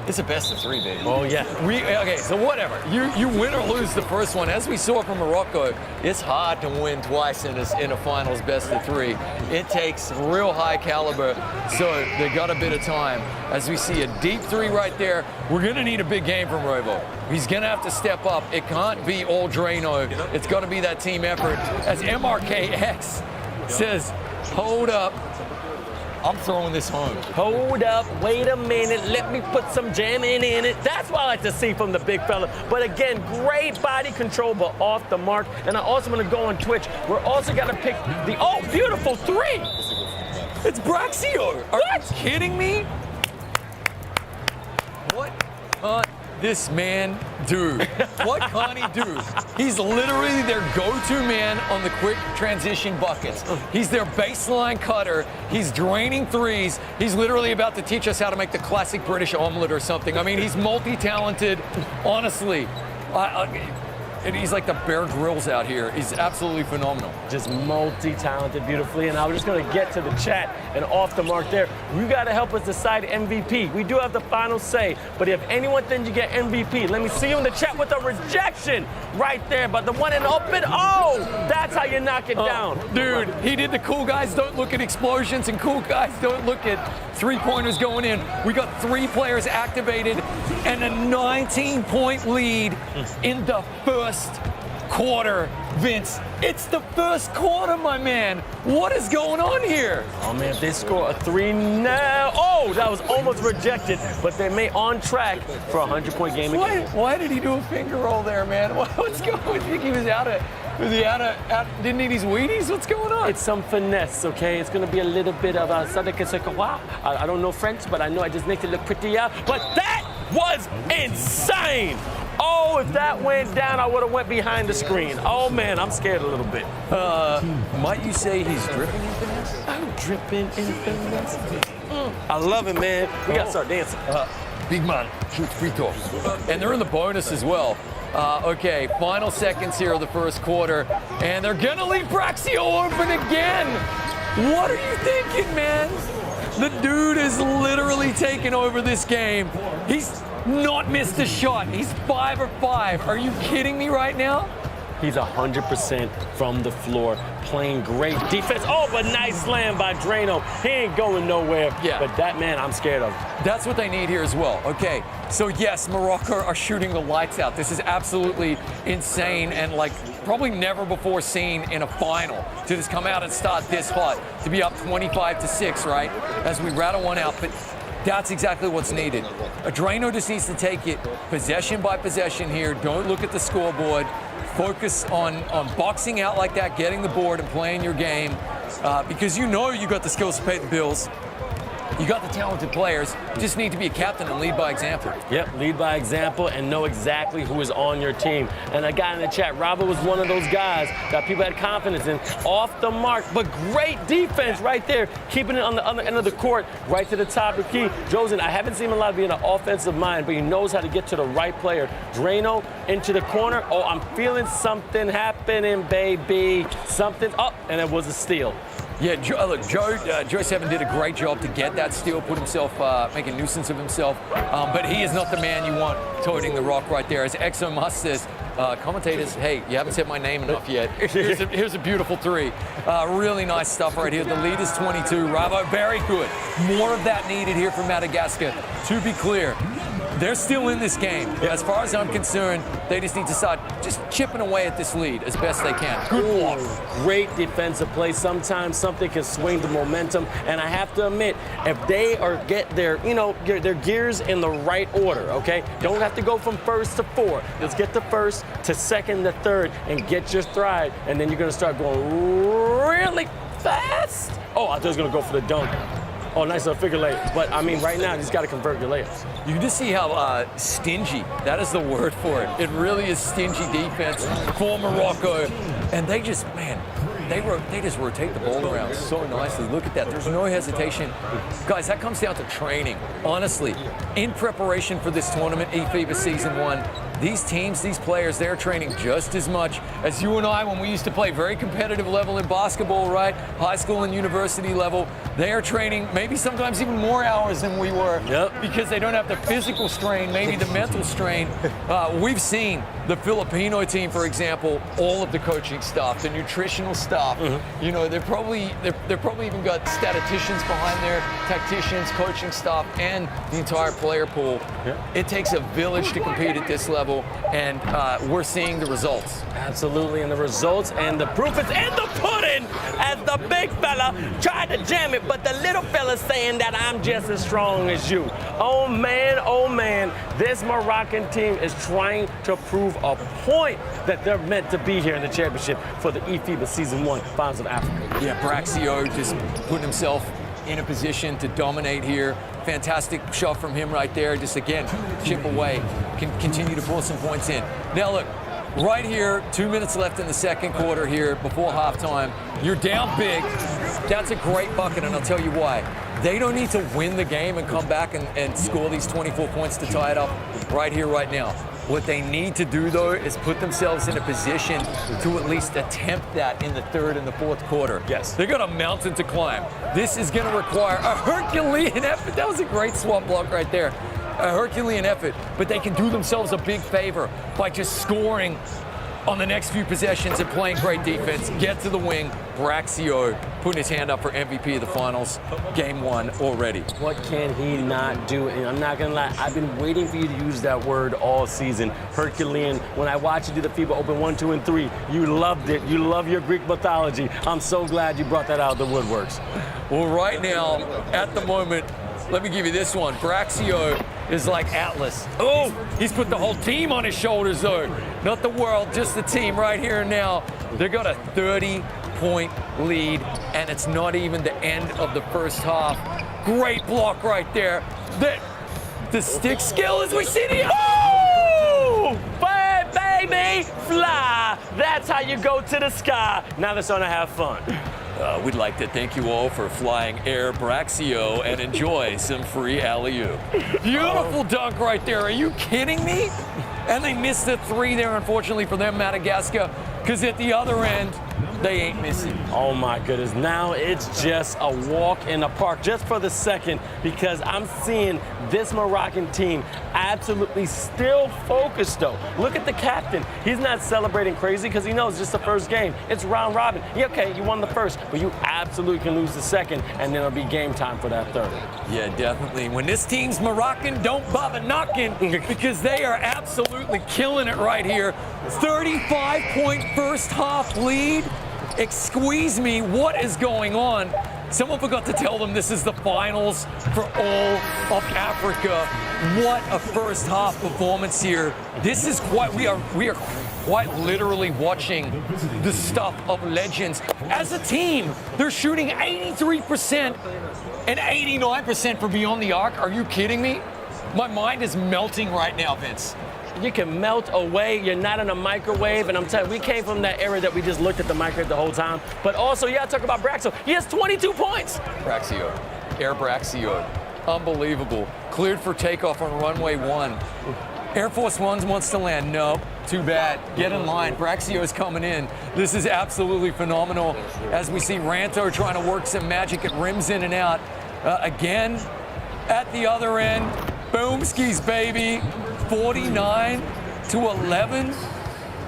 it's a best of 3, baby. Oh, yeah. Okay, so whatever. You win or lose the first one. As we saw from Morocco, it's hard to win twice in a finals best of 3. It takes real high caliber, so they got a bit of time. As we see a deep 3 right there, we're going to need a big game from Robo. He's going to have to step up. It can't be all Drano. It's got to be that team effort. As MRKX says, hold up. I'm throwing this home. Hold up, wait a minute, let me put some jamming in it. That's what I like to see from the big fella. But again, great body control, but off the mark. And I also want to go on Twitch. We're also got to pick the, beautiful 3. It's Braxio. Are you kidding me? What can't this man do? What can't he do? He's literally their go-to man on the quick transition buckets. He's their baseline cutter. He's draining threes. He's literally about to teach us how to make the classic British omelet or something. I mean, he's multi-talented, honestly. And he's like the Bear Grylls out here. He's absolutely phenomenal. Just multi-talented beautifully. And I was just going to get to the chat and off the mark there. You got to help us decide MVP. We do have the final say. But if anyone thinks you get MVP, let me see you in the chat with a rejection right there. But the one in open, that's how you knock it down. Dude, he did the cool guys don't look at explosions and cool guys don't look at three-pointers going in. We got 3 players activated and a 19-point lead in the first quarter. Vince, it's the first quarter, my man. What is going on here? Oh, man, if they score a 3 now. Oh, that was almost rejected, but they may on track for a 100-point game again. Why did he do a finger roll there, man? What's going on? I think he was out of, didn't eat his Wheaties? What's going on? It's some finesse, okay? It's going to be a little bit of a I don't know French, but I know I just make it look pretty out. But that was insane. Oh, if that went down, I would have went behind the screen. Oh, man, I'm scared a little bit. Might you say he's dripping in finesse? I'm dripping in finesse. I love it, man. We got to start dancing. Big man, shoot free throw. And they're in the bonus as well. Okay, final seconds here of the first quarter. And they're going to leave Braxio open again. What are you thinking, man? The dude is literally taking over this game. He's not missed a shot. He's 5 of 5. Are you kidding me right now? He's 100% from the floor, playing great defense. Oh, but nice slam by Drano. He ain't going nowhere. Yeah. But that man, I'm scared of. That's what they need here as well. Okay, so yes, Morocco are shooting the lights out. This is absolutely insane and like probably never before seen in a final to just come out and start this hot, to be up 25-6, right? As we rattle one out. But that's exactly what's needed. Drano just needs to take it possession by possession here. Don't look at the scoreboard. Focus on boxing out like that, getting the board and playing your game because you know you got the skills to pay the bills. You got the talented players, you just need to be a captain and lead by example. Yep, lead by example and know exactly who is on your team. And a guy in the chat, Robert was one of those guys that people had confidence in. Off the mark, but great defense right there, keeping it on the other end of the court, right to the top of the key. Josen, I haven't seen him a lot being an offensive mind, but he knows how to get to the right player. Drano into the corner. Oh, I'm feeling something happening, baby. Something up, and it was a steal. Yeah, look, Joe Seven did a great job to get that steal, put himself, make a nuisance of himself. But he is not the man you want toting the rock right there. As Exo Must says, commentators, hey, you haven't said my name enough yet. Here's a beautiful three. Really nice stuff right here. The lead is 22. Ravo, very good. More of that needed here from Madagascar. To be clear, they're still in this game. As far as I'm concerned, they just need to start just chipping away at this lead as best they can. Good block. Great defensive play. Sometimes something can swing the momentum, and I have to admit, if they get their gears in the right order, okay? Don't have to go from first to fourth. Let's get the first to second to third and get your stride, and then you're gonna start going really fast. Oh, I thought he was gonna go for the dunk. Oh, nice little figure layup. But, I mean, right now, you just got to convert your layups. You can just see how stingy, that is the word for it. It really is stingy defense for Morocco. And they just, man, they just rotate the ball around so nicely. Look at that. There's no hesitation. Guys, that comes down to training. Honestly, in preparation for this tournament, eFIBA Season 1, these teams, these players, they're training just as much as you and I when we used to play very competitive level in basketball, right? High school and university level. They are training maybe sometimes even more hours than we were because they don't have the physical strain, maybe the mental strain. We've seen the Filipino team, for example, all of the coaching staff, the nutritional staff. You know, they've probably even got statisticians behind there, tacticians, coaching staff, and the entire player pool. It takes a village to compete at this level, and we're seeing the results. Absolutely, and the results and the proof is in the pudding, as the big fella tried to jam it, but the little fella's saying that I'm just as strong as you. Oh man, this Moroccan team is trying to prove a point that they're meant to be here in the championship for the eFIBA Season 1 Finals of Africa. Yeah, Braxio just putting himself in a position to dominate here. Fantastic shot from him right there. Just again, chip away, can continue to pull some points in. Now look, right here, 2 minutes left in the second quarter here before halftime. You're down big. That's a great bucket, and I'll tell you why. They don't need to win the game and come back and score these 24 points to tie it up right here, right now. What they need to do, though, is put themselves in a position to at least attempt that in the third and the fourth quarter. Yes. They got a mountain to climb. This is going to require a Herculean effort. That was a great swap block right there. A Herculean effort, but they can do themselves a big favor by just scoring on the next few possessions and playing great defense. Get to the wing. Braxio putting his hand up for MVP of the finals. Game 1 already. What can he not do? And I'm not gonna lie, I've been waiting for you to use that word all season. Herculean. When I watched you do the FIBA Open 1, 2, and 3, you loved it. You love your Greek mythology. I'm so glad you brought that out of the woodworks. Well, right now, at the moment, let me give you this one. Braxio is like Atlas. Oh, he's put the whole team on his shoulders, though. Not the world, just the team right here and now. They got a 30-point lead, and it's not even the end of the first half. Great block right there. The stick skill as we see the... Oh! Baby, fly. That's how you go to the sky. Now let's on to have fun. We'd like to thank you all for flying Air Braxio and enjoy some free alley-oop. Beautiful dunk right there. Are you kidding me? And they missed the 3 there, unfortunately, for them, Madagascar, because at the other end, they ain't missing. Oh my goodness, now it's just a walk in the park, just for the second, because I'm seeing this Moroccan team absolutely still focused though. Look at the captain. He's not celebrating crazy because he knows it's just the first game. It's round robin. Yeah, okay, you won the first, but you absolutely can lose the second, and then it'll be game time for that third. Yeah, definitely. When this team's Moroccan, don't bother knocking because they are absolutely killing it right here. 35-point first half lead. Excuse me, what is going on? Someone forgot to tell them this is the finals for all of Africa. What a first half performance here. This is quite, we are quite literally watching the stuff of legends. As a team, they're shooting 83% and 89% for beyond the arc. Are you kidding me? My mind is melting right now, Vince. You can melt away. You're not in a microwave. And I'm telling you, we came from that era that we just looked at the microwave the whole time. But also, you got to talk about Braxo. He has 22 points. Braxio. Air Braxio. Unbelievable. Cleared for takeoff on runway 1. Air Force One wants to land. No, too bad. Get in line. Braxio is coming in. This is absolutely phenomenal. As we see Ranto trying to work some magic at rims in and out. Again, at the other end, boom skis, baby. 49 to 11.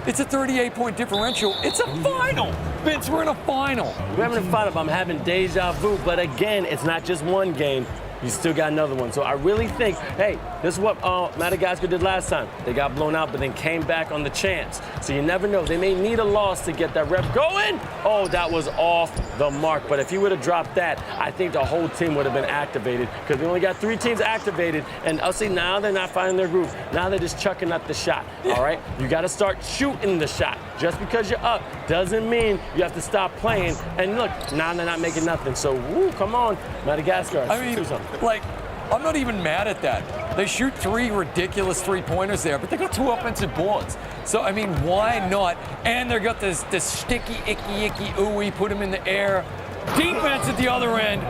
It's a 38-point differential. It's a final. Vince, we're in a final. We're having a final, but I'm having deja vu. But again, it's not just one game. You still got another one. So I really think, hey, this is what Madagascar did last time. They got blown out, but then came back on the chance. So you never know. They may need a loss to get that rep going. Oh, that was off the mark. But if you would have dropped that, I think the whole team would have been activated because we only got 3 teams activated. And I'll say now they're not finding their groove. Now they're just chucking up the shot. All right? You got to start shooting the shot. Just because you're up doesn't mean you have to stop playing. And look, now they're not making nothing. So, woo, come on, Madagascar. I mean, like, I'm not even mad at that. They shoot 3 ridiculous 3-pointers there, but they got 2 offensive boards. So, I mean, why not? And they got this sticky, icky, ooey, put them in the air. Defense at the other end.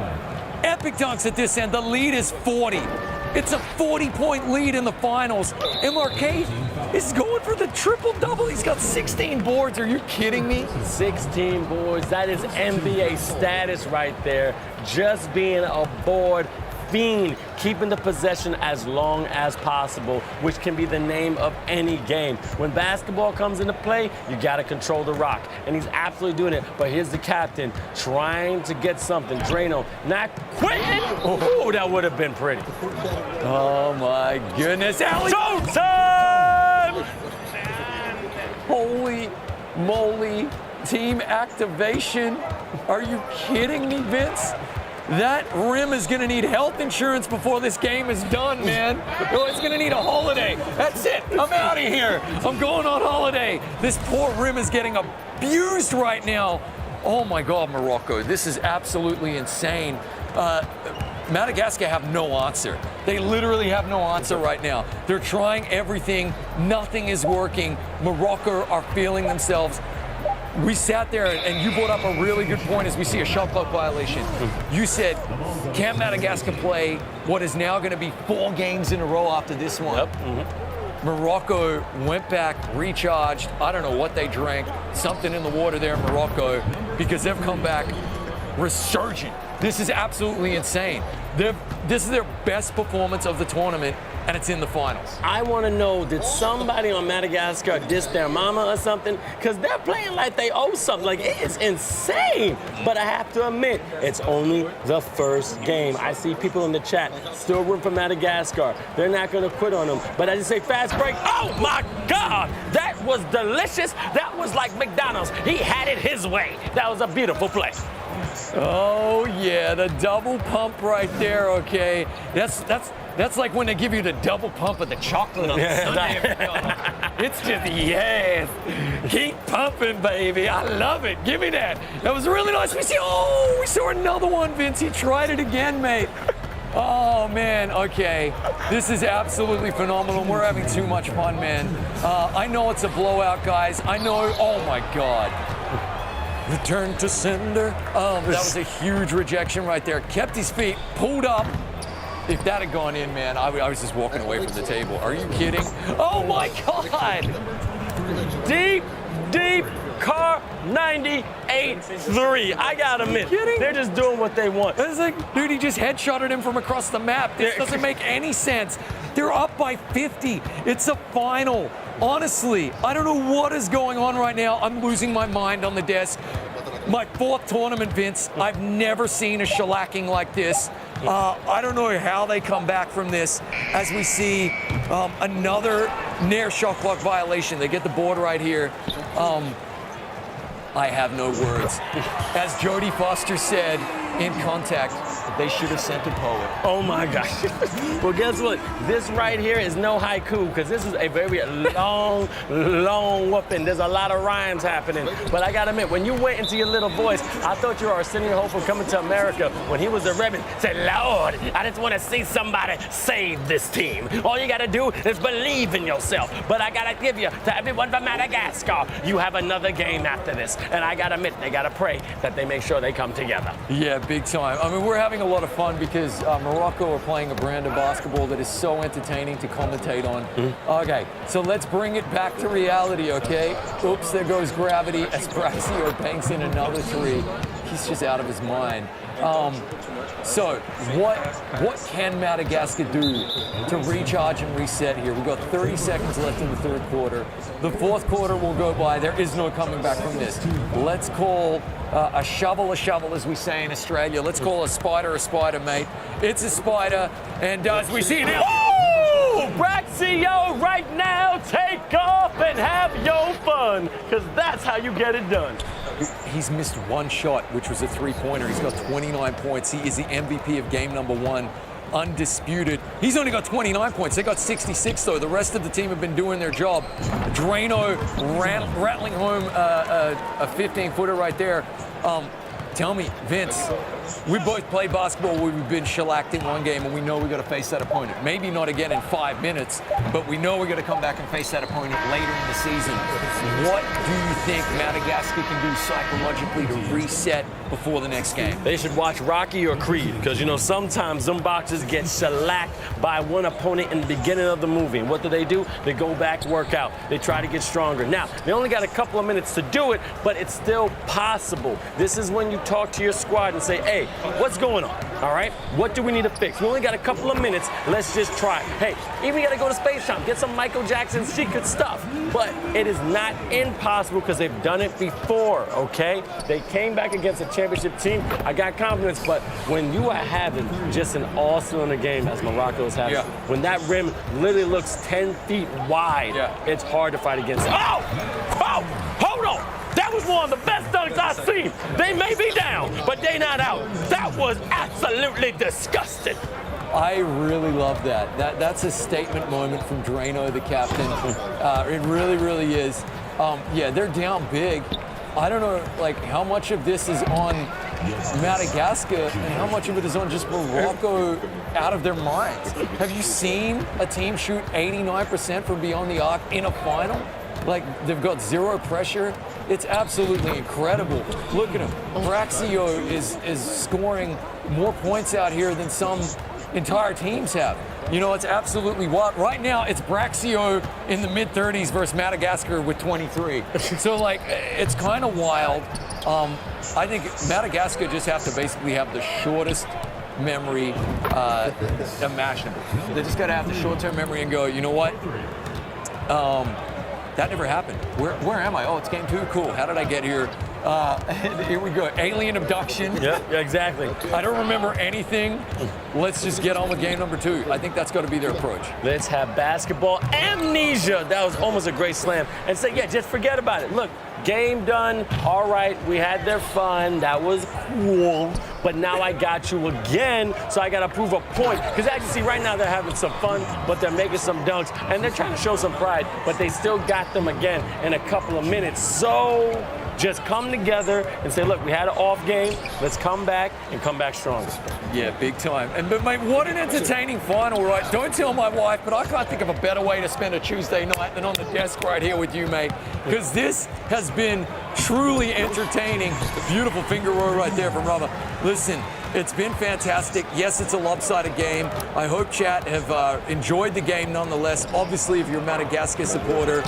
Epic dunks at this end. The lead is 40. It's a 40-point lead in the finals. And Marquez is going for the triple-double. He's got 16 boards. Are you kidding me? 16 boards. That is NBA status right there. Just being a board fiend, keeping the possession as long as possible, which can be the name of any game. When basketball comes into play, you got to control the rock, and he's absolutely doing it. But here's the captain trying to get something. Drano not quitting. Oh, that would have been pretty. Oh my goodness. Showtime! Holy moly. Team activation. Are you kidding me, Vince? That rim is going to need health insurance before this game is done, man. Oh, it's going to need a holiday. That's it. I'm out of here. I'm going on holiday. This poor rim is getting abused right now. Oh, my God, Morocco. This is absolutely insane. Madagascar have no answer. They literally have no answer right now. They're trying everything. Nothing is working. Morocco are feeling themselves. We sat there, and you brought up a really good point as we see a shot clock violation. You said, can Madagascar play what is now going to be 4 games in a row after this one? Yep. Morocco went back, recharged. I don't know what they drank. Something in the water there in Morocco because they've come back resurgent. This is absolutely insane. This is their best performance of the tournament, and it's in the finals. I want to know, did somebody on Madagascar diss their mama or something? Because they're playing like they owe something. Like, it's insane. But I have to admit, it's only the first game. I see people in the chat, still room for Madagascar. They're not going to quit on them. But I just say fast break. Oh, my God. That was delicious. That was like McDonald's. He had it his way. That was a beautiful play. Oh, yeah, the double pump right there, okay. That's like when they give you the double pump of the chocolate on the Sunday. It's just, yes. Keep pumping, baby. I love it. Give me that. That was really nice. We saw another one, Vince. He tried it again, mate. Oh, man, okay. This is absolutely phenomenal. We're having too much fun, man. I know it's a blowout, guys. I know, oh, my God. Return to sender. That was a huge rejection right there. Kept his feet, pulled up. If that had gone in, man, I was just walking away from the table. Are you kidding? Oh, my God. Deep car 98-3. I got to admit, they're just doing what they want. It's like, dude, he just headshotted him from across the map. This doesn't make any sense. They're up by 50. It's a final. Honestly, I don't know what is going on right now. I'm losing my mind on the desk. My 4th tournament, Vince. I've never seen a shellacking like this. I don't know how they come back from this as we see another near shot clock violation. They get the board right here. I have no words. As Jody Foster said in Contact, They should have sent a poet. Oh my gosh. Well, guess what? This right here is no haiku, because this is a very long, long whooping. There's a lot of rhymes happening. But I gotta admit, when you went into your little voice, I thought you were Arsenio Hall from Coming to America when he was a Rebel. Said, Lord, I just want to see somebody save this team. All you gotta do is believe in yourself. But I gotta give you, to everyone from Madagascar, you have another game after this. And I gotta admit, they gotta pray that they make sure they come together. Yeah, big time. I mean, we're having a lot of fun because Morocco are playing a brand of basketball that is so entertaining to commentate on. Okay, so let's bring it back to reality, okay? Oops, there goes gravity as Braxio banks in another three. He's just out of his mind. So what can Madagascar do to recharge and reset here? We've got 30 seconds left in the third quarter. The fourth quarter will go by. There is no coming back from this. Let's call a shovel, as we say in Australia. Let's call a spider, mate. It's a spider, and as we see now, Woo! Braxio, right now, take off and have your fun, because that's how you get it done. He's missed one shot, which was a three-pointer. He's got 29 points. He is the MVP of game number one, undisputed. He's only got 29 points. They got 66, though. The rest of the team have been doing their job. Drano rattling home a 15-footer right there. Tell me, Vince, we both played basketball where we've been shellacked in one game, and we know we've got to face that opponent. Maybe not again in 5 minutes, but we know we're going to come back and face that opponent later in the season. What do you think Madagascar can do psychologically to reset before the next game? They should watch Rocky or Creed, because, you know, sometimes them boxers get shellacked by one opponent in the beginning of the movie. And what do? They go back, work out. They try to get stronger. Now, they only got a couple of minutes to do it, but it's still possible. This is when you talk to your squad and say, hey, what's going on? All right? What do we need to fix? We only got a couple of minutes. Let's just try. Hey, even got to go to Space Time, get some Michael Jackson secret stuff. But it is not impossible because they've done it before, okay? They came back against a championship team. I got confidence, but when you are having just an all-cylinder game as Morocco is having, when that rim literally looks 10 feet wide, it's hard to fight against it. Oh! Oh! Hold on! That was one of the best dunks I've seen. They may be down, but they not out. That was absolutely disgusting. I really love that. That's a statement moment from Drano, the captain. It really, really is. Yeah, they're down big. I don't know, like, how much of this is on Madagascar and how much of it is on just Morocco out of their minds. Have you seen a team shoot 89% from beyond the arc in a final? Like, they've got zero pressure. It's absolutely incredible. Look at him. Braxio is scoring more points out here than some entire teams have. You know, it's absolutely wild. Right now, it's Braxio in the mid-30s versus Madagascar with 23. So, like, it's kind of wild. I think Madagascar just have to basically have the shortest memory imaginable. They just got to have the short-term memory and go, you know what? That never happened. Where am I? Oh, it's game 2. Cool. How did I get here? Here we go. Alien abduction. Yeah, exactly. I don't remember anything. Let's just get on with game number 2. I think that's got to be their approach. Let's have basketball amnesia. That was almost a great slam. And say, yeah, just forget about it. Look, game done. All right, we had their fun. That was cool. But now I got you again, so I got to prove a point. Because as you see, right now they're having some fun, but they're making some dunks, and they're trying to show some pride, but they still got them again in a couple of minutes. So just come together and say, look, we had an off game. Let's come back and come back stronger. Yeah, big time. But, mate, what an entertaining final, right? Don't tell my wife, but I can't think of a better way to spend a Tuesday night than on the desk right here with you, mate. Because this has been truly entertaining. Beautiful finger roll right there from Rubber. Listen, it's been fantastic. Yes, it's a lopsided game. I hope chat have enjoyed the game nonetheless. Obviously, if you're a Madagascar supporter,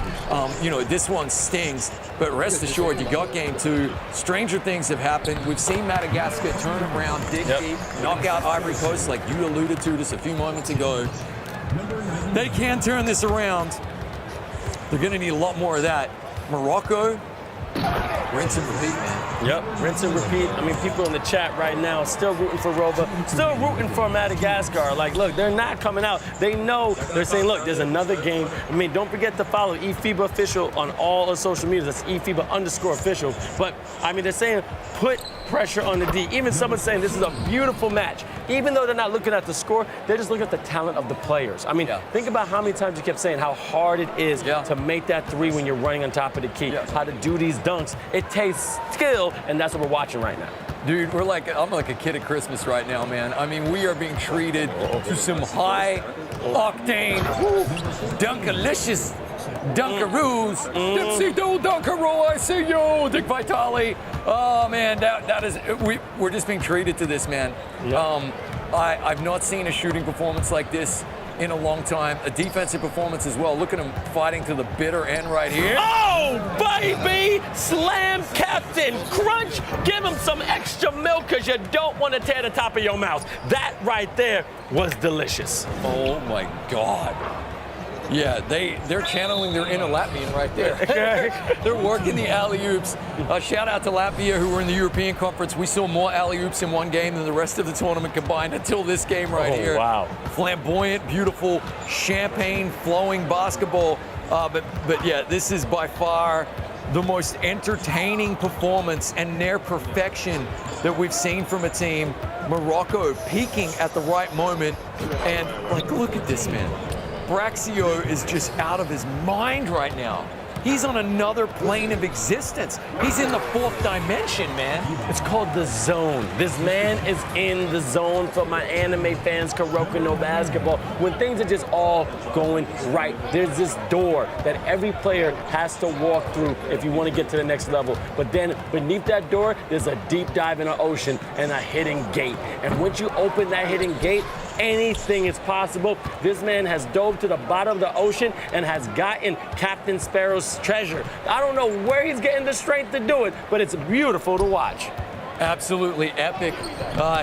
you know, this one stings. But rest assured, you got game 2. Stranger things have happened. We've seen Madagascar turn around, dig deep, knock out Ivory Coast like you alluded to just a few moments ago. They can turn this around. They're going to need a lot more of that. Morocco, rinse and repeat, man. Yep, rinse and repeat. I mean, people in the chat right now still rooting for Roba, still rooting for Madagascar. Like, look, they're not coming out. They know, they're saying, look, there's another game. I mean, don't forget to follow eFIBA official on all of social media. That's eFIBA_official. But, I mean, they're saying, put pressure on the D. Even someone saying this is a beautiful match. even though they're not looking at the score, they're just looking at the talent of the players. I mean, think about how many times you kept saying how hard it is to make that three when you're running on top of the key, how to do these dunks. It takes skill, and that's what we're watching right now. Dude, I'm like a kid at Christmas right now, man. I mean, we are being treated to some high octane, dunkalicious dunkaroos. Dipsy-do dunkaro, I see you, Dick Vitale. Oh, man, that is, we're just being treated to this, man. I've not seen a shooting performance like this in a long time. A defensive performance as well. Look at him fighting to the bitter end right here. Oh, baby! Slam captain. Crunch. Give him some extra milk because you don't want to tear the top of your mouth. That right there was delicious. Oh, my God. Yeah, they're channeling their inner Latvian right there. They're working the alley-oops. Shout out to Latvia, who were in the European Conference. We saw more alley-oops in one game than the rest of the tournament combined until this game right here. Wow. Flamboyant, beautiful, champagne-flowing basketball. But yeah, this is by far the most entertaining performance and near perfection that we've seen from a team. Morocco peaking at the right moment. And, like, look at this, man. Braxio is just out of his mind right now. He's on another plane of existence. He's in the fourth dimension, man. It's called the zone. This man is in the zone for my anime fans, Kuroko no basketball. When things are just all going right, there's this door that every player has to walk through if you want to get to the next level. But then beneath that door, there's a deep dive in an ocean and a hidden gate. And once you open that hidden gate, anything is possible. This man has dove to the bottom of the ocean and has gotten Captain Sparrow's treasure. I don't know where he's getting the strength to do it, but it's beautiful to watch. Absolutely epic.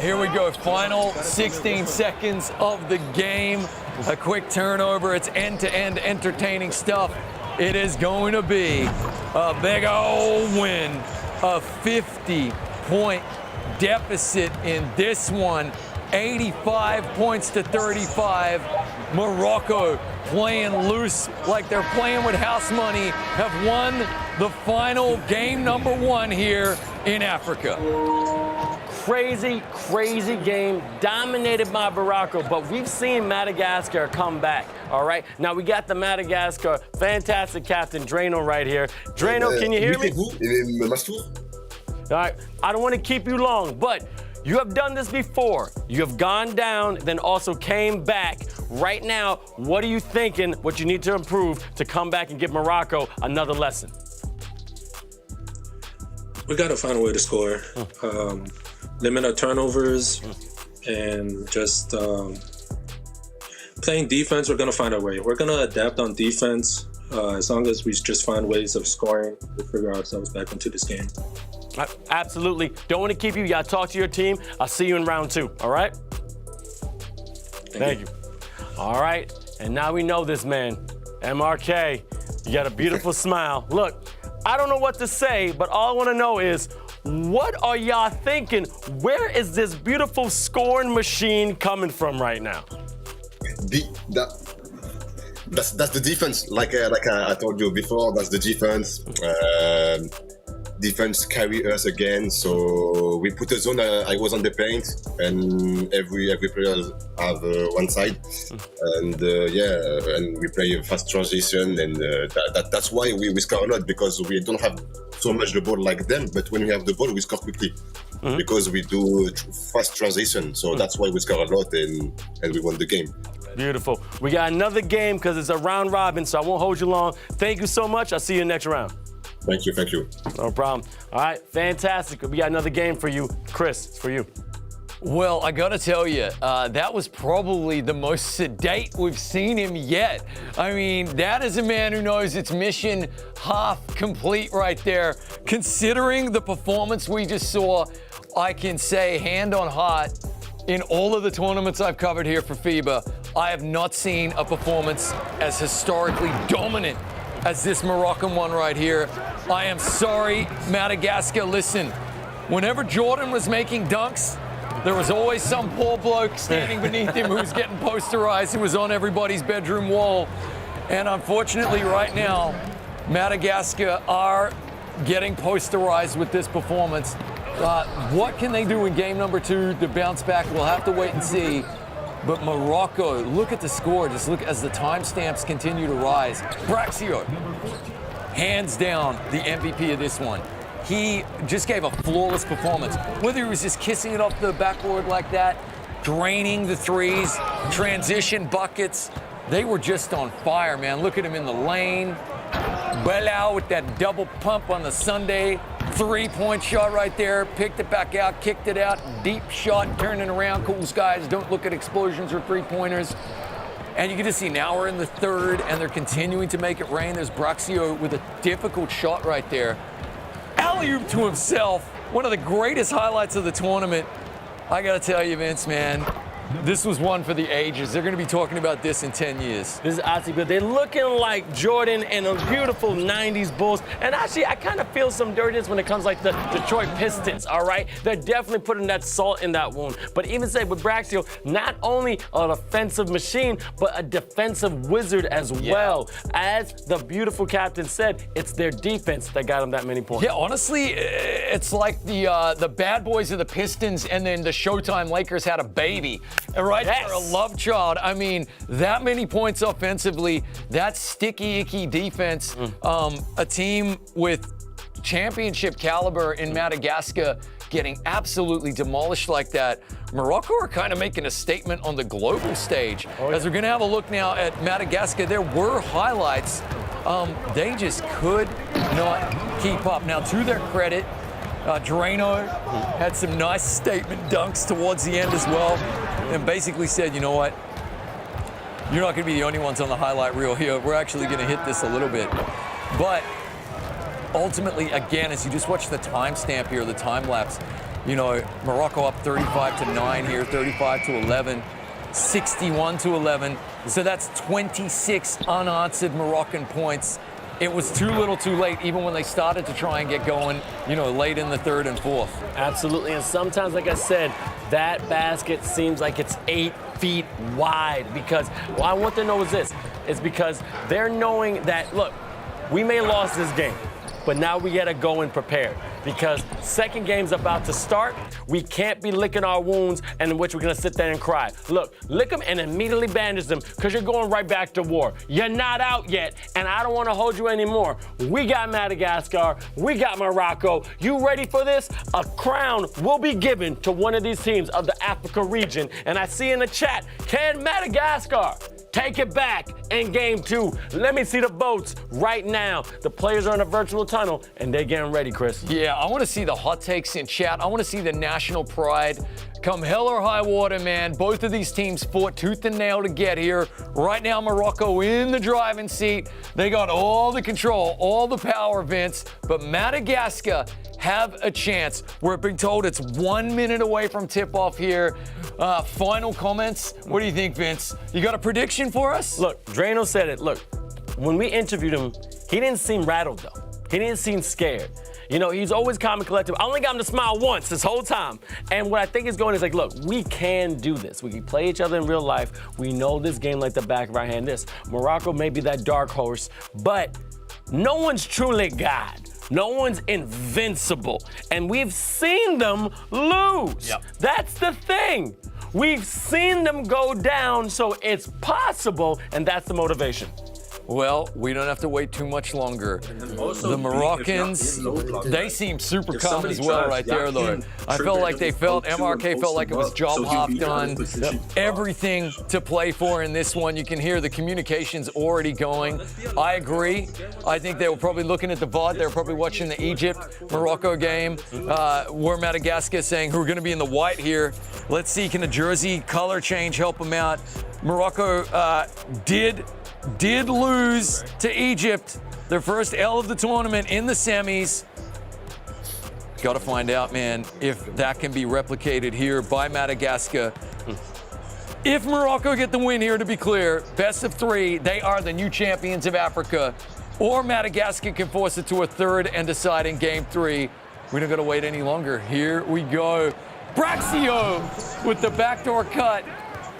Here we go. Final 16 seconds of the game. A quick turnover. It's end-to-end entertaining stuff. It is going to be a big old win. A 50-point deficit in this one. 85 points to 35. Morocco playing loose like they're playing with house money, have won the final game number 1 here in Africa. Crazy, crazy game, dominated by Morocco, but we've seen Madagascar come back, all right? Now we got the Madagascar fantastic captain, Drano, right here. Drano, can you hear me? All right, I don't want to keep you long, but you have done this before. You have gone down, then also came back. Right now, what are you thinking, what you need to improve to come back and give Morocco another lesson? We got to find a way to score. Limit our turnovers and just playing defense. We're going to find our way. We're going to adapt on defense. As long as we just find ways of scoring, we'll figure ourselves back into this game. Absolutely. Don't want to keep you. You got to talk to your team. I'll see you in round 2, all right? Thank you. All right, and now we know this man, MRK. You got a beautiful smile. Look, I don't know what to say, but all I want to know is, what are y'all thinking? Where is this beautiful scoring machine coming from right now? That's the defense. Like I told you before, that's the defense. Defense carry us again, so we put a zone. I was on the paint, and every player have one side, and and we play a fast transition, and that's why we score a lot, because we don't have so much the ball like them. But when we have the ball, we score quickly because we do fast transition. So that's why we score a lot, and we won the game. Beautiful. We got another game because it's a round robin, so I won't hold you long. Thank you so much. I'll see you next round. Thank you. No problem. All right, fantastic. We got another game for you. Chris, it's for you. Well, I gotta tell you, that was probably the most sedate we've seen him yet. I mean, that is a man who knows it's mission half complete right there. Considering the performance we just saw, I can say hand on heart, in all of the tournaments I've covered here for FIBA, I have not seen a performance as historically dominant as this Moroccan one right here. I am sorry, Madagascar. Listen, whenever Jordan was making dunks, there was always some poor bloke standing beneath him who was getting posterized, who was on everybody's bedroom wall. And unfortunately, right now, Madagascar are getting posterized with this performance. What can they do in game number 2 to bounce back? We'll have to wait and see. But Morocco, look at the score. Just look as the timestamps continue to rise. Braxio, hands down, the MVP of this one. He just gave a flawless performance. Whether he was just kissing it off the backboard like that, draining the threes, transition buckets, they were just on fire, man. Look at him in the lane. Belau with that double pump on the Sunday. 3-point shot right there. Picked it back out, kicked it out. Deep shot, turning around. Cool guys don't look at explosions or three-pointers. And you can just see now we're in the 3rd, and they're continuing to make it rain. There's Braxio with a difficult shot right there. Alley-oop to himself. One of the greatest highlights of the tournament. I got to tell you, Vince, man, this was one for the ages. They're going to be talking about this in 10 years. This is actually good. They're looking like Jordan and a beautiful 90s Bulls. And actually, I kind of feel some dirtiness when it comes like the Detroit Pistons, all right? They're definitely putting that salt in that wound. But even say with Braxio, not only an offensive machine, but a defensive wizard as well. As the beautiful captain said, it's their defense that got them that many points. Yeah, honestly, it's like the bad boys of the Pistons and then the Showtime Lakers had a baby. Right there, a love child. I mean, that many points offensively, that sticky, icky defense. A team with championship caliber in Madagascar getting absolutely demolished like that. Morocco are kind of making a statement on the global stage. As we're going to have a look now at Madagascar, there were highlights. They just could not keep up. Now, to their credit, Drano had some nice statement dunks towards the end as well, and basically said, you know what, you're not going to be the only ones on the highlight reel here. We're actually going to hit this a little bit. But ultimately, again, as you just watch the timestamp here, the time lapse, you know, Morocco up 35-9 here, 35-11, 61-11. So that's 26 unanswered Moroccan points. It was too little too late, even when they started to try and get going, you know, late in the 3rd and 4th. Absolutely, and sometimes, like I said, that basket seems like it's 8 feet wide because what I want to know is this. It's because they're knowing that, look, we may have lost this game, but now we got to go and prepare because second game's about to start. We can't be licking our wounds and in which we're going to sit there and cry. Look, lick them and immediately bandage them because you're going right back to war. You're not out yet, and I don't want to hold you anymore. We got Madagascar. We got Morocco. You ready for this? A crown will be given to one of these teams of the Africa region. And I see in the chat, can Madagascar take it back in game 2? Let me see the votes right now. The players are in a virtual tunnel, and they're getting ready, Chris. Yeah, I want to see the hot takes in chat. I want to see the national pride. Come hell or high water, man. Both of these teams fought tooth and nail to get here. Right now, Morocco in the driving seat. They got all the control, all the power, Vince. But Madagascar have a chance. We're being told it's 1 minute away from tip-off here. Final comments? What do you think, Vince? You got a prediction for us? Look, Drano said it. Look, when we interviewed him, he didn't seem rattled, though. He didn't seem scared. You know, he's always calm and collective. I only got him to smile once this whole time. And what I think is going is like, look, we can do this. We can play each other in real life. We know this game like the back of our hand. This Morocco may be that dark horse, but no one's truly God. No one's invincible. And we've seen them lose. That's the thing. We've seen them go down, so it's possible, and that's the motivation. Well, we don't have to wait too much longer. The Moroccans, they seem super calm as well right there, though. I felt like MRK felt like it was job half done. Everything to play for in this one. You can hear the communications already going. I agree. I think they were probably looking at the VOD. They were probably watching the Egypt-Morocco game. We're Madagascar saying who are going to be in the white here. Let's see, can the jersey color change help them out? Morocco did lose to Egypt, their first L of the tournament in the semis. Got to find out, man, if that can be replicated here by Madagascar. If Morocco get the win here, to be clear, best of 3, they are the new champions of Africa. Or Madagascar can force it to a 3rd and deciding game 3. We don't got to wait any longer. Here we go. Braxio with the backdoor cut.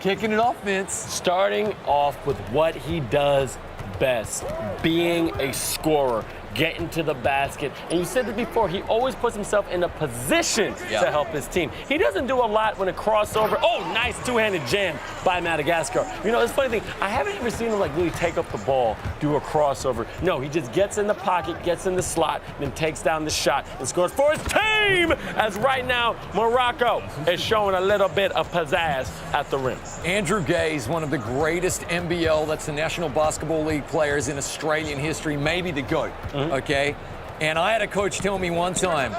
Kicking it off, Vince. Starting off with what he does best, being a scorer. getting to the basket. And you said it before, he always puts himself in a position to help his team. He doesn't do a lot when a crossover. Oh, nice two-handed jam by Madagascar. You know, it's a funny thing. I haven't ever seen him like really take up the ball, do a crossover. No, he just gets in the pocket, gets in the slot, then takes down the shot and scores for his team. As right now, Morocco is showing a little bit of pizzazz at the rim. Andrew Gaze, one of the greatest NBL, that's the National Basketball League players in Australian history, maybe the GOAT, okay? And I had a coach tell me one time,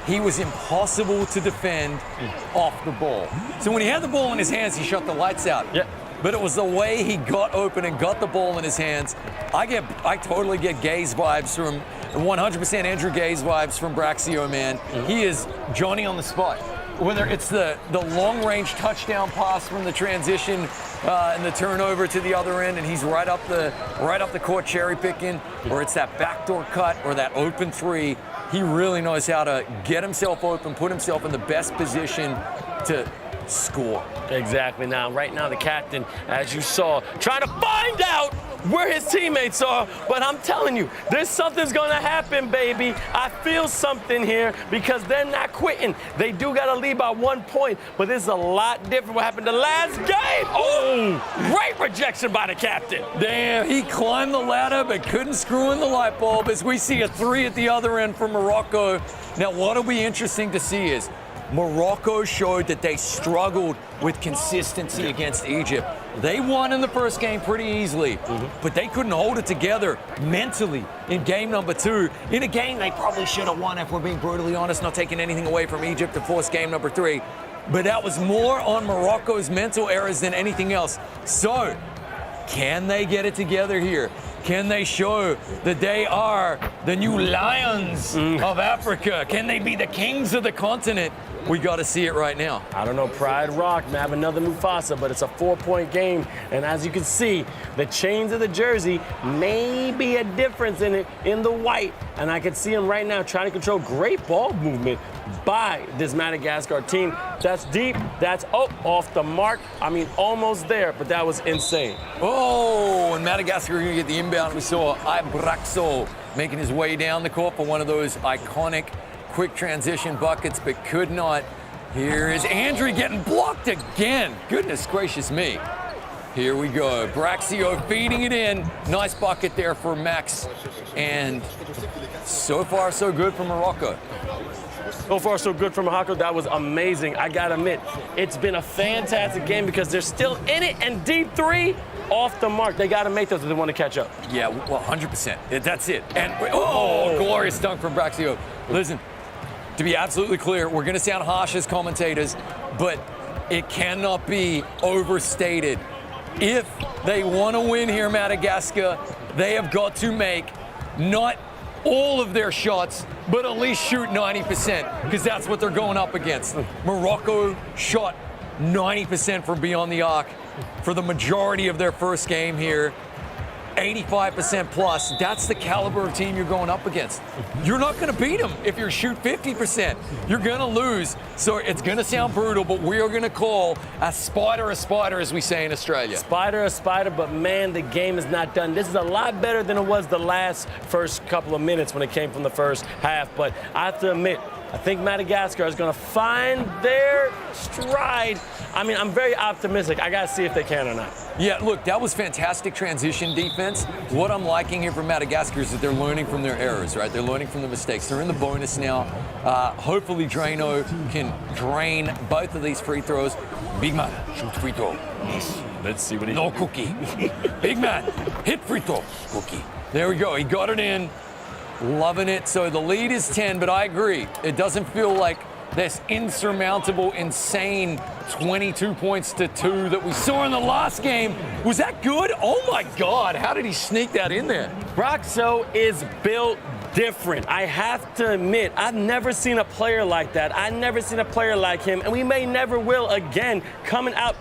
he was impossible to defend off the ball. So when he had the ball in his hands, he shut the lights out. Yeah. But it was the way he got open and got the ball in his hands. I totally get Gaze vibes from, 100% Andrew Gaze vibes from Braxio, man. He is Johnny on the spot. Whether it's the long-range touchdown pass from the transition and the turnover to the other end, and he's right up the court cherry picking, or it's that backdoor cut or that open three, he really knows how to get himself open, put himself in the best position to score. Exactly. Now, right now, the captain, as you saw, trying to find out where his teammates are, but I'm telling you, something's gonna happen, baby. I feel something here because they're not quitting. They do gotta lead by 1 point, but this is a lot different what happened the last game. Oh, great rejection by the captain. Damn, he climbed the ladder but couldn't screw in the light bulb as we see a three at the other end for Morocco. Now, what'll be interesting to see is Morocco showed that they struggled with consistency against Egypt. They won in the first game pretty easily, but they couldn't hold it together mentally in game number 2. In a game they probably should have won, if we're being brutally honest, not taking anything away from Egypt to force game number 3. But that was more on Morocco's mental errors than anything else. So, can they get it together here? Can they show that they are the new lions of Africa? Can they be the kings of the continent? We got to see it right now. I don't know, Pride Rock may have another Mufasa, but it's a 4-point game. And as you can see, the chains of the jersey may be a difference in it in the white. And I can see him right now trying to control great ball movement by this Madagascar team. That's deep. That's off the mark. I mean, almost there, but that was insane. Oh, and Madagascar are going to get the inbound. We saw Ibraxo making his way down the court for one of those iconic quick transition buckets, but could not. Here is Andrew getting blocked again. Goodness gracious me. Here we go. Braxio feeding it in. Nice bucket there for Max. And so far, so good for Morocco. So far, so good for Morocco. That was amazing. I gotta admit, it's been a fantastic game because they're still in it, and deep three off the mark. They gotta make those if they want to catch up. Yeah, well, 100%. That's it. And glorious dunk from Braxio. Listen, to be absolutely clear, we're going to sound harsh as commentators, but it cannot be overstated. If they want to win here, Madagascar, they have got to make not all of their shots, but at least shoot 90%, because that's what they're going up against. Morocco shot 90% from beyond the arc for the majority of their first game here. 85% plus, that's the caliber of team you're going up against. You're not going to beat them if you shoot 50%. You're going to lose. So it's going to sound brutal, but we are going to call a spider, as we say in Australia. Spider, but man, the game is not done. This is a lot better than it was the first couple of minutes when it came from the first half. But I have to admit, I think Madagascar is going to find their stride. I mean, I'm very optimistic. I got to see if they can or not. Yeah, look, that was fantastic transition defense. What I'm liking here from Madagascar is that they're learning from their errors, right? They're learning from the mistakes. They're in the bonus now. Hopefully Drano can drain both of these free throws. Big man, shoot free throw. Yes. Let's see what he No cookie. Big man, hit free throw. Cookie. There we go. He got it in. Loving it. So the lead is 10, but I agree. It doesn't feel like this insurmountable, insane 22 points to 2 that we saw in the last game. Was that good? Oh my God, how did he sneak that in there? Braxio is built different. I have to admit, I've never seen a player like that. I've never seen a player like him, and we may never will again coming out.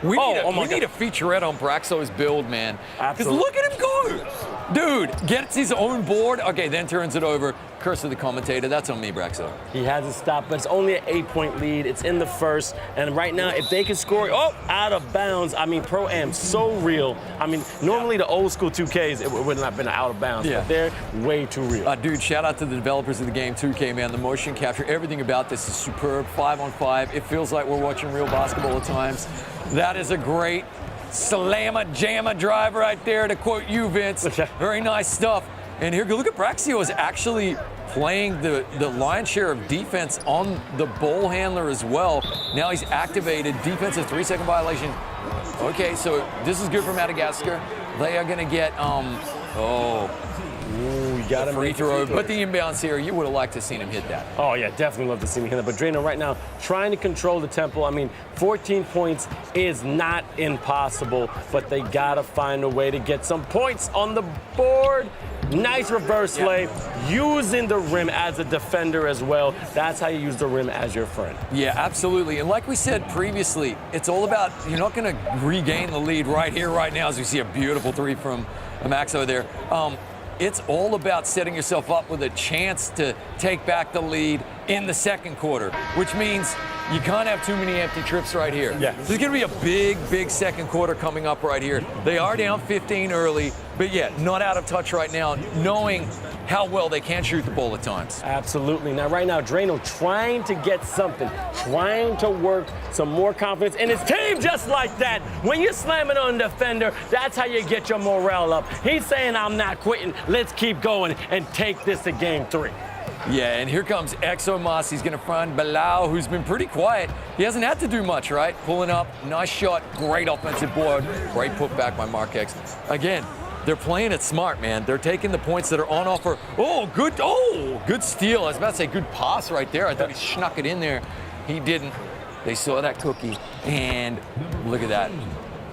We need a featurette on Braxio's build, man. Because look at him go. Dude, gets his own board. Okay, then turns it over. Curse of the commentator. That's on me, Braxo. He hasn't stopped, but it's only an 8-point lead. It's in the first. And right now, if they can score, out of bounds. I mean, Pro Am, so real. I mean, normally the old school 2Ks, it would not have been out of bounds, but they're way too real. Dude, shout out to the developers of the game, 2K, man. The motion capture, everything about this is superb. 5-on-5. It feels like we're watching real basketball at times. That is a great slamma-jamma drive right there, to quote you, Vince. Very nice stuff. And here, look at Braxio is actually playing the lion's share of defense on the ball handler as well. Now he's activated. Defensive 3-second violation. Okay, so this is good for Madagascar. They are going to get, you got a free throw. But the inbounds here, you would have liked to have seen him hit that. Oh, yeah, definitely love to see him hit that. But Drano right now trying to control the tempo. I mean, 14 points is not impossible, but they got to find a way to get some points on the board. Nice reverse play, using the rim as a defender as well. That's how you use the rim as your friend. Yeah, absolutely. And like we said previously, it's all about, you're not going to regain the lead right here, right now, as we see a beautiful three from Maxo there. It's all about setting yourself up with a chance to take back the lead in the second quarter, which means you can't have too many empty trips right here. Yeah. There's going to be a big second quarter coming up right here. They are down 15 early, but yeah, not out of touch right now, knowing how well they can shoot the ball at times. Absolutely. Now, right now, Drano trying to get something, trying to work some more confidence in his team just like that. When you're slamming on a defender, that's how you get your morale up. He's saying, I'm not quitting. Let's keep going and take this to game 3. Yeah, and here comes Exomas. He's going to find Bilal, who's been pretty quiet. He hasn't had to do much, right? Pulling up, nice shot, great offensive board, great putback by Marquez. Again, they're playing it smart, man. They're taking the points that are on offer. Good steal. I was about to say good pass right there. I thought he snuck it in there. He didn't. They saw that cookie, and look at that.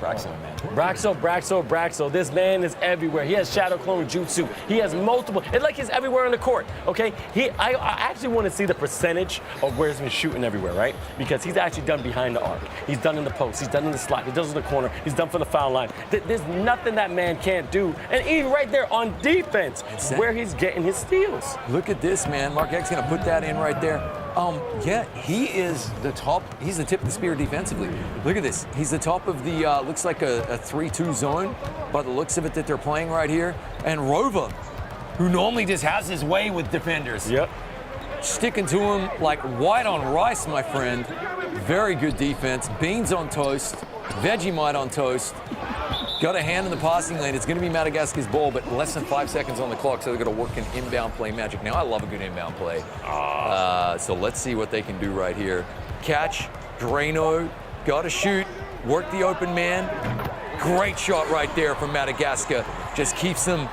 Braxo, man. Braxo. This man is everywhere. He has shadow clone jutsu. He has multiple. It's like he's everywhere on the court, okay? I actually want to see the percentage of where he's been shooting everywhere, right? Because he's actually done behind the arc. He's done in the post. He's done in the slot. He does in the corner. He's done for the foul line. There's nothing that man can't do. And even right there on defense, where he's getting his steals. Look at this, man. Mark X going to put that in right there. Yeah, he is the top. He's the tip of the spear defensively. Look at this. He's the top of the, looks like a 3-2 zone by the looks of it that they're playing right here. And Rova, who normally just has his way with defenders. Yep. Sticking to him like white on rice, my friend. Very good defense. Beans on toast. Vegemite on toast. Got a hand in the passing lane. It's going to be Madagascar's ball, but less than 5 seconds on the clock, so they're going to work an inbound play magic. Now, I love a good inbound play. So let's see what they can do right here. Catch, Drano, got to shoot, work the open man. Great shot right there from Madagascar. Just keeps them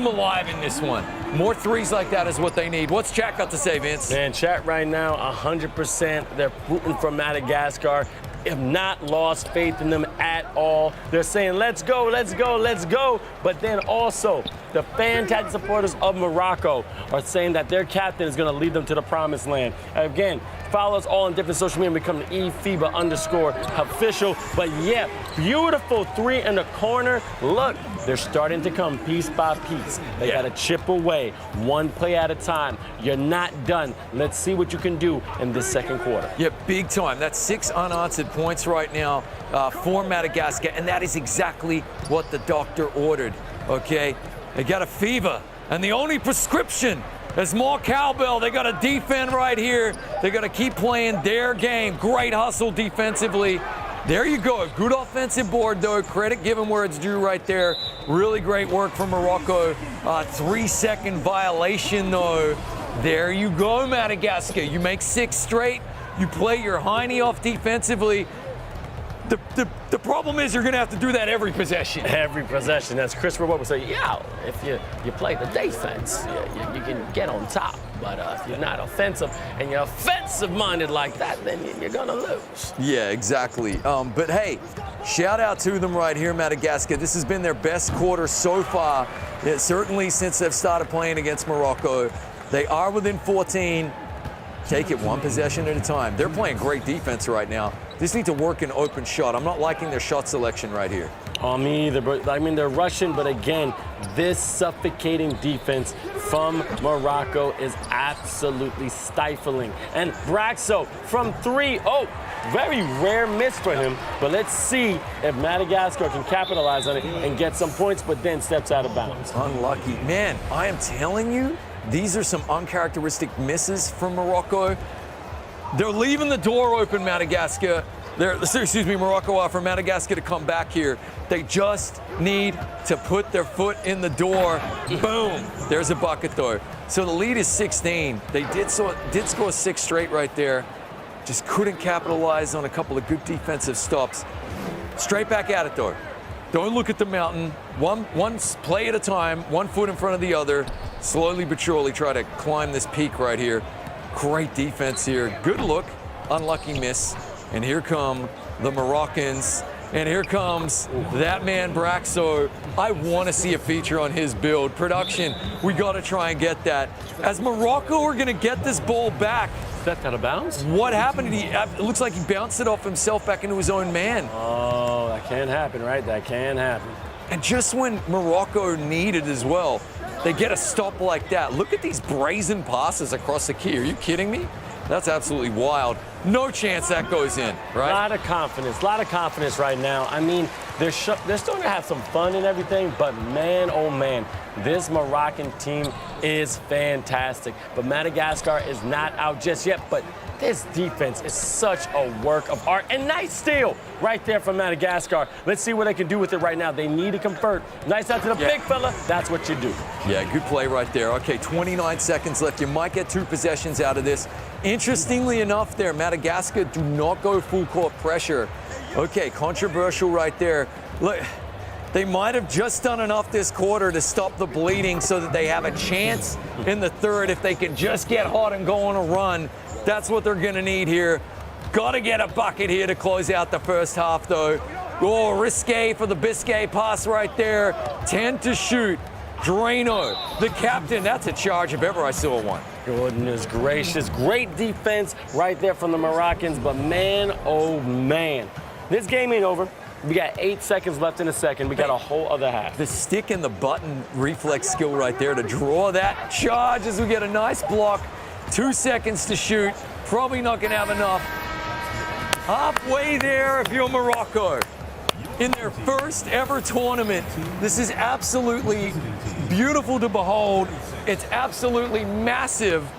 alive in this one. More threes like that is what they need. What's chat got to say, Vince? Man, chat right now, 100%. They're rooting for Madagascar. Have not lost faith in them at all. They're saying, let's go, let's go, let's go. But then also, the fantastic supporters of Morocco are saying that their captain is going to lead them to the promised land. Again, follow us all on different social media. Become eFIBA_official. But yeah, beautiful three in the corner. Look, they're starting to come piece by piece. They got to chip away, one play at a time. You're not done. Let's see what you can do in this second quarter. Yeah, big time. That's 6 unanswered points right now for Madagascar, and that is exactly what the doctor ordered, okay? They got a fever, and the only prescription is more cowbell. They got to defend right here. They got to keep playing their game. Great hustle defensively. There you go. Good offensive board, though. Credit given where it's due right there. Really great work from Morocco. 3-second violation, though. There you go, Madagascar. You make 6 straight. You play your hiney off defensively. The problem is you're going to have to do that every possession. Every possession. As Chris Robert would say, yeah, if you play the defense, you can get on top. But if you're not offensive and you're offensive-minded like that, then you're going to lose. Yeah, exactly. But hey, shout out to them right here, Madagascar. This has been their best quarter so far, certainly since they've started playing against Morocco. They are within 14. Take it one possession at a time. They're playing great defense right now. just need to work an open shot. I'm not liking their shot selection right here. Oh, me either, but I mean, they're Russian, but again, this suffocating defense from Morocco is absolutely stifling. And Braxo from 3, very rare miss for him, but let's see if Madagascar can capitalize on it and get some points, but then steps out of bounds. Unlucky. Man, I am telling you, these are some uncharacteristic misses from Morocco. They're leaving the door open, Madagascar. Morocco are for Madagascar to come back here. They just need to put their foot in the door. Boom. There's a bucket, though. So the lead is 16. They did score 6 straight right there. Just couldn't capitalize on a couple of good defensive stops. Straight back at it, though. Don't look at the mountain. One play at a time, 1 foot in front of the other. Slowly but surely try to climb this peak right here. Great defense here. Good look. Unlucky miss. And here come the Moroccans. And here comes that man, Braxo. I want to see a feature on his build. Production, we got to try and get that. As Morocco are going to get this ball back. Stepped out of bounds? What happened? It looks like he bounced it off himself back into his own man. Oh, that can happen, right? That can happen. And just when Morocco needed as well, they get a stop like that. Look at these brazen passes across the key. Are you kidding me? That's absolutely wild. No chance that goes in, right? A lot of confidence right now. I mean, they're starting to have some fun and everything, but man, oh man, this Moroccan team is fantastic. But Madagascar is not out just yet, but this defense is such a work of art. And nice steal right there from Madagascar. Let's see what they can do with it right now. They need to convert. Nice out to the big fella. That's what you do. Yeah, good play right there. Okay, 29 seconds left. You might get 2 possessions out of this. Interestingly enough there, Madagascar do not go full court pressure. Okay, controversial right there. Look, they might have just done enough this quarter to stop the bleeding so that they have a chance in the third if they can just get hot and go on a run. That's what they're going to need here. Got to get a bucket here to close out the first half, though. Oh, risque for the Biscay pass right there. 10 to shoot. Drano, the captain. That's a charge if ever I saw one. Goodness gracious. Great defense right there from the Moroccans, but man, oh man. This game ain't over. We got 8 seconds left in the second. We got a whole other half. The stick and the button reflex skill right there to draw that charge as we get a nice block. 2 seconds to shoot. Probably not going to have enough. Halfway there if you're Morocco. In their first ever tournament. This is absolutely beautiful to behold. It's absolutely massive.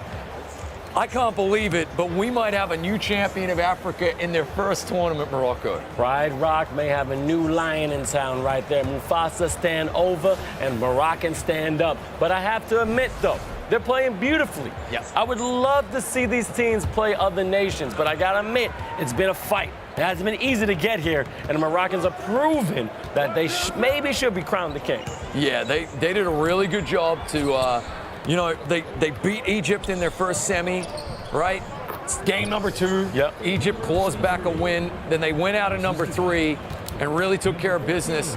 I can't believe it, but we might have a new champion of Africa in their first tournament, Morocco. Pride Rock may have a new lion in town right there. Mufasa stand over and Moroccan stand up. But I have to admit, though, they're playing beautifully. Yes. I would love to see these teams play other nations, but I gotta admit, it's been a fight. It hasn't been easy to get here, and the Moroccans are proving that they maybe should be crowned the king. Yeah, they did a really good job to, they beat Egypt in their first semi, right? It's game number 2. Yep. Egypt claws back a win. Then they went out in number 3 and really took care of business.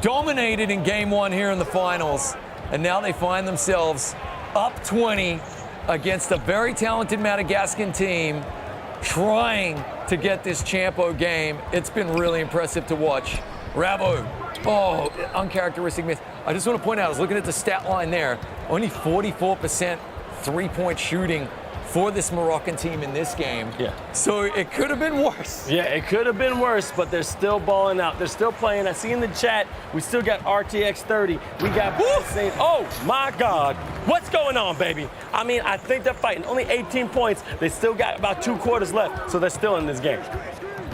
Dominated in game 1 here in the finals, and now they find themselves up 20 against a very talented Madagascan team trying to get this Champo game. It's been really impressive to watch. Rabo, uncharacteristic miss. I just want to point out, I was looking at the stat line there, only 44% three-point shooting for this Moroccan team in this game. Yeah. So it could have been worse. Yeah, it could have been worse, but they're still balling out. They're still playing. I see in the chat, we still got RTX 30. We got saying, oh my God, what's going on, baby? I mean, I think they're fighting. Only 18 points. They still got about 2 quarters left, so they're still in this game.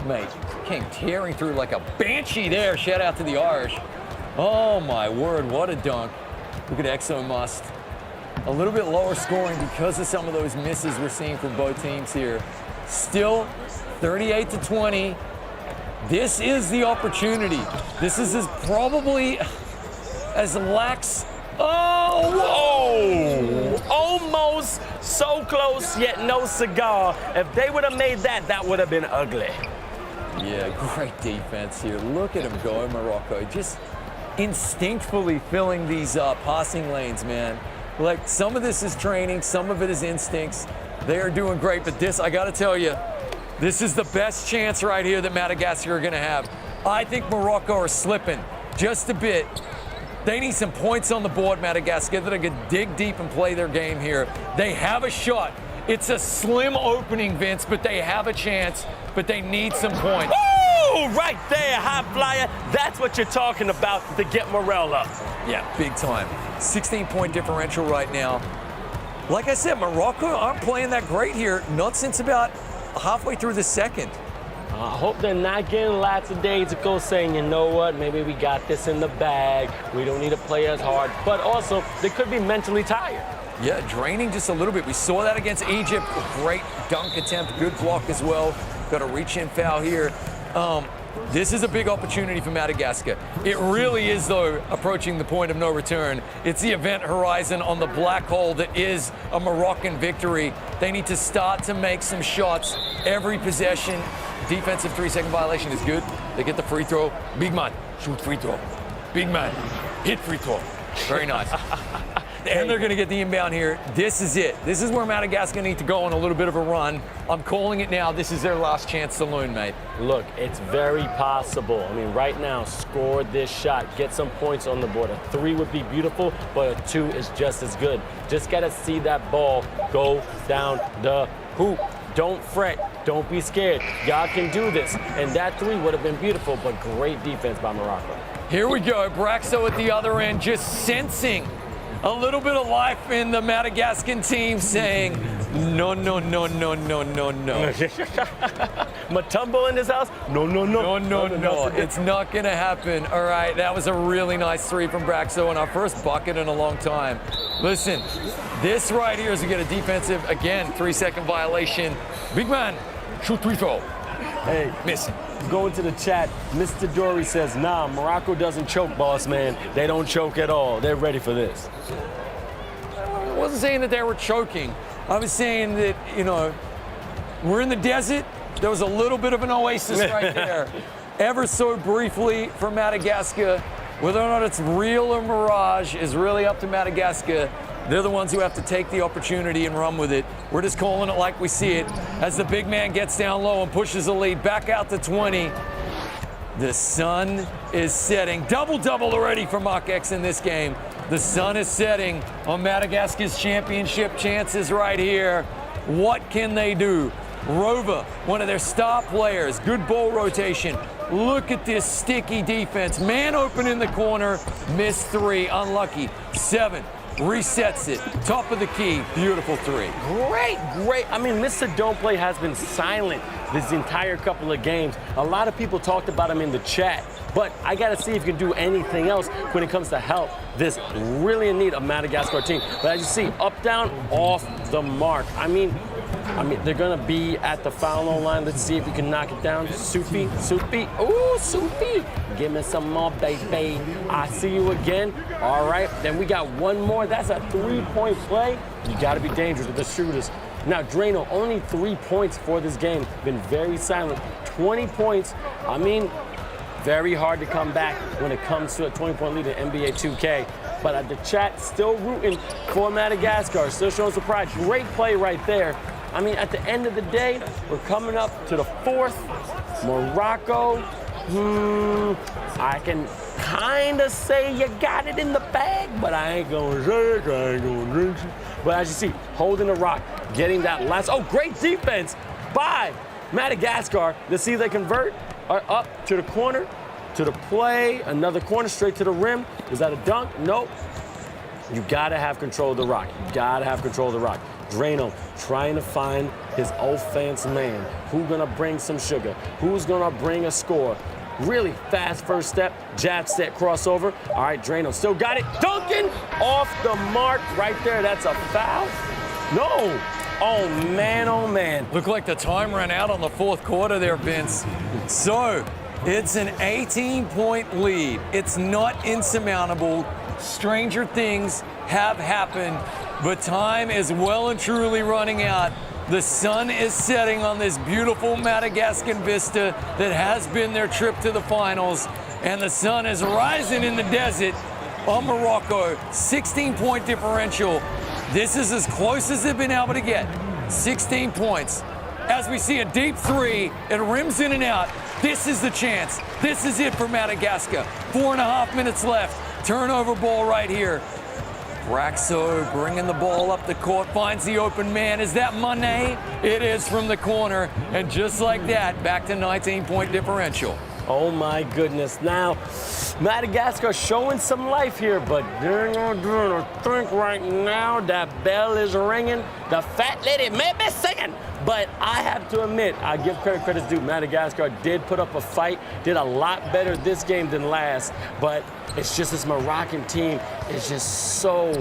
Mate, came tearing through like a banshee there. Shout out to the Irish. Oh my word, what a dunk. Look at Exo Must. A little bit lower scoring because of some of those misses we're seeing from both teams here. Still 38-20. This is the opportunity. This is probably as lax. Oh, whoa! Almost so close, yet no cigar. If they would have made that, that would have been ugly. Yeah, great defense here. Look at him go, Morocco. Just instinctively filling these passing lanes, man. Like, some of this is training, some of it is instincts. They are doing great, but this, I gotta tell you, This is the best chance right here that Madagascar are going to have. I think Morocco are slipping just a bit. They need some points on the board, Madagascar. They're going to dig deep and play their game here. They have a shot. It's a slim opening, Vince, but they have a chance, but they need some points. Woo! Right there, high flyer. That's what you're talking about to get morale up. Yeah, big time. 16-point differential right now. Like I said, Morocco aren't playing that great here, not since about halfway through the second. I hope they're not getting lackadaisical saying, you know what, maybe we got this in the bag. We don't need to play as hard. But also, they could be mentally tired. Yeah, draining just a little bit. We saw that against Egypt. Great dunk attempt, good block as well. Got a reach-in foul here. This is a big opportunity for Madagascar. It really is, though, approaching the point of no return. It's the event horizon on the black hole that is a Moroccan victory. They need to start to make some shots every possession. Defensive 3-second violation is good. They get the free throw. Big man, shoot free throw. Big man, hit free throw. Very nice. And they're going to get the inbound here. This is it. This is where Madagascar need to go on a little bit of a run. I'm calling it now. This is their last chance saloon, mate. Look, it's very possible. I mean, right now, score this shot. Get some points on the board. A 3 would be beautiful, but a 2 is just as good. Just got to see that ball go down the hoop. Don't fret. Don't be scared. Y'all can do this. And that 3 would have been beautiful, but great defense by Morocco. Here we go. Braxo at the other end, just sensing a little bit of life in the Madagascan team, saying, no, no, no, no, no, no, no. Matumbo in this house? No, no, no. No, no, no. It's not going to happen. All right, that was a really nice 3 from Braxo and our first bucket in a long time. Listen, this right here is to get a defensive, again, 3-second violation. Big man, shoot free throw. Hey, missing. Go into the chat. Mr. Dory says, nah, Morocco doesn't choke, boss man. They don't choke at all. They're ready for this. I wasn't saying that they were choking. I was saying that, you know, we're in the desert. There was a little bit of an oasis right there. Ever so briefly for Madagascar. Whether or not it's real or mirage is really up to Madagascar. They're the ones who have to take the opportunity and run with it. We're just calling it like we see it. As the big man gets down low and pushes the lead back out to 20. The sun is setting. Double-double already for Mark X in this game. The sun is setting on Madagascar's championship chances right here. What can they do? Rover, one of their star players, good ball rotation. Look at this sticky defense. Man open in the corner, missed 3, unlucky. 7. Resets it, top of the key, beautiful 3. Great. I mean, Mr. Don't Play has been silent this entire couple of games. A lot of people talked about him in the chat, but I gotta see if he can do anything else when it comes to help this really in need of Madagascar team. But as you see, up, down, off the mark. I mean, they're gonna be at the foul line. Let's see if we can knock it down. Sufi. Ooh, Sufi. Give me some more, baby. I see you again. All right, then we got one more. That's a 3-point play. You gotta be dangerous with the shooters. Now, Drano, only 3 points for this game. Been very silent. 20 points. I mean, very hard to come back when it comes to a 20-point lead in NBA 2K. But the chat still rooting for Madagascar. Still showing some pride. Great play right there. I mean, at the end of the day, we're coming up to the 4th. Morocco, I can kind of say you got it in the bag, but I ain't gonna say it, I ain't gonna drink it. But as you see, holding the rock, getting that last, great defense by Madagascar. Let's see if they convert. Up to the corner, to the play, another corner, straight to the rim. Was that a dunk? Nope. You gotta have control of the rock. You gotta have control of the rock. Drano trying to find his offense man. Who's gonna bring some sugar? Who's gonna bring a score? Really fast first step, jab step crossover. All right, Drano still got it. Duncan off the mark right there. That's a foul. No. Oh, man. Looked like the time ran out on the 4th quarter there, Vince. So, it's an 18-point lead. It's not insurmountable. Stranger things have happened, but time is well and truly running out. The sun is setting on this beautiful Madagascan vista that has been their trip to the finals, and the sun is rising in the desert on Morocco. 16-point differential. This is as close as they've been able to get. 16 points. as we see a deep three. It rims in and out. This is the chance. This is it for Madagascar. 4.5 minutes left. Turnover ball right here. Braxo bringing the ball up the court, finds the open man. Is that Mané? It is from the corner. And just like that, back to 19-point differential. Oh my goodness. Now, Madagascar showing some life here, but they're not doing a think right now. That bell is ringing. The fat lady may be singing. But I have to admit, I give credit's due. Madagascar did put up a fight, did a lot better this game than last, but it's just this Moroccan team is just so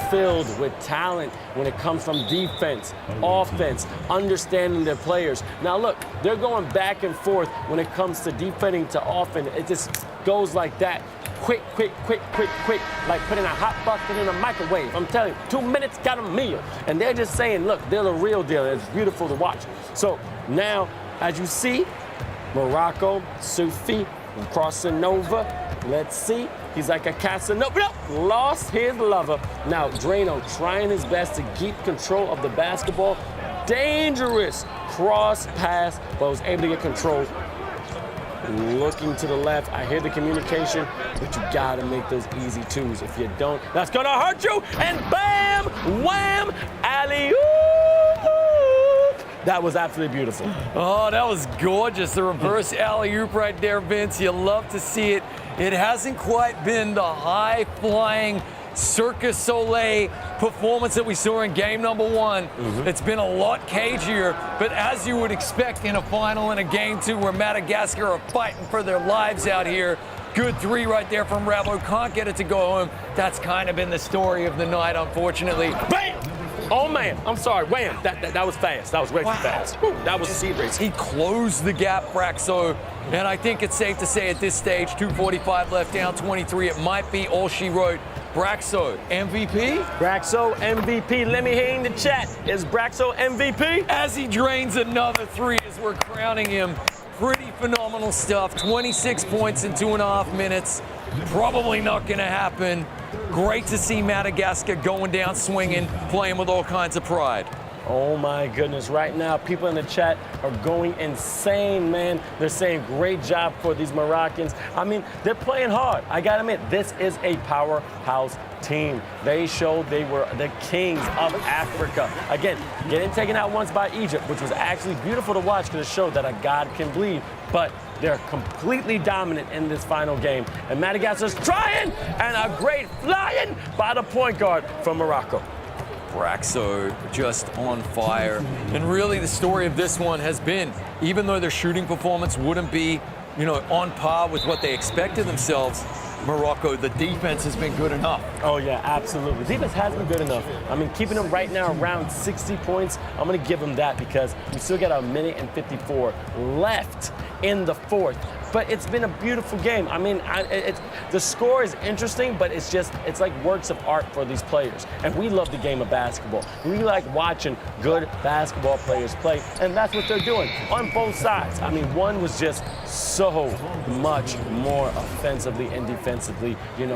filled with talent when it comes from defense, offense, understanding their players. Now look, they're going back and forth when it comes to defending to offense. It just goes like that. Quick, like putting a hot bucket in a microwave. I'm telling you, 2 minutes, got a meal. And they're just saying, look, they're the real deal. It's beautiful to watch. So now, as you see, Morocco, Soufi, crossing over. Let's see. He's like a Casanova. No, lost his lover. Now, Drano trying his best to keep control of the basketball. Dangerous cross pass, but was able to get control. Looking to the left, I hear the communication, but you gotta make those easy twos. If you don't, that's gonna hurt you. And bam, wham, alley-oop. That was absolutely beautiful. Oh, that was gorgeous. The reverse alley-oop right there, Vince. You love to see it. It hasn't quite been the high-flying Cirque du Soleil performance that we saw in game number one. It's been a lot cagier, but as you would expect in a final and a game two where Madagascar are fighting for their lives out here. Good three right there from Rabo. Can't get it to go home. That's kind of been the story of the night, unfortunately. Bam! Oh man, I'm sorry, wham. That was fast. That was way too fast. Woo, that was sea race. He closed the gap, Braxo, and I think it's safe to say at this stage, 2:45 left, down 23, it might be all she wrote. Braxo, MVP? Braxo, MVP. Let me hear in the chat. Is Braxo MVP? As he drains another three as we're crowning him. Pretty phenomenal stuff. 26 points in 2.5 minutes. Probably not going to happen. Great to see Madagascar going down swinging, playing with all kinds of pride. Oh my goodness, right now people in the chat are going insane, man. They're saying great job for these Moroccans. I mean, they're playing hard. I gotta admit, this is a powerhouse team. They showed they were the kings of Africa. Again, getting taken out once by Egypt, which was actually beautiful to watch because it showed that a god can bleed, but they're completely dominant in this final game. And Madagascar's trying, and a great flying by the point guard from Morocco. Braxo just on fire. And really the story of this one has been, even though their shooting performance wouldn't be, on par with what they expected themselves, Morocco, the defense has been good enough. Oh yeah, absolutely. Defense has been good enough. I mean, keeping them right now around 60 points, I'm gonna give them that because we still got a minute and 54 left in the fourth. But it's been a beautiful game. I mean, the score is interesting, but it's like works of art for these players. And we love the game of basketball. We like watching good basketball players play, and that's what they're doing on both sides. I mean, one was just so much more offensively and defensively,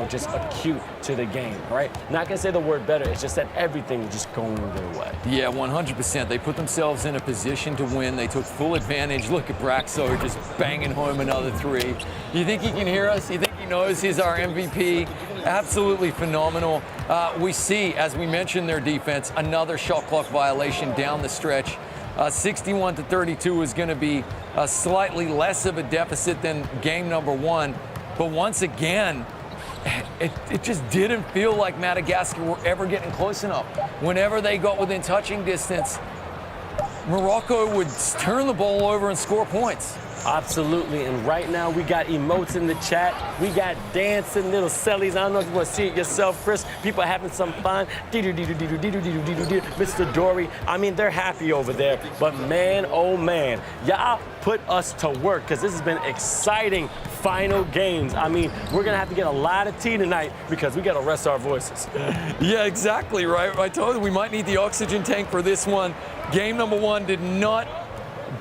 just acute to the game, right? Not gonna say the word better, it's just that everything was just going their way. Yeah, 100%. They put themselves in a position to win. They took full advantage. Look at Braxo just banging home another three. You think he can hear us? You think he knows he's our MVP? Absolutely phenomenal. We see, as we mentioned, their defense, another shot clock violation down the stretch. 61-32 is going to be slightly less of a deficit than game number one. But once again, it just didn't feel like Madagascar were ever getting close enough. Whenever they got within touching distance, Morocco would turn the ball over and score points. Absolutely, and right now we got emotes in the chat. We got dancing little sellies. I don't know if you want to see it yourself, Chris. People are having some fun. Mr. Dory. I mean, they're happy over there. But man, oh man, y'all put us to work because this has been exciting final games. I mean, we're going to have to get a lot of tea tonight because we got to rest our voices. Yeah, exactly, right? I told you we might need the oxygen tank for this one. Game number one did not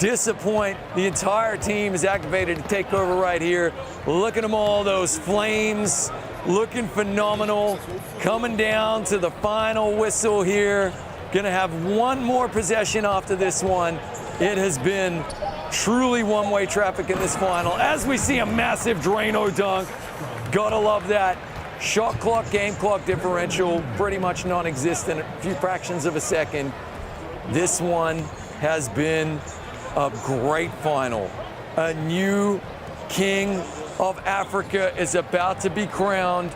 disappoint. The entire team is activated to take over right here. Look at them all, those flames looking phenomenal. Coming down to the final whistle here. Gonna have one more possession after this one. It has been truly one-way traffic in this final. As we see a massive Drano dunk, gotta love that. Shot clock, game clock differential, pretty much non-existent, a few fractions of a second. This one has been a great final. A new king of Africa is about to be crowned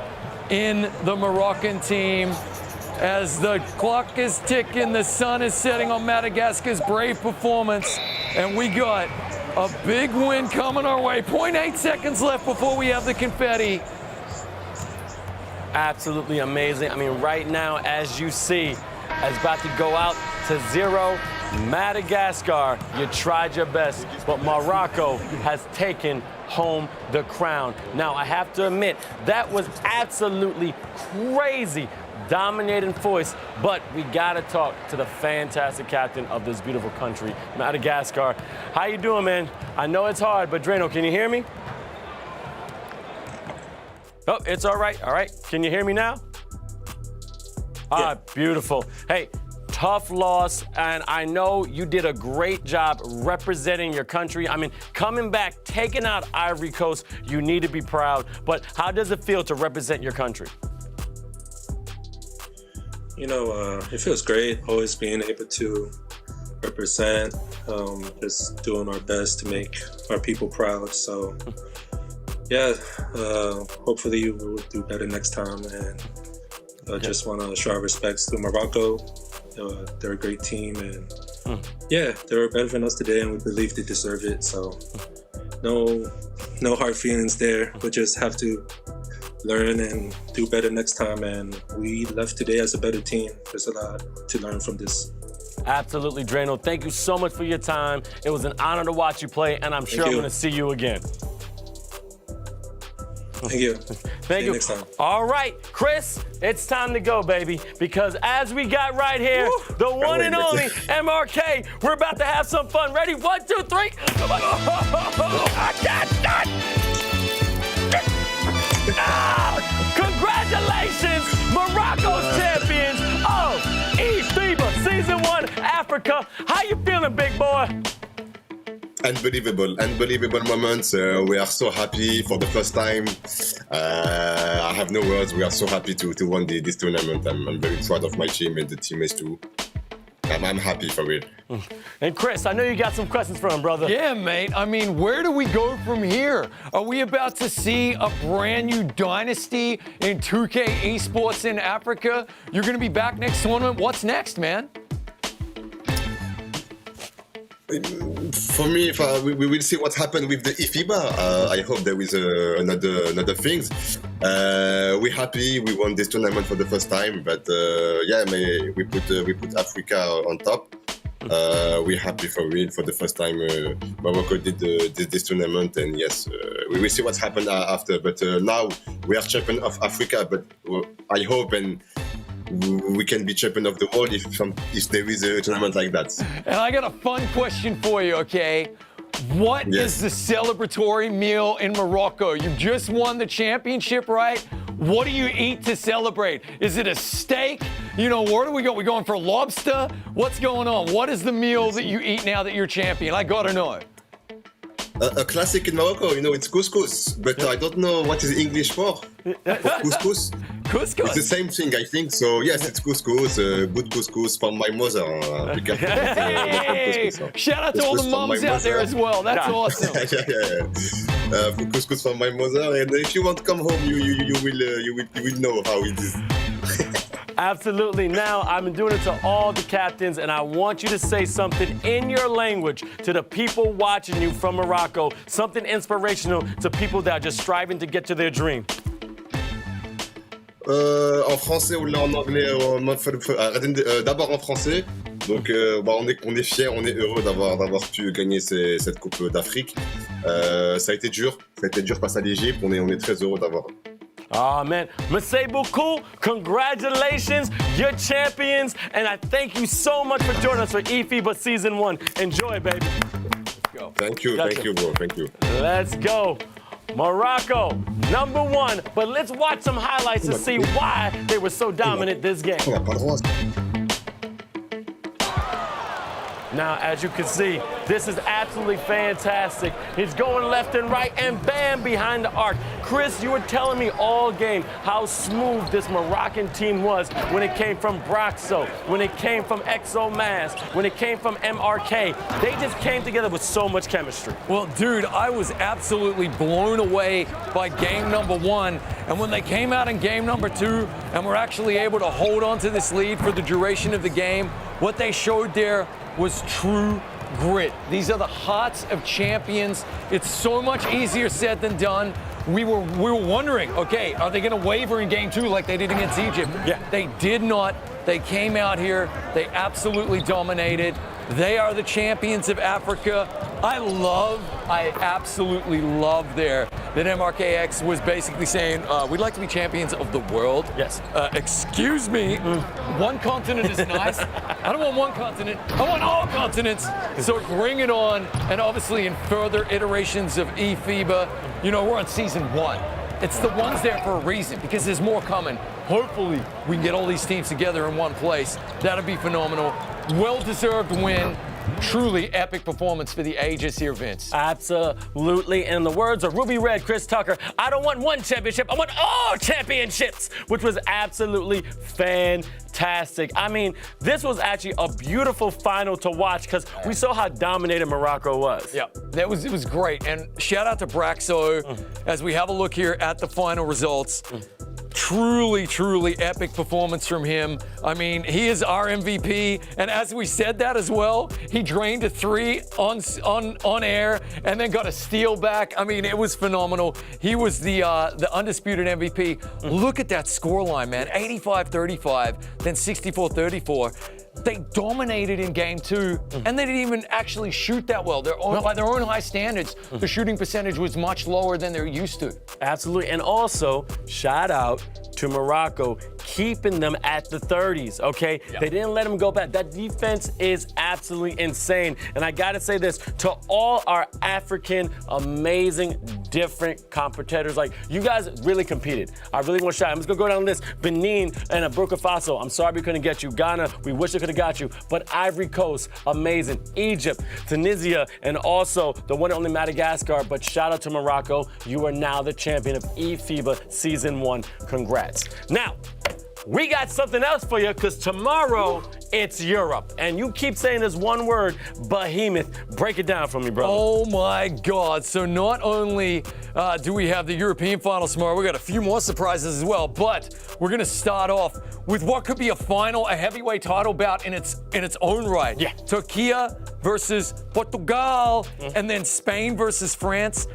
in the Moroccan team. As the clock is ticking, the sun is setting on Madagascar's brave performance, and we got a big win coming our way. 0.8 seconds left before we have the confetti. Absolutely amazing. I mean, right now, as you see, it's about to go out to 0. Madagascar, you tried your best, but Morocco has taken home the crown. Now, I have to admit, that was absolutely crazy. Dominating voice, but we gotta talk to the fantastic captain of this beautiful country, Madagascar. How you doing, man? I know it's hard, but Drano, can you hear me? Oh, it's all right. All right. Can you hear me now? Ah, beautiful. Hey, tough loss, and I know you did a great job representing your country. I mean, coming back, taking out Ivory Coast, you need to be proud. But how does it feel to represent your country? You know, it feels great always being able to represent, just doing our best to make our people proud. So, yeah, hopefully we'll do better next time. And I just want to show our respects to Morocco. They're a great team, and yeah, they were better than us today, and we believe they deserve it. So, no hard feelings there. We just have to learn and do better next time, and we left today as a better team. There's a lot to learn from this. Absolutely, Drano. Thank you so much for your time. It was an honor to watch you play, and I'm sure I'm going to see you again. Thank you. Thank you. Next time. All right, Chris, it's time to go, baby, because as we got right here, the one and only MRK, we're about to have some fun. Ready? 1, 2, 3. Come on. Congratulations, Morocco's champions of eFIBA Season 1 Africa. How you feeling, big boy? Unbelievable moments. We are so happy for the first time. I have no words. We are so happy to win this tournament. I'm very proud of my team and the teammates too. I'm happy for real. And Chris, I know you got some questions for him, brother. Yeah, mate. I mean, where do we go from here? Are we about to see a brand new dynasty in 2K esports in Africa? You're going to be back next tournament. What's next, man? For me, we will see what happened with the eFIBA. I hope there is another things. We're happy we won this tournament for the first time, but yeah, we put Africa on top. We're happy for real for the first time. Morocco did this tournament, and yes, we will see what's happened after. But now we are champion of Africa. But I hope and we can be champion of the world if there is a tournament like that. And I got a fun question for you, okay? What is the celebratory meal in Morocco? You just won the championship, right? What do you eat to celebrate? Is it a steak? You know, where do we go? We going for lobster? What's going on? What is the meal that you eat now that you're champion? I gotta know. A classic in Morocco, you know, it's couscous, but I don't know what is English for couscous. Couscous? It's the same thing, I think. So, yes, it's couscous, good couscous from my mother. Hey! Shout out to all the moms out there as well. That's awesome. Couscous from my mother. And if you want to come home, you will know how it is. Absolutely. Now, I've been doing it to all the captains, and I want you to say something in your language to the people watching you from Morocco, something inspirational to people that are just striving to get to their dream. En français ou là en anglais, d'abord en français. Donc on est fiers, on est heureux d'avoir pu gagner cette Coupe d'Afrique. Ça a été dur face à l'Égypte, on est très heureux d'avoir. Oh, man. Merci beaucoup. Congratulations. You're champions. And I thank you so much for joining us for eFIBA Season 1. Enjoy, baby. Go. Thank you, bro. Thank you. Let's go. Morocco, #1. But let's watch some highlights to see why they were so dominant this game. Now, as you can see, this is absolutely fantastic. He's going left and right, and bam, behind the arc. Chris, you were telling me all game how smooth this Moroccan team was when it came from Broxo, when it came from ExoMass, when it came from MRK. They just came together with so much chemistry. Well, dude, I was absolutely blown away by game number 1. And when they came out in game number 2 and were actually able to hold on to this lead for the duration of the game, what they showed there was true grit. These are the hearts of champions. It's so much easier said than done. We were wondering, okay, are they going to waver in game 2 like they did against Egypt? Yeah. They did not. They came out here. They absolutely dominated. They are the champions of Africa. I absolutely love there that MRKX was basically saying, we'd like to be champions of the world. Yes. Excuse me, one continent is nice. I don't want one continent, I want all continents. So bring it on. And obviously in further iterations of eFIBA, you know, we're on season 1. It's the ones there for a reason, because there's more coming. Hopefully we can get all these teams together in one place. That'd be phenomenal. Well-deserved win. Truly epic performance for the ages here, Vince. Absolutely. And in the words of Ruby Red Chris Tucker, I don't want one championship, I want all championships, which was absolutely fantastic. I mean, this was actually a beautiful final to watch because we saw how dominated Morocco was. Yeah, it was great. And shout out to Braxo as we have a look here at the final results. Truly, truly epic performance from him. I mean, he is our MVP, and as we said that as well, he drained a 3 on air and then got a steal back. I mean, it was phenomenal. He was the undisputed MVP. Look at that scoreline, man. 85-35, then 64-34. They dominated in game 2, and they didn't even actually shoot that well. By their own high standards, the shooting percentage was much lower than they're used to. Absolutely. And also, shout out to Morocco, keeping them at the 30s, okay? Yeah. They didn't let them go back. That defense is absolutely insane. And I gotta say this, to all our African, amazing, different competitors, like, you guys really competed. I really want to shout out. I'm just gonna go down the list. Benin and Burkina Faso, I'm sorry we couldn't get you. Ghana, we wish we could have got you. But Ivory Coast, amazing. Egypt, Tunisia, and also the one and only Madagascar. But shout out to Morocco. You are now the champion of eFIBA Season 1. Congrats. Now, we got something else for you because tomorrow it's Europe. And you keep saying this one word, behemoth. Break it down for me, brother. Oh my God. So not only do we have the European finals tomorrow, we got a few more surprises as well, but we're going to start off with what could be a final, a heavyweight title bout in its own right. Yeah. Turkey versus Portugal, and then Spain versus France.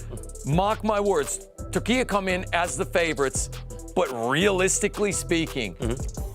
Mark my words, Turkey come in as the favorites. But realistically speaking,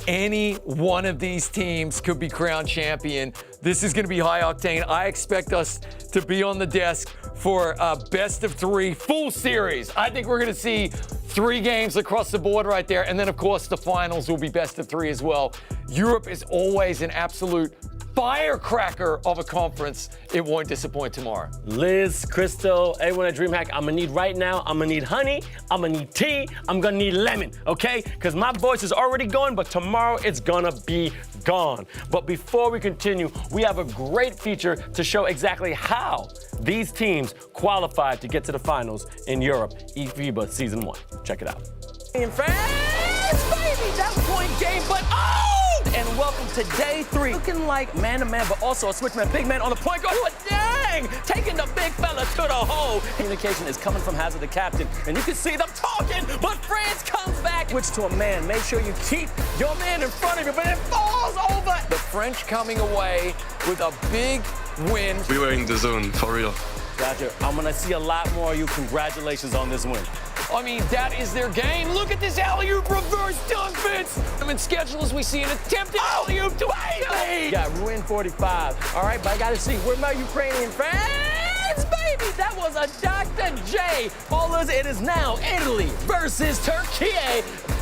any one of these teams could be crowned champion. This is going to be high octane. I expect us to be on the desk for a best of 3 full series. I think we're going to see 3 games across the board right there. And then, of course, the finals will be best of 3 as well. Europe is always an absolute firecracker of a conference. It won't disappoint tomorrow. Liz, Crystal, everyone at DreamHack, I'm gonna need right now, I'm gonna need honey, I'm gonna need tea, I'm gonna need lemon, okay? Because my voice is already going, but tomorrow it's gonna be gone. But before we continue, we have a great feature to show exactly how these teams qualified to get to the finals in Europe, eFIBA Season 1. Check it out. In France, baby, that point game, but and welcome to day 3. Looking like man-to-man, but also a switchman, big man on the point guard. But dang, taking the big fella to the hole. Communication is coming from Hazard, the captain, and you can see them talking, but France comes back. Switch to a man. Make sure you keep your man in front of you, but it falls over. The French coming away with a big win. We were in the zone, for real. Gotcha. I'm going to see a lot more of you. Congratulations on this win. I mean, that is their game. Look at this alley-oop reverse dunk, Vince. In schedule as we see an attempted alley-oop to Italy. Got ruined 45. All right, but I got to see. Where my Ukrainian fans, baby? That was a Dr. J. Ballers, it is now Italy versus Turkey.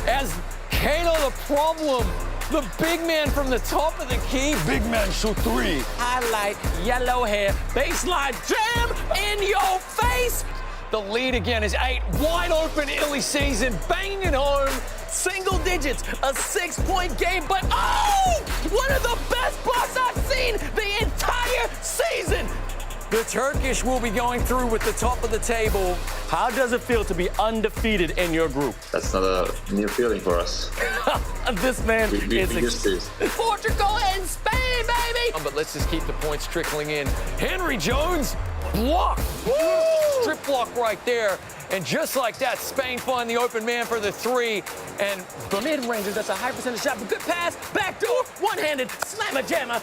As Kano the problem, the big man from the top of the key, big man shoot 3. Highlight, yellow hair, baseline jam in your face. The lead again is 8. Wide open Italy season, banging it home. Single digits, a 6-point game, but one of the best blocks I've seen the entire season. The Turkish will be going through with the top of the table. How does it feel to be undefeated in your group? That's not a new feeling for us. This man we is used to this. Portugal and Spain, baby! But let's just keep the points trickling in. Henry Jones, block. Strip block right there. And just like that, Spain find the open man for the three. And for mid-rangers, that's a high percentage shot. But good pass, backdoor, one-handed, slammer-jammer.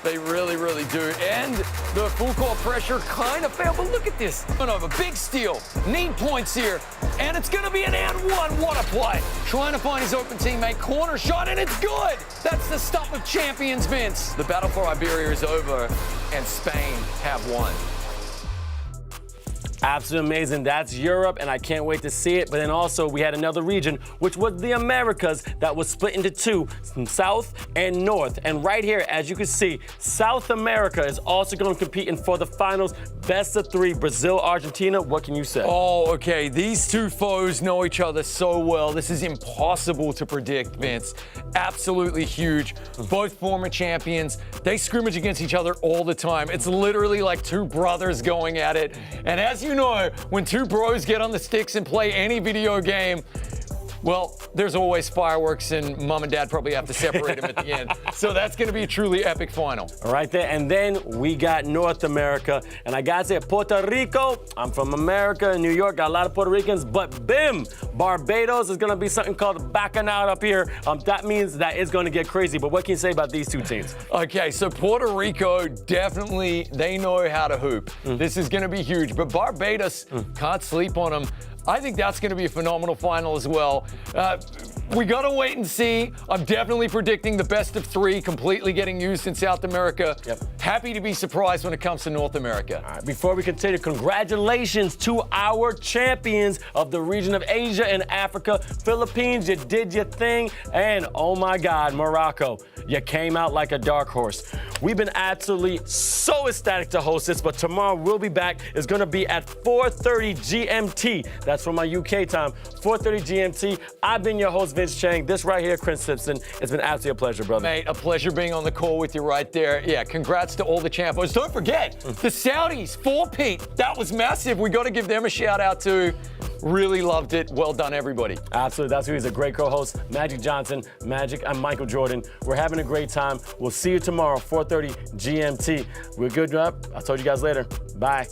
They really, really do. And the full court pressure kind of failed. But look at this. A big steal. Need points here. And it's going to be an and one. What a play. Trying to find his open teammate. Corner shot, and it's good. That's the stuff of champions, Vince. The battle for Iberia is over, and Spain have won. Absolutely amazing. That's Europe, and I can't wait to see it. But then also, we had another region, which was the Americas, that was split into two, South and North. And right here, as you can see, South America is also going to compete in for the finals. Best of three, Brazil, Argentina. What can you say? Oh, okay. These two foes know each other so well. This is impossible to predict, Vince. Absolutely huge. Both former champions. They scrimmage against each other all the time. It's literally like two brothers going at it. And as you know, when two bros get on the sticks and play any video game, well, there's always fireworks, and mom and dad probably have to separate them at the end. So that's going to be a truly epic final. Right there. And then we got North America. And I got to say, Puerto Rico, I'm from America, New York, got a lot of Puerto Ricans. But BIM, Barbados is going to be something called Bacchanal up here. That means that it's going to get crazy. But what can you say about these two teams? Okay, so Puerto Rico, definitely, they know how to hoop. This is going to be huge. But Barbados, can't sleep on them. I think that's going to be a phenomenal final as well. We got to wait and see. I'm definitely predicting the best of three completely getting used in South America. Happy to be surprised when it comes to North America. All right, before we continue, congratulations to our champions of the region of Asia and Africa. Philippines, you did your thing. And oh my God, Morocco, you came out like a dark horse. We've been absolutely so ecstatic to host this, but tomorrow we'll be back. It's going to be at 4:30 GMT. That's from my UK time, 4:30 GMT. I've been your host, Vince Chang. This right here, Chris Simpson. It's been absolutely a pleasure, brother. Mate, a pleasure being on the call with you right there. Yeah, congrats to all the champos. Don't forget, the Saudis, 4-peat. That was massive. We got to give them a shout out too. Really loved it. Well done, everybody. Absolutely. That's who he's a great co-host. Magic Johnson, Magic, I'm Michael Jordan. We're having a great time. We'll see you tomorrow, 4:30 GMT. We're good up. I'll talk to you guys later. Bye.